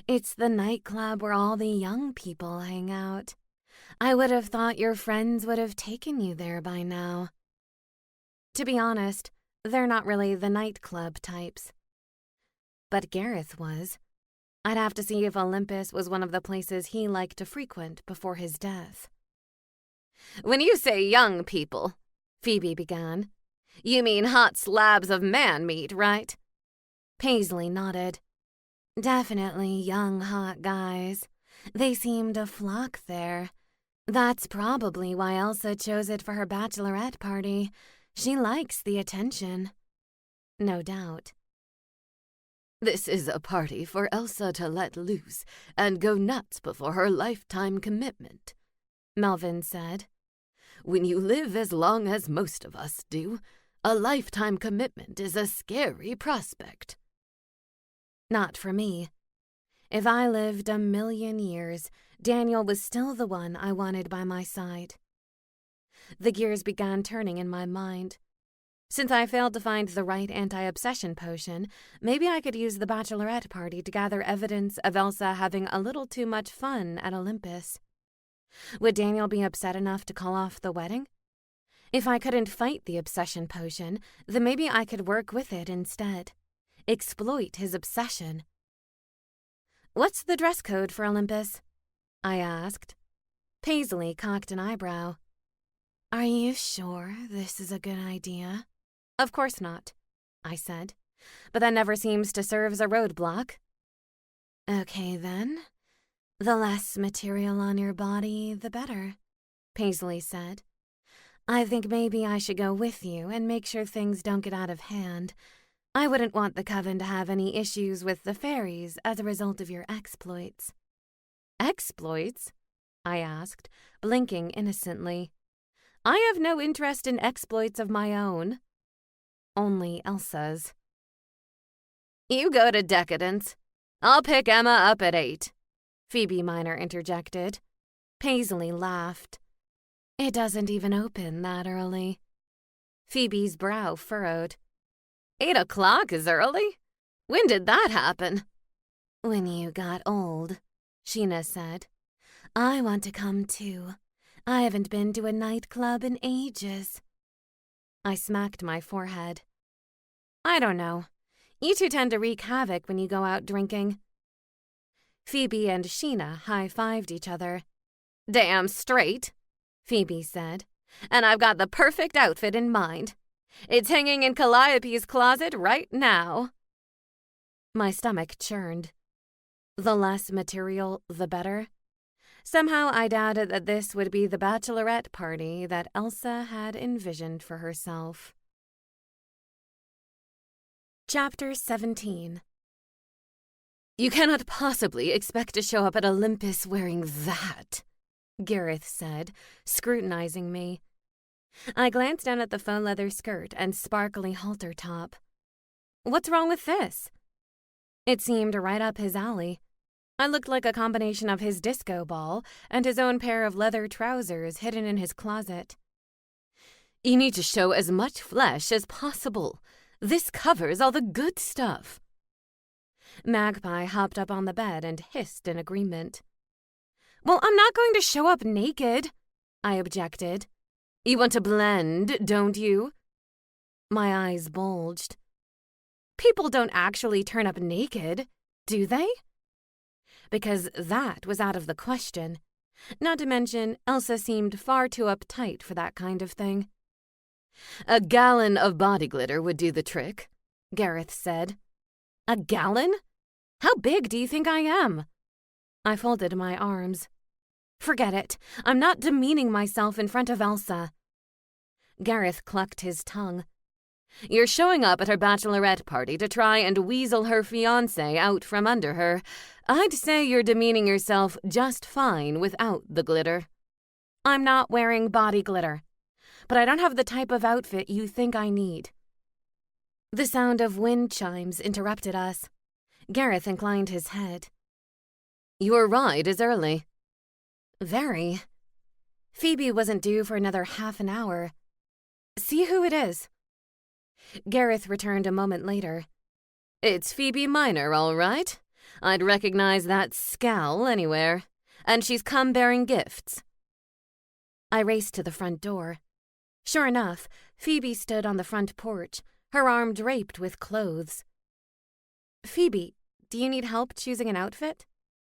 It's the nightclub where all the young people hang out. I would have thought your friends would have taken you there by now. To be honest, they're not really the nightclub types. But Gareth was. I'd have to see if Olympus was one of the places he liked to frequent before his death. When you say young people, Phoebe began, you mean hot slabs of man meat, right? Paisley nodded. Definitely young hot guys. They seem to flock there. That's probably why Elsa chose it for her bachelorette party. She likes the attention. No doubt. This is a party for Elsa to let loose and go nuts before her lifetime commitment, Melvin said. When you live as long as most of us do, a lifetime commitment is a scary prospect. Not for me. If I lived 1,000,000 years, Daniel was still the one I wanted by my side. The gears began turning in my mind. Since I failed to find the right anti-obsession potion, maybe I could use the bachelorette party to gather evidence of Elsa having a little too much fun at Olympus. Would Daniel be upset enough to call off the wedding? If I couldn't fight the obsession potion, then maybe I could work with it instead. Exploit his obsession. "What's the dress code for Olympus?" I asked. Paisley cocked an eyebrow. "Are you sure this is a good idea?" "Of course not," I said. "But that never seems to serve as a roadblock." "Okay, then. The less material on your body, the better," Paisley said. "I think maybe I should go with you and make sure things don't get out of hand. I wouldn't want the Coven to have any issues with the fairies as a result of your exploits." "Exploits?" I asked, blinking innocently. "I have no interest in exploits of my own. Only Elsa's." "You go to decadence. I'll pick Emma up at 8, Phoebe Minor interjected. Paisley laughed. "It doesn't even open that early." Phoebe's brow furrowed. 8 o'clock is early? When did that happen?" "When you got old," Sheena said. "I want to come too. I haven't been to a nightclub in ages." I smacked my forehead. "I don't know. You two tend to wreak havoc when you go out drinking." Phoebe and Sheena high-fived each other. "Damn straight," Phoebe said. "And I've got the perfect outfit in mind. It's hanging in Calliope's closet right now." My stomach churned. The less material, the better. Somehow I doubted that this would be the bachelorette party that Elsa had envisioned for herself. Chapter 17. "You cannot possibly expect to show up at Olympus wearing that," Gareth said, scrutinizing me. I glanced down at the faux leather skirt and sparkly halter top. "What's wrong with this?" It seemed right up his alley. I looked like a combination of his disco ball and his own pair of leather trousers hidden in his closet. "You need to show as much flesh as possible. This covers all the good stuff." Magpie hopped up on the bed and hissed in agreement. "Well, I'm not going to show up naked," I objected. "You want to blend, don't you?" My eyes bulged. "People don't actually turn up naked, do they?" Because that was out of the question. Not to mention, Elsa seemed far too uptight for that kind of thing. "A gallon of body glitter would do the trick," Gareth said. "A gallon? How big do you think I am?" I folded my arms. "Forget it. I'm not demeaning myself in front of Elsa." Gareth clucked his tongue. "You're showing up at her bachelorette party to try and weasel her fiancé out from under her. I'd say you're demeaning yourself just fine without the glitter." "I'm not wearing body glitter. But I don't have the type of outfit you think I need." The sound of wind chimes interrupted us. Gareth inclined his head. "Your ride is early." "Very. Phoebe wasn't due for another half an hour. See who it is." Gareth returned a moment later. "It's Phoebe Minor, all right. I'd recognize that scowl anywhere. And she's come bearing gifts." I raced to the front door. Sure enough, Phoebe stood on the front porch, her arm draped with clothes. "Phoebe, do you need help choosing an outfit?"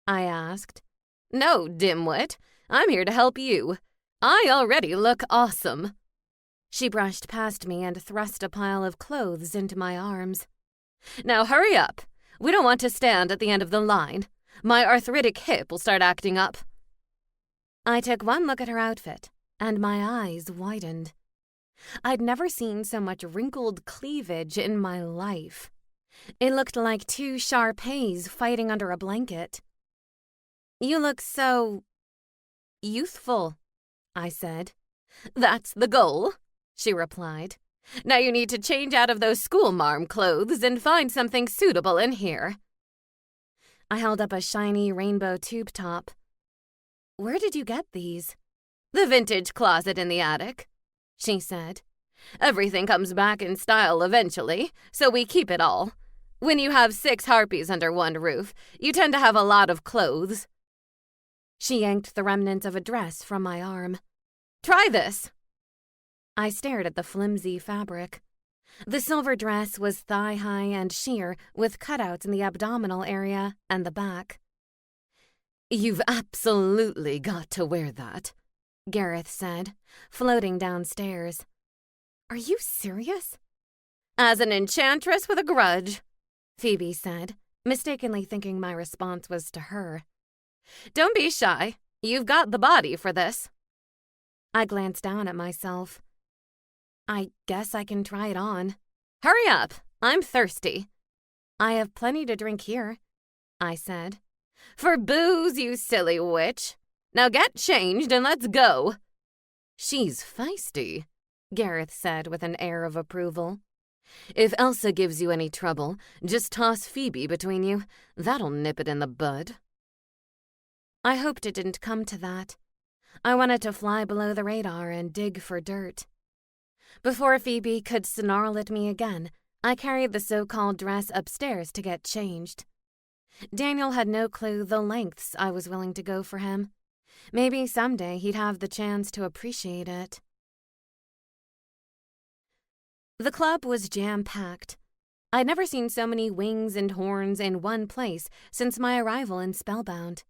I asked. "No, dimwit. I'm here to help you. I already look awesome." She brushed past me and thrust a pile of clothes into my arms. "Now hurry up. We don't want to stand at the end of the line. My arthritic hip will start acting up." I took one look at her outfit, and my eyes widened. I'd never seen so much wrinkled cleavage in my life. It looked like two Shar-Peis fighting under a blanket. "You look so youthful," I said. "That's the goal," she replied. "Now you need to change out of those schoolmarm clothes and find something suitable in here." I held up a shiny rainbow tube top. "Where did you get these?" "The vintage closet in the attic," she said. "Everything comes back in style eventually, so we keep it all. When you have 6 harpies under one roof, you tend to have a lot of clothes." She yanked the remnants of a dress from my arm. "Try this." I stared at the flimsy fabric. The silver dress was thigh-high and sheer, with cutouts in the abdominal area and the back. "You've absolutely got to wear that," Gareth said, floating downstairs. Are you serious? As an enchantress with a grudge, Phoebe said, mistakenly thinking my response was to her. Don't be shy. You've got the body for this. I glanced down at myself. I guess I can try it on. Hurry up. I'm thirsty. I have plenty to drink here, I said. For booze, you silly witch. Now get changed and let's go. She's feisty, Gareth said with an air of approval. If Elsa gives you any trouble, just toss Phoebe between you. That'll nip it in the bud. I hoped it didn't come to that. I wanted to fly below the radar and dig for dirt. Before Phoebe could snarl at me again, I carried the so-called dress upstairs to get changed. Daniel had no clue the lengths I was willing to go for him. Maybe someday he'd have the chance to appreciate it. The club was jam-packed. I'd never seen so many wings and horns in one place since my arrival in Spellbound.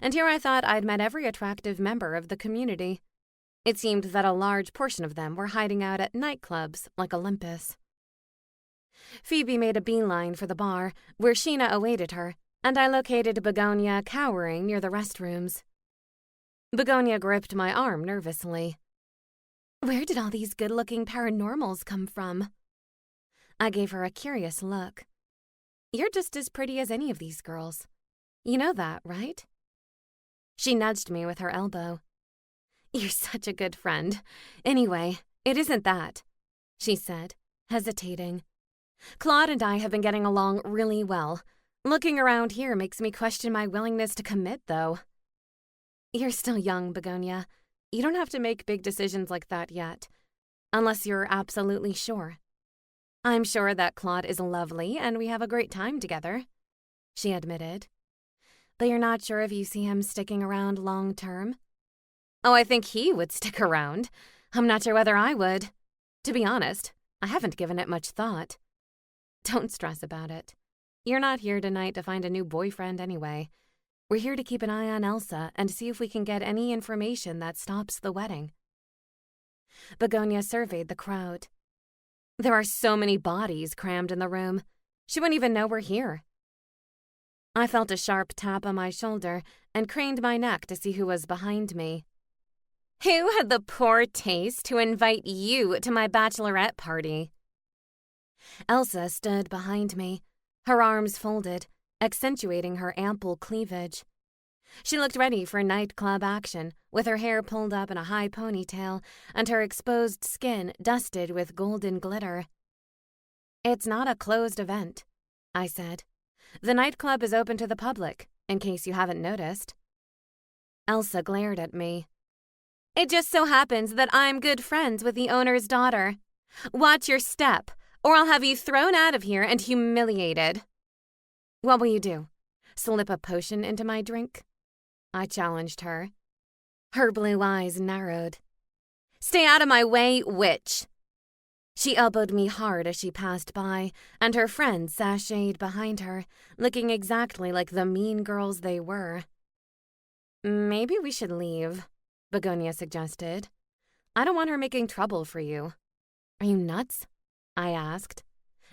And here I thought I'd met every attractive member of the community. It seemed that a large portion of them were hiding out at nightclubs like Olympus. Phoebe made a beeline for the bar, where Sheena awaited her, and I located Begonia cowering near the restrooms. Begonia gripped my arm nervously. Where did all these good-looking paranormals come from? I gave her a curious look. You're just as pretty as any of these girls. You know that, right? She nudged me with her elbow. You're such a good friend. Anyway, it isn't that, she said, hesitating. Claude and I have been getting along really well. Looking around here makes me question my willingness to commit, though. You're still young, Begonia. You don't have to make big decisions like that yet, unless you're absolutely sure. I'm sure that Claude is lovely and we have a great time together, she admitted. But you're not sure if you see him sticking around long term? Oh, I think he would stick around. I'm not sure whether I would. To be honest, I haven't given it much thought. Don't stress about it. You're not here tonight to find a new boyfriend anyway. We're here to keep an eye on Elsa and see if we can get any information that stops the wedding. Begonia surveyed the crowd. There are so many bodies crammed in the room. She wouldn't even know we're here. I felt a sharp tap on my shoulder and craned my neck to see who was behind me. Who had the poor taste to invite you to my bachelorette party? Elsa stood behind me, her arms folded, accentuating her ample cleavage. She looked ready for nightclub action, with her hair pulled up in a high ponytail and her exposed skin dusted with golden glitter. It's not a closed event, I said. The nightclub is open to the public, in case you haven't noticed. Elsa glared at me. It just so happens that I'm good friends with the owner's daughter. Watch your step, or I'll have you thrown out of here and humiliated. What will you do? Slip a potion into my drink? I challenged her. Her blue eyes narrowed. Stay out of my way, witch! She elbowed me hard as she passed by, and her friends sashayed behind her, looking exactly like the mean girls they were. Maybe we should leave, Begonia suggested. I don't want her making trouble for you. Are you nuts? I asked.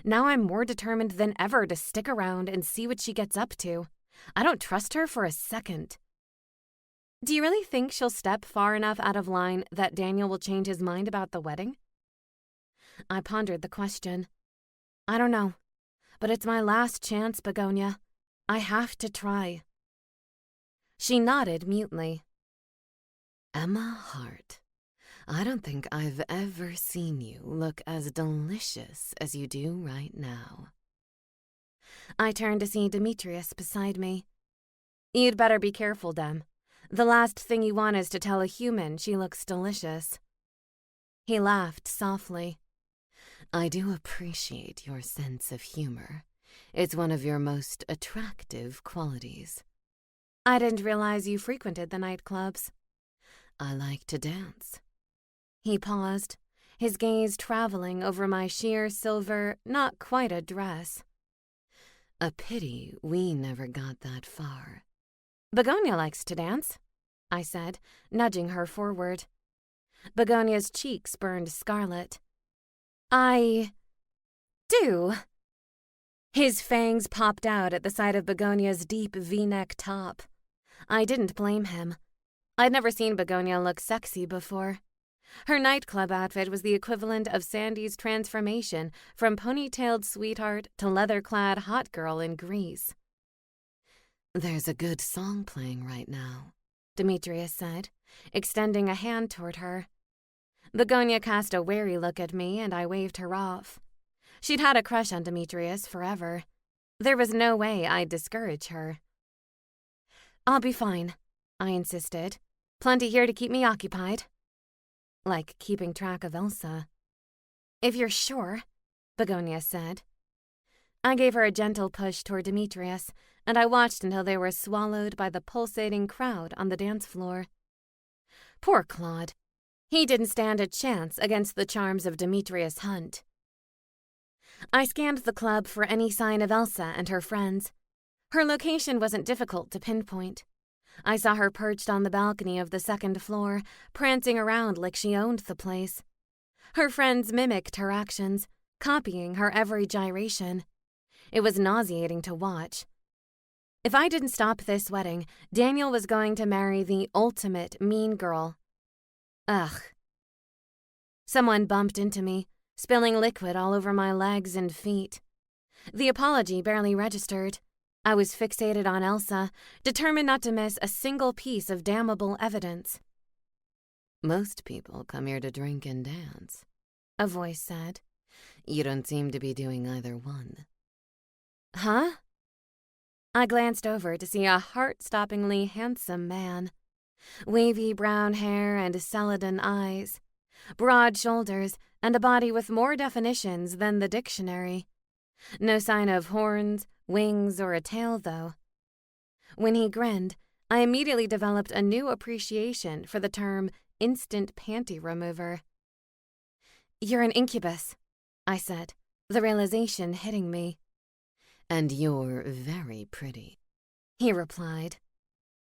Now I'm more determined than ever to stick around and see what she gets up to. I don't trust her for a second. Do you really think she'll step far enough out of line that Daniel will change his mind about the wedding? I pondered the question. I don't know, but it's my last chance, Begonia. I have to try. She nodded mutely. Emma Hart, I don't think I've ever seen you look as delicious as you do right now. I turned to see Demetrius beside me. You'd better be careful, Dem. The last thing you want is to tell a human she looks delicious. He laughed softly. I do appreciate your sense of humor. It's one of your most attractive qualities. I didn't realize you frequented the nightclubs. I like to dance. He paused, his gaze traveling over my sheer silver, not quite a dress. A pity we never got that far. Begonia likes to dance, I said, nudging her forward. Begonia's cheeks burned scarlet. I do. His fangs popped out at the sight of Begonia's deep V-neck top. I didn't blame him. I'd never seen Begonia look sexy before. Her nightclub outfit was the equivalent of Sandy's transformation from ponytailed sweetheart to leather-clad hot girl in Greece. There's a good song playing right now, Demetrius said, extending a hand toward her. Begonia cast a wary look at me, and I waved her off. She'd had a crush on Demetrius forever. There was no way I'd discourage her. I'll be fine, I insisted. Plenty here to keep me occupied. Like keeping track of Elsa. If you're sure, Begonia said. I gave her a gentle push toward Demetrius, and I watched until they were swallowed by the pulsating crowd on the dance floor. Poor Claude. He didn't stand a chance against the charms of Demetrius Hunt. I scanned the club for any sign of Elsa and her friends. Her location wasn't difficult to pinpoint. I saw her perched on the balcony of the second floor, prancing around like she owned the place. Her friends mimicked her actions, copying her every gyration. It was nauseating to watch. If I didn't stop this wedding, Daniel was going to marry the ultimate mean girl. Ugh. Someone bumped into me, spilling liquid all over my legs and feet. The apology barely registered. I was fixated on Elsa, determined not to miss a single piece of damnable evidence. Most people come here to drink and dance, a voice said. You don't seem to be doing either one. Huh? I glanced over to see a heart-stoppingly handsome man. Wavy brown hair and celadon eyes. Broad shoulders and a body with more definitions than the dictionary. No sign of horns, wings, or a tail, though. When he grinned, I immediately developed a new appreciation for the term instant panty remover. You're an incubus, I said, the realization hitting me. And you're very pretty, he replied.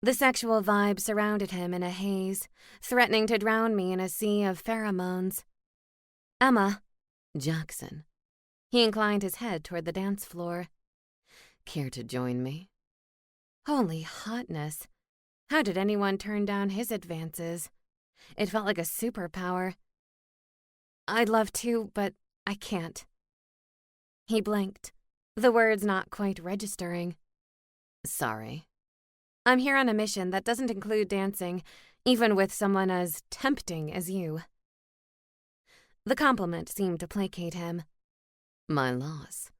The sexual vibe surrounded him in a haze, threatening to drown me in a sea of pheromones. Emma. Jackson. He inclined his head toward the dance floor. Care to join me? Holy hotness. How did anyone turn down his advances? It felt like a superpower. I'd love to, but I can't. He blinked, the words not quite registering. Sorry. I'm here on a mission that doesn't include dancing, even with someone as tempting as you. The compliment seemed to placate him. My loss.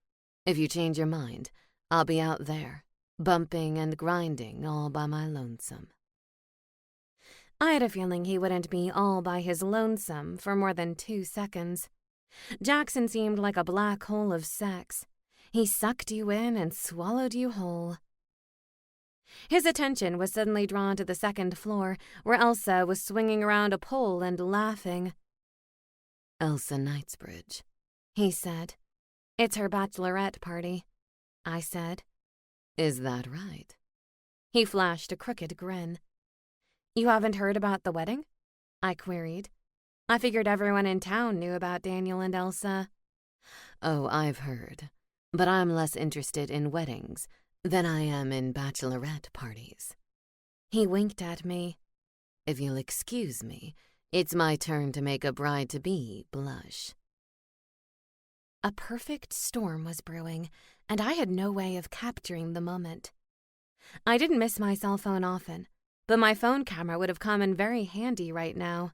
If you change your mind, I'll be out there, bumping and grinding all by my lonesome. I had a feeling he wouldn't be all by his lonesome for more than 2 seconds. Jackson seemed like a black hole of sex. He sucked you in and swallowed you whole. His attention was suddenly drawn to the second floor, where Elsa was swinging around a pole and laughing. Elsa Knightsbridge, he said. It's her bachelorette party, I said. Is that right? He flashed a crooked grin. You haven't heard about the wedding? I queried. I figured everyone in town knew about Daniel and Elsa. Oh, I've heard. But I'm less interested in weddings than I am in bachelorette parties. He winked at me. If you'll excuse me, it's my turn to make a bride-to-be blush. A perfect storm was brewing, and I had no way of capturing the moment. I didn't miss my cell phone often, but my phone camera would have come in very handy right now.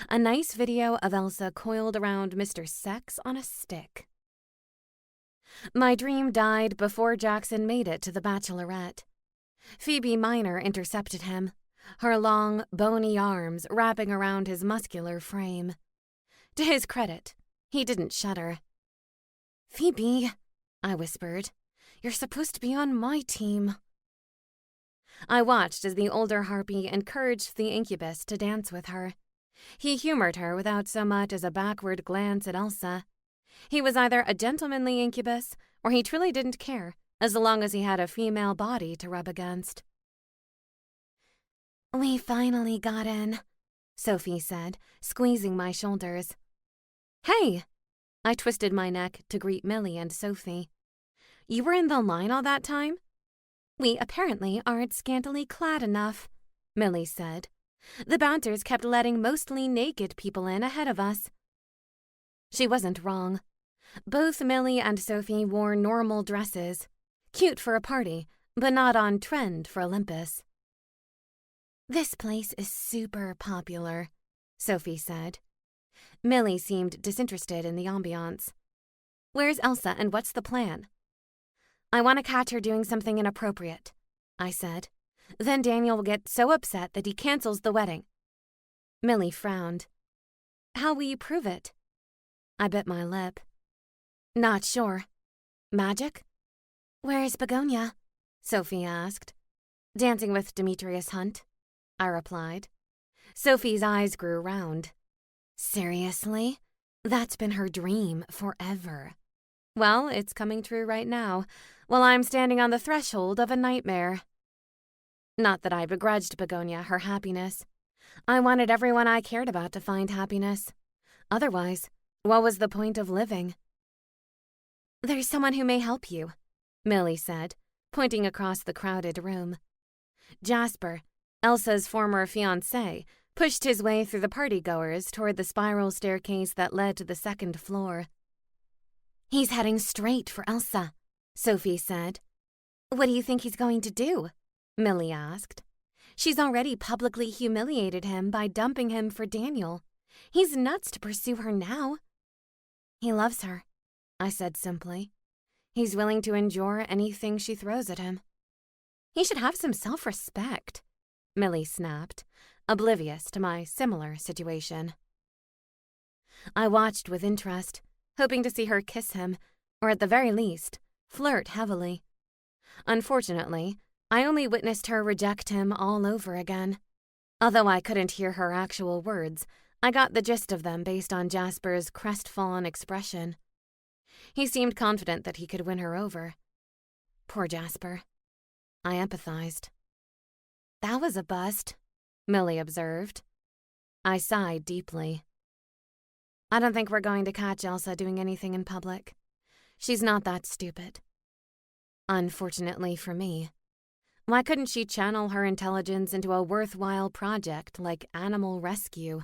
A nice video of Elsa coiled around Mr. Sex on a stick. My dream died before Jackson made it to the bachelorette. Phoebe Minor intercepted him, her long, bony arms wrapping around his muscular frame. To his credit, he didn't shudder. Phoebe, I whispered, you're supposed to be on my team. I watched as the older harpy encouraged the incubus to dance with her. He humored her without so much as a backward glance at Elsa. He was either a gentlemanly incubus, or he truly didn't care, as long as he had a female body to rub against. "We finally got in," Sophie said, squeezing my shoulders. "Hey!" I twisted my neck to greet Millie and Sophie. "You were in the line all that time?" "We apparently aren't scantily clad enough," Millie said. "The bouncers kept letting mostly naked people in ahead of us." She wasn't wrong. Both Millie and Sophie wore normal dresses. Cute for a party, but not on trend for Olympus. "This place is super popular," Sophie said. Millie seemed disinterested in the ambiance. "Where's Elsa and what's the plan?" "I want to catch her doing something inappropriate," I said. "Then Daniel will get so upset that he cancels the wedding." Millie frowned. "How will you prove it?" I bit my lip. "Not sure." "Magic?" "Where's Begonia?" Sophie asked. "Dancing with Demetrius Hunt," I replied. Sophie's eyes grew round. "Seriously? That's been her dream forever." "Well, it's coming true right now, while I'm standing on the threshold of a nightmare." Not that I begrudged Begonia her happiness. I wanted everyone I cared about to find happiness. Otherwise, what was the point of living? "There's someone who may help you," Millie said, pointing across the crowded room. Jasper, Elsa's former fiancé, pushed his way through the partygoers toward the spiral staircase that led to the second floor. "He's heading straight for Elsa," Sophie said. "What do you think he's going to do?" Millie asked. "She's already publicly humiliated him by dumping him for Daniel. He's nuts to pursue her now." "He loves her," I said simply. "He's willing to endure anything she throws at him." "He should have some self-respect," Millie snapped, oblivious to my similar situation. I watched with interest, hoping to see her kiss him, or at the very least, flirt heavily. Unfortunately, I only witnessed her reject him all over again. Although I couldn't hear her actual words, I got the gist of them based on Jasper's crestfallen expression. He seemed confident that he could win her over. Poor Jasper. I empathized. "That was a bust," Millie observed. I sighed deeply. "I don't think we're going to catch Elsa doing anything in public. She's not that stupid." Unfortunately for me. Why couldn't she channel her intelligence into a worthwhile project like animal rescue?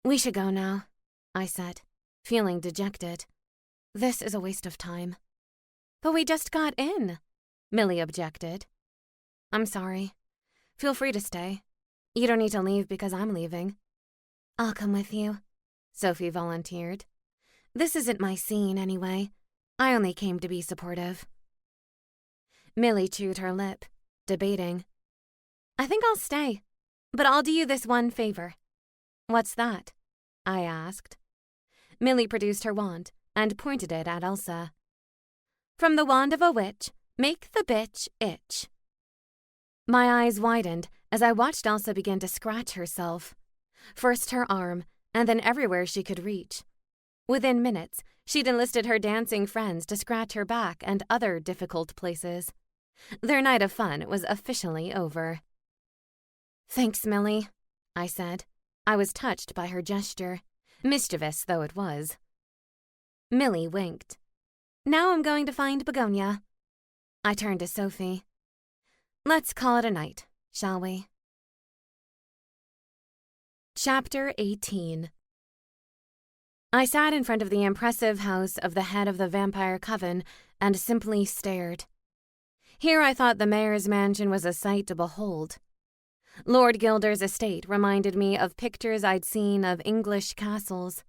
"We should go now," I said, feeling dejected. "This is a waste of time." "But we just got in," Millie objected. "I'm sorry. Feel free to stay. You don't need to leave because I'm leaving." "I'll come with you," Sophie volunteered. "This isn't my scene anyway. I only came to be supportive." Millie chewed her lip, debating. "I think I'll stay, but I'll do you this one favor." "What's that?" I asked. Millie produced her wand and pointed it at Elsa. "From the wand of a witch, make the bitch itch." My eyes widened as I watched Elsa begin to scratch herself. First her arm, and then everywhere she could reach. Within minutes, she'd enlisted her dancing friends to scratch her back and other difficult places. Their night of fun was officially over. "Thanks, Millie," I said. I was touched by her gesture, mischievous though it was. Millie winked. "Now I'm going to find Begonia." I turned to Sophie. "Let's call it a night, shall we?" Chapter 18. I sat in front of the impressive house of the head of the vampire coven and simply stared. Here I thought the mayor's mansion was a sight to behold. Lord Gilder's estate reminded me of pictures I'd seen of English castles.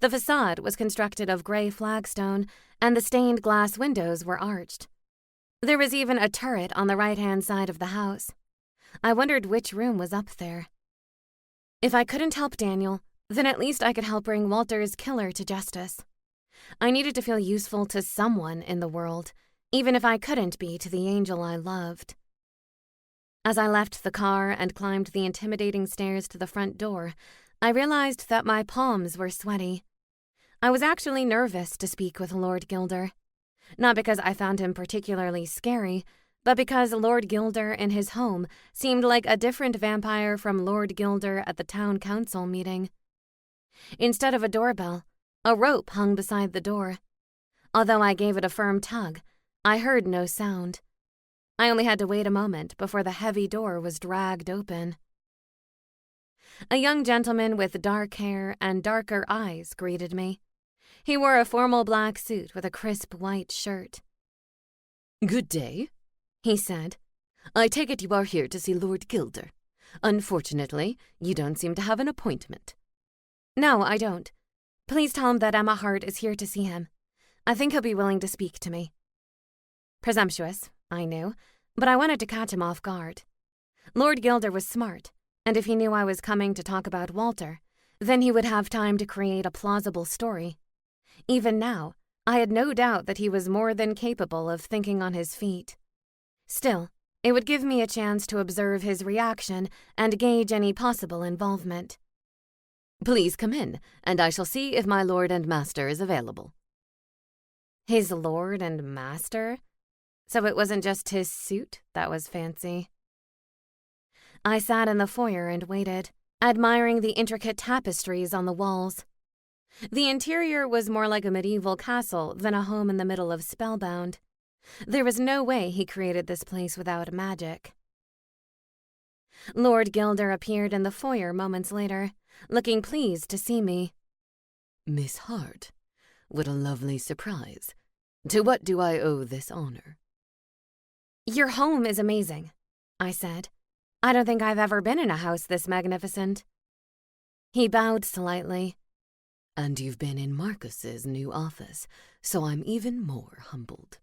The facade was constructed of grey flagstone, and the stained glass windows were arched. There was even a turret on the right-hand side of the house. I wondered which room was up there. If I couldn't help Daniel, then at least I could help bring Walter's killer to justice. I needed to feel useful to someone in the world, even if I couldn't be to the angel I loved. As I left the car and climbed the intimidating stairs to the front door, I realized that my palms were sweaty. I was actually nervous to speak with Lord Gilder. Not because I found him particularly scary, but because Lord Gilder in his home seemed like a different vampire from Lord Gilder at the town council meeting. Instead of a doorbell, a rope hung beside the door. Although I gave it a firm tug, I heard no sound. I only had to wait a moment before the heavy door was dragged open. A young gentleman with dark hair and darker eyes greeted me. He wore a formal black suit with a crisp white shirt. "Good day," he said. "I take it you are here to see Lord Gilder. Unfortunately, you don't seem to have an appointment." "No, I don't. Please tell him that Emma Hart is here to see him. I think he'll be willing to speak to me." Presumptuous, I knew, but I wanted to catch him off guard. Lord Gilder was smart, and if he knew I was coming to talk about Walter, then he would have time to create a plausible story. Even now, I had no doubt that he was more than capable of thinking on his feet. Still, it would give me a chance to observe his reaction and gauge any possible involvement. "Please come in, and I shall see if my lord and master is available." His lord and master? So it wasn't just his suit that was fancy. I sat in the foyer and waited, admiring the intricate tapestries on the walls. The interior was more like a medieval castle than a home in the middle of Spellbound. There was no way he created this place without magic. Lord Gilder appeared in the foyer moments later, looking pleased to see me. "Miss Hart, what a lovely surprise. To what do I owe this honor?" "Your home is amazing," I said. "I don't think I've ever been in a house this magnificent." He bowed slightly. "And you've been in Marcus's new office, so I'm even more humbled."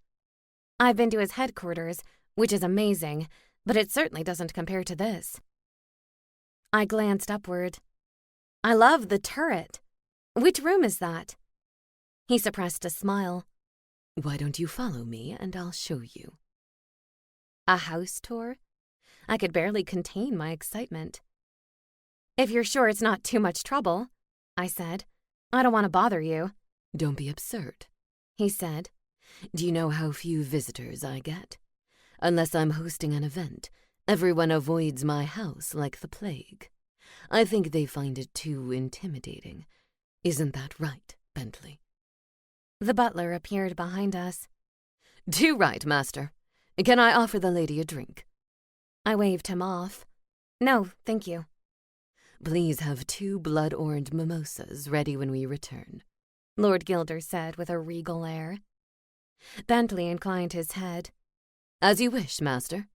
"I've been to his headquarters, which is amazing, but it certainly doesn't compare to this." I glanced upward. "I love the turret. Which room is that?" He suppressed a smile. "Why don't you follow me and I'll show you." A house tour? I could barely contain my excitement. "If you're sure it's not too much trouble," I said. "I don't want to bother you." "Don't be absurd," he said. "Do you know how few visitors I get? Unless I'm hosting an event, everyone avoids my house like the plague. I think they find it too intimidating. Isn't that right, Bentley?" The butler appeared behind us. "Too right, master. Can I offer the lady a drink?" I waved him off. "No, thank you." "Please have 2 blood-orange mimosas ready when we return," Lord Gilder said with a regal air. Bentley inclined his head. "As you wish, master."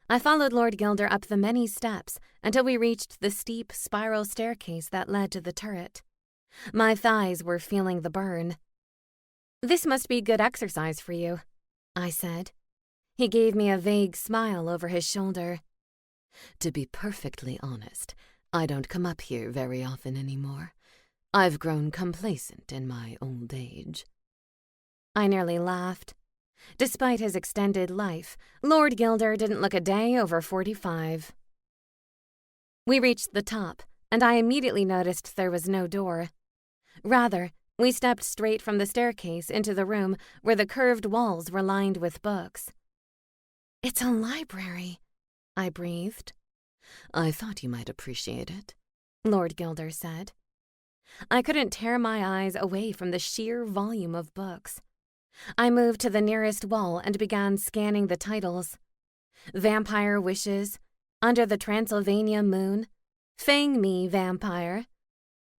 I followed Lord Gilder up the many steps until we reached the steep spiral staircase that led to the turret. My thighs were feeling the burn. "This must be good exercise for you," I said. He gave me a vague smile over his shoulder. "To be perfectly honest, I don't come up here very often anymore. I've grown complacent in my old age." I nearly laughed. Despite his extended life, Lord Gilder didn't look a day over 45. We reached the top, and I immediately noticed there was no door. Rather, we stepped straight from the staircase into the room where the curved walls were lined with books. "It's a library," I breathed. "I thought you might appreciate it," Lord Gilder said. I couldn't tear my eyes away from the sheer volume of books. I moved to the nearest wall and began scanning the titles. Vampire Wishes, Under the Transylvania Moon, Fang Me Vampire.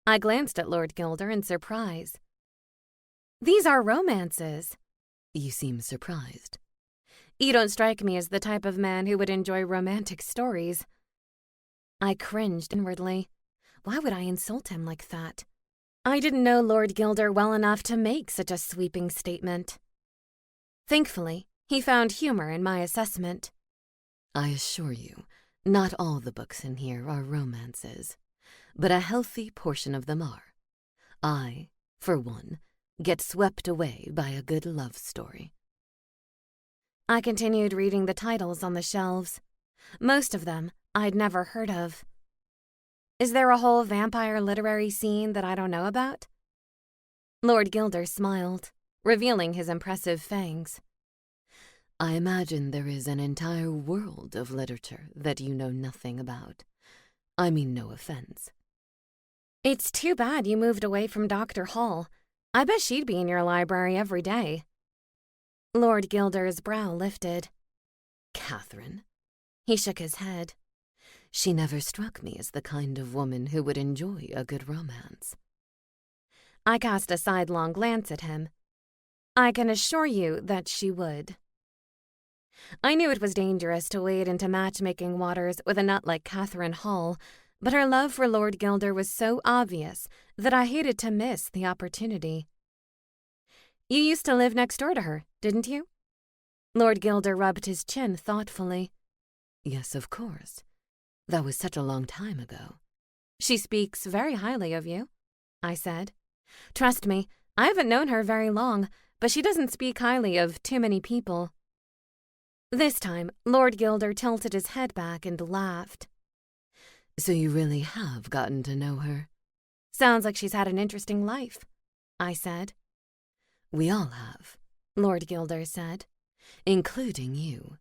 I glanced at Lord Gilder in surprise. "These are romances." "You seem surprised." "You don't strike me as the type of man who would enjoy romantic stories." I cringed inwardly. Why would I insult him like that? I didn't know Lord Gilder well enough to make such a sweeping statement. Thankfully, he found humor in my assessment. "I assure you, not all the books in here are romances, but a healthy portion of them are. I, for one, get swept away by a good love story." I continued reading the titles on the shelves. Most of them I'd never heard of. Is there a whole vampire literary scene that I don't know about? Lord Gilder smiled, revealing his impressive fangs. I imagine there is an entire world of literature that you know nothing about. I mean no offense. It's too bad you moved away from Dr. Hall. I bet she'd be in your library every day. Lord Gilder's brow lifted. Catherine? He shook his head. She never struck me as the kind of woman who would enjoy a good romance. I cast a sidelong glance at him. I can assure you that she would. I knew it was dangerous to wade into matchmaking waters with a nut like Catherine Hall, but her love for Lord Gilder was so obvious that I hated to miss the opportunity. You used to live next door to her, didn't you? Lord Gilder rubbed his chin thoughtfully. Yes, of course. That was such a long time ago. She speaks very highly of you, I said. Trust me, I haven't known her very long, but she doesn't speak highly of too many people. This time, Lord Gilder tilted his head back and laughed. So you really have gotten to know her? Sounds like she's had an interesting life, I said. We all have, Lord Gilder said, including you.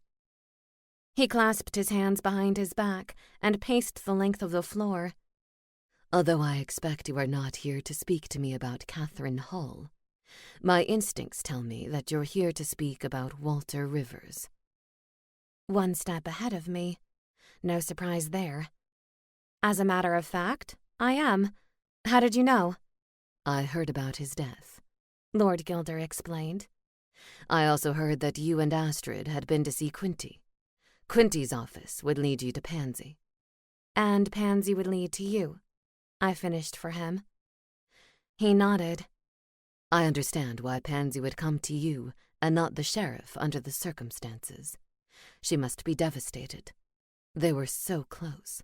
He clasped his hands behind his back and paced the length of the floor. Although I expect you are not here to speak to me about Catherine Hall, my instincts tell me that you're here to speak about Walter Rivers. One step ahead of me. No surprise there. As a matter of fact, I am. How did you know? I heard about his death, Lord Gilder explained. I also heard that you and Astrid had been to see Quinty. Quinty's office would lead you to Pansy. And Pansy would lead to you, I finished for him. He nodded. I understand why Pansy would come to you and not the sheriff under the circumstances. She must be devastated. They were so close.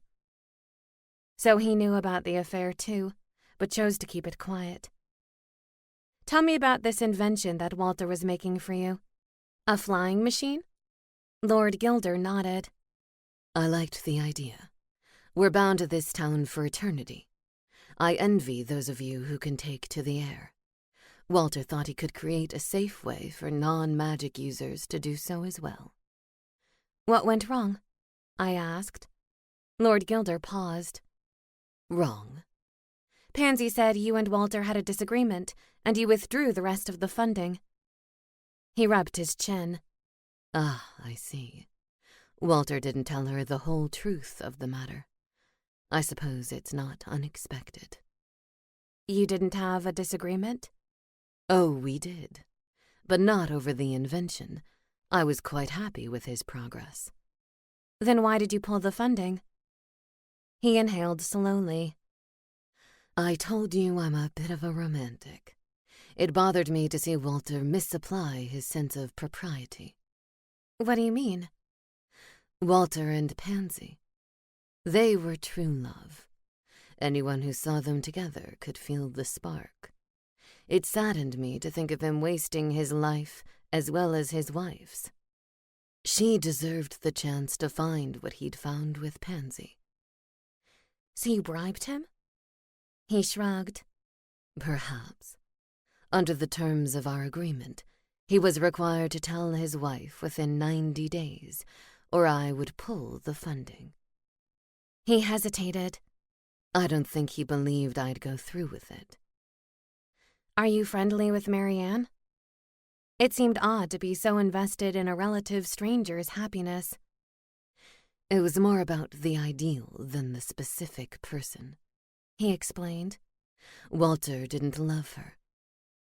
So he knew about the affair too, but chose to keep it quiet. Tell me about this invention that Walter was making for you. A flying machine? Lord Gilder nodded. I liked the idea. We're bound to this town for eternity. I envy those of you who can take to the air. Walter thought he could create a safe way for non-magic users to do so as well. What went wrong? I asked. Lord Gilder paused. Wrong. Pansy said you and Walter had a disagreement, and you withdrew the rest of the funding. He rubbed his chin. Ah, I see. Walter didn't tell her the whole truth of the matter. I suppose it's not unexpected. You didn't have a disagreement? Oh, we did. But not over the invention. I was quite happy with his progress. Then why did you pull the funding? He inhaled slowly. I told you I'm a bit of a romantic. It bothered me to see Walter misapply his sense of propriety. What do you mean? Walter and Pansy. They were true love. Anyone who saw them together could feel the spark. It saddened me to think of him wasting his life as well as his wife's. She deserved the chance to find what he'd found with Pansy. So you bribed him? He shrugged. Perhaps. Under the terms of our agreement, he was required to tell his wife within 90 days, or I would pull the funding. He hesitated. I don't think he believed I'd go through with it. Are you friendly with Marianne? It seemed odd to be so invested in a relative stranger's happiness. It was more about the ideal than the specific person, he explained. Walter didn't love her.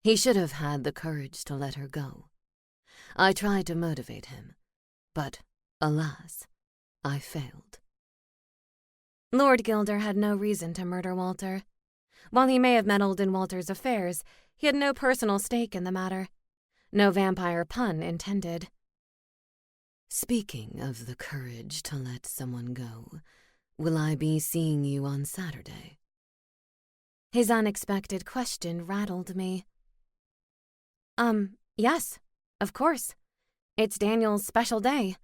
He should have had the courage to let her go. I tried to motivate him, but, alas, I failed. Lord Gilder had no reason to murder Walter. While he may have meddled in Walter's affairs, he had no personal stake in the matter. No vampire pun intended. Speaking of the courage to let someone go, will I be seeing you on Saturday? His unexpected question rattled me. Yes, of course. It's Daniel's special day.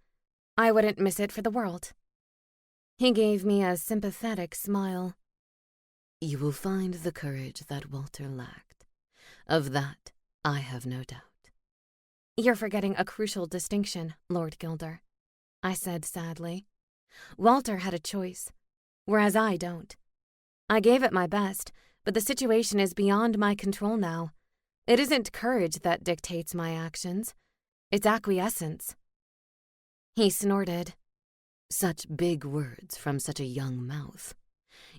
I wouldn't miss it for the world. He gave me a sympathetic smile. You will find the courage that Walter lacked. Of that, I have no doubt. You're forgetting a crucial distinction, Lord Gilder, I said sadly. Walter had a choice, whereas I don't. I gave it my best, but the situation is beyond my control now. It isn't courage that dictates my actions. It's acquiescence. He snorted. Such big words from such a young mouth.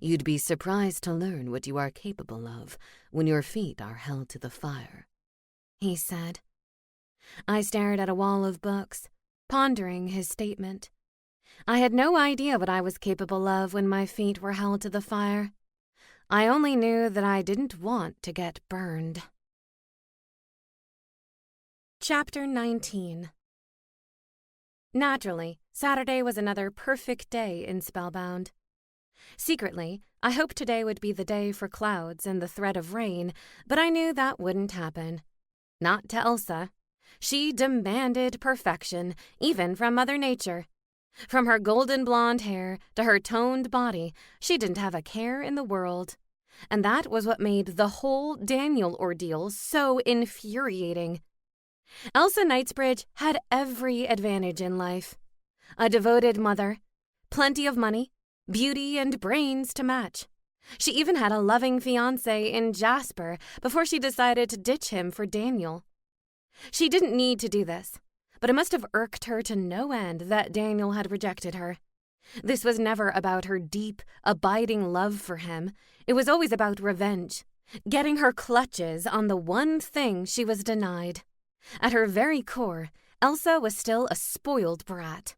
You'd be surprised to learn what you are capable of when your feet are held to the fire, he said. I stared at a wall of books, pondering his statement. I had no idea what I was capable of when my feet were held to the fire. I only knew that I didn't want to get burned. Chapter 19. Naturally, Saturday was another perfect day in Spellbound. Secretly, I hoped today would be the day for clouds and the threat of rain, but I knew that wouldn't happen. Not to Elsa. She demanded perfection, even from Mother Nature. From her golden blonde hair to her toned body, she didn't have a care in the world. And that was what made the whole Daniel ordeal so infuriating. Elsa Knightsbridge had every advantage in life. A devoted mother, plenty of money, beauty and brains to match. She even had a loving fiancé in Jasper before she decided to ditch him for Daniel. She didn't need to do this, but it must have irked her to no end that Daniel had rejected her. This was never about her deep, abiding love for him. It was always about revenge, getting her clutches on the one thing she was denied. At her very core, Elsa was still a spoiled brat.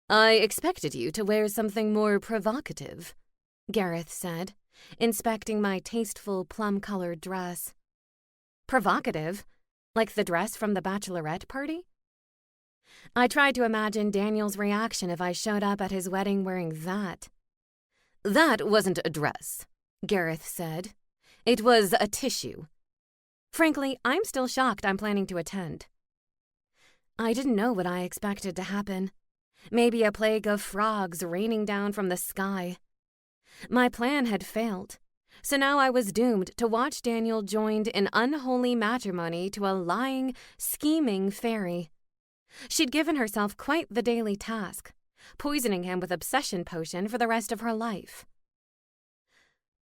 I expected you to wear something more provocative, Gareth said, inspecting my tasteful plum-colored dress. Provocative? Like the dress from the bachelorette party? I tried to imagine Daniel's reaction if I showed up at his wedding wearing that. That wasn't a dress, Gareth said. It was a tissue. Frankly, I'm still shocked I'm planning to attend. I didn't know what I expected to happen. Maybe a plague of frogs raining down from the sky. My plan had failed, so now I was doomed to watch Daniel joined in unholy matrimony to a lying, scheming fairy. She'd given herself quite the daily task, poisoning him with obsession potion for the rest of her life.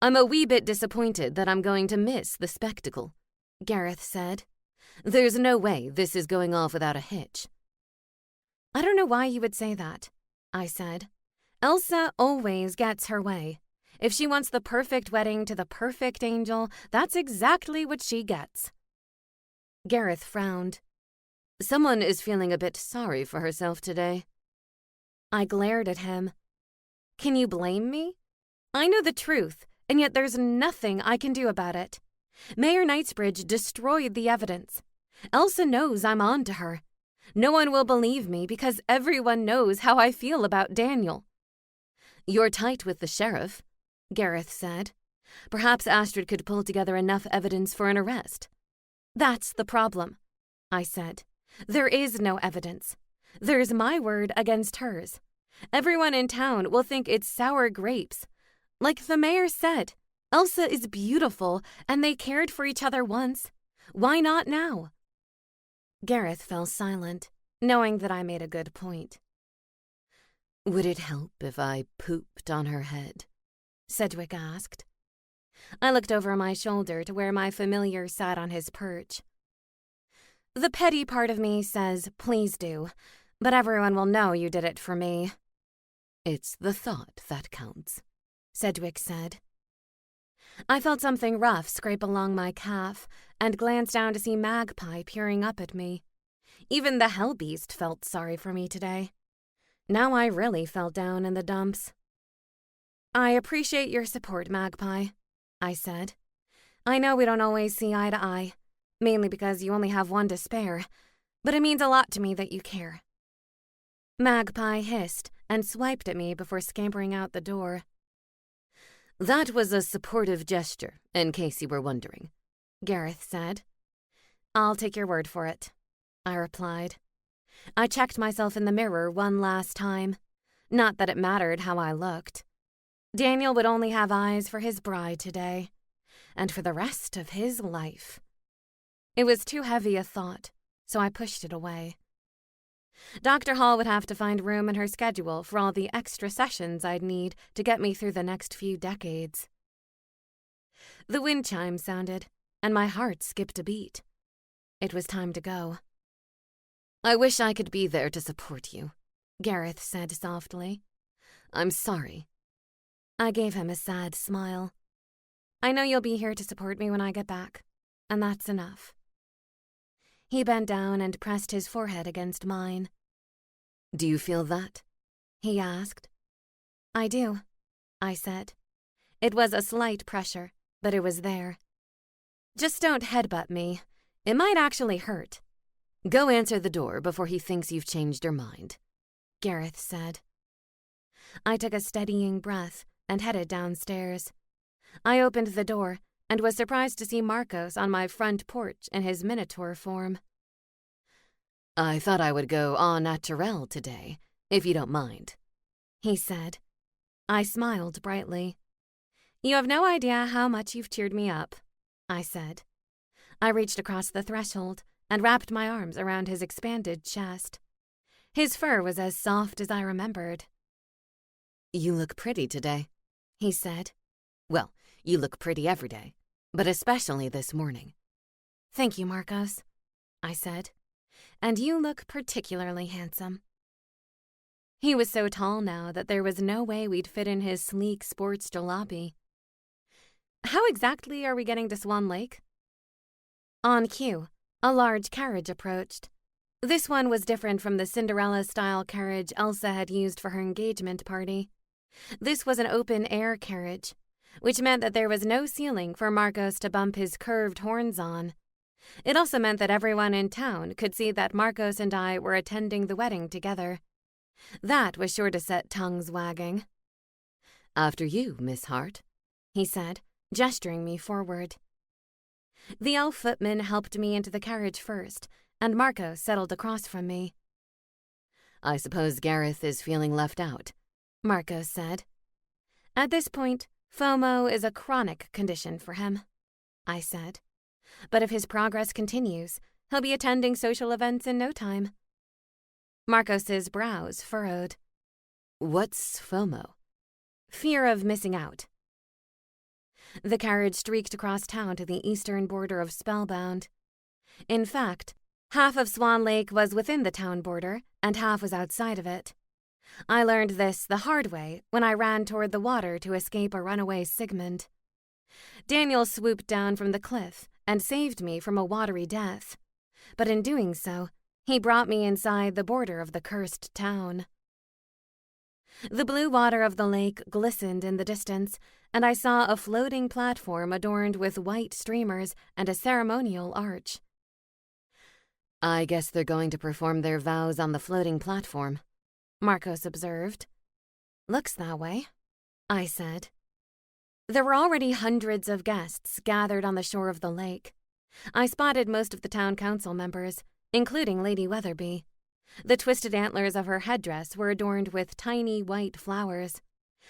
I'm a wee bit disappointed that I'm going to miss the spectacle, Gareth said. There's no way this is going off without a hitch. I don't know why you would say that, I said. Elsa always gets her way. If she wants the perfect wedding to the perfect angel, that's exactly what she gets. Gareth frowned. Someone is feeling a bit sorry for herself today. I glared at him. Can you blame me? I know the truth, and yet there's nothing I can do about it. Mayor Knightsbridge destroyed the evidence. Elsa knows I'm on to her. No one will believe me because everyone knows how I feel about Daniel. You're tight with the sheriff, Gareth said. Perhaps Astrid could pull together enough evidence for an arrest. That's the problem, I said. There is no evidence. There's my word against hers. Everyone in town will think it's sour grapes. Like the mayor said, Elsa is beautiful and they cared for each other once. Why not now? Gareth fell silent, knowing that I made a good point. Would it help if I pooped on her head? Sedgwick asked. I looked over my shoulder to where my familiar sat on his perch. The petty part of me says, please do, but everyone will know you did it for me. It's the thought that counts, Sedgwick said. I felt something rough scrape along my calf and glanced down to see Magpie peering up at me. Even the hell beast felt sorry for me today. Now I really felt down in the dumps. I appreciate your support, Magpie, I said. I know we don't always see eye to eye, mainly because you only have one to spare, but it means a lot to me that you care. Magpie hissed and swiped at me before scampering out the door. That was a supportive gesture, in case you were wondering, Gareth said. I'll take your word for it, I replied. I checked myself in the mirror one last time. Not that it mattered how I looked. Daniel would only have eyes for his bride today, and for the rest of his life. It was too heavy a thought, so I pushed it away. Dr. Hall would have to find room in her schedule for all the extra sessions I'd need to get me through the next few decades. The wind chime sounded, and my heart skipped a beat. It was time to go. I wish I could be there to support you, Gareth said softly. I'm sorry. I gave him a sad smile. I know you'll be here to support me when I get back, and that's enough. He bent down and pressed his forehead against mine. Do you feel that? He asked. I do, I said. It was a slight pressure, but it was there. Just don't headbutt me. It might actually hurt. Go answer the door before he thinks you've changed your mind, Gareth said. I took a steadying breath and headed downstairs. I opened the door and was surprised to see Marcos on my front porch in his minotaur form. I thought I would go au naturel today, if you don't mind, he said. I smiled brightly. You have no idea how much you've cheered me up, I said. I reached across the threshold and wrapped my arms around his expanded chest. His fur was as soft as I remembered. You look pretty today, he said. Well, you look pretty every day, but especially this morning. Thank you, Marcos, I said. And you look particularly handsome. He was so tall now that there was no way we'd fit in his sleek sports jalopy. How exactly are we getting to Swan Lake? On cue, a large carriage approached. This one was different from the Cinderella-style carriage Elsa had used for her engagement party. This was an open-air carriage, which meant that there was no ceiling for Marcos to bump his curved horns on. It also meant that everyone in town could see that Marcos and I were attending the wedding together. That was sure to set tongues wagging. After you, Miss Hart, he said, gesturing me forward. The elf footman helped me into the carriage first, and Marcos settled across from me. I suppose Gareth is feeling left out, Marcos said. At this point, FOMO is a chronic condition for him, I said. But if his progress continues, he'll be attending social events in no time. Marcos's brows furrowed. What's FOMO? Fear of missing out. The carriage streaked across town to the eastern border of Spellbound. In fact, half of Swan Lake was within the town border, and half was outside of it. I learned this the hard way when I ran toward the water to escape a runaway Sigmund. Daniel swooped down from the cliff and saved me from a watery death. But in doing so, he brought me inside the border of the cursed town. The blue water of the lake glistened in the distance, and I saw a floating platform adorned with white streamers and a ceremonial arch. I guess they're going to perform their vows on the floating platform, Marcos observed. Looks that way, I said. There were already hundreds of guests gathered on the shore of the lake. I spotted most of the town council members, including Lady Weatherby. The twisted antlers of her headdress were adorned with tiny white flowers.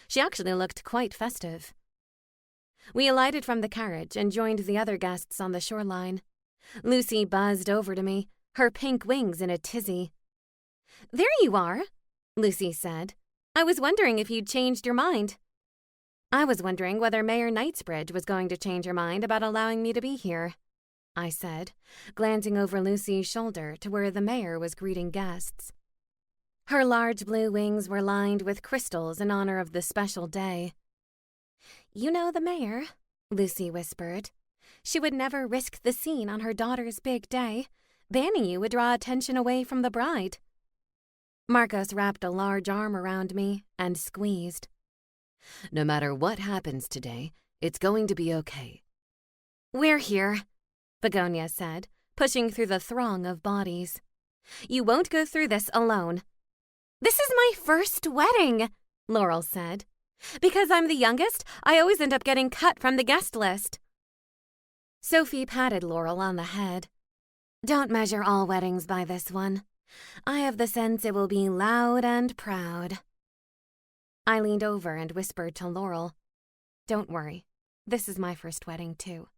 She actually looked quite festive. We alighted from the carriage and joined the other guests on the shoreline. Lucy buzzed over to me, her pink wings in a tizzy. There you are, Lucy said. I was wondering if you'd changed your mind. I was wondering whether Mayor Knightsbridge was going to change her mind about allowing me to be here, I said, glancing over Lucy's shoulder to where the mayor was greeting guests. Her large blue wings were lined with crystals in honor of the special day. You know the mayor, Lucy whispered. She would never risk the scene on her daughter's big day. Banning you would draw attention away from the bride. Marcos wrapped a large arm around me and squeezed. No matter what happens today, it's going to be okay. We're here, Begonia said, pushing through the throng of bodies. You won't go through this alone. This is my first wedding, Laurel said. Because I'm the youngest, I always end up getting cut from the guest list. Sophie patted Laurel on the head. Don't measure all weddings by this one. I have the sense it will be loud and proud. I leaned over and whispered to Laurel, "Don't worry, this is my first wedding, too."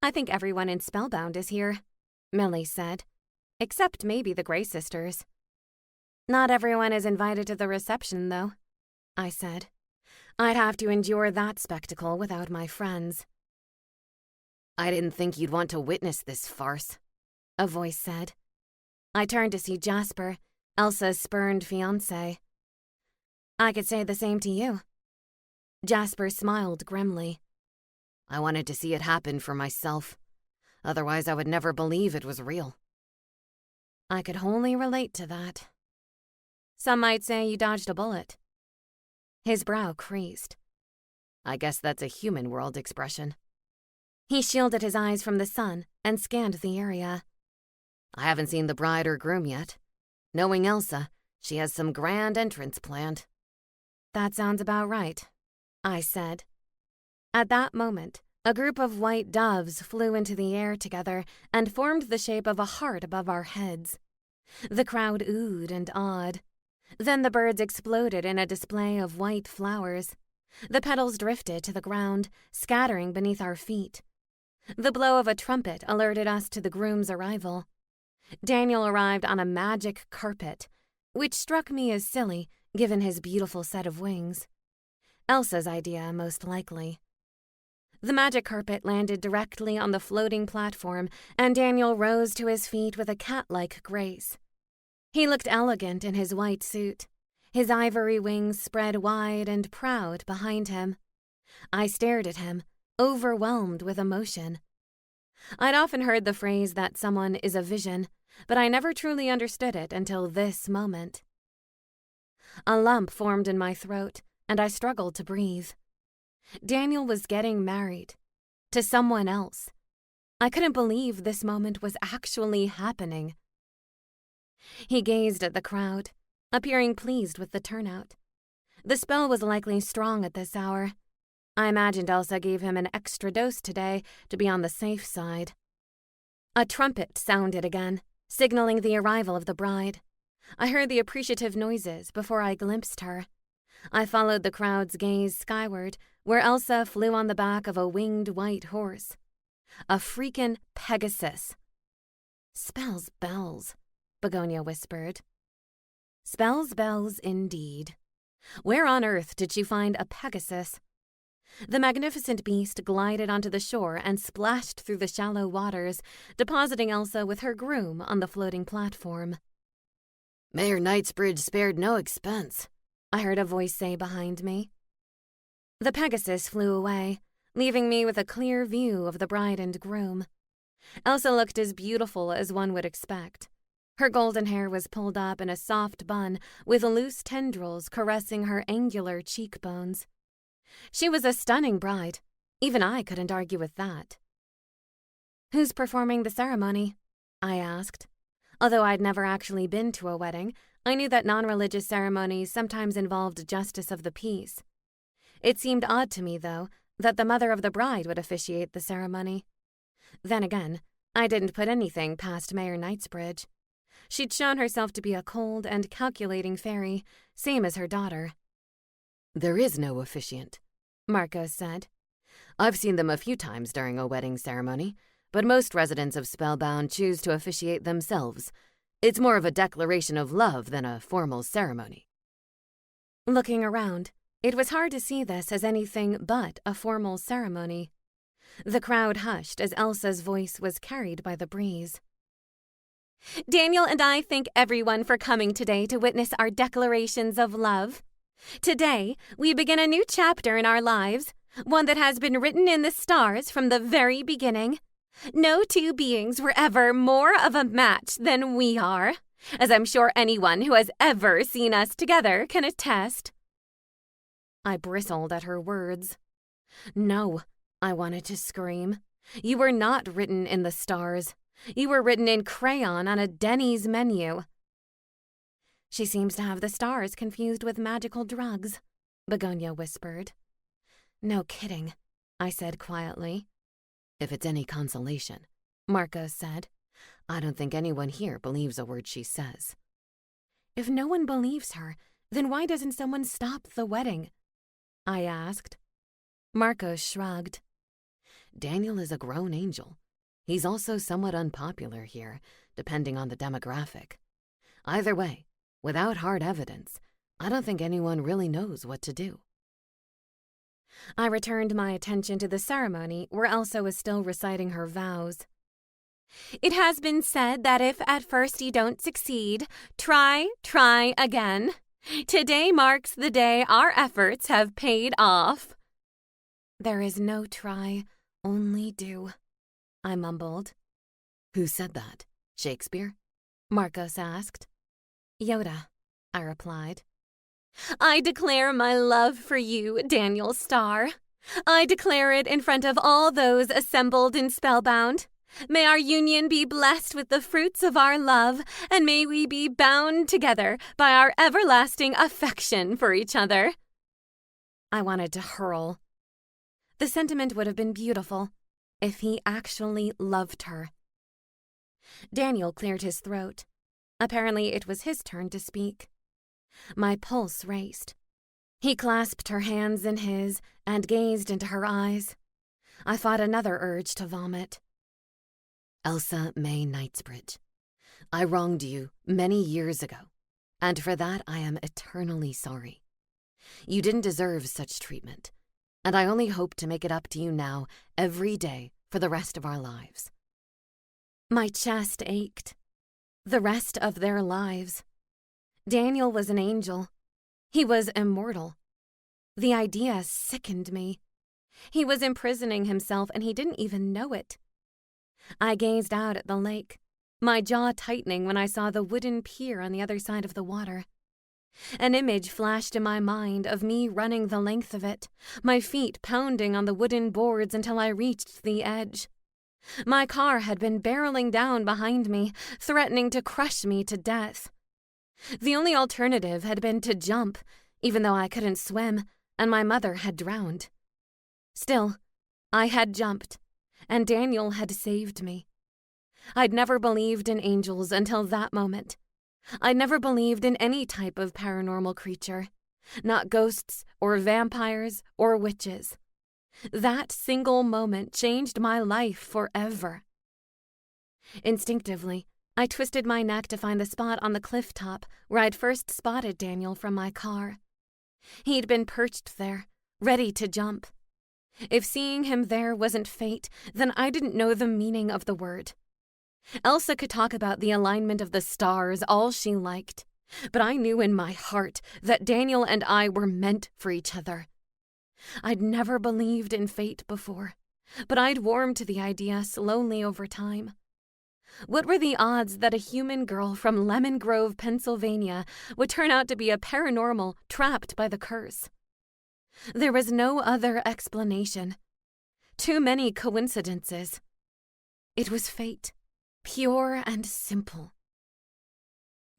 "I think everyone in Spellbound is here," Millie said, "except maybe the Grey sisters." "Not everyone is invited to the reception, though," I said. "I'd have to endure that spectacle without my friends." "I didn't think you'd want to witness this farce," a voice said. I turned to see Jasper, Elsa's spurned fiancé. "I could say the same to you." Jasper smiled grimly. "I wanted to see it happen for myself. Otherwise, I would never believe it was real." I could wholly relate to that. "Some might say you dodged a bullet." His brow creased. "I guess that's a human world expression." He shielded his eyes from the sun and scanned the area. "I haven't seen the bride or groom yet. Knowing Elsa, she has some grand entrance planned." "That sounds about right," I said. At that moment, a group of white doves flew into the air together and formed the shape of a heart above our heads. The crowd oohed and awed. Then the birds exploded in a display of white flowers. The petals drifted to the ground, scattering beneath our feet. The blow of a trumpet alerted us to the groom's arrival. Daniel arrived on a magic carpet, which struck me as silly given his beautiful set of wings. Elsa's idea, most likely. The magic carpet landed directly on the floating platform, and Daniel rose to his feet with a cat-like grace. He looked elegant in his white suit, his ivory wings spread wide and proud behind him. I stared at him, overwhelmed with emotion. I'd often heard the phrase that someone is a vision, but I never truly understood it until this moment. A lump formed in my throat, and I struggled to breathe. Daniel was getting married. To someone else. I couldn't believe this moment was actually happening. He gazed at the crowd, appearing pleased with the turnout. The spell was likely strong at this hour. I imagined Elsa gave him an extra dose today to be on the safe side. A trumpet sounded again, signaling the arrival of the bride. I heard the appreciative noises before I glimpsed her. I followed the crowd's gaze skyward, where Elsa flew on the back of a winged white horse. A freakin' Pegasus. "Spells bells," Begonia whispered. Spells bells indeed. Where on earth did she find a Pegasus? The magnificent beast glided onto the shore and splashed through the shallow waters, depositing Elsa with her groom on the floating platform. "Mayor Knightsbridge spared no expense," I heard a voice say behind me. The Pegasus flew away, leaving me with a clear view of the bride and groom. Elsa looked as beautiful as one would expect. Her golden hair was pulled up in a soft bun with loose tendrils caressing her angular cheekbones. She was a stunning bride. Even I couldn't argue with that. "Who's performing the ceremony?" I asked. Although I'd never actually been to a wedding, I knew that non-religious ceremonies sometimes involved justice of the peace. It seemed odd to me, though, that the mother of the bride would officiate the ceremony. Then again, I didn't put anything past Mayor Knightsbridge. She'd shown herself to be a cold and calculating fairy, same as her daughter. "There is no officiant," Marcos said. "I've seen them a few times during a wedding ceremony, but most residents of Spellbound choose to officiate themselves. It's more of a declaration of love than a formal ceremony." Looking around, it was hard to see this as anything but a formal ceremony. The crowd hushed as Elsa's voice was carried by the breeze. "Daniel and I thank everyone for coming today to witness our declarations of love. Today, we begin a new chapter in our lives, one that has been written in the stars from the very beginning. No two beings were ever more of a match than we are, as I'm sure anyone who has ever seen us together can attest." I bristled at her words. "No," I wanted to scream. "You were not written in the stars. You were written in crayon on a Denny's menu." "She seems to have the stars confused with magical drugs," Begonia whispered. "No kidding," I said quietly. "If it's any consolation," Marcos said. I don't think anyone here believes a word she says. If no one believes her, then why doesn't someone stop the wedding? I asked. Marcos shrugged. Daniel is a grown angel. He's also somewhat unpopular here, depending on the demographic. Either way, without hard evidence, I don't think anyone really knows what to do. I returned my attention to the ceremony where Elsa was still reciting her vows. It has been said that if at first you don't succeed, try again. Today marks the day our efforts have paid off. There is no try, only do, I mumbled. Who said that? Shakespeare? Marcos asked. Yoda, I replied. I declare my love for you, Daniel Starr. I declare it in front of all those assembled in Spellbound. May our union be blessed with the fruits of our love, and may we be bound together by our everlasting affection for each other. I wanted to hurl. The sentiment would have been beautiful if he actually loved her. Daniel cleared his throat. Apparently it was his turn to speak. My pulse raced. He clasped her hands in his and gazed into her eyes. I fought another urge to vomit. Elsa May Knightsbridge, I wronged you many years ago, and for that I am eternally sorry. You didn't deserve such treatment, and I only hope to make it up to you now every day for the rest of our lives. My chest ached. The rest of their lives. Daniel was an angel. He was immortal. The idea sickened me. He was imprisoning himself and he didn't even know it. I gazed out at the lake, my jaw tightening when I saw the wooden pier on the other side of the water. An image flashed in my mind of me running the length of it, my feet pounding on the wooden boards until I reached the edge. My car had been barreling down behind me, threatening to crush me to death. The only alternative had been to jump, even though I couldn't swim, and my mother had drowned. Still, I had jumped, and Daniel had saved me. I'd never believed in angels until that moment. I'd never believed in any type of paranormal creature, not ghosts or vampires or witches. That single moment changed my life forever. Instinctively, I twisted my neck to find the spot on the cliff top where I'd first spotted Daniel from my car. He'd been perched there, ready to jump. If seeing him there wasn't fate, then I didn't know the meaning of the word. Elsa could talk about the alignment of the stars all she liked, but I knew in my heart that Daniel and I were meant for each other. I'd never believed in fate before, but I'd warmed to the idea slowly over time. What were the odds that a human girl from Lemon Grove, Pennsylvania, would turn out to be a paranormal trapped by the curse? There was no other explanation. Too many coincidences. It was fate, pure and simple.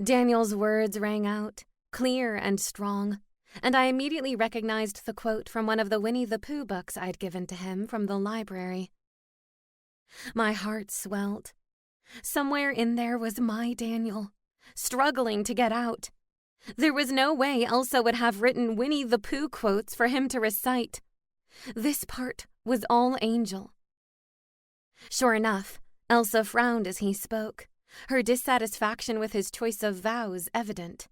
Daniel's words rang out, clear and strong, and I immediately recognized the quote from one of the Winnie the Pooh books I'd given to him from the library. My heart swelled. Somewhere in there was my Daniel, struggling to get out. There was no way Elsa would have written Winnie the Pooh quotes for him to recite. This part was all angel. Sure enough, Elsa frowned as he spoke, her dissatisfaction with his choice of vows evident.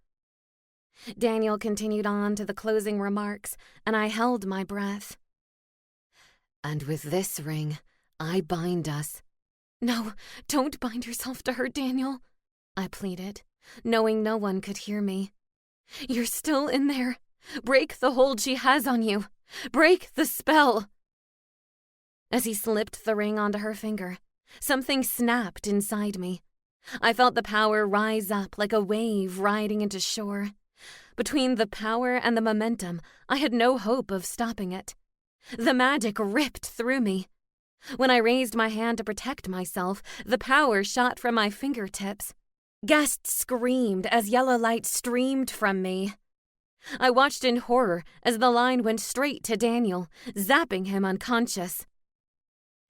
Daniel continued on to the closing remarks, and I held my breath. And with this ring, I bind us. No, don't bind yourself to her, Daniel, I pleaded, knowing no one could hear me. You're still in there. Break the hold she has on you. Break the spell. As he slipped the ring onto her finger, something snapped inside me. I felt the power rise up like a wave riding into shore. Between the power and the momentum, I had no hope of stopping it. The magic ripped through me. When I raised my hand to protect myself, the power shot from my fingertips. Guests screamed as yellow light streamed from me. I watched in horror as the line went straight to Daniel, zapping him unconscious.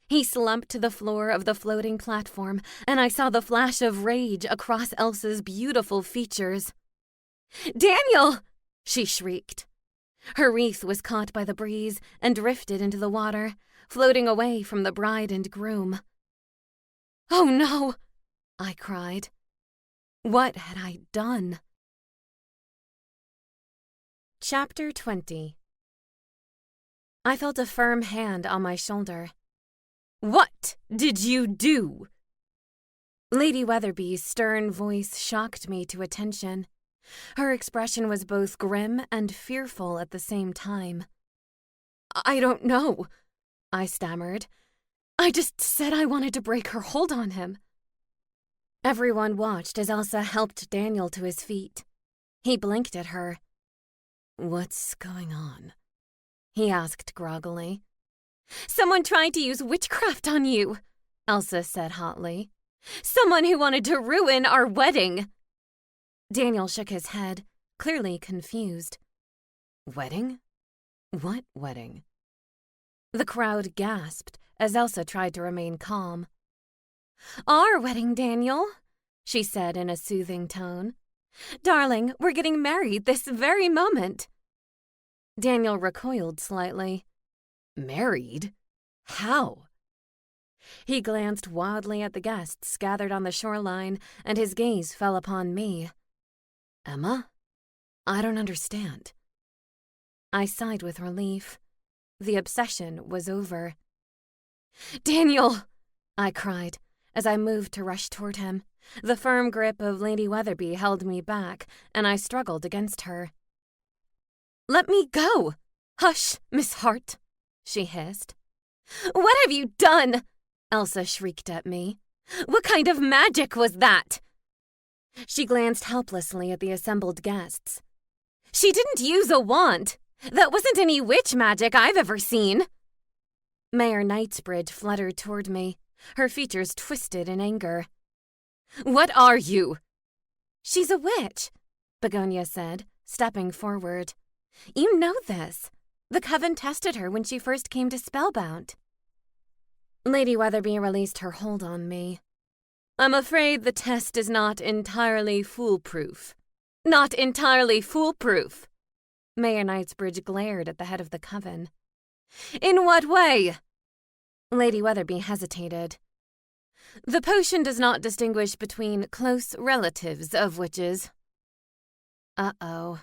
He slumped to the floor of the floating platform, and I saw the flash of rage across Elsa's beautiful features. "Daniel!" she shrieked. Her wreath was caught by the breeze and drifted into the water, floating away from the bride and groom. "Oh no!" I cried. What had I done? Chapter 20. I felt a firm hand on my shoulder. "What did you do?" Lady Weatherby's stern voice shocked me to attention. Her expression was both grim and fearful at the same time. "I don't know," I stammered. "I just said I wanted to break her hold on him." Everyone watched as Elsa helped Daniel to his feet. He blinked at her. "What's going on?" he asked groggily. "Someone tried to use witchcraft on you," Elsa said hotly. "Someone who wanted to ruin our wedding." Daniel shook his head, clearly confused. "Wedding? What wedding?" The crowd gasped as Elsa tried to remain calm. "Our wedding, Daniel," she said in a soothing tone. "Darling, we're getting married this very moment." Daniel recoiled slightly. "Married? How?" He glanced wildly at the guests gathered on the shoreline, and his gaze fell upon me. "Emma? I don't understand." I sighed with relief. The obsession was over. "Daniel!" I cried as I moved to rush toward him. The firm grip of Lady Weatherby held me back, and I struggled against her. "Let me go!" "Hush, Miss Hart," she hissed. "What have you done?" Elsa shrieked at me. "What kind of magic was that?" She glanced helplessly at the assembled guests. "She didn't use a wand. That wasn't any witch magic I've ever seen." Mayor Knightsbridge fluttered toward me, her features twisted in anger. "What are you?" "She's a witch," Begonia said, stepping forward. "You know this. The coven tested her when she first came to Spellbound." Lady Weatherby released her hold on me. "I'm afraid the test is not entirely foolproof." "Not entirely foolproof?" Mayor Knightsbridge glared at the head of the coven. "In what way?" Lady Weatherby hesitated. "The potion does not distinguish between close relatives of witches." Uh-oh.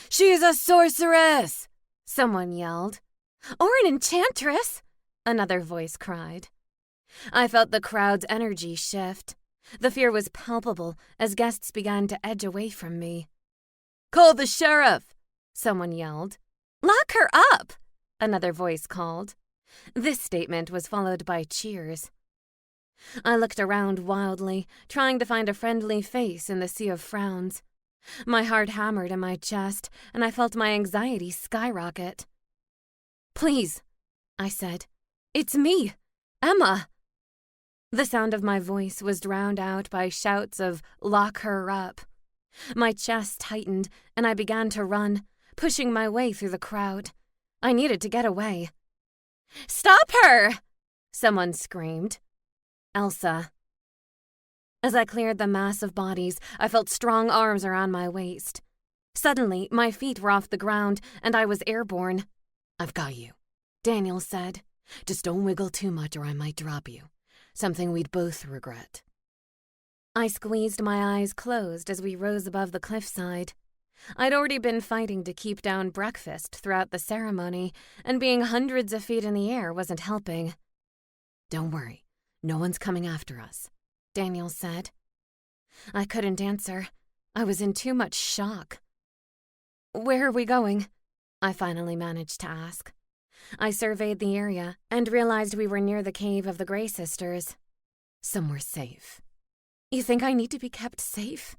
"She's a sorceress!" someone yelled. "Or an enchantress!" another voice cried. I felt the crowd's energy shift. The fear was palpable as guests began to edge away from me. "Call the sheriff!" someone yelled. "Lock her up!" another voice called. This statement was followed by cheers. I looked around wildly, trying to find a friendly face in the sea of frowns. My heart hammered in my chest, and I felt my anxiety skyrocket. "Please," I said. "It's me, Emma." The sound of my voice was drowned out by shouts of "lock her up." My chest tightened, and I began to run, pushing my way through the crowd. I needed to get away. "Stop her!" someone screamed. "Elsa." As I cleared the mass of bodies, I felt strong arms around my waist. Suddenly, my feet were off the ground, and I was airborne. "I've got you," Daniel said. "Just don't wiggle too much or I might drop you. Something we'd both regret." I squeezed my eyes closed as we rose above the cliffside. I'd already been fighting to keep down breakfast throughout the ceremony, and being hundreds of feet in the air wasn't helping. "Don't worry, no one's coming after us," Daniel said. I couldn't answer. I was in too much shock. "Where are we going?" I finally managed to ask. I surveyed the area and realized we were near the cave of the Grey Sisters. "Somewhere safe." "You think I need to be kept safe?"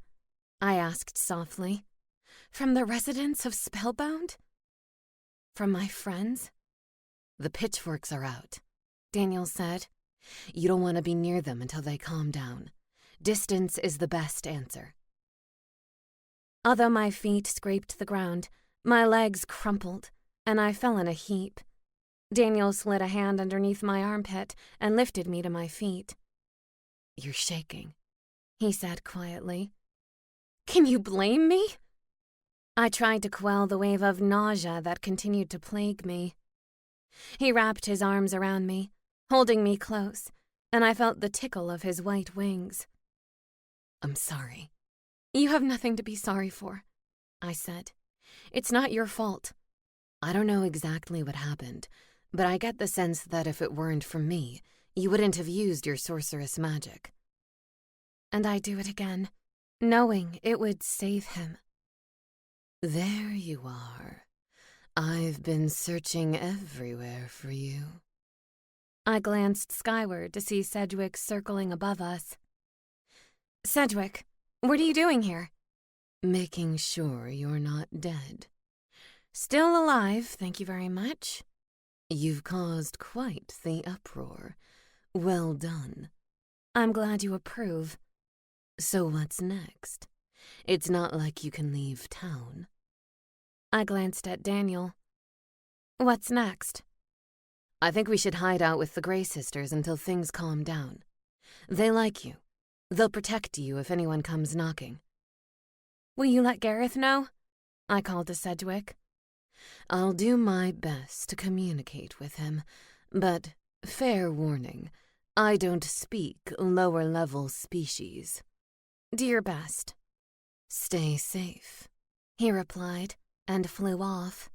I asked softly. "From the residents of Spellbound? From my friends?" "The pitchforks are out," Daniel said. "You don't want to be near them until they calm down. Distance is the best answer." Although my feet scraped the ground, my legs crumpled, and I fell in a heap. Daniel slid a hand underneath my armpit and lifted me to my feet. "You're shaking," he said quietly. "Can you blame me?" I tried to quell the wave of nausea that continued to plague me. He wrapped his arms around me, holding me close, and I felt the tickle of his white wings. "I'm sorry." "You have nothing to be sorry for," I said. "It's not your fault." "I don't know exactly what happened, but I get the sense that if it weren't for me, you wouldn't have used your sorceress magic." And I'd do it again, knowing it would save him. "There you are. I've been searching everywhere for you." I glanced skyward to see Sedgwick circling above us. "Sedgwick, what are you doing here?" "Making sure you're not dead." "Still alive, thank you very much." "You've caused quite the uproar. Well done." "I'm glad you approve." "So what's next? It's not like you can leave town." I glanced at Daniel. "What's next?" "I think we should hide out with the Grey sisters until things calm down. They like you. They'll protect you if anyone comes knocking." "Will you let Gareth know?" I called to Sedgwick. "I'll do my best to communicate with him, but fair warning, I don't speak lower-level species." "Do your best." "Stay safe," he replied, and flew off.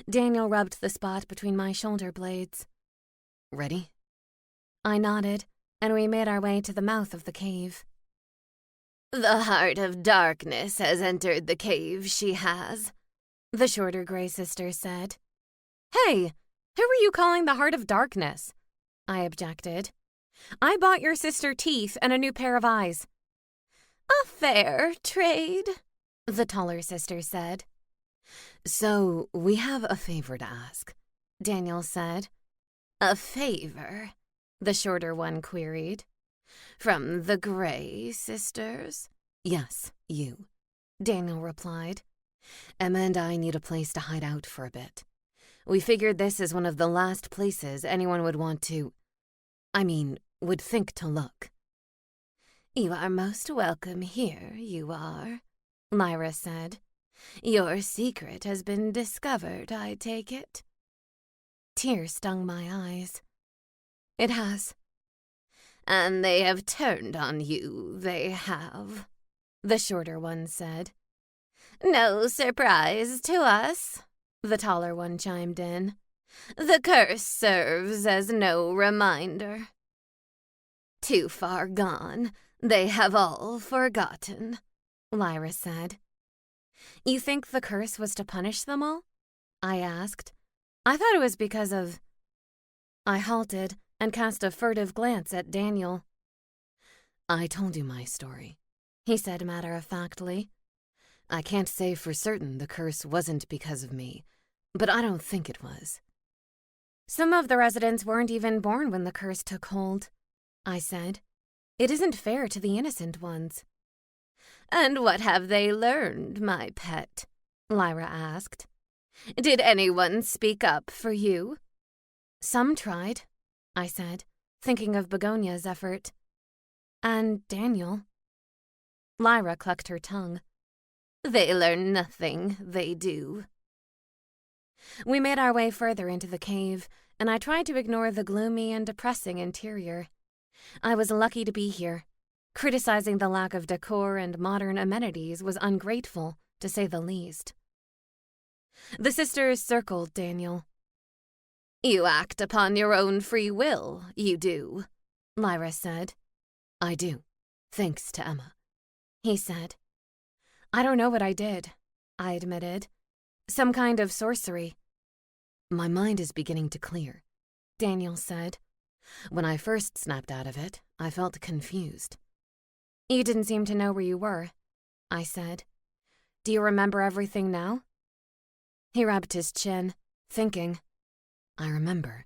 Daniel rubbed the spot between my shoulder blades. "Ready?" I nodded, and we made our way to the mouth of the cave. "The heart of darkness has entered the cave, she has," the shorter Grey sister said. "Hey, who are you calling the heart of darkness?" I objected. "I bought your sister teeth and a new pair of eyes." "A fair trade," the taller sister said. "So, we have a favor to ask," Daniel said. "A favor?" the shorter one queried. "From the Grey sisters?" "Yes, you," Daniel replied. "Emma and I need a place to hide out for a bit. We figured this is one of the last places anyone would want to... would think to look." "You are most welcome here, you are," Lyra said. "Your secret has been discovered, I take it?" Tears stung my eyes. "It has." "And they have turned on you, they have," the shorter one said. "No surprise to us," the taller one chimed in. "The curse serves as no reminder. Too far gone, they have all forgotten," Lyra said. "You think the curse was to punish them all?" I asked. "I thought it was because of..." I halted and cast a furtive glance at Daniel. "I told you my story," he said matter-of-factly. "I can't say for certain the curse wasn't because of me, but I don't think it was." "Some of the residents weren't even born when the curse took hold," I said. "It isn't fair to the innocent ones." "And what have they learned, my pet?" Lyra asked. "Did anyone speak up for you?" "Some tried," I said, thinking of Begonia's effort. "And Daniel." Lyra clucked her tongue. "They learn nothing, they do." We made our way further into the cave, and I tried to ignore the gloomy and depressing interior. I was lucky to be here. Criticizing the lack of decor and modern amenities was ungrateful, to say the least. The sisters circled Daniel. "You act upon your own free will, you do," Lyra said. "I do, thanks to Emma," he said. "I don't know what I did," I admitted. "Some kind of sorcery." "My mind is beginning to clear," Daniel said. "When I first snapped out of it, I felt confused." "You didn't seem to know where you were," I said. "Do you remember everything now?" He rubbed his chin, thinking. "I remember,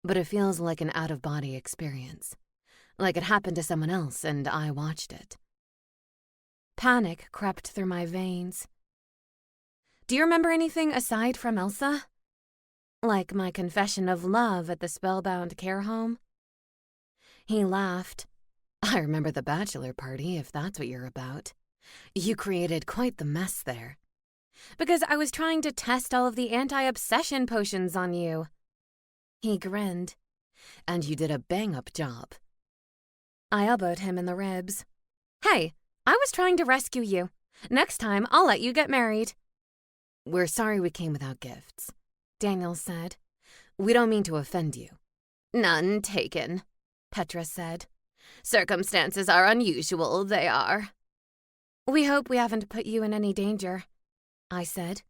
but it feels like an out-of-body experience. Like it happened to someone else and I watched it." Panic crept through my veins. "Do you remember anything aside from Elsa?" Like my confession of love at the Spellbound care home? He laughed. I remember the bachelor party, if that's what you're about. You created quite the mess there. Because I was trying to test all of the anti-obsession potions on you. He grinned. And you did a bang-up job. I elbowed him in the ribs. Hey, I was trying to rescue you. Next time, I'll let you get married. We're sorry we came without gifts, Daniel said. We don't mean to offend you. None taken, Petra said. Circumstances are unusual, they are. We hope we haven't put you in any danger, I said.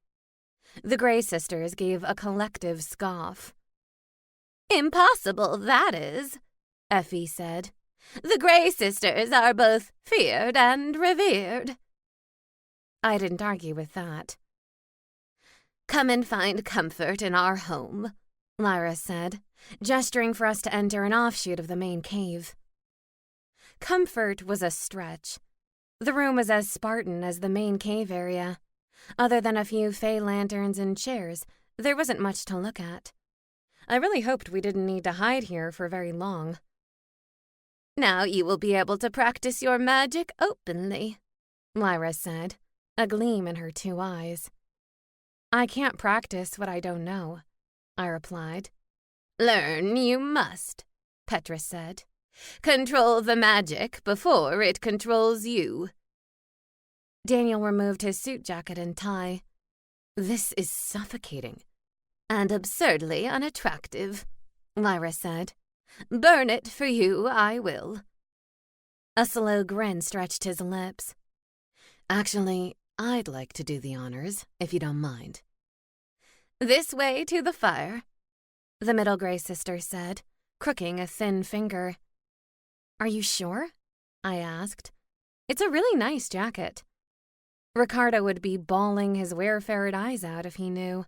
The Grey sisters gave a collective scoff. Impossible, that is, Effie said. The Grey sisters are both feared and revered. I didn't argue with that. Come and find comfort in our home, Lyra said, gesturing for us to enter an offshoot of the main cave. Comfort was a stretch. The room was as Spartan as the main cave area. Other than a few fey lanterns and chairs, there wasn't much to look at. I really hoped we didn't need to hide here for very long. Now you will be able to practice your magic openly, Lyra said, a gleam in her 2 eyes. I can't practice what I don't know, I replied. Learn you must, Petra said. Control the magic before it controls you. Daniel removed his suit jacket and tie. This is suffocating. And absurdly unattractive, Lyra said. Burn it for you, I will. A slow grin stretched his lips. Actually, I'd like to do the honors, if you don't mind. This way to the fire, the middle Grey sister said, crooking a thin finger. Are you sure? I asked. It's a really nice jacket. Ricardo would be bawling his wayfared eyes out if he knew.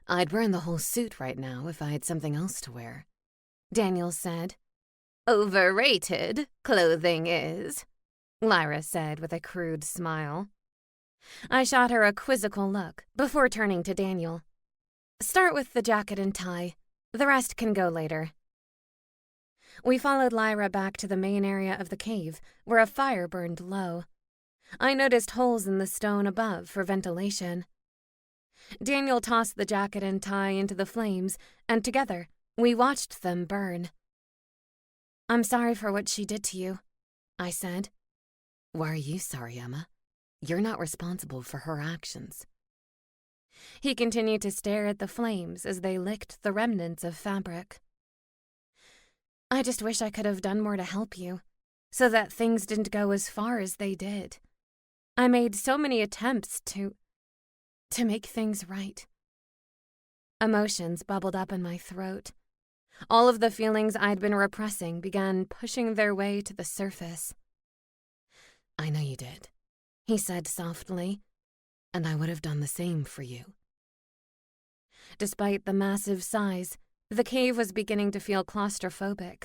I'd burn the whole suit right now if I had something else to wear, Daniel said. Overrated clothing is, Lyra said with a crude smile. I shot her a quizzical look before turning to Daniel. Start with the jacket and tie. The rest can go later. We followed Lyra back to the main area of the cave, where a fire burned low. I noticed holes in the stone above for ventilation. Daniel tossed the jacket and tie into the flames, and together, we watched them burn. I'm sorry for what she did to you, I said. Why are you sorry, Emma? You're not responsible for her actions. He continued to stare at the flames as they licked the remnants of fabric. I just wish I could have done more to help you, so that things didn't go as far as they did. I made so many attempts to make things right. Emotions bubbled up in my throat. All of the feelings I'd been repressing began pushing their way to the surface. I know you did, he said softly, and I would have done the same for you. Despite the massive size, the cave was beginning to feel claustrophobic.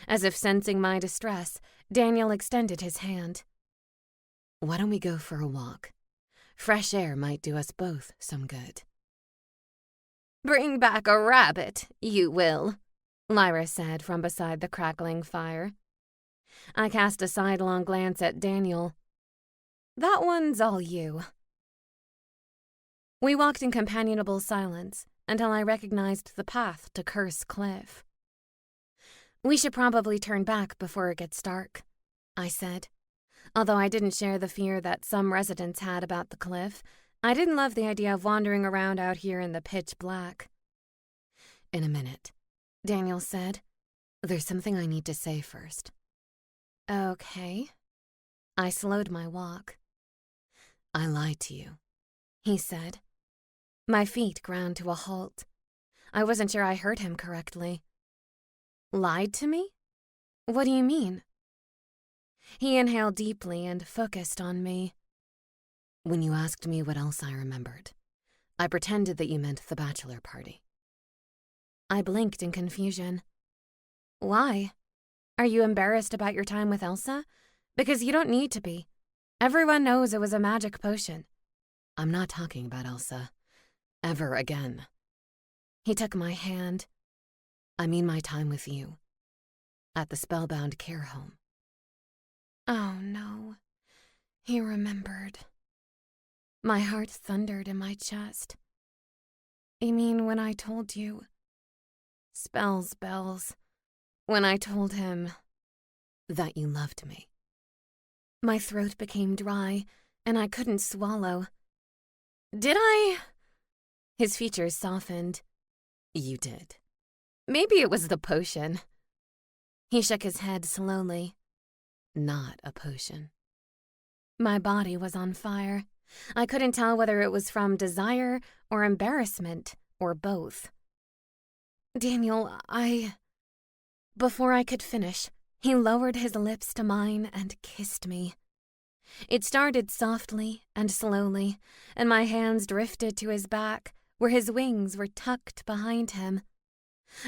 As if sensing my distress, Daniel extended his hand. Why don't we go for a walk? Fresh air might do us both some good. Bring back a rabbit, you will, Lyra said from beside the crackling fire. I cast a sidelong glance at Daniel. That one's all you. We walked in companionable silence until I recognized the path to Curse Cliff. We should probably turn back before it gets dark, I said. Although I didn't share the fear that some residents had about the cliff, I didn't love the idea of wandering around out here in the pitch black. In a minute, Daniel said. There's something I need to say first. Okay. I slowed my walk. I lied to you, he said. My feet ground to a halt. I wasn't sure I heard him correctly. Lied to me? What do you mean? He inhaled deeply and focused on me. When you asked me what else I remembered, I pretended that you meant the bachelor party. I blinked in confusion. Why? Are you embarrassed about your time with Elsa? Because you don't need to be. Everyone knows it was a magic potion. I'm not talking about Elsa. Ever again. He took my hand. I mean my time with you. At the Spellbound care home. Oh, no. He remembered. My heart thundered in my chest. You mean when I told you? Spells, bells. When I told him that you loved me. My throat became dry, and I couldn't swallow. Did I? His features softened. You did. Maybe it was the potion. He shook his head slowly. Not a potion. My body was on fire. I couldn't tell whether it was from desire or embarrassment or both. Daniel, Before I could finish, he lowered his lips to mine and kissed me. It started softly and slowly, and my hands drifted to his back, where his wings were tucked behind him.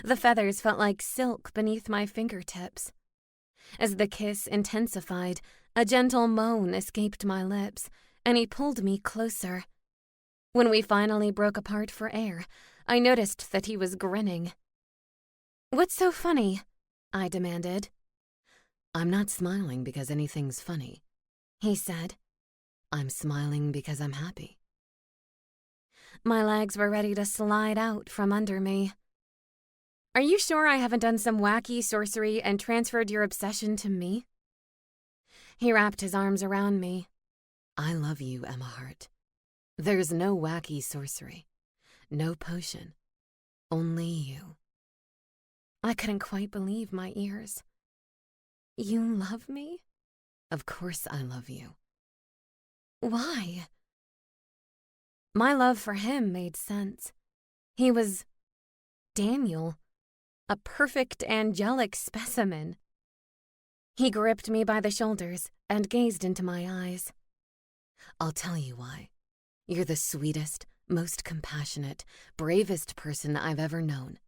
The feathers felt like silk beneath my fingertips. As the kiss intensified, a gentle moan escaped my lips, and he pulled me closer. When we finally broke apart for air, I noticed that he was grinning. "What's so funny?" I demanded. "I'm not smiling because anything's funny," he said. "I'm smiling because I'm happy." My legs were ready to slide out from under me. "Are you sure I haven't done some wacky sorcery and transferred your obsession to me?" He wrapped his arms around me. "I love you, Emma Hart. There's no wacky sorcery, no potion, only you." I couldn't quite believe my ears. "You love me?" "Of course I love you." "Why?" My love for him made sense. He was Daniel, a perfect angelic specimen. He gripped me by the shoulders and gazed into my eyes. "I'll tell you why. You're the sweetest, most compassionate, bravest person I've ever known,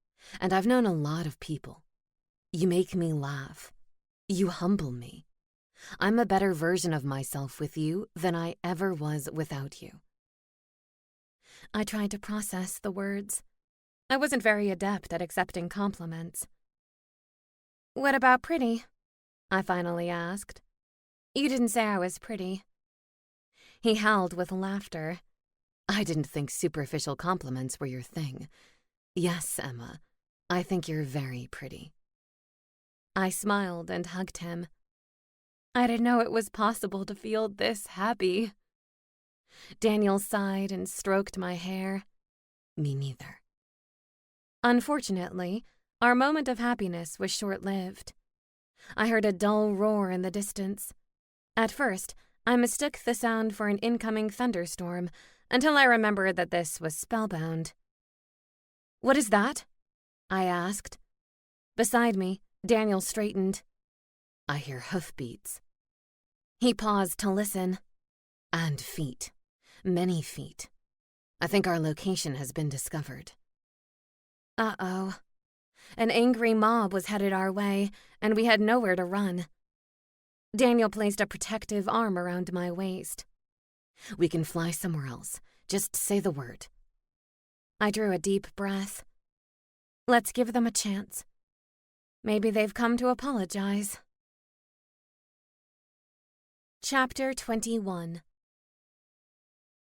and I've known a lot of people. You make me laugh. You humble me. I'm a better version of myself with you than I ever was without you." I tried to process the words. I wasn't very adept at accepting compliments. "What about pretty?" I finally asked. "You didn't say I was pretty." He howled with laughter. "I didn't think superficial compliments were your thing. Yes, Emma, I think you're very pretty." I smiled and hugged him. I didn't know it was possible to feel this happy. Daniel sighed and stroked my hair. "Me neither." Unfortunately, our moment of happiness was short-lived. I heard a dull roar in the distance. At first, I mistook the sound for an incoming thunderstorm until I remembered that this was Spellbound. "What is that?" I asked. Beside me, Daniel straightened. "I hear hoofbeats." He paused to listen. "And feet. Many feet. I think our location has been discovered." Uh-oh. An angry mob was headed our way, and we had nowhere to run. Daniel placed a protective arm around my waist. "We can fly somewhere else. Just say the word." I drew a deep breath. Let's give them a chance. Maybe they've come to apologize. Chapter 21.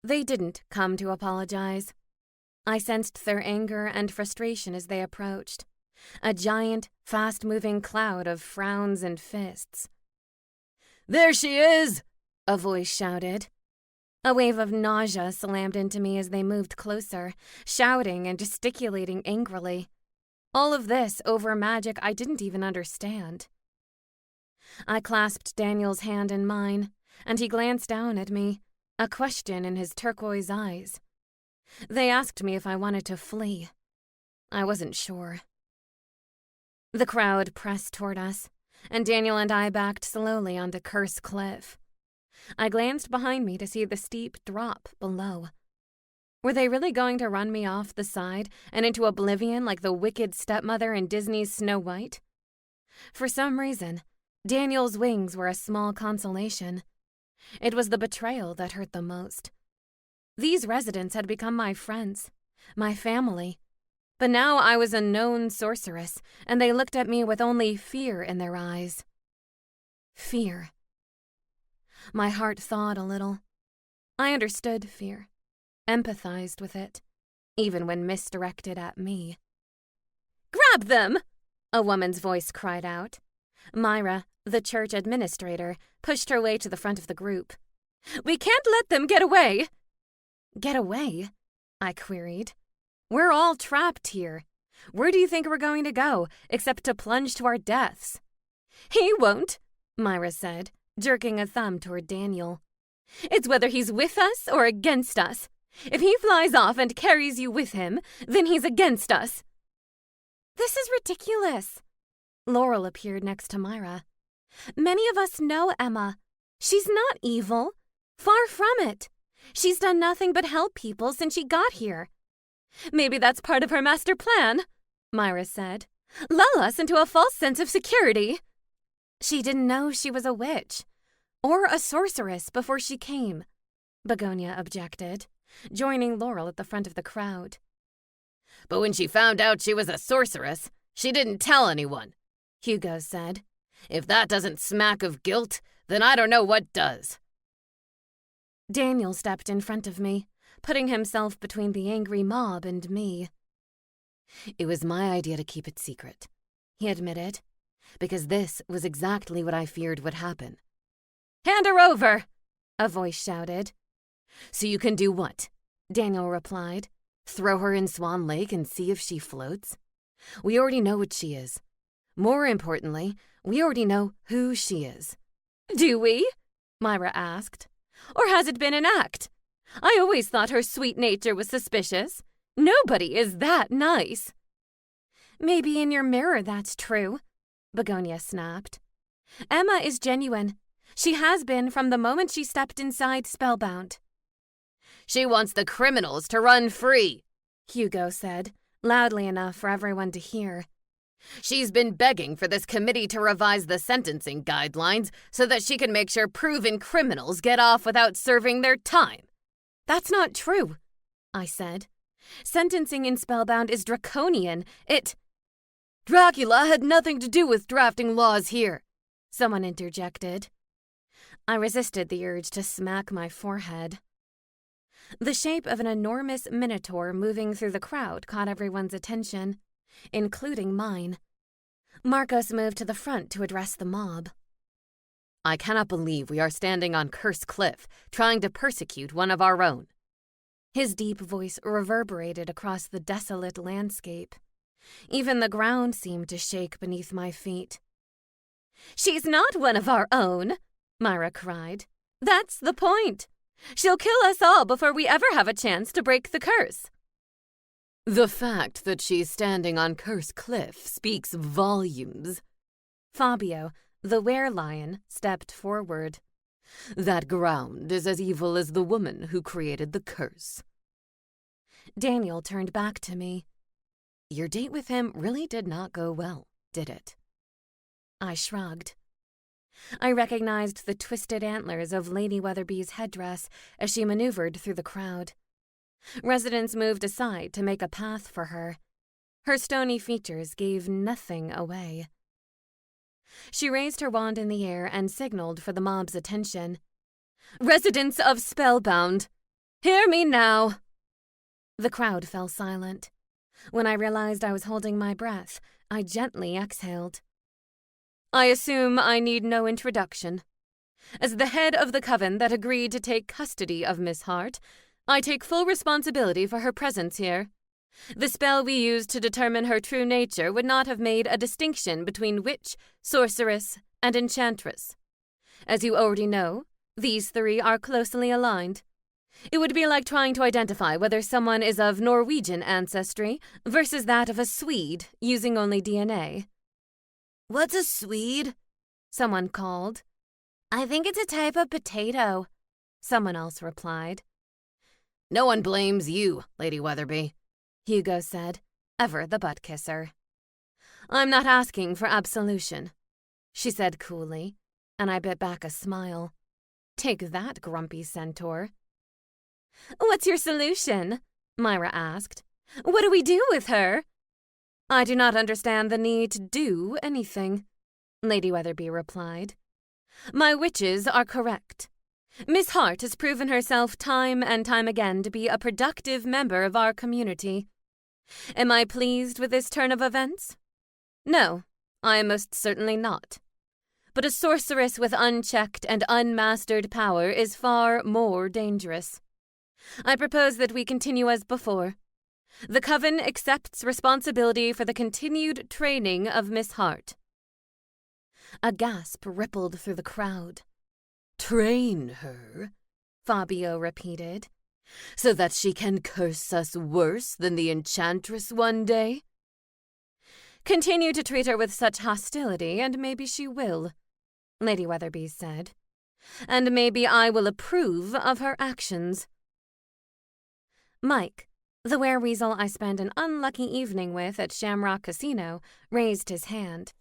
They didn't come to apologize. I sensed their anger and frustration as they approached. A giant, fast-moving cloud of frowns and fists. "There she is!" a voice shouted. A wave of nausea slammed into me as they moved closer, shouting and gesticulating angrily. All of this over magic I didn't even understand. I clasped Daniel's hand in mine, and he glanced down at me, a question in his turquoise eyes. They asked me if I wanted to flee. I wasn't sure. The crowd pressed toward us, and Daniel and I backed slowly onto Curse Cliff. I glanced behind me to see the steep drop below. Were they really going to run me off the side and into oblivion like the wicked stepmother in Disney's Snow White? For some reason, Daniel's wings were a small consolation. It was the betrayal that hurt the most. These residents had become my friends, my family. But now I was a known sorceress, and they looked at me with only fear in their eyes. Fear. My heart thawed a little. I understood fear, empathized with it, even when misdirected at me. "Grab them!" a woman's voice cried out. Myra, the church administrator, pushed her way to the front of the group. "We can't let them get away!" "Get away?" I queried. "We're all trapped here. Where do you think we're going to go, except to plunge to our deaths?" "He won't," Myra said, jerking a thumb toward Daniel. "It's whether he's with us or against us. If he flies off and carries you with him, then he's against us." "This is ridiculous." Laurel appeared next to Myra. "Many of us know Emma. She's not evil. Far from it. She's done nothing but help people since she got here." "Maybe that's part of her master plan," Myra said. "Lull us into a false sense of security." "She didn't know she was a witch or a sorceress before she came," Begonia objected, joining Laurel at the front of the crowd. "But when she found out she was a sorceress, she didn't tell anyone," Hugo said. "If that doesn't smack of guilt, then I don't know what does." Daniel stepped in front of me, putting himself between the angry mob and me. "It was my idea to keep it secret," he admitted, "because this was exactly what I feared would happen." "Hand her over!" a voice shouted. "So you can do what?" Daniel replied. "Throw her in Swan Lake and see if she floats? We already know what she is. More importantly, we already know who she is." "Do we?" Myra asked. "Or has it been an act? I always thought her sweet nature was suspicious. Nobody is that nice." "Maybe in your mirror that's true," Begonia snapped. "Emma is genuine. She has been from the moment she stepped inside Spellbound." "She wants the criminals to run free," Hugo said, loudly enough for everyone to hear. "She's been begging for this committee to revise the sentencing guidelines so that she can make sure proven criminals get off without serving their time." "That's not true," I said. "Sentencing in Spellbound is draconian. Dracula had nothing to do with drafting laws here," someone interjected. I resisted the urge to smack my forehead. The shape of an enormous minotaur moving through the crowd caught everyone's attention, including mine. Marcos moved to the front to address the mob. "I cannot believe we are standing on Curse Cliff, trying to persecute one of our own." His deep voice reverberated across the desolate landscape. Even the ground seemed to shake beneath my feet. "She's not one of our own," Myra cried. "That's the point. She'll kill us all before we ever have a chance to break the curse." "The fact that she's standing on Curse Cliff speaks volumes." Fabio, the were-lion, stepped forward. "That ground is as evil as the woman who created the curse." Daniel turned back to me. "Your date with him really did not go well, did it?" I shrugged. I recognized the twisted antlers of Lady Weatherby's headdress as she maneuvered through the crowd. Residents moved aside to make a path for her. Her stony features gave nothing away. She raised her wand in the air and signaled for the mob's attention. "Residents of Spellbound, hear me now!" The crowd fell silent. When I realized I was holding my breath, I gently exhaled. "I assume I need no introduction. As the head of the coven that agreed to take custody of Miss Hart, I take full responsibility for her presence here. The spell we used to determine her true nature would not have made a distinction between witch, sorceress, and enchantress. As you already know, these three are closely aligned. It would be like trying to identify whether someone is of Norwegian ancestry versus that of a Swede using only DNA." "What's a Swede?" someone called. "I think it's a type of potato," someone else replied. "No one blames you, Lady Weatherby," Hugo said, ever the butt-kisser. "I'm not asking for absolution," she said coolly, and I bit back a smile. Take that, grumpy centaur. "What's your solution?" Myra asked, What do we do with her? I do not understand the need to do anything, Lady Weatherby replied. My witches are correct. Miss Hart has proven herself time and time again to be a productive member of our community. Am I pleased with this turn of events? No, I am most certainly not. But a sorceress with unchecked and unmastered power is far more dangerous. I propose that we continue as before. The Coven accepts responsibility for the continued training of Miss Hart. A gasp rippled through the crowd. Train her, Fabio repeated. so that she can curse us worse than the enchantress one day? Continue to treat her with such hostility, and maybe she will, Lady Weatherby said. And maybe I will approve of her actions. Mike, the wereweasel I spent an unlucky evening with at Shamrock Casino, raised his hand.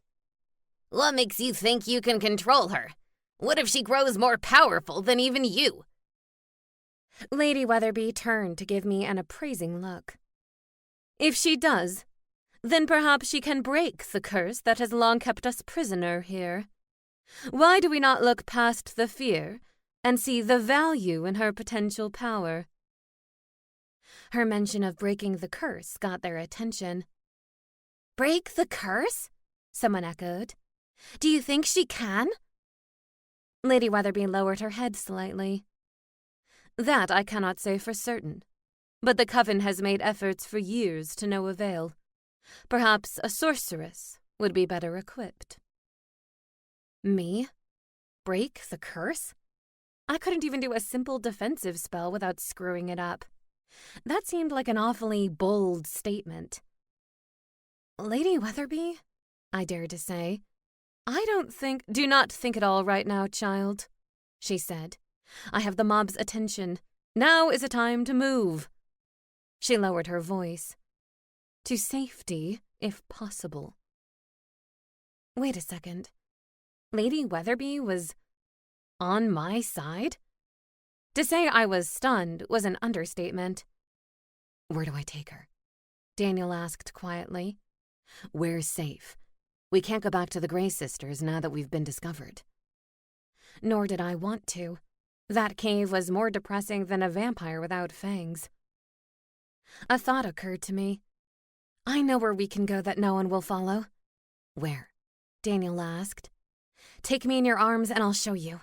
What makes you think you can control her? What if she grows more powerful than even you? Lady Weatherby turned to give me an appraising look. If she does, then perhaps she can break the curse that has long kept us prisoner here. Why do we not look past the fear and see the value in her potential power? Her mention of breaking the curse got their attention. Break the curse? Someone echoed. Do you think she can? Lady Weatherby lowered her head slightly. That I cannot say for certain, but the Coven has made efforts for years to no avail. Perhaps a sorceress would be better equipped. Me? Break the curse? I couldn't even do a simple defensive spell without screwing it up. That seemed like an awfully bold statement. Lady Weatherby? I dared to say. Do not think it all right now, child, she said. I have the mob's attention. Now is a time to move. She lowered her voice. To safety, if possible. Wait a second. Lady Weatherby was on my side? To say I was stunned was an understatement. Where do I take her? Daniel asked quietly. Where's safe? We can't go back to the Grey Sisters now that we've been discovered. Nor did I want to. That cave was more depressing than a vampire without fangs. A thought occurred to me. I know where we can go that no one will follow. Where? Daniel asked. Take me in your arms and I'll show you.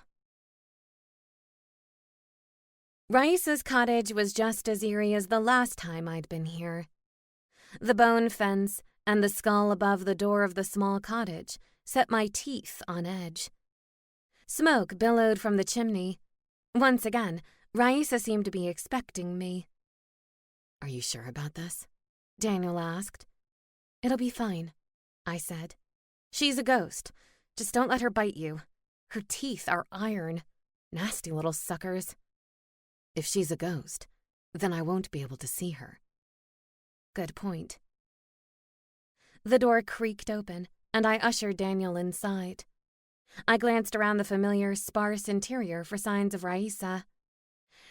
Raisa's cottage was just as eerie as the last time I'd been here. The bone fence and the skull above the door of the small cottage set my teeth on edge. Smoke billowed from the chimney. Once again, Raisa seemed to be expecting me. Are you sure about this? Daniel asked. It'll be fine, I said. She's a ghost. Just don't let her bite you. Her teeth are iron. Nasty little suckers. If she's a ghost, then I won't be able to see her. Good point. The door creaked open, and I ushered Daniel inside. I glanced around the familiar, sparse interior for signs of Raisa.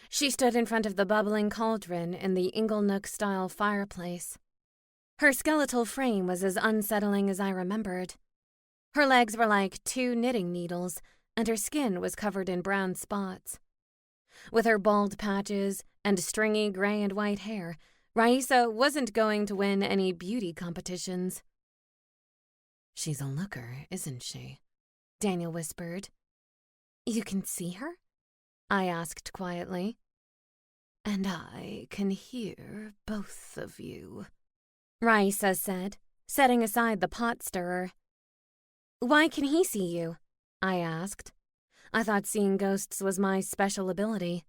She stood in front of the bubbling cauldron in the Inglenook-style fireplace. Her skeletal frame was as unsettling as I remembered. Her legs were like 2 knitting needles, and her skin was covered in brown spots. With her bald patches and stringy gray and white hair, Raisa wasn't going to win any beauty competitions. She's a looker, isn't she? Daniel whispered. You can see her? I asked quietly. And I can hear both of you, Raisa said, setting aside the pot stirrer. Why can he see you? I asked. I thought seeing ghosts was my special ability.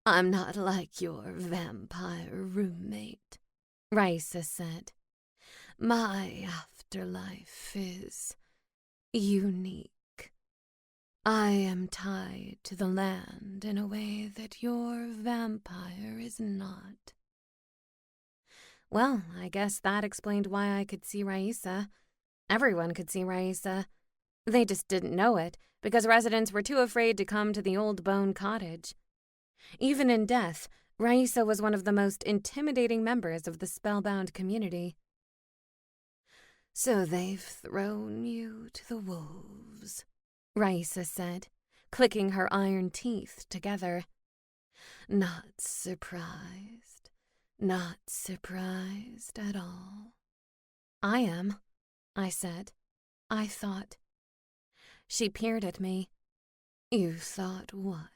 I'm not like your vampire roommate, Raisa said. My afterlife is unique. I am tied to the land in a way that your vampire is not. Well, I guess that explained why I could see Raisa. Everyone could see Raisa. They just didn't know it, because residents were too afraid to come to the old bone cottage. Even in death, Raisa was one of the most intimidating members of the Spellbound community. "So they've thrown you to the wolves," Raisa said, clicking her iron teeth together. Not surprised at all." "I am," I said. "I thought." She peered at me. "You thought what?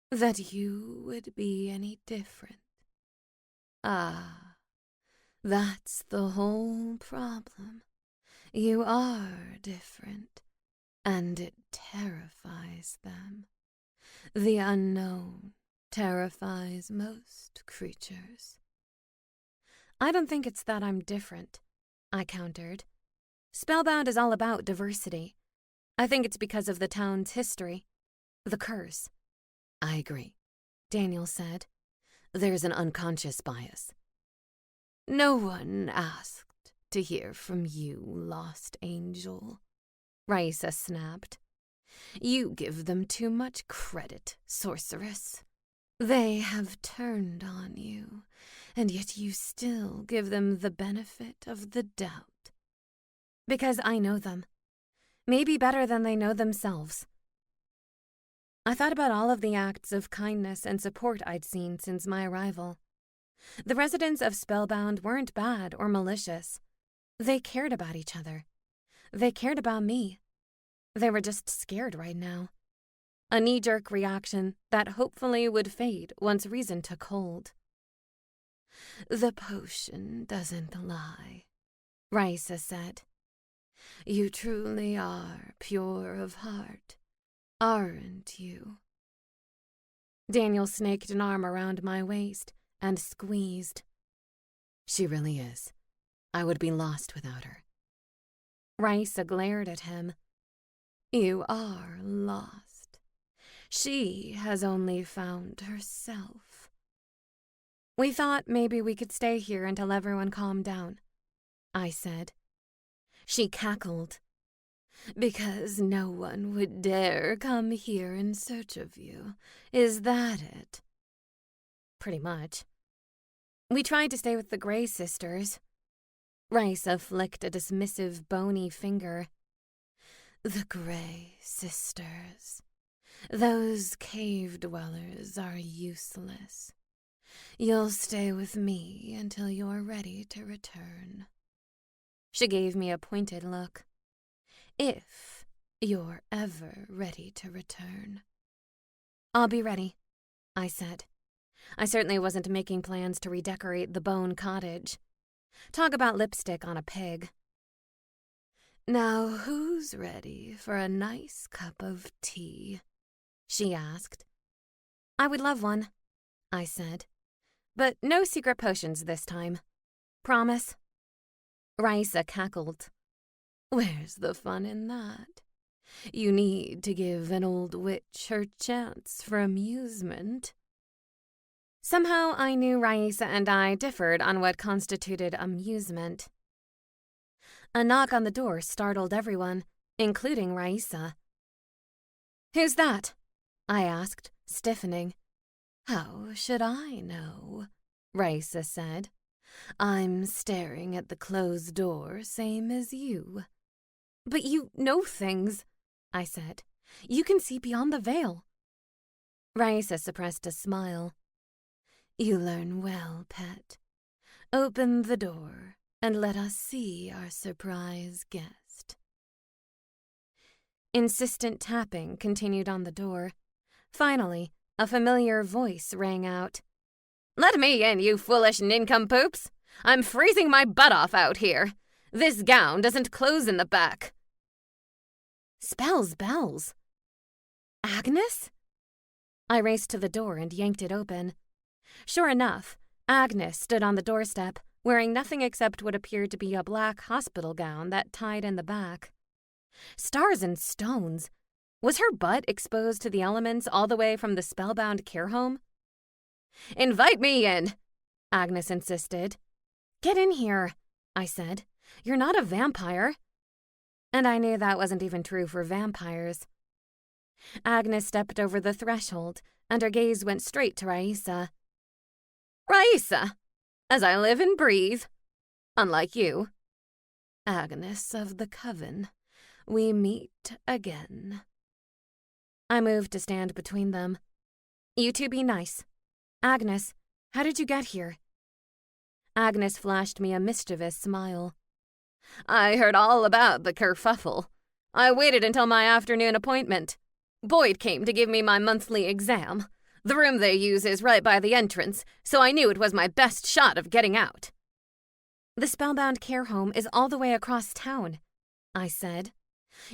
That you would be any different? Ah, that's the whole problem. You are different, and it terrifies them. The unknown terrifies most creatures." "I don't think it's that I'm different," I countered. "Spellbound is all about diversity. I think it's because of the town's history. The curse." "I agree," Daniel said. "There's an unconscious bias." "No one asked to hear from you, lost angel," Raisa snapped. "You give them too much credit, sorceress. They have turned on you, and yet you still give them the benefit of the doubt." "Because I know them. Maybe better than they know themselves." I thought about all of the acts of kindness and support I'd seen since my arrival. The residents of Spellbound weren't bad or malicious. They cared about each other. They cared about me. They were just scared right now. A knee-jerk reaction that hopefully would fade once reason took hold. "The potion doesn't lie," Raisa said. "You truly are pure of heart, aren't you?" Daniel snaked an arm around my waist and squeezed. "She really is. I would be lost without her." Raisa glared at him. "You are lost. She has only found herself." "We thought maybe we could stay here until everyone calmed down," I said. She cackled. "Because no one would dare come here in search of you. Is that it?" "Pretty much. We tried to stay with the Grey sisters." Raisa flicked a dismissive, bony finger. "The Grey sisters. Those cave dwellers are useless. You'll stay with me until you're ready to return." She gave me a pointed look. "If you're ever ready to return." "I'll be ready," I said. I certainly wasn't making plans to redecorate the Bone Cottage. Talk about lipstick on a pig. "Now who's ready for a nice cup of tea?" she asked. "I would love one," I said. "But no secret potions this time. Promise?" Raisa cackled. "Where's the fun in that? You need to give an old witch her chance for amusement." Somehow I knew Raisa and I differed on what constituted amusement. A knock on the door startled everyone, including Raisa. "Who's that?" I asked, stiffening. "How should I know?" Raisa said. "I'm staring at the closed door, same as you." "But you know things," I said. "You can see beyond the veil." Raisa suppressed a smile. "You learn well, pet. Open the door and let us see our surprise guest." Insistent tapping continued on the door. Finally, a familiar voice rang out. "Let me in, you foolish nincompoops! I'm freezing my butt off out here. This gown doesn't close in the back." Spells bells. Agnes? I raced to the door and yanked it open. Sure enough, Agnes stood on the doorstep, wearing nothing except what appeared to be a black hospital gown that tied in the back. Stars and stones. Was her butt exposed to the elements all the way from the Spellbound care home? "Invite me in," Agnes insisted. "Get in here," I said. "You're not a vampire." And I knew that wasn't even true for vampires. Agnes stepped over the threshold, and her gaze went straight to Raisa. Raisa, as I live and breathe. Unlike you. Agnes of the Coven, we meet again. I moved to stand between them. You two be nice. Agnes, how did you get here? Agnes flashed me a mischievous smile. I heard all about the kerfuffle. I waited until my afternoon appointment. Boyd came to give me my monthly exam. The room they use is right by the entrance, so I knew it was my best shot of getting out. The Spellbound care home is all the way across town, I said.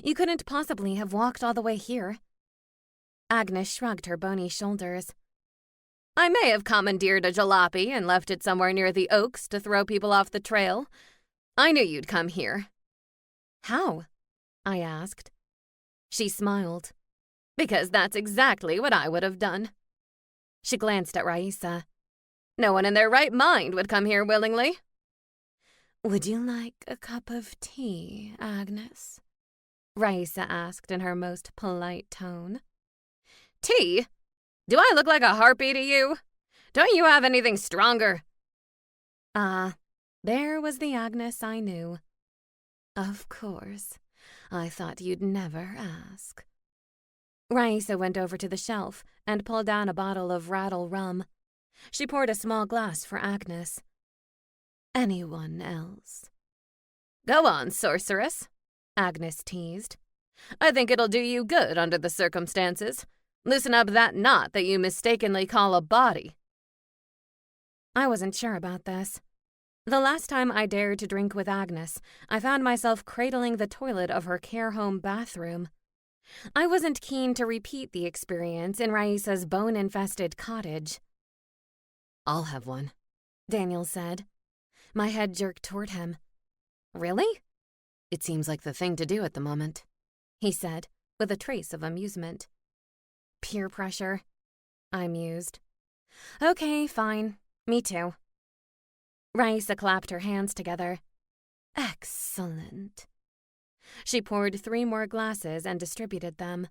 You couldn't possibly have walked all the way here. Agnes shrugged her bony shoulders. I may have commandeered a jalopy and left it somewhere near the Oaks to throw people off the trail. I knew you'd come here. How? I asked. She smiled. Because that's exactly what I would have done. She glanced at Raisa. No one in their right mind would come here willingly. Would you like a cup of tea, Agnes? Raisa asked in her most polite tone. Tea? Do I look like a harpy to you? Don't you have anything stronger? There was the Agnes I knew. Of course. I thought you'd never ask. Raisa went over to the shelf and pulled down a bottle of rattle rum. She poured a small glass for Agnes. Anyone else? Go on, sorceress, Agnes teased. I think it'll do you good under the circumstances. Loosen up that knot that you mistakenly call a body. I wasn't sure about this. The last time I dared to drink with Agnes, I found myself cradling the toilet of her care home bathroom. I wasn't keen to repeat the experience in Raisa's bone-infested cottage. I'll have one, Daniel said. My head jerked toward him. Really? It seems like the thing to do at the moment, he said, with a trace of amusement. Peer pressure, I mused. Okay, fine. Me too. Raisa clapped her hands together. Excellent. She poured 3 more glasses and distributed them.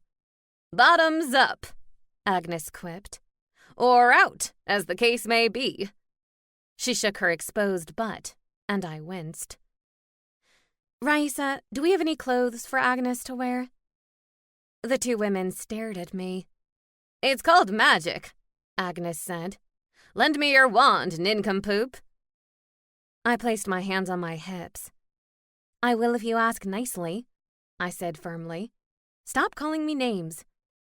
Bottoms up, Agnes quipped. Or out, as the case may be. She shook her exposed butt, and I winced. Raisa, do we have any clothes for Agnes to wear? The 2 women stared at me. It's called magic, Agnes said. Lend me your wand, nincompoop. I placed my hands on my hips. I will if you ask nicely, I said firmly. Stop calling me names.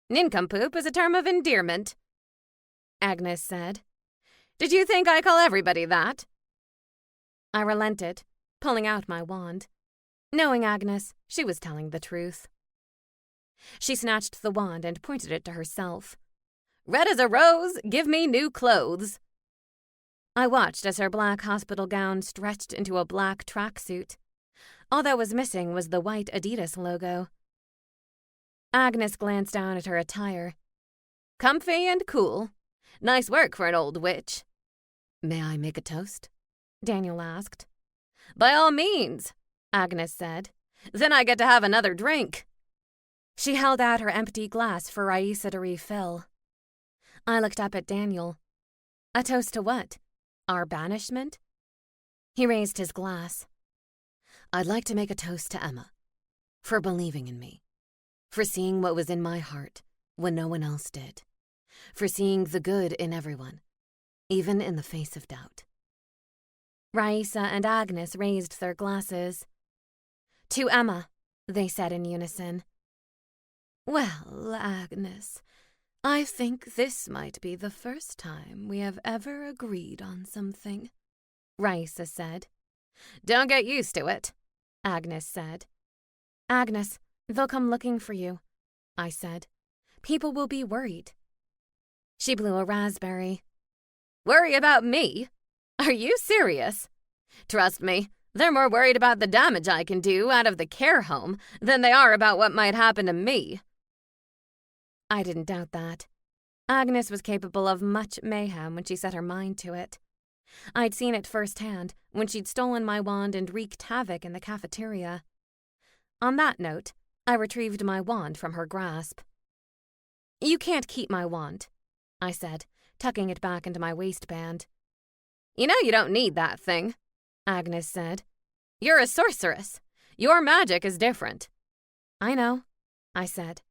Nincompoop is a term of endearment, Agnes said. Did you think I call everybody that? I relented, pulling out my wand. Knowing Agnes, she was telling the truth. She snatched the wand and pointed it to herself. Red as a rose, give me new clothes. I watched as her black hospital gown stretched into a black tracksuit. All that was missing was the white Adidas logo. Agnes glanced down at her attire. Comfy and cool. Nice work for an old witch. May I make a toast? Daniel asked. By all means, Agnes said. Then I get to have another drink. She held out her empty glass for Raisa to refill. I looked up at Daniel. A toast to what? Our banishment? He raised his glass. I'd like to make a toast to Emma. For believing in me. For seeing what was in my heart when no one else did. For seeing the good in everyone, even in the face of doubt. Raisa and Agnes raised their glasses. To Emma, they said in unison. Well, Agnes, I think this might be the first time we have ever agreed on something, Raisa said. Don't get used to it, Agnes said. Agnes, they'll come looking for you, I said. People will be worried. She blew a raspberry. Worry about me? Are you serious? Trust me, they're more worried about the damage I can do out of the care home than they are about what might happen to me. I didn't doubt that. Agnes was capable of much mayhem when she set her mind to it. I'd seen it firsthand when she'd stolen my wand and wreaked havoc in the cafeteria. On that note, I retrieved my wand from her grasp. You can't keep my wand, I said, tucking it back into my waistband. You know you don't need that thing, Agnes said. You're a sorceress. Your magic is different. I know, I said,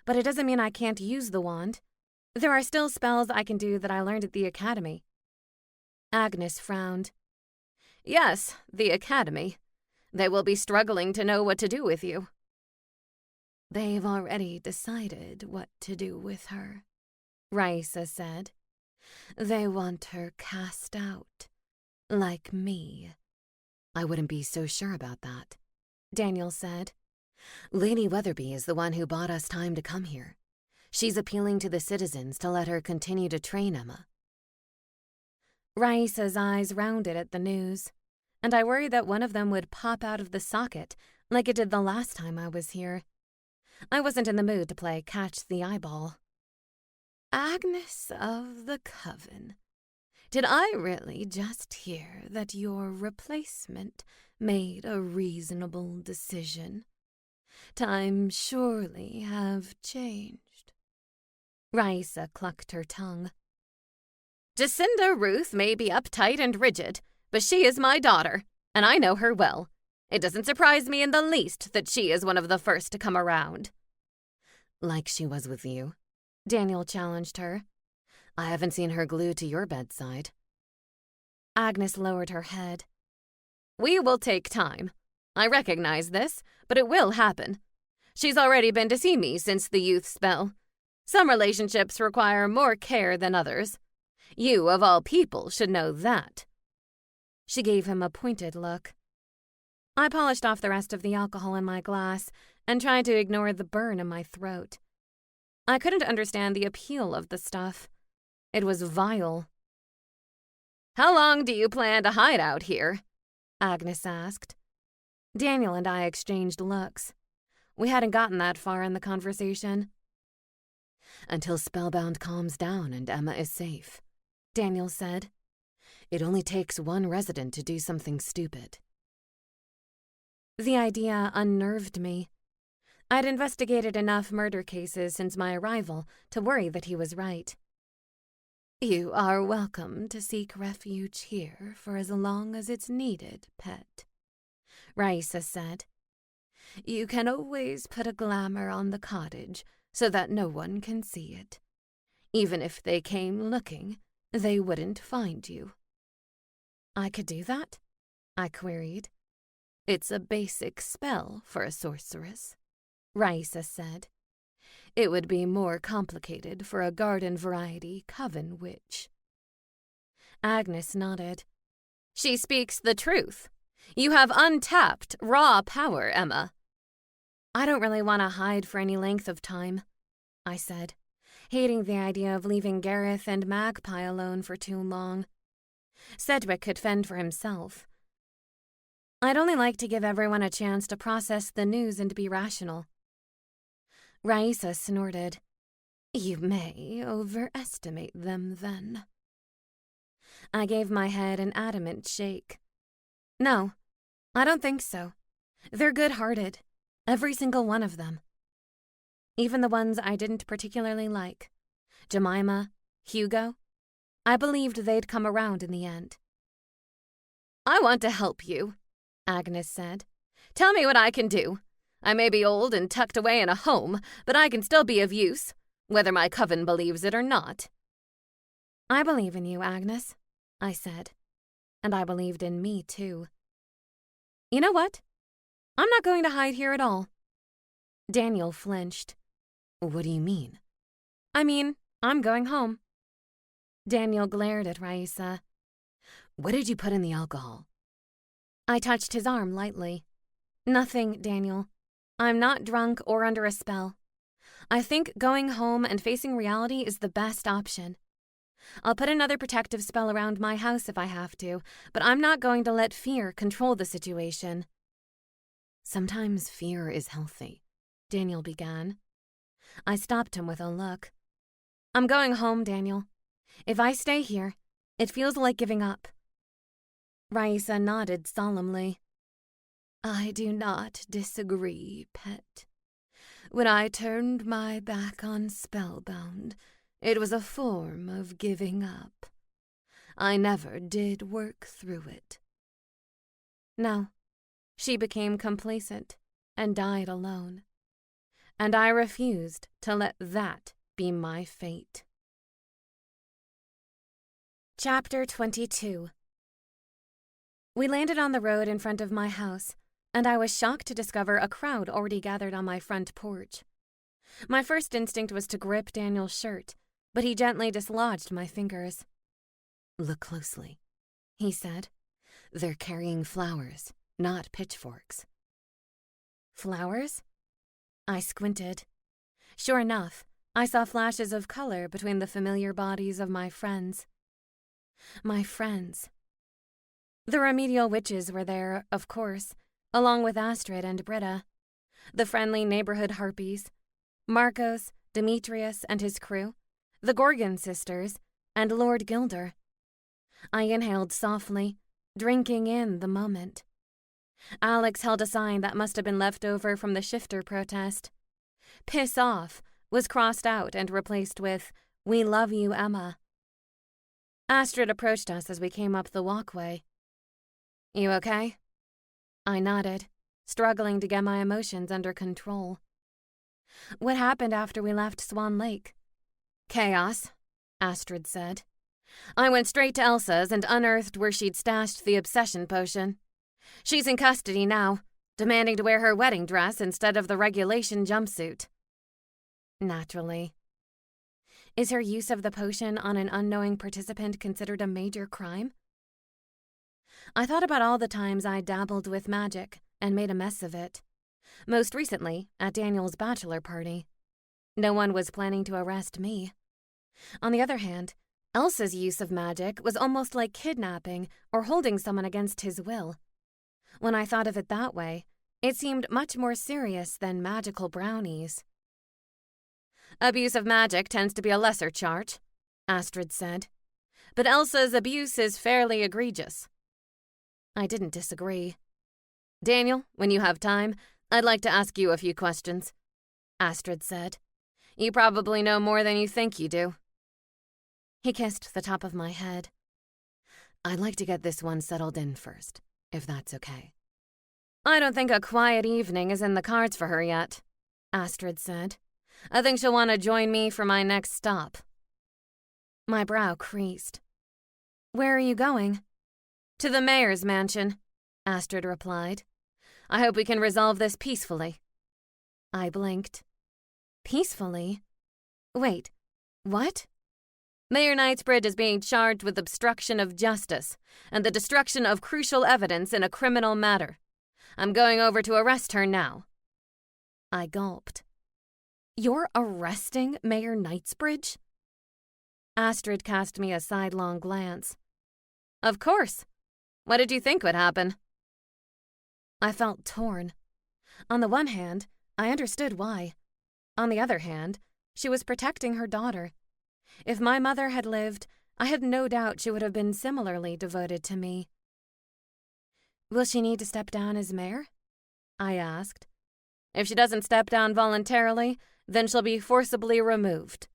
but it doesn't mean I can't use the wand. There are still spells I can do that I learned at the academy. Agnes frowned. Yes, the academy. They will be struggling to know what to do with you. They've already decided what to do with her, Raisa said. They want her cast out, like me. I wouldn't be so sure about that, Daniel said. Lady Weatherby is the one who bought us time to come here. She's appealing to the citizens to let her continue to train Emma. Raisa's eyes rounded at the news, and I worried that one of them would pop out of the socket like it did the last time I was here. I wasn't in the mood to play catch the eyeball. Agnes of the Coven, did I really just hear that your replacement made a reasonable decision? Times surely have changed. Raisa clucked her tongue. Jacinda Ruth may be uptight and rigid, but she is my daughter, and I know her well. It doesn't surprise me in the least that she is one of the first to come around. Like she was with you, Daniel challenged her. I haven't seen her glued to your bedside. Agnes lowered her head. We will take time. I recognize this, but it will happen. She's already been to see me since the youth spell. Some relationships require more care than others. You, of all people, should know that. She gave him a pointed look. I polished off the rest of the alcohol in my glass and tried to ignore the burn in my throat. I couldn't understand the appeal of the stuff. It was vile. How long do you plan to hide out here? Agnes asked. Daniel and I exchanged looks. We hadn't gotten that far in the conversation. Until Spellbound calms down and Emma is safe, Daniel said. It only takes one resident to do something stupid. The idea unnerved me. I'd investigated enough murder cases since my arrival to worry that he was right. You are welcome to seek refuge here for as long as it's needed, pet, Raisa said. You can always put a glamour on the cottage so that no one can see it. Even if they came looking, they wouldn't find you. I could do that? I queried. It's a basic spell for a sorceress, Raisa said. It would be more complicated for a garden-variety coven witch. Agnes nodded. She speaks the truth. You have untapped, raw power, Emma. I don't really want to hide for any length of time, I said, hating the idea of leaving Gareth and Magpie alone for too long. Cedric could fend for himself. I'd only like to give everyone a chance to process the news and be rational. Raisa snorted. You may overestimate them, then. I gave my head an adamant shake. No, I don't think so. They're good-hearted, every single one of them. Even the ones I didn't particularly like. Jemima, Hugo. I believed they'd come around in the end. I want to help you, Agnes said. Tell me what I can do. I may be old and tucked away in a home, but I can still be of use, whether my coven believes it or not. I believe in you, Agnes, I said. And I believed in me, too. You know what? I'm not going to hide here at all. Daniel flinched. What do you mean? I mean, I'm going home. Daniel glared at Raisa. What did you put in the alcohol? I touched his arm lightly. Nothing, Daniel. I'm not drunk or under a spell. I think going home and facing reality is the best option. I'll put another protective spell around my house if I have to, but I'm not going to let fear control the situation. Sometimes fear is healthy, Daniel began. I stopped him with a look. I'm going home, Daniel. If I stay here, it feels like giving up. Raisa nodded solemnly. I do not disagree, pet. When I turned my back on Spellbound, it was a form of giving up. I never did work through it. No, she became complacent and died alone. And I refused to let that be my fate. Chapter 22. We landed on the road in front of my house, and I was shocked to discover a crowd already gathered on my front porch. My first instinct was to grip Daniel's shirt, but he gently dislodged my fingers. Look closely, he said. They're carrying flowers, not pitchforks. Flowers? I squinted. Sure enough, I saw flashes of color between the familiar bodies of my friends. My friends. The remedial witches were there, of course, along with Astrid and Britta. The friendly neighborhood harpies. Marcos, Demetrius and his crew. The Gorgon sisters, and Lord Gilder. I inhaled softly, drinking in the moment. Alex held a sign that must have been left over from the shifter protest. Piss off was crossed out and replaced with, We love you, Emma. Astrid approached us as we came up the walkway. You okay? I nodded, struggling to get my emotions under control. What happened after we left Swan Lake? Chaos, Astrid said. I went straight to Elsa's and unearthed where she'd stashed the obsession potion. She's in custody now, demanding to wear her wedding dress instead of the regulation jumpsuit. Naturally. Is her use of the potion on an unknowing participant considered a major crime? I thought about all the times I dabbled with magic and made a mess of it. Most recently, at Daniel's bachelor party. No one was planning to arrest me. On the other hand, Elsa's use of magic was almost like kidnapping or holding someone against his will. When I thought of it that way, it seemed much more serious than magical brownies. Abuse of magic tends to be a lesser charge, Astrid said. But Elsa's abuse is fairly egregious. I didn't disagree. Daniel, when you have time, I'd like to ask you a few questions, Astrid said. You probably know more than you think you do. He kissed the top of my head. I'd like to get this one settled in first, if that's okay. I don't think a quiet evening is in the cards for her yet, Astrid said. I think she'll want to join me for my next stop. My brow creased. Where are you going? To the mayor's mansion, Astrid replied. I hope we can resolve this peacefully. I blinked. Peacefully? Wait, what? Mayor Knightsbridge is being charged with obstruction of justice and the destruction of crucial evidence in a criminal matter. I'm going over to arrest her now. I gulped. You're arresting Mayor Knightsbridge? Astrid cast me a sidelong glance. Of course. What did you think would happen? I felt torn. On the one hand, I understood why. On the other hand, she was protecting her daughter. If my mother had lived, I had no doubt she would have been similarly devoted to me. Will she need to step down as mayor? I asked. If she doesn't step down voluntarily, then she'll be forcibly removed.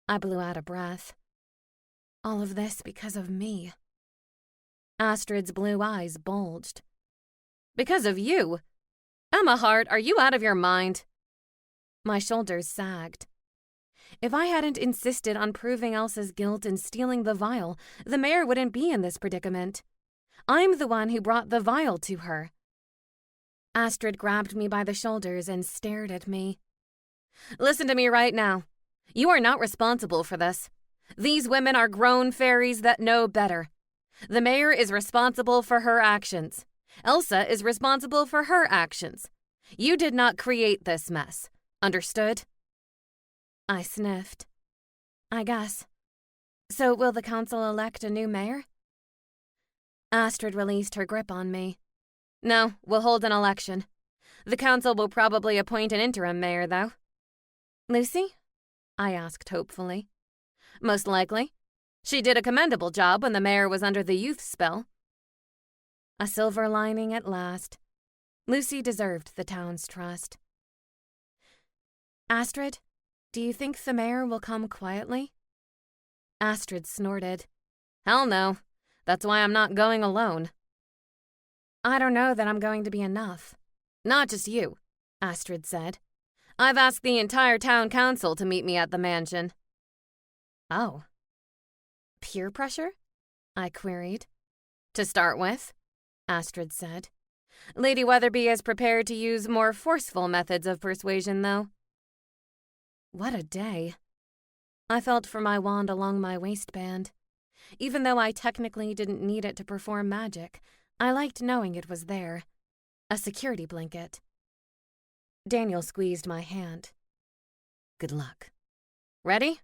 I blew out a breath. All of this because of me. Astrid's blue eyes bulged. Because of you? Emma Hart, are you out of your mind? My shoulders sagged. If I hadn't insisted on proving Elsa's guilt and stealing the vial, the mayor wouldn't be in this predicament. I'm the one who brought the vial to her. Astrid grabbed me by the shoulders and stared at me. Listen to me right now. You are not responsible for this. These women are grown fairies that know better. The mayor is responsible for her actions. Elsa is responsible for her actions. You did not create this mess. Understood? I sniffed. I guess. So will the council elect a new mayor? Astrid released her grip on me. No, we'll hold an election. The council will probably appoint an interim mayor, though. Lucy? I asked hopefully. Most likely. She did a commendable job when the mayor was under the youth spell. A silver lining at last. Lucy deserved the town's trust. Astrid, do you think the mayor will come quietly? Astrid snorted. Hell no. That's why I'm not going alone. I don't know that I'm going to be enough. Not just you, Astrid said. I've asked the entire town council to meet me at the mansion. Oh. Peer pressure? I queried. To start with, Astrid said. Lady Weatherby is prepared to use more forceful methods of persuasion, though. What a day. I felt for my wand along my waistband. Even though I technically didn't need it to perform magic, I liked knowing it was there. A security blanket. Daniel squeezed my hand. Good luck. Ready?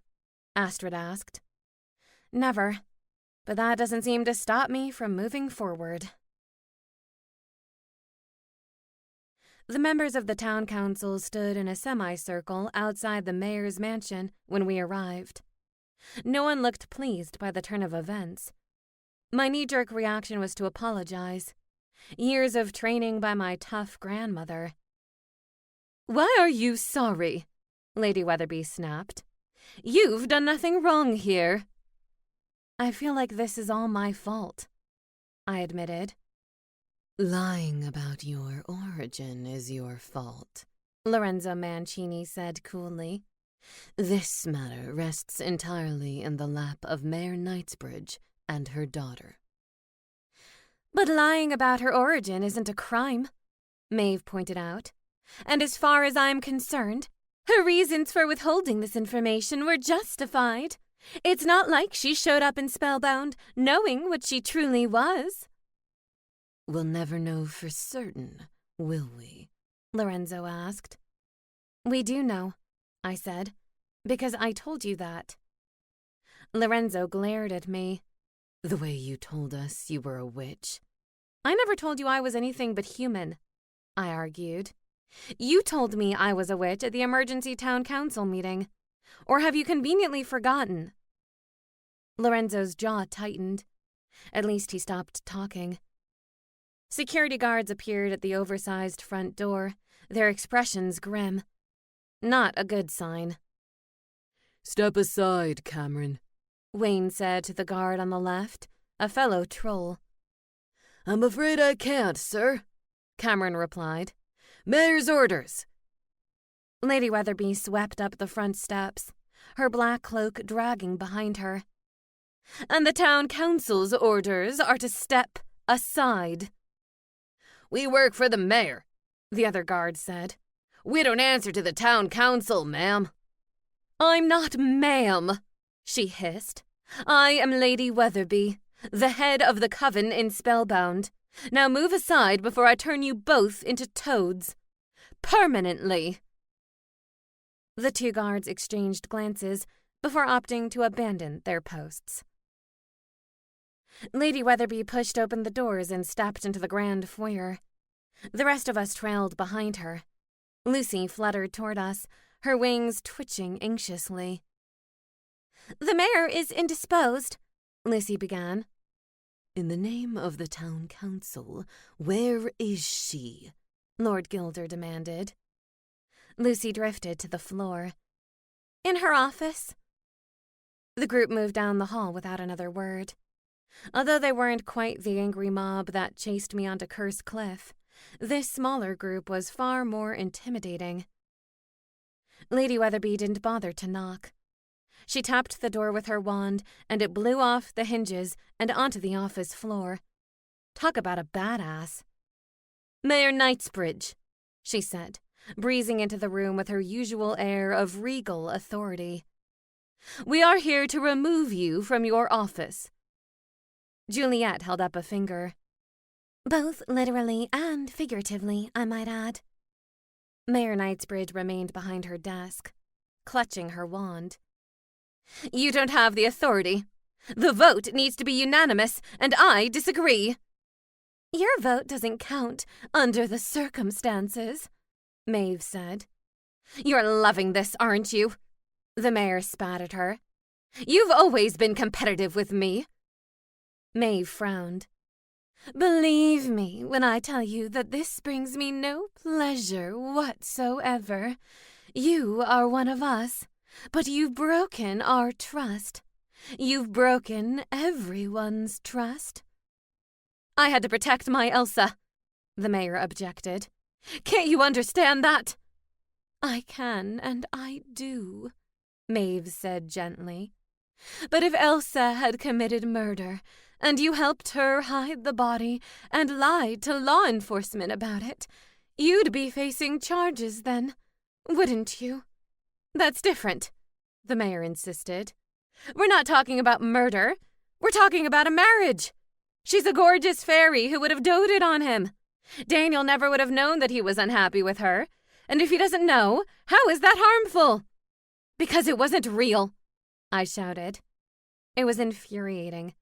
Astrid asked. Never. But that doesn't seem to stop me from moving forward. The members of the town council stood in a semicircle outside the mayor's mansion when we arrived. No one looked pleased by the turn of events. My knee-jerk reaction was to apologize. Years of training by my tough grandmother. Why are you sorry? Lady Weatherby snapped. You've done nothing wrong here. I feel like this is all my fault, I admitted. Lying about your origin is your fault, Lorenzo Mancini said coolly. This matter rests entirely in the lap of Mayor Knightsbridge and her daughter. But lying about her origin isn't a crime, Maeve pointed out. And as far as I'm concerned, her reasons for withholding this information were justified. It's not like she showed up in Spellbound knowing what she truly was. We'll never know for certain, will we? Lorenzo asked. We do know, I said, because I told you that. Lorenzo glared at me. The way you told us you were a witch. I never told you I was anything but human, I argued. You told me I was a witch at the emergency town council meeting. Or have you conveniently forgotten? Lorenzo's jaw tightened. At least he stopped talking. Security guards appeared at the oversized front door, their expressions grim. Not a good sign. Step aside, Cameron, Wayne said to the guard on the left, a fellow troll. I'm afraid I can't, sir, Cameron replied. Mayor's orders. Lady Weatherby swept up the front steps, her black cloak dragging behind her. And the town council's orders are to step aside. We work for the mayor, the other guard said. We don't answer to the town council, ma'am. I'm not ma'am, she hissed. I am Lady Weatherby, the head of the coven in Spellbound. Now move aside before I turn you both into toads. Permanently. The two guards exchanged glances before opting to abandon their posts. Lady Weatherby pushed open the doors and stepped into the grand foyer. The rest of us trailed behind her. Lucy fluttered toward us, her wings twitching anxiously. The mayor is indisposed, Lucy began. In the name of the town council, where is she? Lord Gilder demanded. Lucy drifted to the floor. In her office. The group moved down the hall without another word. Although they weren't quite the angry mob that chased me onto Curse Cliff, this smaller group was far more intimidating. Lady Weatherby didn't bother to knock. She tapped the door with her wand, and it blew off the hinges and onto the office floor. Talk about a badass. Mayor Knightsbridge, she said, breezing into the room with her usual air of regal authority. We are here to remove you from your office. Juliet held up a finger. Both literally and figuratively, I might add. Mayor Knightsbridge remained behind her desk, clutching her wand. You don't have the authority. The vote needs to be unanimous, and I disagree. Your vote doesn't count under the circumstances, Maeve said. You're loving this, aren't you? The mayor spat at her. You've always been competitive with me. Maeve frowned. Believe me when I tell you that this brings me no pleasure whatsoever. You are one of us, but you've broken our trust. You've broken everyone's trust. I had to protect my Elsa, the mayor objected. Can't you understand that? I can, and I do, Maeve said gently. But if Elsa had committed murder, and you helped her hide the body and lied to law enforcement about it, you'd be facing charges then, wouldn't you? That's different, the mayor insisted. We're not talking about murder. We're talking about a marriage. She's a gorgeous fairy who would have doted on him. Daniel never would have known that he was unhappy with her. And if he doesn't know, how is that harmful? Because it wasn't real, I shouted. It was infuriating.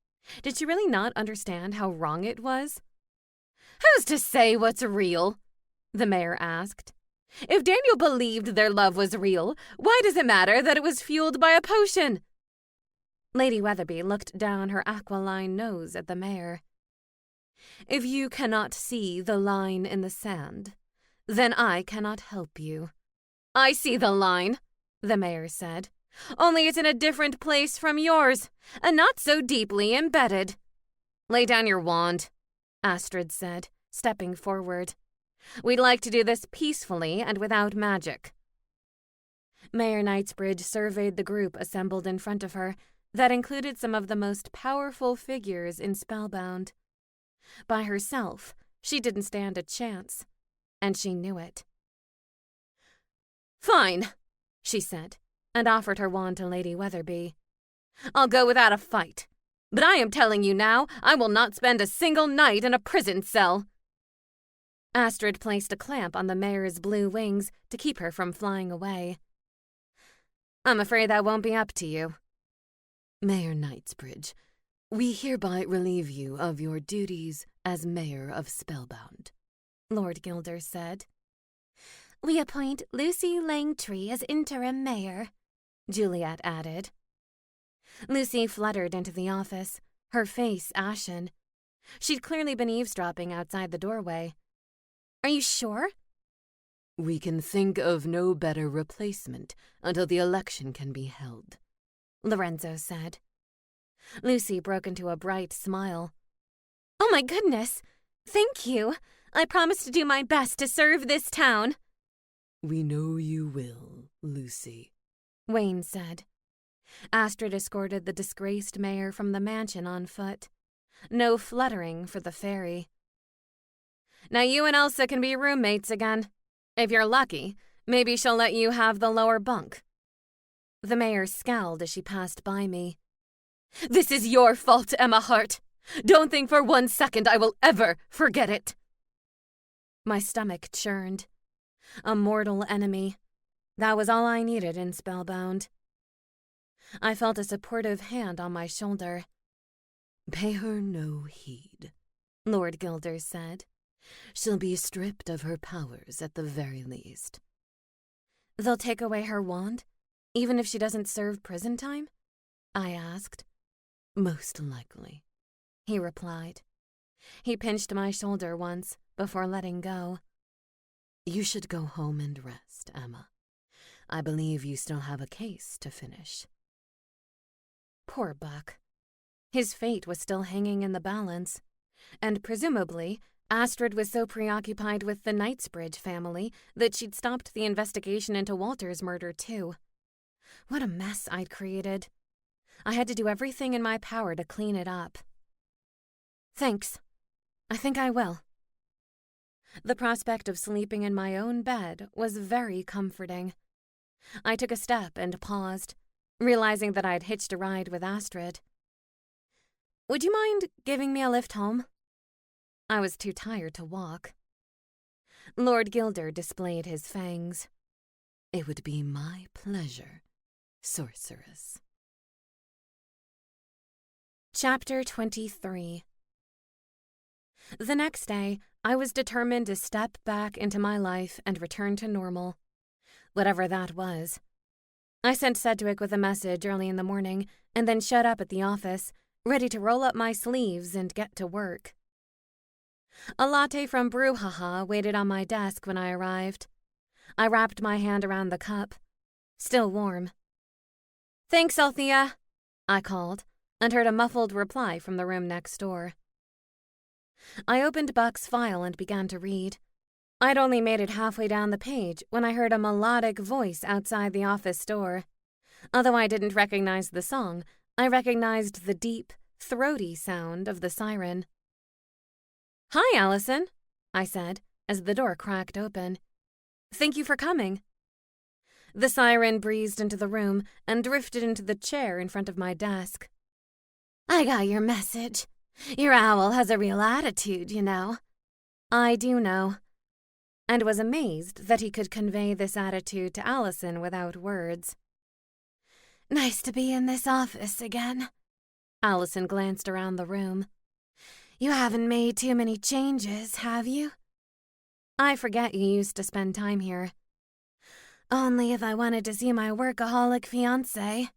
Did she really not understand how wrong it was? Who's to say what's real? The mayor asked. If Daniel believed their love was real, why does it matter that it was fueled by a potion? Lady Weatherby looked down her aquiline nose at the mayor. If you cannot see the line in the sand, then I cannot help you. I see the line, the mayor said. Only it's in a different place from yours, and not so deeply embedded. Lay down your wand, Astrid said, stepping forward. We'd like to do this peacefully and without magic. Mayor Knightsbridge surveyed the group assembled in front of her, that included some of the most powerful figures in Spellbound. By herself, she didn't stand a chance, and she knew it. Fine, she said, and offered her wand to Lady Weatherby. I'll go without a fight, but I am telling you now, I will not spend a single night in a prison cell. Astrid placed a clamp on the mayor's blue wings to keep her from flying away. I'm afraid that won't be up to you. Mayor Knightsbridge, we hereby relieve you of your duties as mayor of Spellbound, Lord Gilder said. We appoint Lucy Langtree as interim mayor, Juliet added. Lucy fluttered into the office, her face ashen. She'd clearly been eavesdropping outside the doorway. Are you sure? We can think of no better replacement until the election can be held, Lorenzo said. Lucy broke into a bright smile. Oh my goodness! Thank you! I promise to do my best to serve this town. We know you will, Lucy, Wayne said. Astrid escorted the disgraced mayor from the mansion on foot. No fluttering for the fairy. Now you and Elsa can be roommates again. If you're lucky, maybe she'll let you have the lower bunk. The mayor scowled as she passed by me. This is your fault, Emma Hart. Don't think for 1 second I will ever forget it. My stomach churned. A mortal enemy. That was all I needed in Spellbound. I felt a supportive hand on my shoulder. Pay her no heed, Lord Gilder said. She'll be stripped of her powers at the very least. They'll take away her wand, even if she doesn't serve prison time? I asked. Most likely, he replied. He pinched my shoulder once before letting go. You should go home and rest, Emma. I believe you still have a case to finish. Poor Buck. His fate was still hanging in the balance, and presumably Astrid was so preoccupied with the Knightsbridge family that she'd stopped the investigation into Walter's murder, too. What a mess I'd created. I had to do everything in my power to clean it up. Thanks. I think I will. The prospect of sleeping in my own bed was very comforting. I took a step and paused, realizing that I'd hitched a ride with Astrid. Would you mind giving me a lift home? I was too tired to walk. Lord Gilder displayed his fangs. It would be my pleasure, sorceress. Chapter 23. The next day, I was determined to step back into my life and return to normal, whatever that was. I sent Sedgwick with a message early in the morning and then showed up at the office, ready to roll up my sleeves and get to work. A latte from Brouhaha waited on my desk when I arrived. I wrapped my hand around the cup. Still warm. Thanks, Althea, I called, and heard a muffled reply from the room next door. I opened Buck's file and began to read. I'd only made it halfway down the page when I heard a melodic voice outside the office door. Although I didn't recognize the song, I recognized the deep, throaty sound of the siren. "Hi, Allison," I said, as the door cracked open. "Thank you for coming." The siren breezed into the room and drifted into the chair in front of my desk. "I got your message. Your owl has a real attitude, you know." "I do know," and was amazed that he could convey this attitude to Allison without words. "Nice to be in this office again." Allison glanced around the room. "You haven't made too many changes, have you?" "I forget you used to spend time here." "Only if I wanted to see my workaholic fiancé."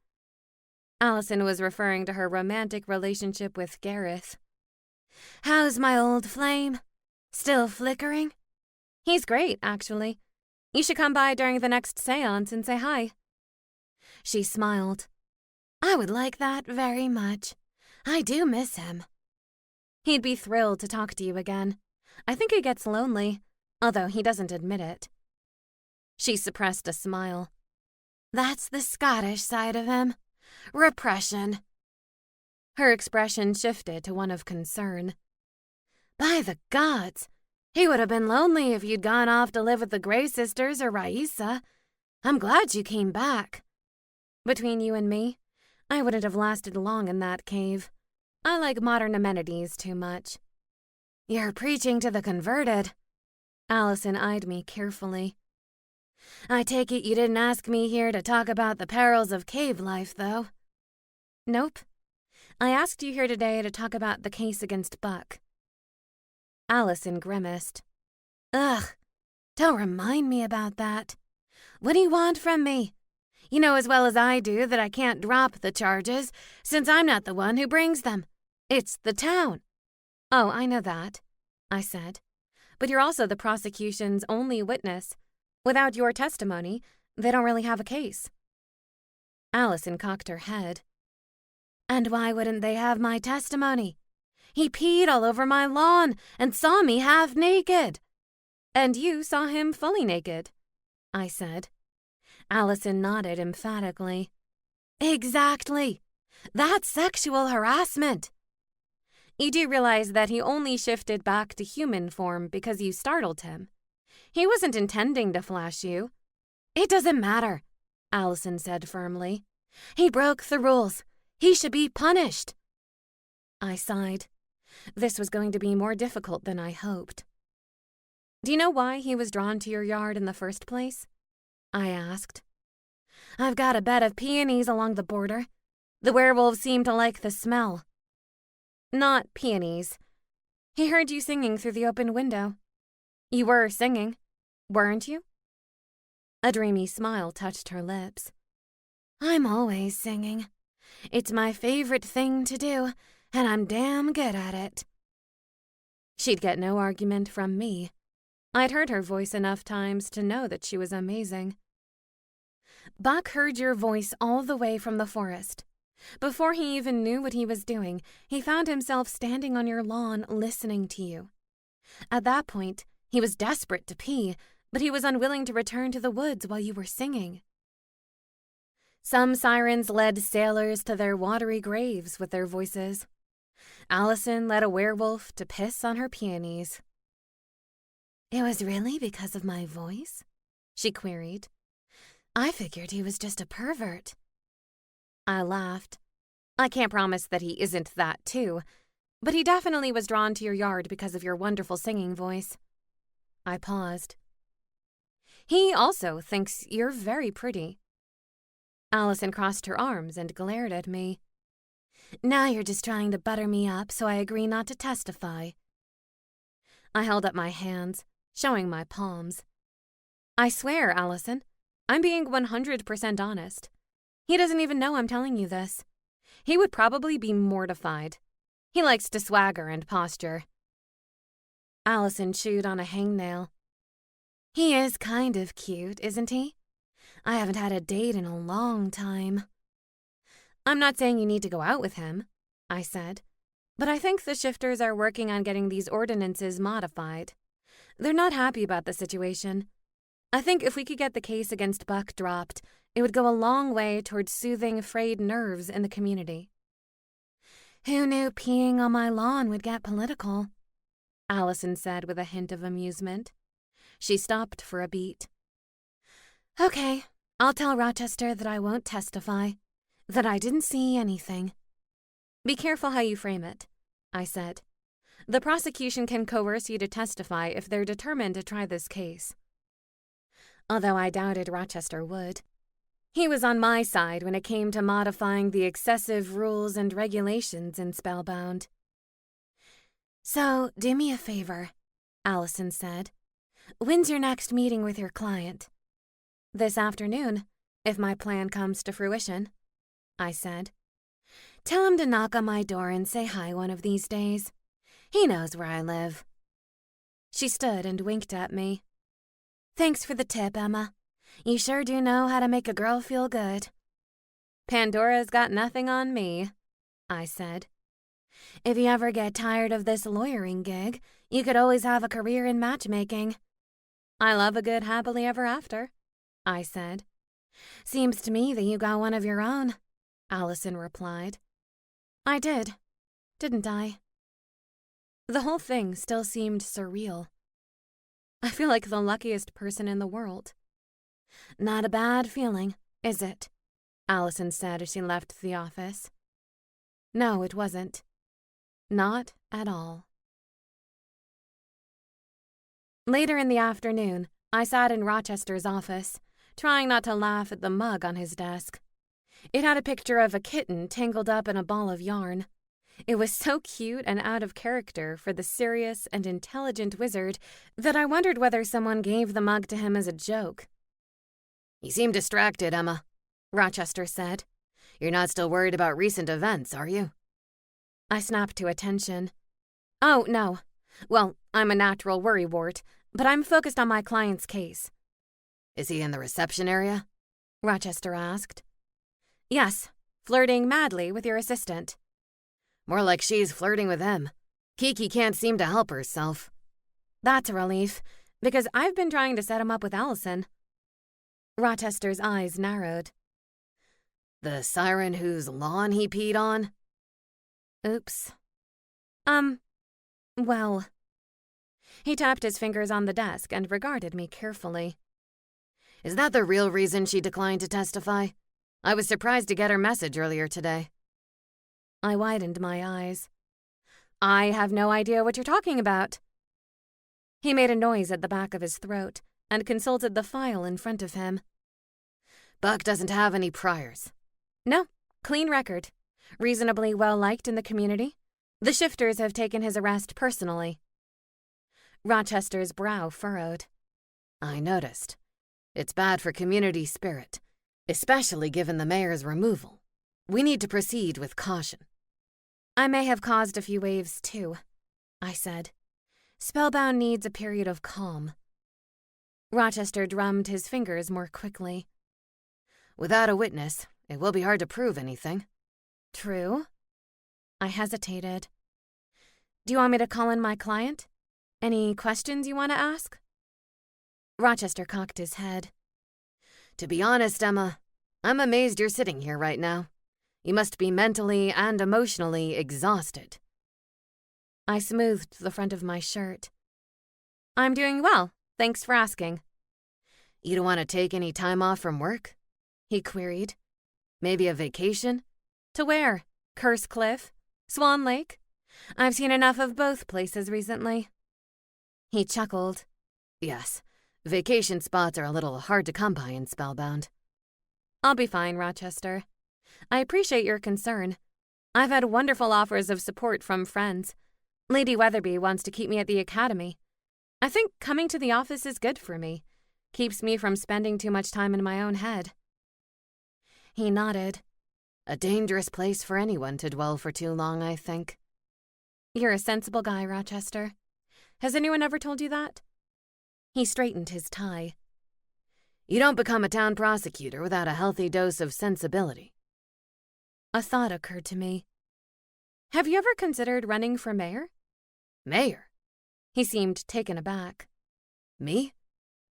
Allison was referring to her romantic relationship with Gareth. "How's my old flame? Still flickering?" "He's great, actually. You should come by during the next séance and say hi." She smiled. "I would like that very much. I do miss him." "He'd be thrilled to talk to you again. I think he gets lonely, although he doesn't admit it." She suppressed a smile. "That's the Scottish side of him. Repression." Her expression shifted to one of concern. "By the gods! He would have been lonely if you'd gone off to live with the Grey Sisters or Raisa. I'm glad you came back." "Between you and me, I wouldn't have lasted long in that cave. I like modern amenities too much." "You're preaching to the converted." Allison eyed me carefully. "I take it you didn't ask me here to talk about the perils of cave life, though." "Nope. I asked you here today to talk about the case against Buck." Allison grimaced. "Ugh, don't remind me about that. What do you want from me? You know as well as I do that I can't drop the charges, since I'm not the one who brings them. It's the town." "Oh, I know that," I said. "But you're also the prosecution's only witness. Without your testimony, they don't really have a case." Allison cocked her head. "And why wouldn't they have my testimony? He peed all over my lawn and saw me half naked." "And you saw him fully naked," I said. Allison nodded emphatically. "Exactly. That's sexual harassment." "You do realize that he only shifted back to human form because you startled him. He wasn't intending to flash you." "It doesn't matter," Allison said firmly. "He broke the rules. He should be punished." I sighed. This was going to be more difficult than I hoped. "Do you know why he was drawn to your yard in the first place?" I asked. "I've got a bed of peonies along the border. The werewolves seem to like the smell." "Not peonies. He heard you singing through the open window. You were singing, weren't you?" A dreamy smile touched her lips. "I'm always singing. It's my favorite thing to do, and I'm damn good at it." She'd get no argument from me. I'd heard her voice enough times to know that she was amazing. "Buck heard your voice all the way from the forest. Before he even knew what he was doing, he found himself standing on your lawn listening to you. At that point, he was desperate to pee, but he was unwilling to return to the woods while you were singing. Some sirens led sailors to their watery graves with their voices. Allison led a werewolf to piss on her peonies." "It was really because of my voice?" she queried. "I figured he was just a pervert." I laughed. "I can't promise that he isn't that too, but he definitely was drawn to your yard because of your wonderful singing voice." I paused. "He also thinks you're very pretty." Allison crossed her arms and glared at me. "Now you're just trying to butter me up so I agree not to testify." I held up my hands, showing my palms. "I swear, Allison, I'm being 100% honest. He doesn't even know I'm telling you this. He would probably be mortified. He likes to swagger and posture." Allison chewed on a hangnail. "He is kind of cute, isn't he? I haven't had a date in a long time." I'm not saying you need to go out with him, I said, but I think the shifters are working on getting these ordinances modified. They're not happy about the situation. I think if we could get the case against Buck dropped, it would go a long way towards soothing frayed nerves in the community. Who knew peeing on my lawn would get political? Allison said with a hint of amusement. She stopped for a beat. Okay, I'll tell Rochester that I won't testify, that I didn't see anything. Be careful how you frame it, I said. The prosecution can coerce you to testify if they're determined to try this case. Although I doubted Rochester would. He was on my side when it came to modifying the excessive rules and regulations in Spellbound. So, do me a favor, Allison said. When's your next meeting with your client? This afternoon, if my plan comes to fruition, I said. Tell him to knock on my door and say hi one of these days. He knows where I live. She stood and winked at me. Thanks for the tip, Emma. You sure do know how to make a girl feel good. Pandora's got nothing on me, I said. If you ever get tired of this lawyering gig, you could always have a career in matchmaking. I love a good happily ever after, I said. Seems to me that you got one of your own, Allison replied. I did, didn't I? The whole thing still seemed surreal. I feel like the luckiest person in the world. Not a bad feeling, is it? Allison said as she left the office. No, it wasn't. Not at all. Later in the afternoon, I sat in Rochester's office, trying not to laugh at the mug on his desk. It had a picture of a kitten tangled up in a ball of yarn. It was so cute and out of character for the serious and intelligent wizard that I wondered whether someone gave the mug to him as a joke. You seem distracted, Emma, Rochester said. You're not still worried about recent events, are you? I snapped to attention. Oh, no. Well, I'm a natural worrywart, but I'm focused on my client's case. Is he in the reception area? Rochester asked. Yes, flirting madly with your assistant. More like she's flirting with him. Kiki can't seem to help herself. That's a relief, because I've been trying to set him up with Allison. Rochester's eyes narrowed. The siren whose lawn he peed on? Oops. Well. He tapped his fingers on the desk and regarded me carefully. Is that the real reason she declined to testify? I was surprised to get her message earlier today. I widened my eyes. I have no idea what you're talking about. He made a noise at the back of his throat and consulted the file in front of him. Buck doesn't have any priors. No, clean record. Reasonably well-liked in the community. The shifters have taken his arrest personally. Rochester's brow furrowed. I noticed. It's bad for community spirit, especially given the mayor's removal. We need to proceed with caution. I may have caused a few waves, too, I said. Spellbound needs a period of calm. Rochester drummed his fingers more quickly. Without a witness, it will be hard to prove anything. True. I hesitated. Do you want me to call in my client? Any questions you want to ask? Rochester cocked his head. To be honest, Emma, I'm amazed you're sitting here right now. You must be mentally and emotionally exhausted. I smoothed the front of my shirt. I'm doing well, thanks for asking. You don't want to take any time off from work? He queried. Maybe a vacation? To where? Curse Cliff? Swan Lake? I've seen enough of both places recently. He chuckled. Yes, vacation spots are a little hard to come by in Spellbound. I'll be fine, Rochester. I appreciate your concern. I've had wonderful offers of support from friends. Lady Weatherby wants to keep me at the academy. I think coming to the office is good for me. Keeps me from spending too much time in my own head. He nodded. A dangerous place for anyone to dwell for too long, I think. You're a sensible guy, Rochester. Has anyone ever told you that? He straightened his tie. You don't become a town prosecutor without a healthy dose of sensibility. A thought occurred to me. Have you ever considered running for mayor? Mayor? He seemed taken aback. Me?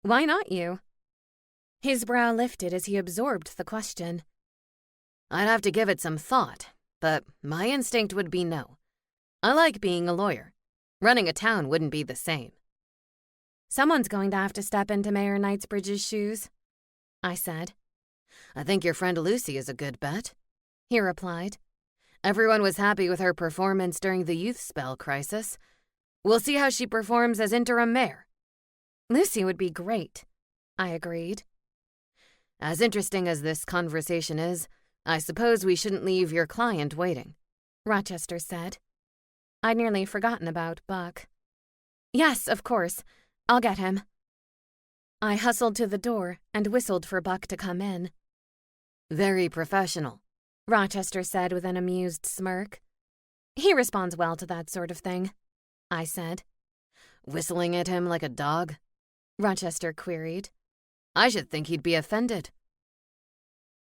Why not you? His brow lifted as he absorbed the question. I'd have to give it some thought, but my instinct would be no. I like being a lawyer. Running a town wouldn't be the same. Someone's going to have to step into Mayor Knightsbridge's shoes, I said. I think your friend Lucy is a good bet, he replied. Everyone was happy with her performance during the youth spell crisis. We'll see how she performs as interim mayor. Lucy would be great, I agreed. As interesting as this conversation is, I suppose we shouldn't leave your client waiting, Rochester said. I'd nearly forgotten about Buck. Yes, of course. I'll get him. I hustled to the door and whistled for Buck to come in. Very professional, Rochester said with an amused smirk. He responds well to that sort of thing, I said. Whistling at him like a dog? Rochester queried. I should think he'd be offended.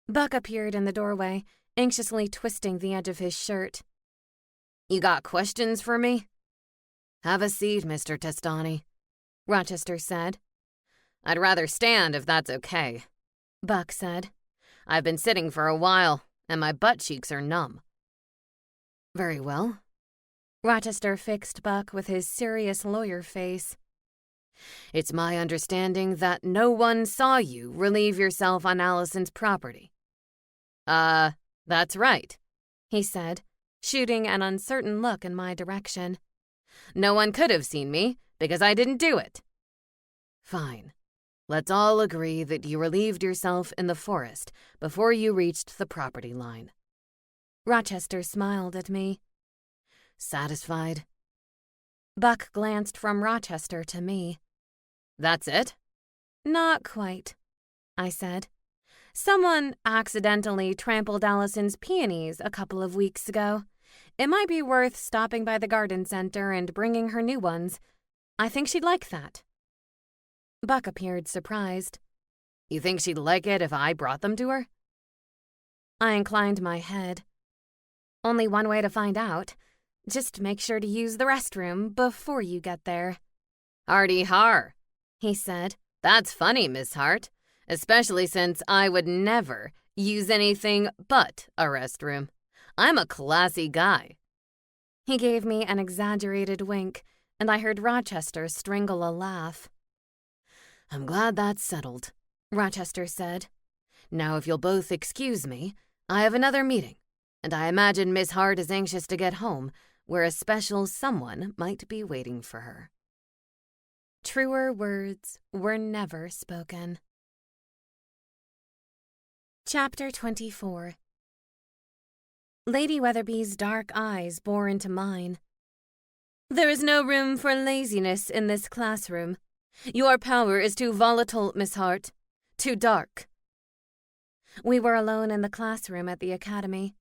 Buck appeared in the doorway, anxiously twisting the edge of his shirt. You got questions for me? Have a seat, Mr. Testani, Rochester said. I'd rather stand if that's okay, Buck said. I've been sitting for a while, and my butt cheeks are numb. Very well. Rochester fixed Buck with his serious lawyer face. It's my understanding that no one saw you relieve yourself on Allison's property. That's right, he said, shooting an uncertain look in my direction. No one could have seen me, because I didn't do it. Fine. Let's all agree that you relieved yourself in the forest before you reached the property line. Rochester smiled at me. Satisfied? Buck glanced from Rochester to me. That's it? Not quite, I said. Someone accidentally trampled Allison's peonies a couple of weeks ago. It might be worth stopping by the garden center and bringing her new ones. I think she'd like that. Buck appeared surprised. You think she'd like it if I brought them to her? I inclined my head. Only one way to find out. Just make sure to use the restroom before you get there. Hardy har, he said. That's funny, Miss Hart, especially since I would never use anything but a restroom. I'm a classy guy. He gave me an exaggerated wink, and I heard Rochester strangle a laugh. I'm glad that's settled, Rochester said. Now, if you'll both excuse me, I have another meeting, and I imagine Miss Hart is anxious to get home, where a special someone might be waiting for her. Truer words were never spoken. Chapter 24. Lady Weatherby's dark eyes bore into mine. There is no room for laziness in this classroom. Your power is too volatile, Miss Hart. Too dark. We were alone in the classroom at the academy,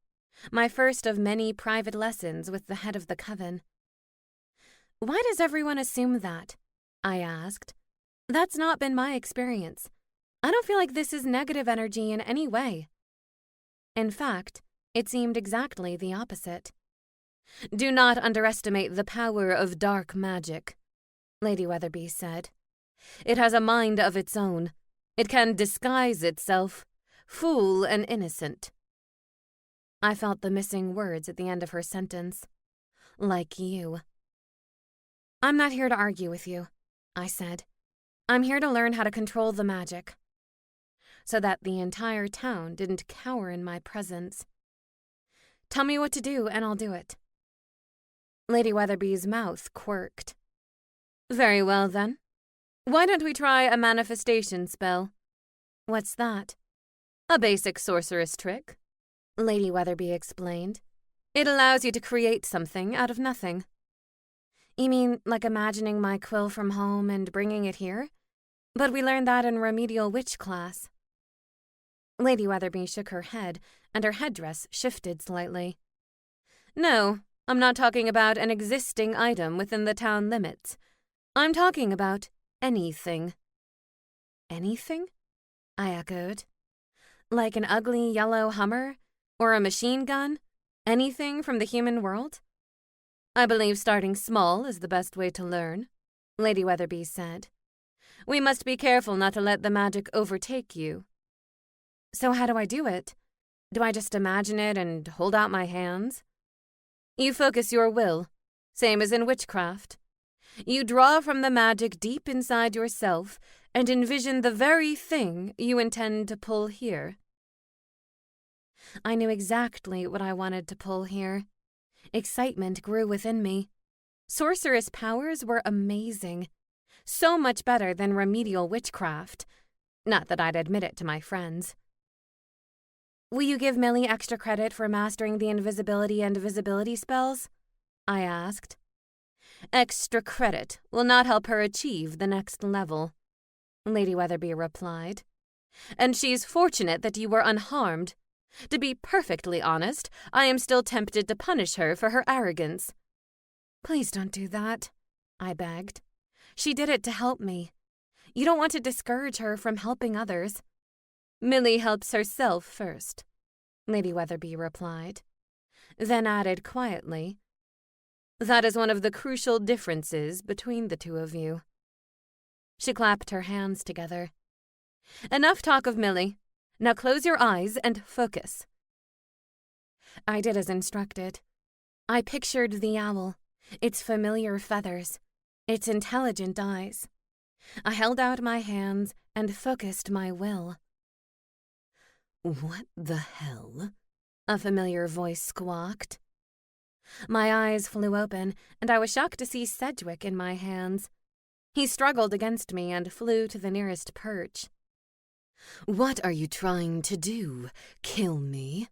my first of many private lessons with the head of the coven. Why does everyone assume that? I asked. That's not been my experience. I don't feel like this is negative energy in any way. In fact, it seemed exactly the opposite. Do not underestimate the power of dark magic, Lady Weatherby said. It has a mind of its own. It can disguise itself, fool an innocent. I felt the missing words at the end of her sentence. Like you. I'm not here to argue with you, I said. I'm here to learn how to control the magic, so that the entire town didn't cower in my presence. Tell me what to do, and I'll do it. Lady Weatherby's mouth quirked. Very well, then. Why don't we try a manifestation spell? What's that? A basic sorceress trick, Lady Weatherby explained. It allows you to create something out of nothing. You mean like imagining my quill from home and bringing it here? But we learned that in remedial witch class. Lady Weatherby shook her head, and her headdress shifted slightly. No, I'm not talking about an existing item within the town limits. I'm talking about anything. Anything? I echoed. Like an ugly yellow Hummer? Or a machine gun? Anything from the human world? I believe starting small is the best way to learn, Lady Weatherby said. We must be careful not to let the magic overtake you. So how do I do it? Do I just imagine it and hold out my hands? You focus your will, same as in witchcraft. You draw from the magic deep inside yourself and envision the very thing you intend to pull here. I knew exactly what I wanted to pull here. Excitement grew within me. Sorceress powers were amazing. So much better than remedial witchcraft. Not that I'd admit it to my friends. Will you give Millie extra credit for mastering the invisibility and visibility spells? I asked. Extra credit will not help her achieve the next level, Lady Weatherby replied. And she's fortunate that you were unharmed. To be perfectly honest, I am still tempted to punish her for her arrogance. Please don't do that, I begged. She did it to help me. You don't want to discourage her from helping others. Millie helps herself first, Lady Weatherby replied, then added quietly, That is one of the crucial differences between the two of you. She clapped her hands together. Enough talk of Millie. Now close your eyes and focus. I did as instructed. I pictured the owl, its familiar feathers, its intelligent eyes. I held out my hands and focused my will. What the hell? A familiar voice squawked. My eyes flew open, and I was shocked to see Sedgwick in my hands. He struggled against me and flew to the nearest perch. What are you trying to do? Kill me?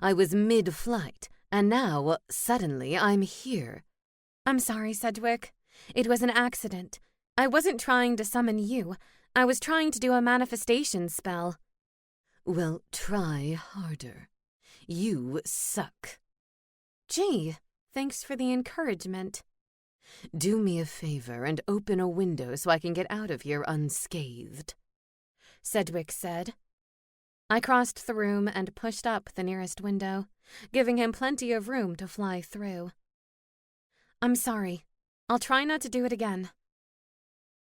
I was mid-flight, and now, suddenly, I'm here. I'm sorry, Sedgwick. It was an accident. I wasn't trying to summon you. I was trying to do a manifestation spell. Well, try harder. You suck. Gee, thanks for the encouragement. Do me a favor and open a window so I can get out of here unscathed, Sedgwick said. I crossed the room and pushed up the nearest window, giving him plenty of room to fly through. I'm sorry. I'll try not to do it again.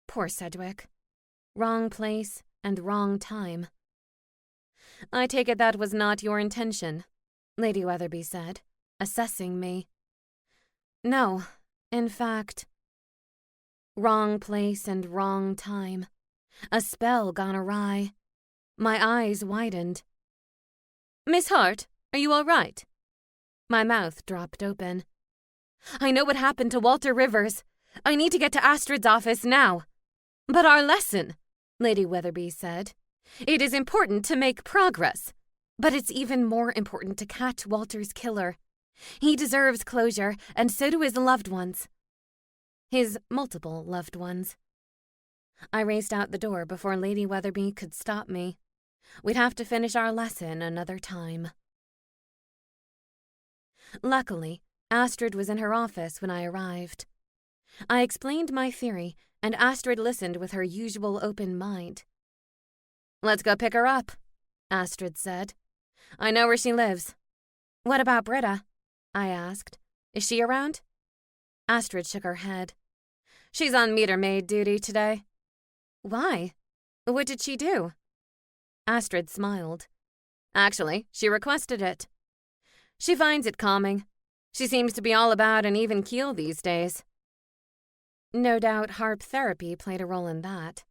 Poor Sedgwick. Wrong place and wrong time. I take it that was not your intention, Lady Weatherby said, assessing me. No, in fact. Wrong place and wrong time. A spell gone awry. My eyes widened. Miss Hart, are you all right? My mouth dropped open. I know what happened to Walter Rivers. I need to get to Astrid's office now. But our lesson, Lady Weatherby said. It is important to make progress. But it's even more important to catch Walter's killer. He deserves closure, and so do his loved ones. His multiple loved ones. I raced out the door before Lady Weatherby could stop me. We'd have to finish our lesson another time. Luckily, Astrid was in her office when I arrived. I explained my theory, and Astrid listened with her usual open mind. Let's go pick her up, Astrid said. I know where she lives. What about Britta? I asked. Is she around? Astrid shook her head. She's on meter maid duty today. Why? What did she do? Astrid smiled. Actually, she requested it. She finds it calming. She seems to be all about an even keel these days. No doubt harp therapy played a role in that.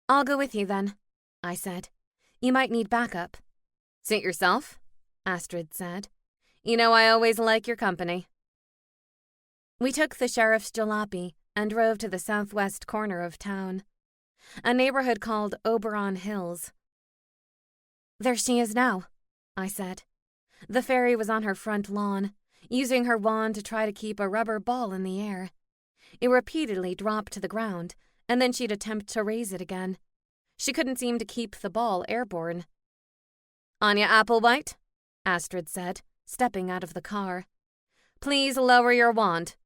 I'll go with you then, I said. You might need backup. Suit yourself, Astrid said. You know I always like your company. We took the sheriff's jalopy and drove to the southwest corner of town, a neighborhood called Oberon Hills. There she is now, I said. The fairy was on her front lawn, using her wand to try to keep a rubber ball in the air. It repeatedly dropped to the ground, and then she'd attempt to raise it again. She couldn't seem to keep the ball airborne. Anya Applewhite, Astrid said, stepping out of the car. Please lower your wand.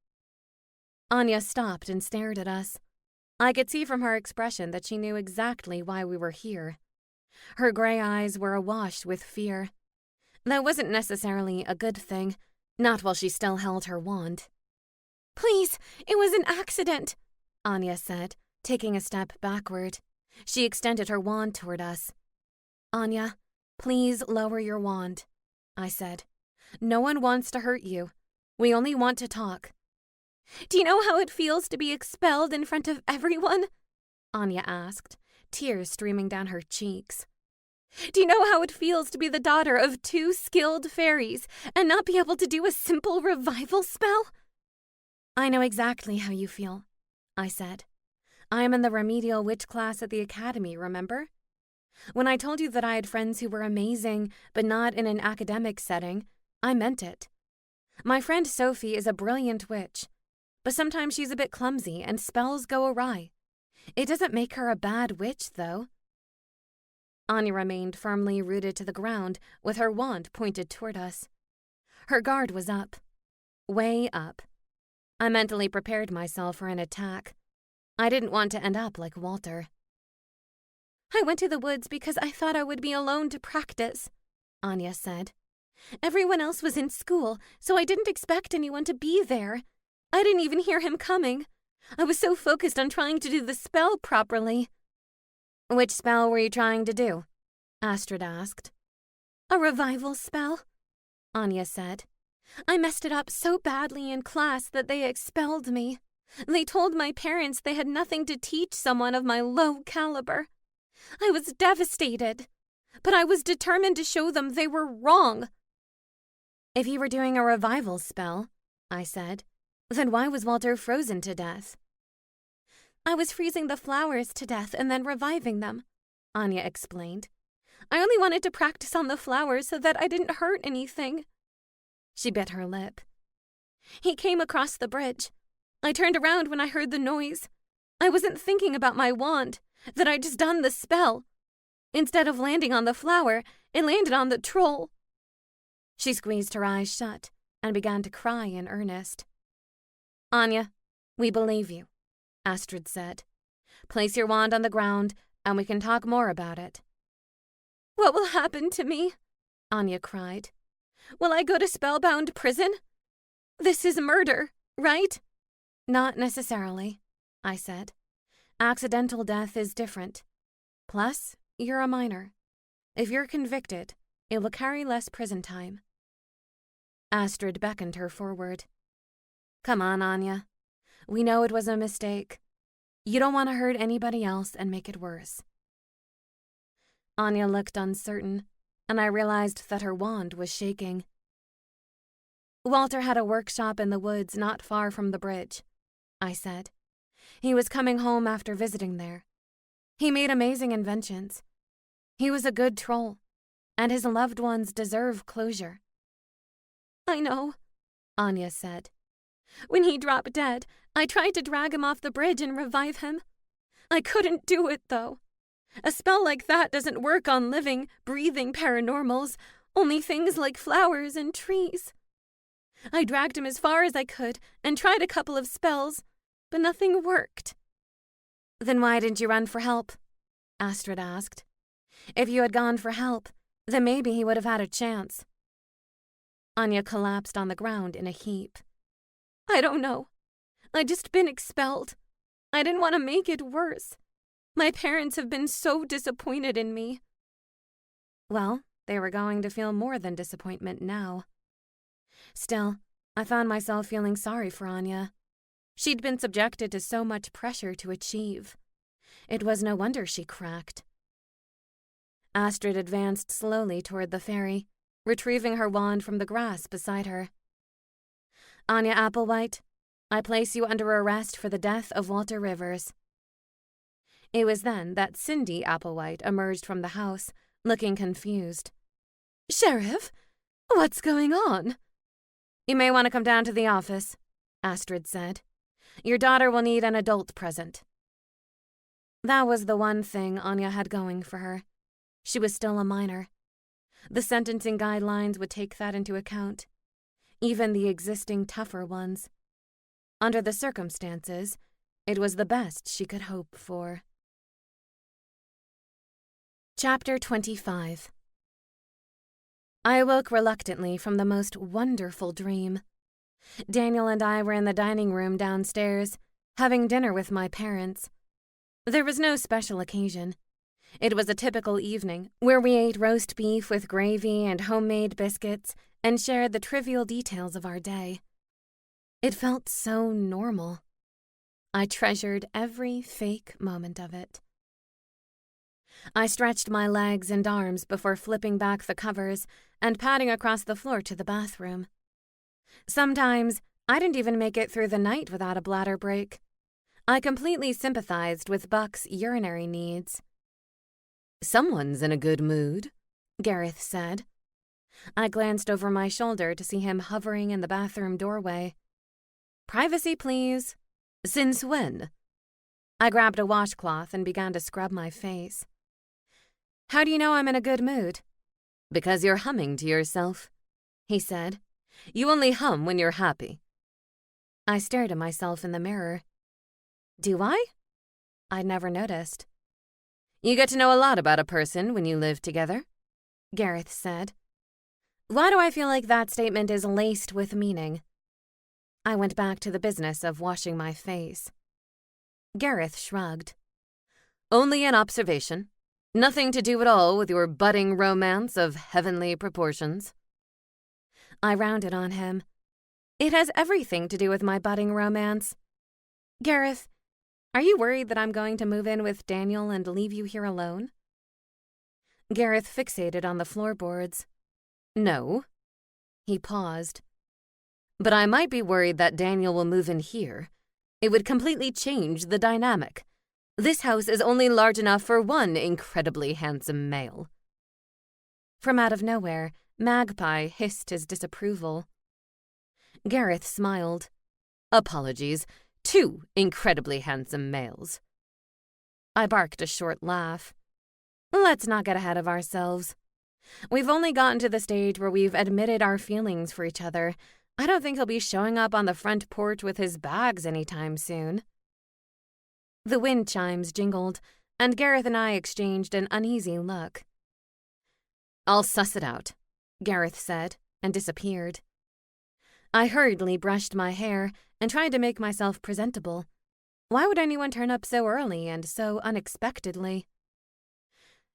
Anya stopped and stared at us. I could see from her expression that she knew exactly why we were here. Her gray eyes were awash with fear. That wasn't necessarily a good thing, not while she still held her wand. "Please, it was an accident," Anya said, taking a step backward. She extended her wand toward us. "Anya, please lower your wand," I said. "No one wants to hurt you. We only want to talk." "Do you know how it feels to be expelled in front of everyone?" Anya asked, tears streaming down her cheeks. "Do you know how it feels to be the daughter of 2 skilled fairies and not be able to do a simple revival spell?" "I know exactly how you feel," I said. "I am in the remedial witch class at the academy, remember? When I told you that I had friends who were amazing, but not in an academic setting, I meant it. My friend Sophie is a brilliant witch, but sometimes she's a bit clumsy and spells go awry. It doesn't make her a bad witch, though." Anya remained firmly rooted to the ground with her wand pointed toward us. Her guard was up. Way up. I mentally prepared myself for an attack. I didn't want to end up like Walter. "I went to the woods because I thought I would be alone to practice," Anya said. "Everyone else was in school, so I didn't expect anyone to be there. I didn't even hear him coming. I was so focused on trying to do the spell properly." "Which spell were you trying to do?" Astrid asked. "A revival spell," Anya said. "I messed it up so badly in class that they expelled me. They told my parents they had nothing to teach someone of my low caliber. I was devastated, but I was determined to show them they were wrong." "If you were doing a revival spell," I said, "then why was Walter frozen to death?" "I was freezing the flowers to death and then reviving them," Anya explained. "I only wanted to practice on the flowers so that I didn't hurt anything." She bit her lip. "He came across the bridge. I turned around when I heard the noise. I wasn't thinking about my wand, that I'd just done the spell. Instead of landing on the flower, it landed on the troll." She squeezed her eyes shut and began to cry in earnest. "Anya, we believe you," Astrid said. "Place your wand on the ground and we can talk more about it." "What will happen to me?" Anya cried. "Will I go to Spellbound prison? This is murder, right?" "Not necessarily," I said. "Accidental death is different. Plus, you're a minor. If you're convicted, it will carry less prison time." Astrid beckoned her forward. "Come on, Anya. We know it was a mistake. You don't want to hurt anybody else and make it worse." Anya looked uncertain, and I realized that her wand was shaking. "Walter had a workshop in the woods not far from the bridge," I said. "He was coming home after visiting there. He made amazing inventions. He was a good troll, and his loved ones deserve closure." "I know," Anya said. "When he dropped dead, I tried to drag him off the bridge and revive him. I couldn't do it, though. A spell like that doesn't work on living, breathing paranormals, only things like flowers and trees. I dragged him as far as I could and tried a couple of spells, but nothing worked." "Then why didn't you run for help?" Astrid asked. "If you had gone for help, then maybe he would have had a chance." Anya collapsed on the ground in a heap. "I don't know. I'd just been expelled. I didn't want to make it worse. My parents have been so disappointed in me." Well, they were going to feel more than disappointment now. Still, I found myself feeling sorry for Anya. She'd been subjected to so much pressure to achieve. It was no wonder she cracked. Astrid advanced slowly toward the fairy, retrieving her wand from the grass beside her. "Anya Applewhite, I place you under arrest for the death of Walter Rivers." It was then that Cindy Applewhite emerged from the house, looking confused. "Sheriff, what's going on?" "You may want to come down to the office," Astrid said. "Your daughter will need an adult present." That was the one thing Anya had going for her. She was still a minor. The sentencing guidelines would take that into account, even the existing tougher ones. Under the circumstances, it was the best she could hope for. Chapter 25. I awoke reluctantly from the most wonderful dream. Daniel and I were in the dining room downstairs, having dinner with my parents. There was no special occasion. It was a typical evening where we ate roast beef with gravy and homemade biscuits and shared the trivial details of our day. It felt so normal. I treasured every fake moment of it. I stretched my legs and arms before flipping back the covers and padding across the floor to the bathroom. Sometimes I didn't even make it through the night without a bladder break. I completely sympathized with Buck's urinary needs. "Someone's in a good mood," Gareth said. I glanced over my shoulder to see him hovering in the bathroom doorway. "Privacy, please." "Since when?" I grabbed a washcloth and began to scrub my face. "How do you know I'm in a good mood?" "Because you're humming to yourself," he said. "You only hum when you're happy." I stared at myself in the mirror. Do I? I'd never noticed. "You get to know a lot about a person when you live together," Gareth said. Why do I feel like that statement is laced with meaning? I went back to the business of washing my face. Gareth shrugged. "Only an observation. Nothing to do at all with your budding romance of heavenly proportions." I rounded on him. It has everything to do with my budding romance. Gareth, are you worried that I'm going to move in with Daniel and leave you here alone? Gareth fixated on the floorboards. "No." He paused. "But I might be worried that Daniel will move in here. It would completely change the dynamic. This house is only large enough for one incredibly handsome male." From out of nowhere, Magpie hissed his disapproval. Gareth smiled. "Apologies. 2 incredibly handsome males." I barked a short laugh. Let's not get ahead of ourselves. We've only gotten to the stage where we've admitted our feelings for each other. I don't think he'll be showing up on the front porch with his bags anytime soon. The wind chimes jingled, and Gareth and I exchanged an uneasy look. "I'll suss it out," Gareth said, and disappeared. I hurriedly brushed my hair and tried to make myself presentable. Why would anyone turn up so early and so unexpectedly?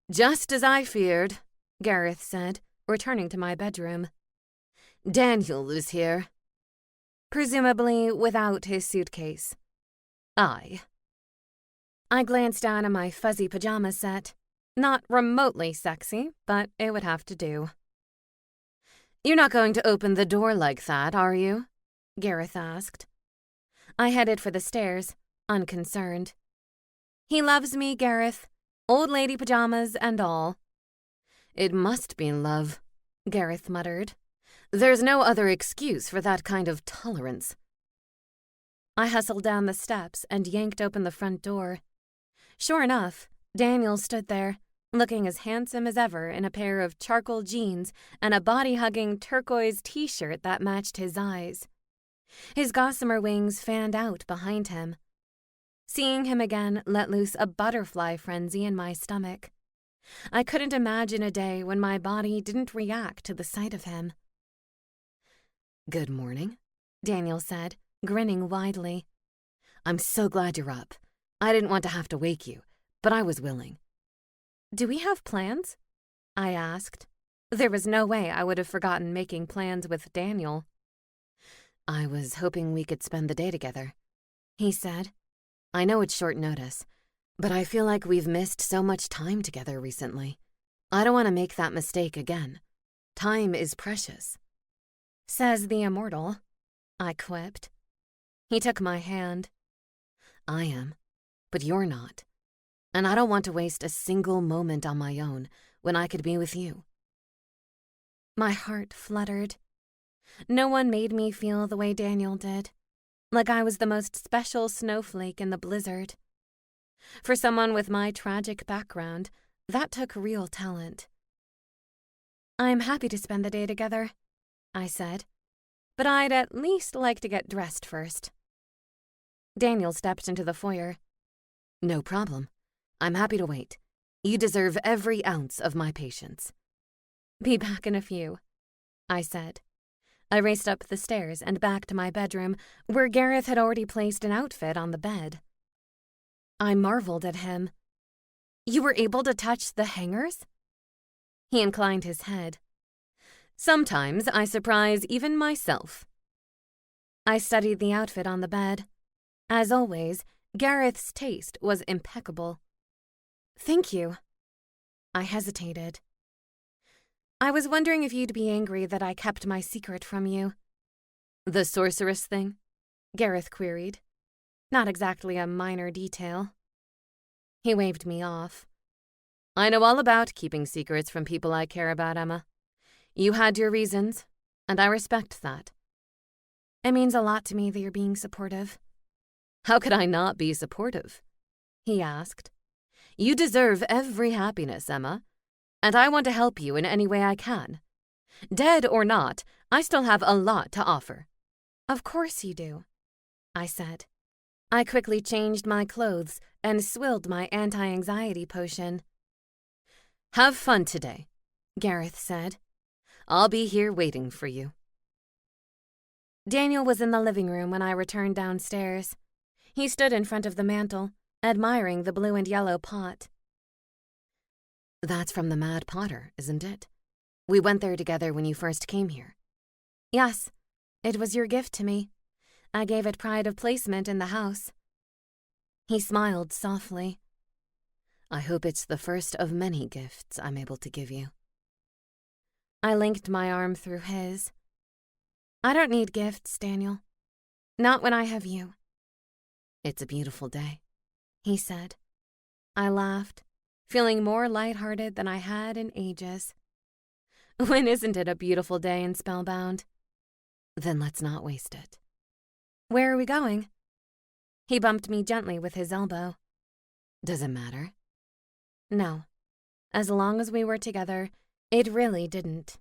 "Just as I feared," Gareth said, returning to my bedroom. "Daniel is here." Presumably without his suitcase. "Aye." I glanced down at my fuzzy pajama set. Not remotely sexy, but it would have to do. "You're not going to open the door like that, are you?" Gareth asked. I headed for the stairs, unconcerned. He loves me, Gareth. Old lady pajamas and all. "It must be love," Gareth muttered. "There's no other excuse for that kind of tolerance." I hustled down the steps and yanked open the front door. Sure enough, Daniel stood there, looking as handsome as ever in a pair of charcoal jeans and a body-hugging turquoise t-shirt that matched his eyes. His gossamer wings fanned out behind him. Seeing him again let loose a butterfly frenzy in my stomach. I couldn't imagine a day when my body didn't react to the sight of him. "Good morning," Daniel said, grinning widely. "I'm so glad you're up. I didn't want to have to wake you, but I was willing." Do we have plans? I asked. There was no way I would have forgotten making plans with Daniel. "I was hoping we could spend the day together," he said. "I know it's short notice, but I feel like we've missed so much time together recently. I don't want to make that mistake again. Time is precious." Says the immortal, I quipped. He took my hand. "I am, but you're not. And I don't want to waste a single moment on my own when I could be with you." My heart fluttered. No one made me feel the way Daniel did, like I was the most special snowflake in the blizzard. For someone with my tragic background, that took real talent. I'm happy to spend the day together, I said, but I'd at least like to get dressed first. Daniel stepped into the foyer. "No problem. I'm happy to wait. You deserve every ounce of my patience." Be back in a few, I said. I raced up the stairs and back to my bedroom, where Gareth had already placed an outfit on the bed. I marveled at him. You were able to touch the hangers? He inclined his head. Sometimes I surprise even myself. I studied the outfit on the bed. As always, Gareth's taste was impeccable. Thank you. I hesitated. I was wondering if you'd be angry that I kept my secret from you. The sorceress thing? Gareth queried. Not exactly a minor detail. He waved me off. I know all about keeping secrets from people I care about, Emma. You had your reasons, and I respect that. It means a lot to me that you're being supportive. How could I not be supportive? He asked. You deserve every happiness, Emma, and I want to help you in any way I can. Dead or not, I still have a lot to offer. Of course you do, I said. I quickly changed my clothes and swilled my anti-anxiety potion. Have fun today, Gareth said. I'll be here waiting for you. Daniel was in the living room when I returned downstairs. He stood in front of the mantel, admiring the blue and yellow pot. That's from the Mad Potter, isn't it? We went there together when you first came here. Yes, it was your gift to me. I gave it pride of placement in the house. He smiled softly. I hope it's the first of many gifts I'm able to give you. I linked my arm through his. I don't need gifts, Daniel. Not when I have you. It's a beautiful day, he said. I laughed, feeling more lighthearted than I had in ages. When isn't it a beautiful day in Spellbound? Then let's not waste it. Where are we going? He bumped me gently with his elbow. Does it matter? No. As long as we were together, it really didn't.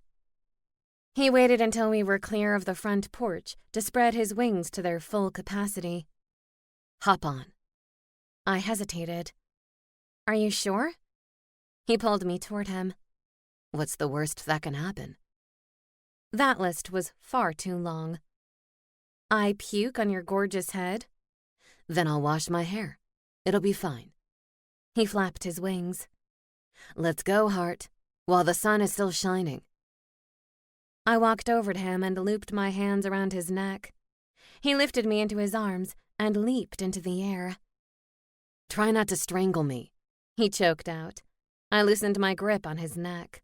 He waited until we were clear of the front porch to spread his wings to their full capacity. Hop on. I hesitated. Are you sure? He pulled me toward him. What's the worst that can happen? That list was far too long. I puke on your gorgeous head? Then I'll wash my hair. It'll be fine. He flapped his wings. Let's go, Heart, while the sun is still shining. I walked over to him and looped my hands around his neck. He lifted me into his arms and leaped into the air. Try not to strangle me, he choked out. I loosened my grip on his neck.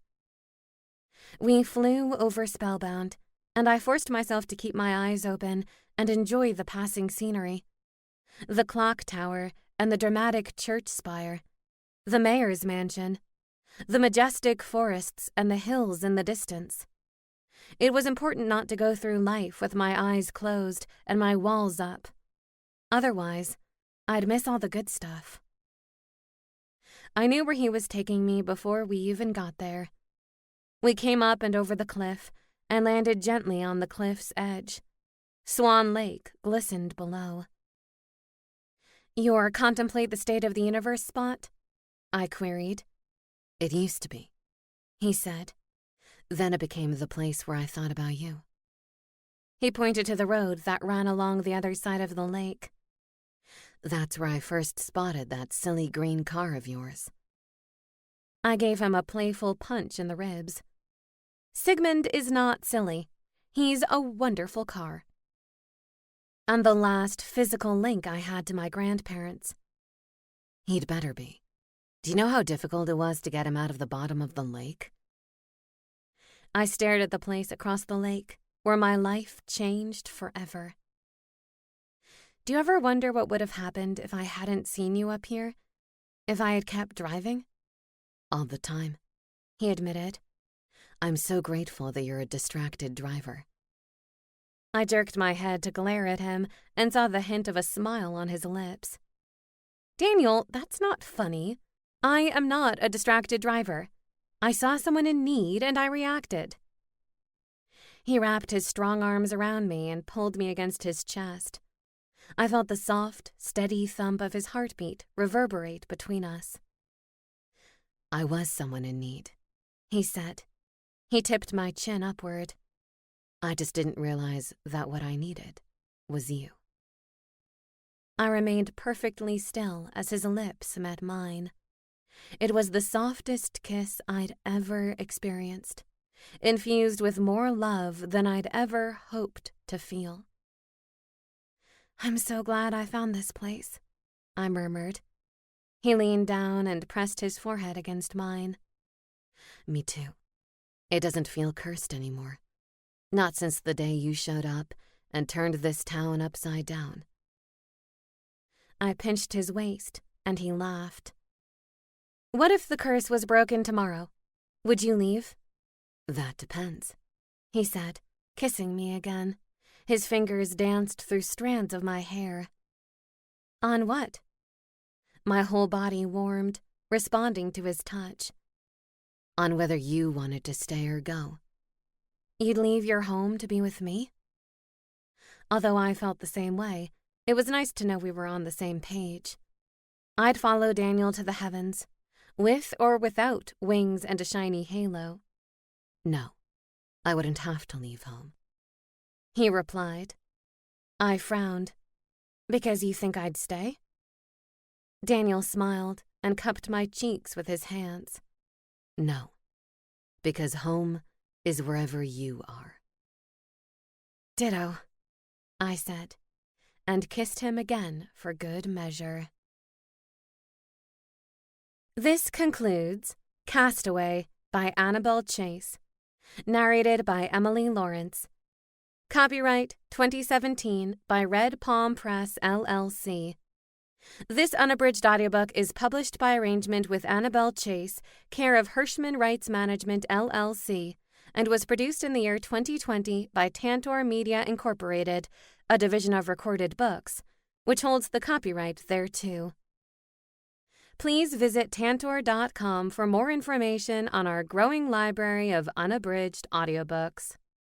We flew over Spellbound, and I forced myself to keep my eyes open and enjoy the passing scenery. The clock tower and the dramatic church spire, the mayor's mansion, the majestic forests and the hills in the distance. It was important not to go through life with my eyes closed and my walls up. Otherwise, I'd miss all the good stuff. I knew where he was taking me before we even got there. We came up and over the cliff and landed gently on the cliff's edge. Swan Lake glistened below. Your contemplate the state of the universe spot? I queried. It used to be, he said. Then it became the place where I thought about you. He pointed to the road that ran along the other side of the lake. That's where I first spotted that silly green car of yours. I gave him a playful punch in the ribs. Sigmund is not silly. He's a wonderful car. And the last physical link I had to my grandparents. He'd better be. Do you know how difficult it was to get him out of the bottom of the lake? I stared at the place across the lake, where my life changed forever. Do you ever wonder what would have happened if I hadn't seen you up here? If I had kept driving? All the time, he admitted. I'm so grateful that you're a distracted driver. I jerked my head to glare at him and saw the hint of a smile on his lips. Daniel, that's not funny. I am not a distracted driver. I saw someone in need and I reacted. He wrapped his strong arms around me and pulled me against his chest. I felt the soft, steady thump of his heartbeat reverberate between us. I was someone in need, he said. He tipped my chin upward. I just didn't realize that what I needed was you. I remained perfectly still as his lips met mine. It was the softest kiss I'd ever experienced, infused with more love than I'd ever hoped to feel. "I'm so glad I found this place," I murmured. He leaned down and pressed his forehead against mine. Me too. It doesn't feel cursed anymore. Not since the day you showed up and turned this town upside down. I pinched his waist, and he laughed. "What if the curse was broken tomorrow? Would you leave?" That depends," he said, kissing me again. His fingers danced through strands of my hair. "On what?" My whole body warmed, responding to his touch. "On whether you wanted to stay or go." "You'd leave your home to be with me?" Although I felt the same way, it was nice to know we were on the same page. I'd follow Daniel to the heavens, with or without wings and a shiny halo. "No, I wouldn't have to leave home," he replied. I frowned. "Because you think I'd stay?" Daniel smiled and cupped my cheeks with his hands. "No, because home is wherever you are." "Ditto," I said, and kissed him again for good measure. This concludes Castaway by Annabel Chase, narrated by Emily Lawrence. Copyright 2017 by Red Palm Press, LLC. This unabridged audiobook is published by arrangement with Annabel Chase, care of Hirschman Rights Management, LLC, and was produced in the year 2020 by Tantor Media Incorporated, a division of Recorded Books, which holds the copyright thereto. Please visit tantor.com for more information on our growing library of unabridged audiobooks.